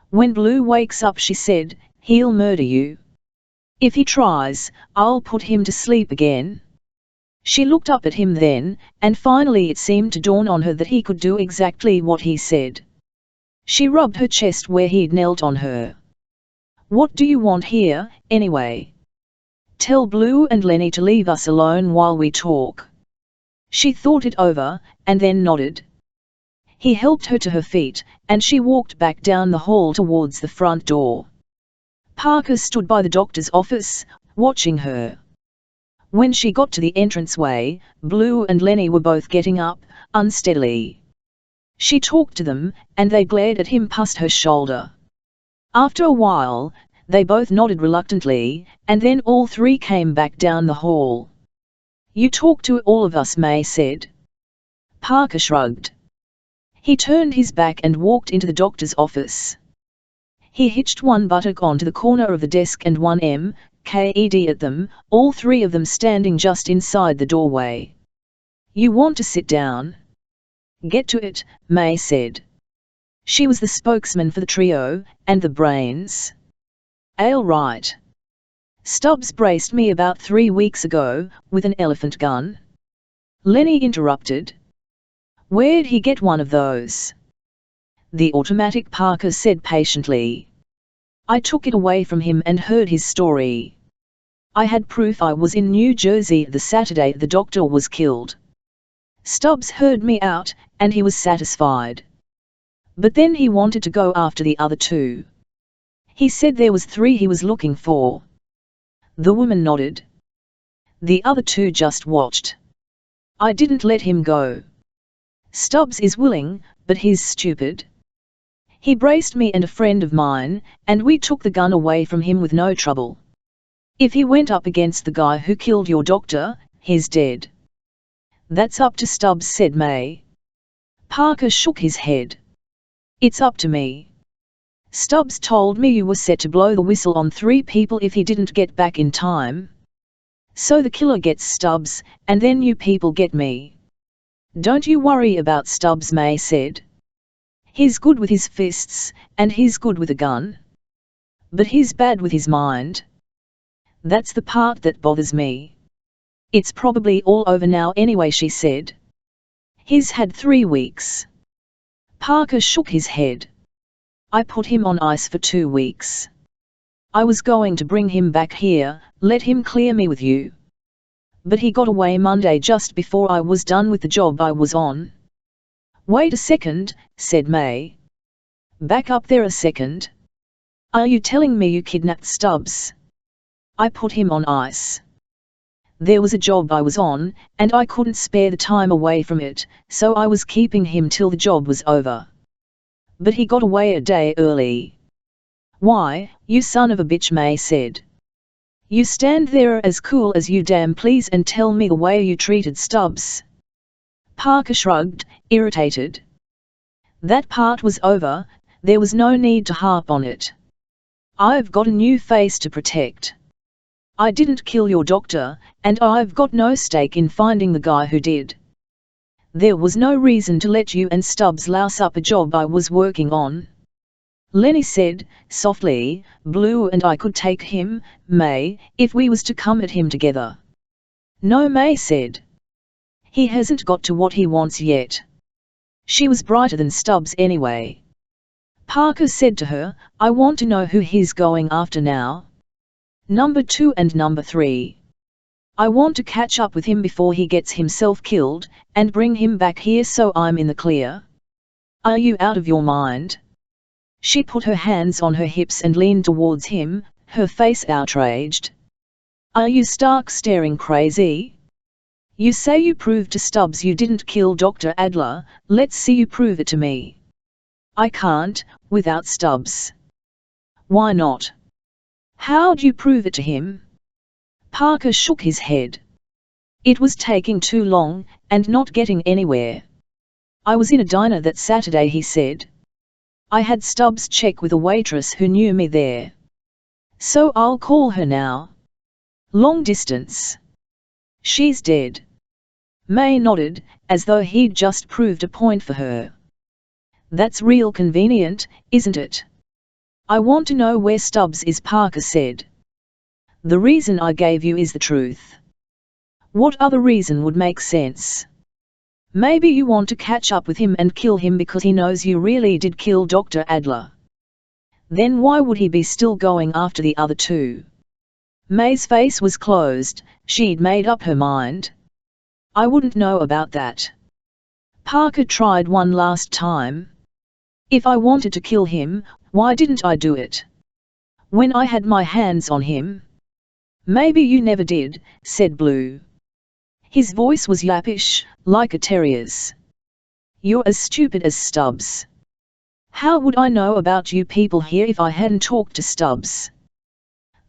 "When Blue wakes up," she said, "he'll murder you. If he tries, I'll put him to sleep again." She looked up at him then, and finally it seemed to dawn on her that he could do exactly what he said. She rubbed her chest where he'd knelt on her. "What do you want here, anyway? Tell Blue and Lenny to leave us alone while we talk." She thought it over, and then nodded. He helped her to her feet, and she walked back down the hall towards the front door. Parker stood by the doctor's office, watching her. When she got to the entranceway, Blue and Lenny were both getting up, unsteadily. She talked to them, and they glared at him past her shoulder. After a while, they both nodded reluctantly, and then all three came back down the hall. "You talk to all of us," May said. Parker shrugged. He turned his back and walked into the doctor's office. He hitched one buttock onto the corner of the desk and one MKED at them, all three of them standing just inside the doorway. "You want to sit down?" "Get to it," May said. She was the spokesman for the trio, and the brains. "All right. Stubbs braced me about 3 weeks ago, with an elephant gun." Lenny interrupted. "Where'd he get one of those?" "The automatic," Parker said patiently. "I took it away from him and heard his story. I had proof. I was in New Jersey the Saturday the doctor was killed. Stubbs heard me out, and he was satisfied. But then he wanted to go after the other two. He said there was 3 he was looking for." The woman nodded. "The other 2 just watched. I didn't let him go. Stubbs is willing, but he's stupid. He braced me and a friend of mine, and we took the gun away from him with no trouble. If he went up against the guy who killed your doctor, he's dead." "That's up to Stubbs," said May. Parker shook his head. "It's up to me. Stubbs told me you were set to blow the whistle on 3 people if he didn't get back in time. So the killer gets Stubbs, and then you people get me." "Don't you worry about Stubbs," May said. "He's good with his fists, and he's good with a gun. But he's bad with his mind. That's the part that bothers me. It's probably all over now anyway," she said. "He's had 3 weeks." Parker shook his head. "I put him on ice for 2 weeks. I was going to bring him back here, let him clear me with you. But he got away Monday just before I was done with the job I was on." "Wait a second," said May. "Back up there a second. Are you telling me you kidnapped Stubbs?" "I put him on ice. There was a job I was on, and I couldn't spare the time away from it, so I was keeping him till the job was over. But he got away a day early." "Why, you son of a bitch," May said. "You stand there as cool as you damn please and tell me the way you treated Stubbs." Parker shrugged, irritated. "That part was over, there was no need to harp on it. I've got a new face to protect. I didn't kill your doctor, and I've got no stake in finding the guy who did. There was no reason to let you and Stubbs louse up a job I was working on." Lenny said, softly, "Blue and I could take him, May, if we was to come at him together." "No," May said. "He hasn't got to what he wants yet. She was brighter than Stubbs anyway." Parker said to her, "I want to know who he's going after now. Number 2 and number 3. I want to catch up with him before he gets himself killed, and bring him back here so I'm in the clear. Are you out of your mind?" She put her hands on her hips and leaned towards him, her face outraged. "Are you stark staring crazy? You say you proved to Stubbs you didn't kill Dr. Adler, let's see you prove it to me." "I can't, without Stubbs." "Why not? How'd you prove it to him?" Parker shook his head. "It was taking too long, and not getting anywhere. "I was in a diner that Saturday," he said. "I had Stubbs check with a waitress who knew me there. So I'll call her now. Long distance. She's dead." May nodded, as though he'd just proved a point for her. "That's real convenient, isn't it?" "I want to know where Stubbs is," Parker said. "The reason I gave you is the truth." "What other reason would make sense?" "Maybe you want to catch up with him and kill him because he knows you really did kill Dr. Adler." "Then why would he be still going after the other two?" May's face was closed. She'd made up her mind. "I wouldn't know about that." Parker tried one last time. "If I wanted to kill him, why didn't I do it? When I had my hands on him?" "Maybe you never did," said Blue. His voice was yappish, like a terrier's. "You're as stupid as Stubbs. How would I know about you people here if I hadn't talked to Stubbs?"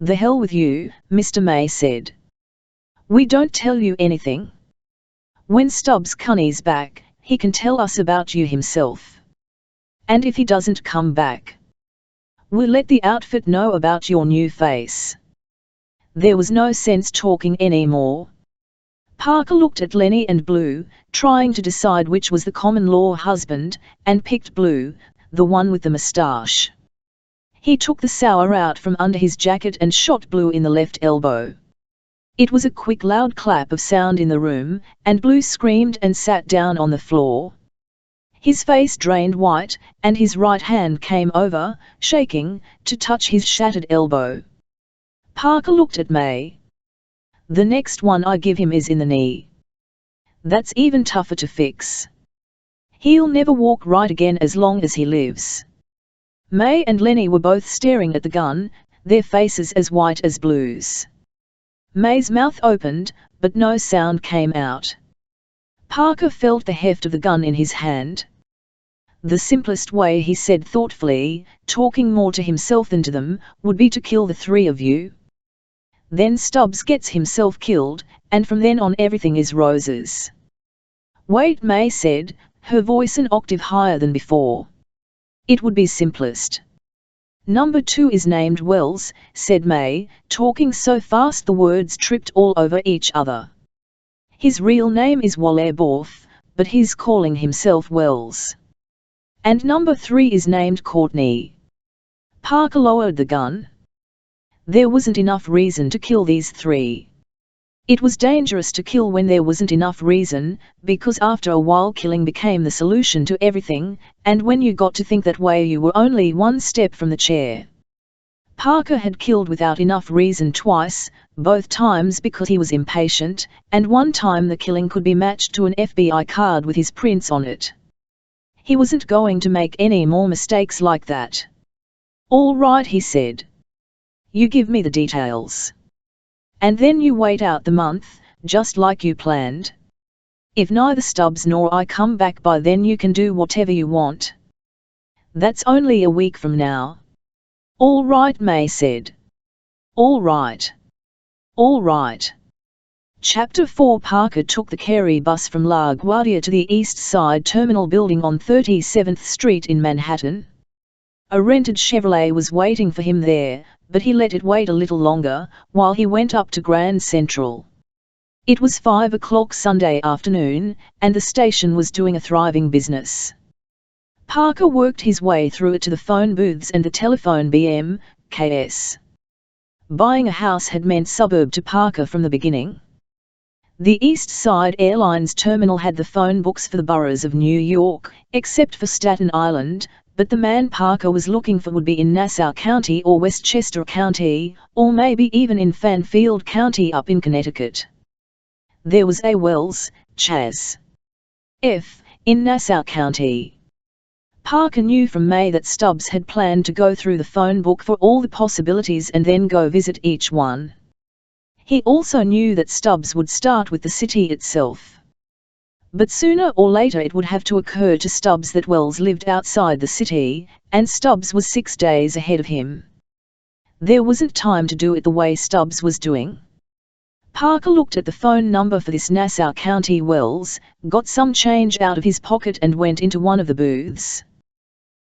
"The hell with you," Mr. May said. "We don't tell you anything. When Stubbs comes back, he can tell us about you himself. And if he doesn't come back, we'll let the outfit know about your new face." There was no sense talking anymore. Parker looked at Lenny and Blue, trying to decide which was the common-law husband, and picked Blue, the one with the moustache. He took the sour out from under his jacket and shot Blue in the left elbow. It was a quick loud clap of sound in the room, and Blue screamed and sat down on the floor. His face drained white, and his right hand came over, shaking, to touch his shattered elbow. Parker looked at May. "The next one I give him is in the knee. That's even tougher to fix. He'll never walk right again as long as he lives." May and Lenny were both staring at the gun, their faces as white as Blue's. May's mouth opened, but no sound came out. Parker felt the heft of the gun in his hand. "The simplest way," he said thoughtfully, talking more to himself than to them, "would be to kill the three of you. Then Stubbs gets himself killed, and from then on everything is roses." "Wait," May said, her voice an octave higher than before. "It would be simplest." "Number 2 is named Wells," said May, talking so fast the words tripped all over each other. "His real name is Wallerborth, but he's calling himself Wells. And number 3 is named Courtney." Parker lowered the gun. There wasn't enough reason to kill these three. It was dangerous to kill when there wasn't enough reason, because after a while killing became the solution to everything, and when you got to think that way you were only one step from the chair. Parker had killed without enough reason twice, both times because he was impatient, and one time the killing could be matched to an FBI card with his prints on it. He wasn't going to make any more mistakes like that. "All right," he said. "You give me the details. And then you wait out the month, just like you planned. If neither Stubbs nor I come back by then you can do whatever you want." "That's only a week from now." "All right," May said. "All right. All right." Chapter 4. Parker took the Carey bus from La Guardia to the East Side Terminal building on 37th Street in Manhattan. A rented Chevrolet was waiting for him there, but he let it wait a little longer, while he went up to Grand Central. It was 5 o'clock Sunday afternoon, and the station was doing a thriving business. Parker worked his way through it to the phone booths and the telephone BMKs. Buying a house had meant suburb to Parker from the beginning. The East Side Airlines terminal had the phone books for the boroughs of New York, except for Staten Island, but the man Parker was looking for would be in Nassau County or Westchester County, or maybe even in Fanfield County up in Connecticut. There was a Wells, Chas. F. in Nassau County. Parker knew from May that Stubbs had planned to go through the phone book for all the possibilities and then go visit each one. He also knew that Stubbs would start with the city itself. But sooner or later it would have to occur to Stubbs that Wells lived outside the city, and Stubbs was 6 days ahead of him. There wasn't time to do it the way Stubbs was doing. Parker looked at the phone number for this Nassau County Wells, got some change out of his pocket and went into one of the booths.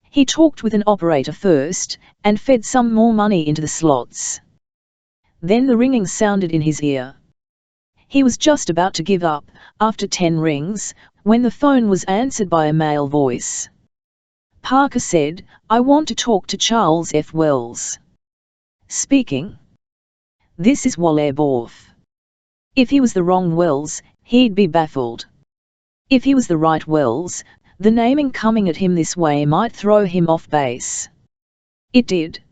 He talked with an operator first, and fed some more money into the slots. Then the ringing sounded in his ear. He was just about to give up, after 10 rings, when the phone was answered by a male voice. Parker said, "I want to talk to Charles F. Wells." "Speaking." "This is Wally Borf." If he was the wrong Wells, he'd be baffled. If he was the right Wells, the naming coming at him this way might throw him off base. It did.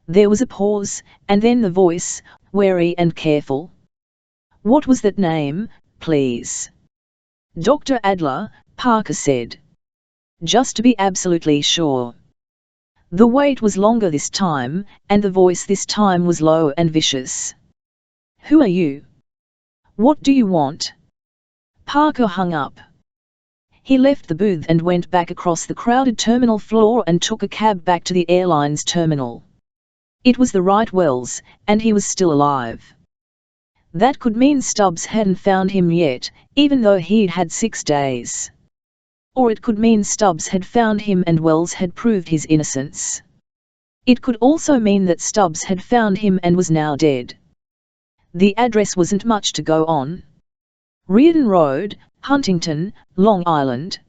There was a pause, and then the voice, wary and careful. "What was that name, please?" "Dr. Adler," Parker said. "Just to be absolutely sure." The wait was longer this time, and the voice this time was low and vicious. "Who are you? What do you want?" Parker hung up. He left the booth and went back across the crowded terminal floor and took a cab back to the airline's terminal. It was the right Wells, and he was still alive. That could mean Stubbs hadn't found him yet, even though he'd had 6 days. Or it could mean Stubbs had found him and Wells had proved his innocence. It could also mean that Stubbs had found him and was now dead. The address wasn't much to go on. Reardon Road, Huntington, Long Island.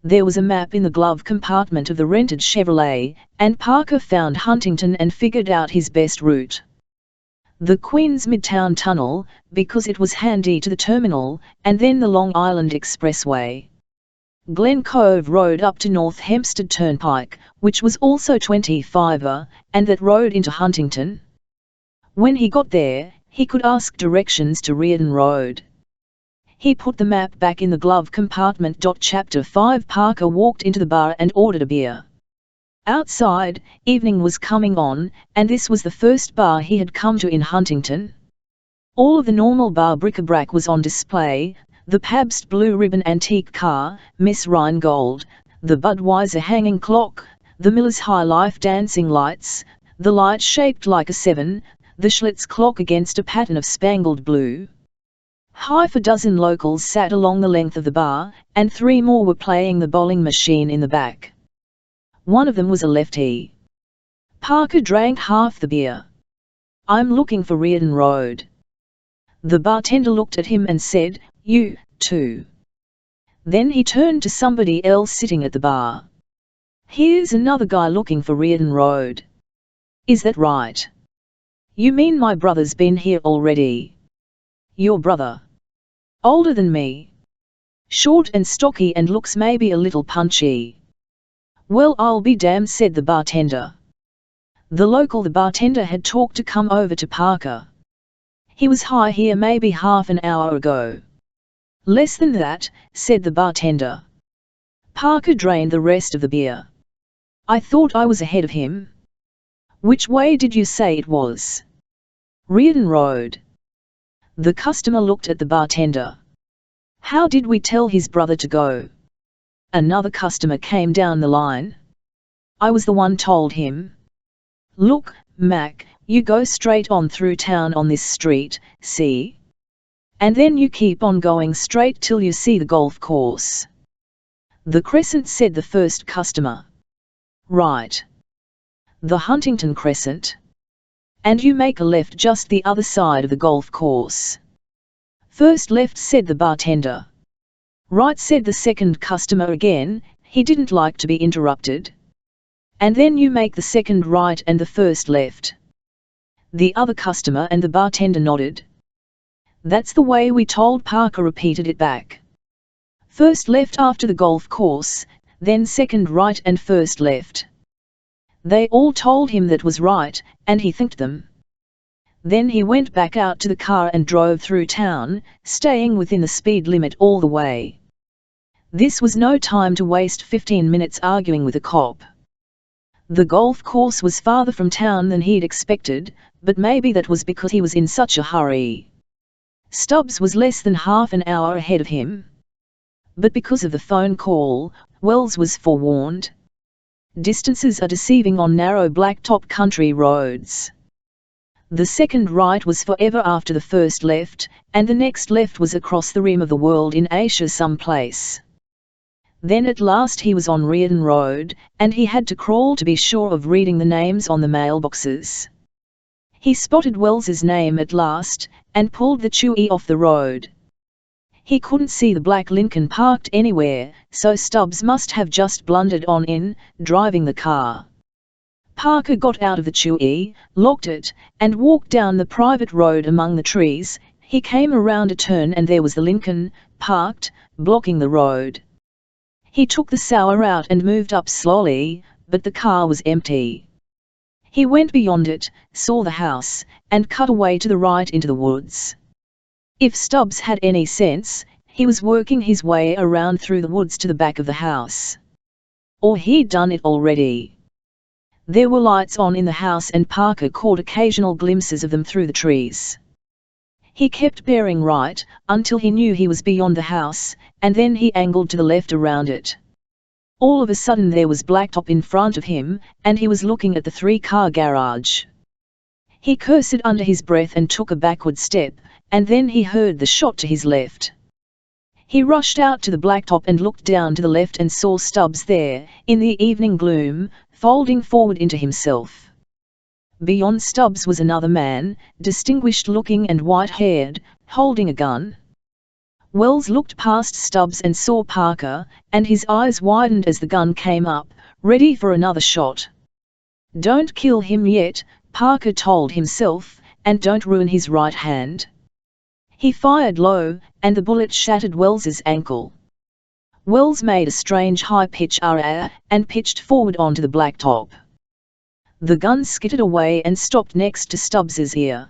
There was a map in the glove compartment of the rented Chevrolet, and Parker found Huntington and figured out his best route. The Queens Midtown Tunnel, because it was handy to the terminal, and then the Long Island Expressway. Glen Cove Road up to North Hempstead Turnpike, which was also 25er, and that road into Huntington. When he got there, he could ask directions to Reardon Road. He put the map back in the glove compartment. Chapter 5 Parker walked into the bar and ordered a beer. Outside, evening was coming on, and this was the first bar he had come to in Huntington. All of the normal bar bric-a-brac was on display: the Pabst Blue Ribbon antique car, Miss Rheingold, the Budweiser hanging clock, the Miller's High Life dancing lights, the light shaped like a 7, the Schlitz clock against a pattern of spangled blue. Half a dozen locals sat along the length of the bar, and 3 more were playing the bowling machine in the back. One of them was a lefty. Parker drank half the beer. "I'm looking for Reardon Road." The bartender looked at him and said, "You, too." Then he turned to somebody else sitting at the bar. "Here's another guy looking for Reardon Road. Is that right? You mean my brother's been here already?" "Your brother? Older than me? Short and stocky and looks maybe a little punchy?" "Well, I'll be damned," said the bartender. The local the bartender had talked to come over to Parker. "He was high here maybe half an hour ago." "Less than that," said the bartender. Parker drained the rest of the beer. "I thought I was ahead of him." "Which way did you say it was?" "Reardon Road." The customer looked at the bartender. "How did we tell his brother to go?" Another customer came down the line. "I was the one told him." "Look, Mac, you go straight on through town on this street, see? And then you keep on going straight till you see the golf course." "The Crescent," said the first customer. "Right. The Huntington Crescent. And you make a left just the other side of the golf course." "First left," said the bartender. "Right," said the second customer again. He didn't like to be interrupted. "And then you make the second right and the first left." The other customer and the bartender nodded. "That's the way we told." Parker repeated it back. "First left after the golf course, then second right and first left." They all told him that was right, and he thanked them. Then he went back out to the car and drove through town, staying within the speed limit all the way. This was no time to waste 15 minutes arguing with a cop. The golf course was farther from town than he'd expected, but maybe that was because he was in such a hurry. Stubbs was less than half an hour ahead of him. But because of the phone call, Wells was forewarned. Distances are deceiving on narrow blacktop country roads. The second right was forever after the first left, and the next left was across the rim of the world in Asia someplace. Then at last he was on Reardon Road, and he had to crawl to be sure of reading the names on the mailboxes. He spotted Wells's name at last, and pulled the Chewy off the road. He couldn't see the black Lincoln parked anywhere, so Stubbs must have just blundered on in, driving the car. Parker got out of the Chewy, locked it, and walked down the private road among the trees. He came around a turn and there was the Lincoln, parked, blocking the road. He took the Sour out and moved up slowly, but the car was empty. He went beyond it, saw the house, and cut away to the right into the woods. If Stubbs had any sense, he was working his way around through the woods to the back of the house. Or he'd done it already. There were lights on in the house and Parker caught occasional glimpses of them through the trees. He kept bearing right, until he knew he was beyond the house, and then he angled to the left around it. All of a sudden there was blacktop in front of him, and he was looking at the 3-car garage. He cursed under his breath and took a backward step, and then he heard the shot to his left. He rushed out to the blacktop and looked down to the left and saw Stubbs there, in the evening gloom, folding forward into himself. Beyond Stubbs was another man, distinguished-looking and white-haired, holding a gun. Wells looked past Stubbs and saw Parker, and his eyes widened as the gun came up, ready for another shot. "Don't kill him yet," Parker told himself, "and don't ruin his right hand." He fired low, and the bullet shattered Wells's ankle. Wells made a strange high-pitch "ah" and pitched forward onto the blacktop. The gun skittered away and stopped next to Stubbs's ear.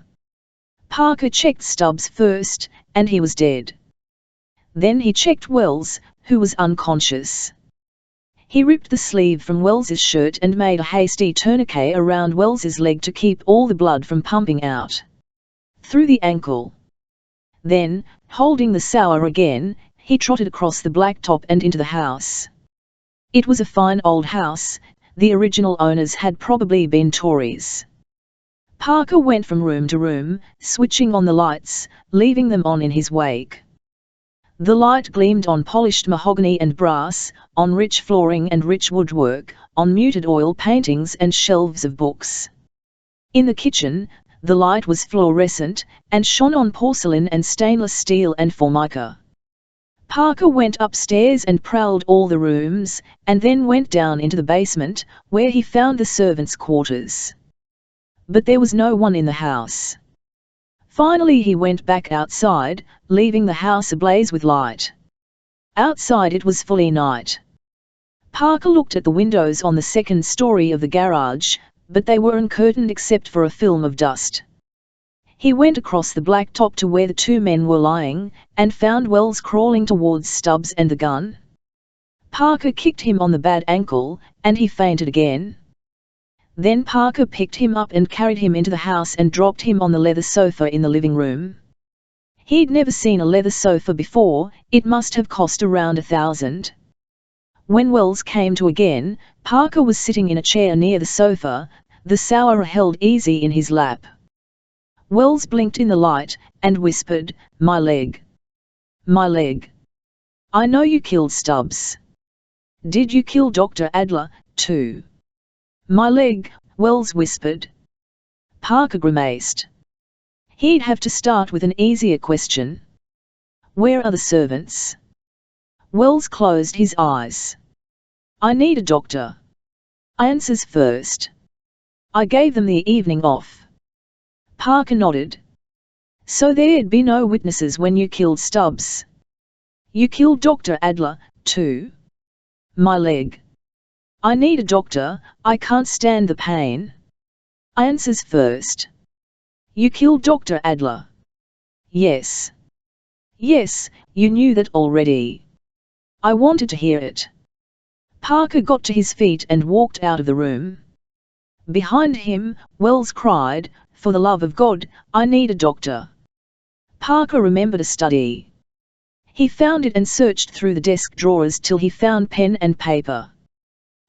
Parker checked Stubbs first, and he was dead. Then he checked Wells, who was unconscious. He ripped the sleeve from Wells's shirt and made a hasty tourniquet around Wells's leg to keep all the blood from pumping out through the ankle. Then, holding the Sour again, he trotted across the blacktop and into the house. It was a fine old house. The original owners had probably been Tories. Parker went from room to room, switching on the lights, leaving them on in his wake. The light gleamed on polished mahogany and brass, on rich flooring and rich woodwork, on muted oil paintings and shelves of books. In the kitchen, the light was fluorescent, and shone on porcelain and stainless steel and formica. Parker went upstairs and prowled all the rooms, and then went down into the basement, where he found the servants' quarters. But there was no one in the house. Finally he went back outside, leaving the house ablaze with light. Outside it was fully night. Parker looked at the windows on the second story of the garage, but they were uncurtained except for a film of dust. He went across the blacktop to where the 2 men were lying, and found Wells crawling towards Stubbs and the gun. Parker kicked him on the bad ankle, and he fainted again. Then Parker picked him up and carried him into the house and dropped him on the leather sofa in the living room. He'd never seen a leather sofa before, it must have cost around $1,000. When Wells came to again, Parker was sitting in a chair near the sofa, the Sour held easy in his lap. Wells blinked in the light, and whispered, "My leg. My leg. I know you killed Stubbs. Did you kill Dr. Adler, too?" "My leg," Wells whispered. Parker grimaced. He'd have to start with an easier question. "Where are the servants?" Wells closed his eyes. "I need a doctor. I answers first. I gave them the evening off." Parker nodded. "So there'd be no witnesses when you killed Stubbs? You killed Dr. Adler, too?" "My leg. I need a doctor, I can't stand the pain. I answers first." "You killed Dr. Adler?" "Yes." "Yes, you knew that already." "I wanted to hear it." Parker got to his feet and walked out of the room. Behind him, Wells cried, "For the love of God, I need a doctor." Parker remembered a study. He found it and searched through the desk drawers till he found pen and paper.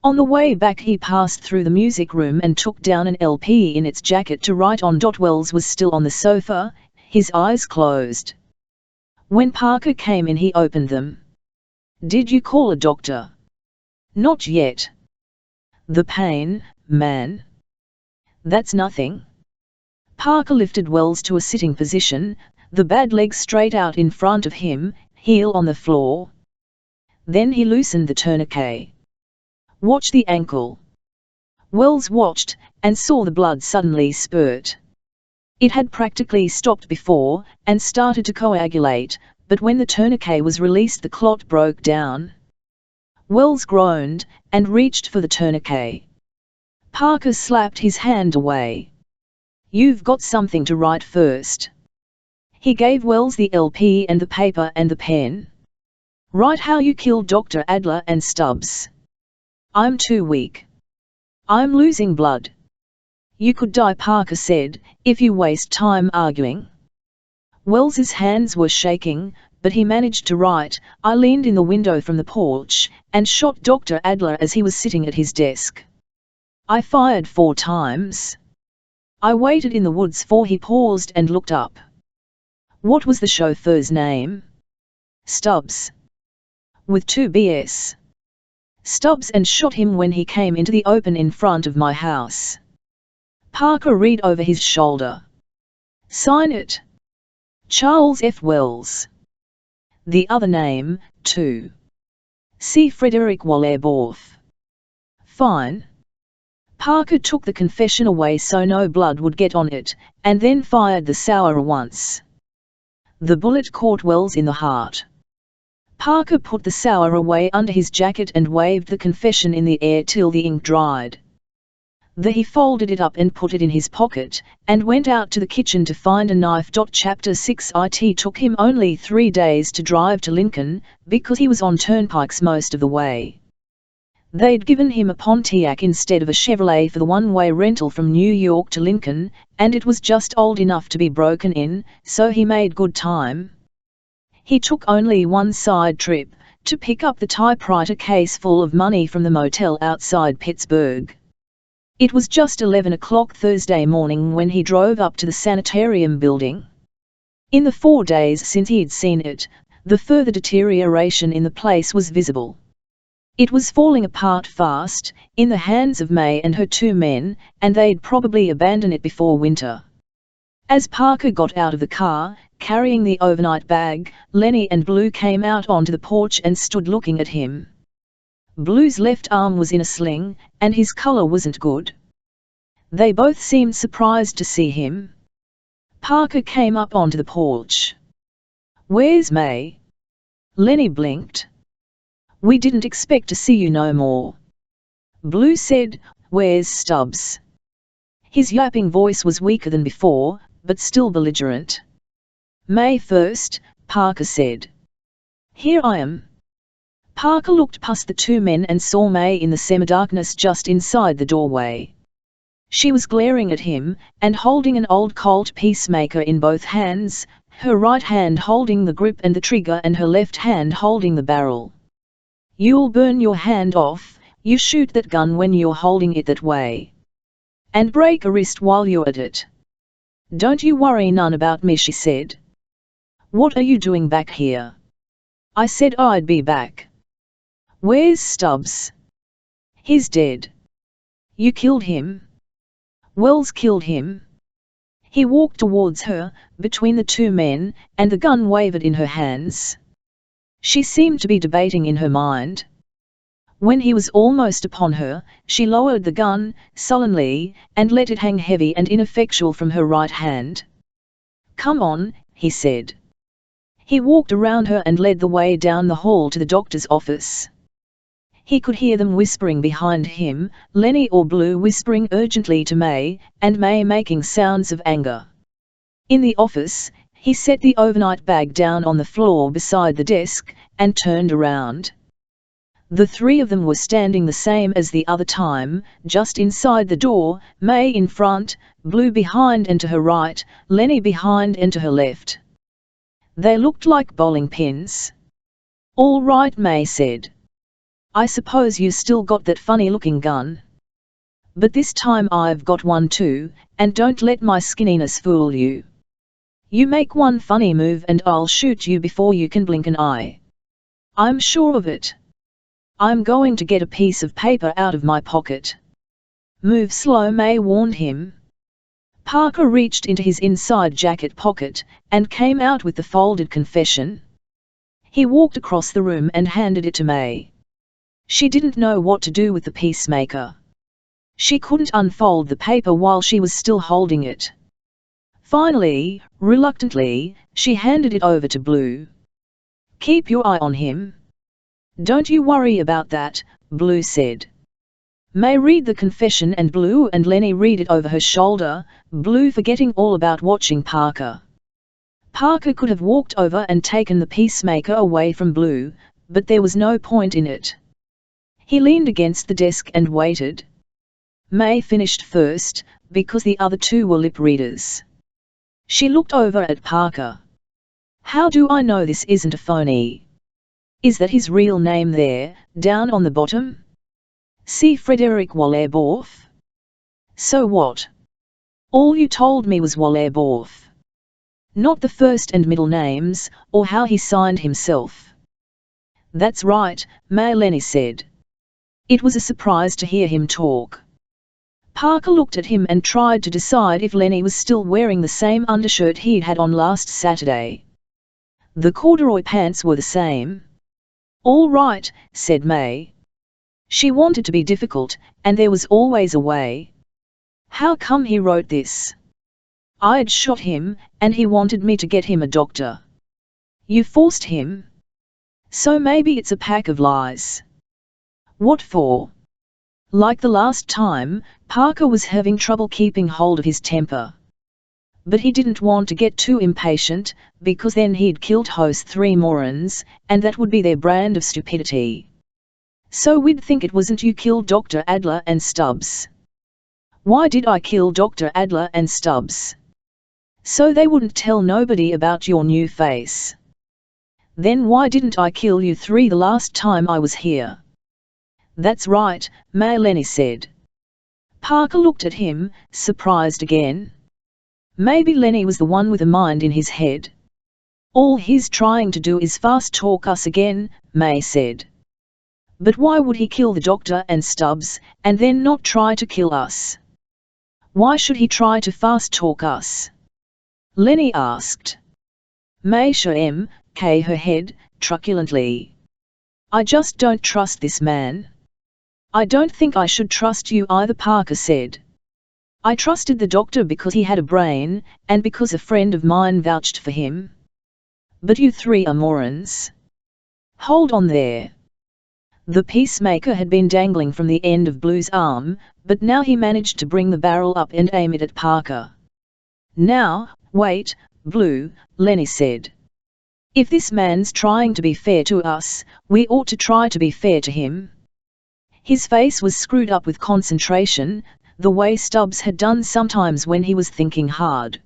On the way back he passed through the music room and took down an LP in its jacket to write on. Wells was still on the sofa, his eyes closed. When Parker came in he opened them. "Did you call a doctor?" "Not yet." "The pain, man?" "That's nothing." Parker lifted Wells to a sitting position, the bad leg straight out in front of him, heel on the floor. Then he loosened the tourniquet. "Watch the ankle." Wells watched, and saw the blood suddenly spurt. It had practically stopped before, and started to coagulate, but when the tourniquet was released the clot broke down. Wells groaned, and reached for the tourniquet. Parker slapped his hand away. "You've got something to write first." He gave Wells the LP and the paper and the pen. "Write how you killed Dr. Adler and Stubbs." "I'm too weak. I'm losing blood." "You could die," Parker said, "if you waste time arguing." Wells's hands were shaking, but he managed to write. "I leaned in the window from the porch, and shot Dr. Adler as he was sitting at his desk. I fired 4 times. I waited in the woods for." He paused and looked up. "What was the chauffeur's name?" "Stubbs. With 2 Bs. Stubbs, and shot him when he came into the open in front of my house." Parker read over his shoulder. "Sign it. Charles F. Wells." "The other name, too." "C. Frederick Wallerborf." "Fine." Parker took the confession away so no blood would get on it, and then fired the sourer once. The bullet caught Wells in the heart. Parker put the sour away under his jacket and waved the confession in the air till the ink dried. Then he folded it up and put it in his pocket, and went out to the kitchen to find a knife. Chapter 6. It took him only 3 days to drive to Lincoln, because he was on turnpikes most of the way. They'd given him a Pontiac instead of a Chevrolet for the one-way rental from New York to Lincoln, and it was just old enough to be broken in, so he made good time. He took only one side trip, to pick up the typewriter case full of money from the motel outside Pittsburgh. It was just 11 o'clock Thursday morning when he drove up to the sanitarium building. In the 4 days since he'd seen it, the further deterioration in the place was visible. It was falling apart fast, in the hands of May and her 2 men, and they'd probably abandon it before winter. As Parker got out of the car, carrying the overnight bag, Lenny and Blue came out onto the porch and stood looking at him. Blue's left arm was in a sling, and his color wasn't good. They both seemed surprised to see him. Parker came up onto the porch. "Where's May?" Lenny blinked. "We didn't expect to see you no more." Blue said, "Where's Stubbs?" His yapping voice was weaker than before, but still belligerent. "May first," Parker said. "Here I am." Parker looked past the 2 men and saw May in the semi-darkness just inside the doorway. She was glaring at him, and holding an old Colt Peacemaker in both hands, her right hand holding the grip and the trigger and her left hand holding the barrel. "You'll burn your hand off, you shoot that gun when you're holding it that way. And break a wrist while you're at it." "Don't you worry none about me," she said. "What are you doing back here?" "I said I'd be back." "Where's Stubbs?" "He's dead." "You killed him?" "Wells killed him." He walked towards her, between the 2 men, and the gun wavered in her hands. She seemed to be debating in her mind. When he was almost upon her, she lowered the gun, sullenly, and let it hang heavy and ineffectual from her right hand. "Come on," he said. He walked around her and led the way down the hall to the doctor's office. He could hear them whispering behind him, Lenny or Blue whispering urgently to May, and May making sounds of anger. In the office, he set the overnight bag down on the floor beside the desk, and turned around. The 3 of them were standing the same as the other time, just inside the door, May in front, Blue behind and to her right, Lenny behind and to her left. They looked like bowling pins. "All right," May said. I suppose you still got that funny-looking gun. But this time I've got one too, and don't let my skinniness fool you. You make one funny move and I'll shoot you before you can blink an eye. I'm sure of it. I'm going to get a piece of paper out of my pocket. Move slow, May warned him. Parker reached into his inside jacket pocket, and came out with the folded confession. He walked across the room and handed it to May. She didn't know what to do with the peacemaker. She couldn't unfold the paper while she was still holding it. Finally, reluctantly, she handed it over to Blue. Keep your eye on him. Don't you worry about that, Blue said. May read the confession and Blue and Lenny read it over her shoulder, Blue forgetting all about watching Parker. Parker could have walked over and taken the peacemaker away from Blue, but there was no point in it. He leaned against the desk and waited. May finished first, because the other two were lip readers. She looked over at Parker. How do I know this isn't a phony? Is that his real name there, down on the bottom? See Frederick Wallerborf? So what? All you told me was Wallerborf. Not the first and middle names, or how he signed himself. That's right, May, Lenny said. It was a surprise to hear him talk. Parker looked at him and tried to decide if Lenny was still wearing the same undershirt he'd had on last Saturday. The corduroy pants were the same. All right, said May. She wanted to be difficult, and there was always a way. How come he wrote this? I'd shot him, and he wanted me to get him a doctor. You forced him? So maybe it's a pack of lies. What for? Like the last time, Parker was having trouble keeping hold of his temper. But he didn't want to get too impatient, because then he'd killed host 3 morons, and that would be their brand of stupidity. So we'd think it wasn't you killed Dr. Adler and Stubbs. Why did I kill Dr. Adler and Stubbs? So they wouldn't tell nobody about your new face. Then why didn't I kill you 3 the last time I was here? That's right, May, Lenny said. Parker looked at him, surprised again. Maybe Lenny was the one with a mind in his head. All he's trying to do is fast talk us again, May said. But why would he kill the doctor and Stubbs, and then not try to kill us? Why should he try to fast talk us? Lenny asked. May shook her head, truculently. I just don't trust this man. I don't think I should trust you either, Parker said. I trusted the doctor because he had a brain, and because a friend of mine vouched for him. But you 3 are morons. Hold on there. The peacemaker had been dangling from the end of Blue's arm, but now he managed to bring the barrel up and aim it at Parker. Now, wait, Blue, Lenny said. If this man's trying to be fair to us, we ought to try to be fair to him. His face was screwed up with concentration, the way Stubbs had done sometimes when he was thinking hard.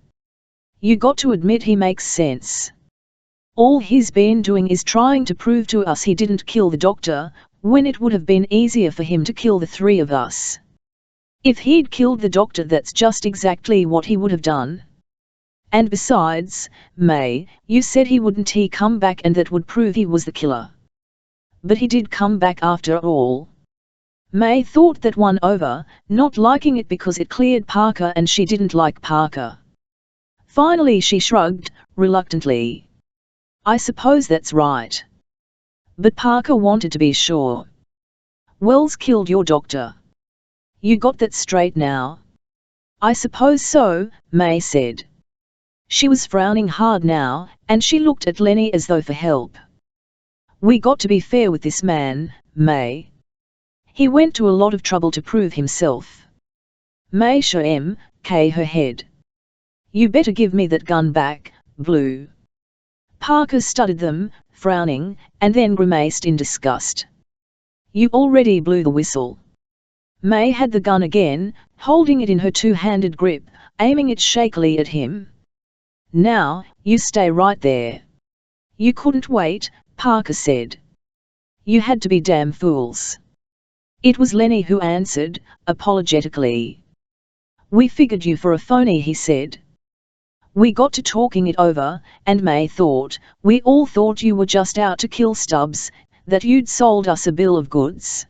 You got to admit he makes sense. All he's been doing is trying to prove to us he didn't kill the doctor, when it would have been easier for him to kill the 3 of us. If he'd killed the doctor, that's just exactly what he would have done. And besides, May, you said he wouldn't come back, and that would prove he was the killer. But he did come back after all. May thought that one over, not liking it because it cleared Parker and she didn't like Parker. Finally she shrugged, reluctantly. I suppose that's right. But Parker wanted to be sure. Wells killed your doctor. You got that straight now? I suppose so, May said. She was frowning hard now, and she looked at Lenny as though for help. We got to be fair with this man, May. He went to a lot of trouble to prove himself. May shook her head. You better give me that gun back, Blue. Parker studied them, frowning, and then grimaced in disgust. You already blew the whistle. May had the gun again, holding it in her 2-handed grip, aiming it shakily at him. Now, you stay right there. You couldn't wait, Parker said. You had to be damn fools. It was Lenny who answered, apologetically. We figured you for a phony, he said. We got to talking it over, and May thought, we all thought you were just out to kill Stubbs, that you'd sold us a bill of goods.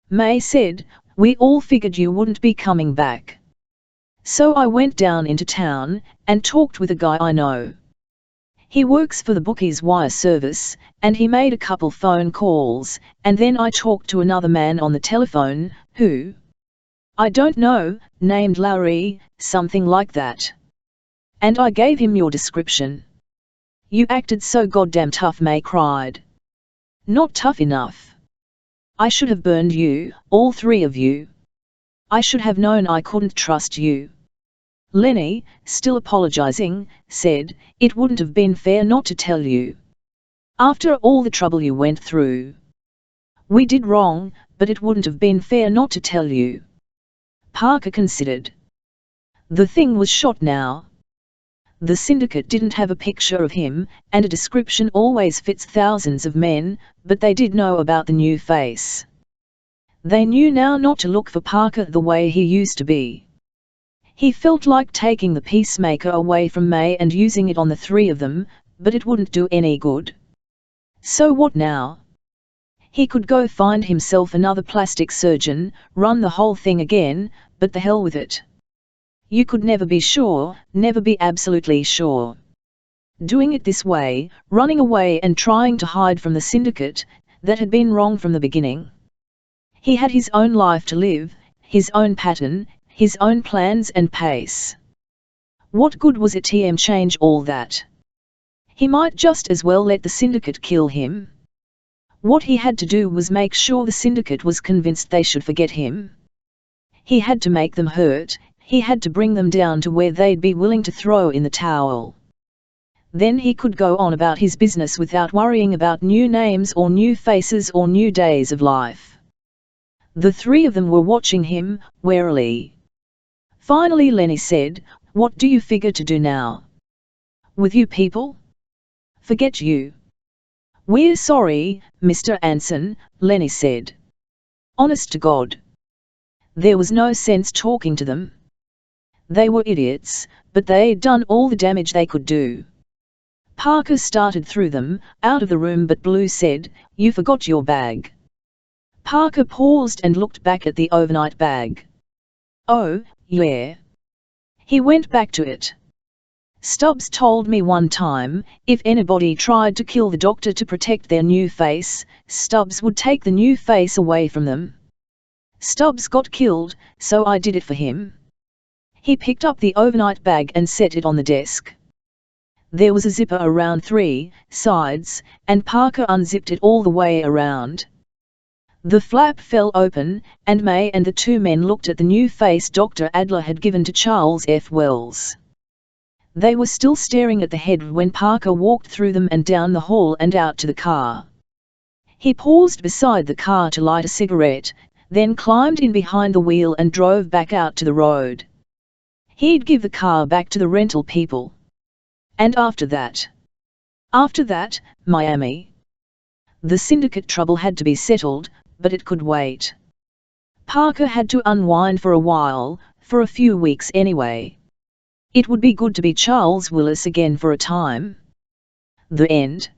May said, we all figured you wouldn't be coming back. So I went down into town, and talked with a guy I know. He works for the bookies wire service, and he made a couple phone calls, and then I talked to another man on the telephone, who, I don't know, named Larry, something like that. And I gave him your description. You acted so goddamn tough, May cried. Not tough enough. I should have burned you, all three of you. I should have known I couldn't trust you. Lenny, still apologizing, said, it wouldn't have been fair not to tell you. After all the trouble you went through. We did wrong, but it wouldn't have been fair not to tell you. Parker considered. The thing was shot now. The syndicate didn't have a picture of him, and a description always fits thousands of men, but they did know about the new face. They knew now not to look for Parker the way he used to be. He felt like taking the peacemaker away from May and using it on the three of them, but it wouldn't do any good. So what now? He could go find himself another plastic surgeon, run the whole thing again, but the hell with it. You could never be sure, never be absolutely sure. Doing it this way, running away and trying to hide from the syndicate, that had been wrong from the beginning. He had his own life to live, his own pattern, his own plans and pace. What good was it to change all that? He might just as well let the syndicate kill him. What he had to do was make sure the syndicate was convinced they should forget him. He had to make them hurt, he had to bring them down to where they'd be willing to throw in the towel. Then he could go on about his business without worrying about new names or new faces or new days of life. The three of them were watching him, warily. Finally Lenny said, what do you figure to do now? With you people? Forget you. We're sorry, Mr. Anson, Lenny said. Honest to God. There was no sense talking to them. They were idiots, but they'd done all the damage they could do. Parker started through them, out of the room, but Blue said, you forgot your bag. Parker paused and looked back at the overnight bag. Oh, yeah. He went back to it. Stubbs told me one time, if anybody tried to kill the doctor to protect their new face, Stubbs would take the new face away from them. Stubbs got killed, so I did it for him. He picked up the overnight bag and set it on the desk. There was a zipper around 3 sides, and Parker unzipped it all the way around. The flap fell open, and May and the two men looked at the new face Dr. Adler had given to Charles F. Wells. They were still staring at the head when Parker walked through them and down the hall and out to the car. He paused beside the car to light a cigarette, then climbed in behind the wheel and drove back out to the road. He'd give the car back to the rental people. And after that, Miami. The syndicate trouble had to be settled, but it could wait. Parker had to unwind for a while, for a few weeks anyway. It would be good to be Charles Willis again for a time. The end.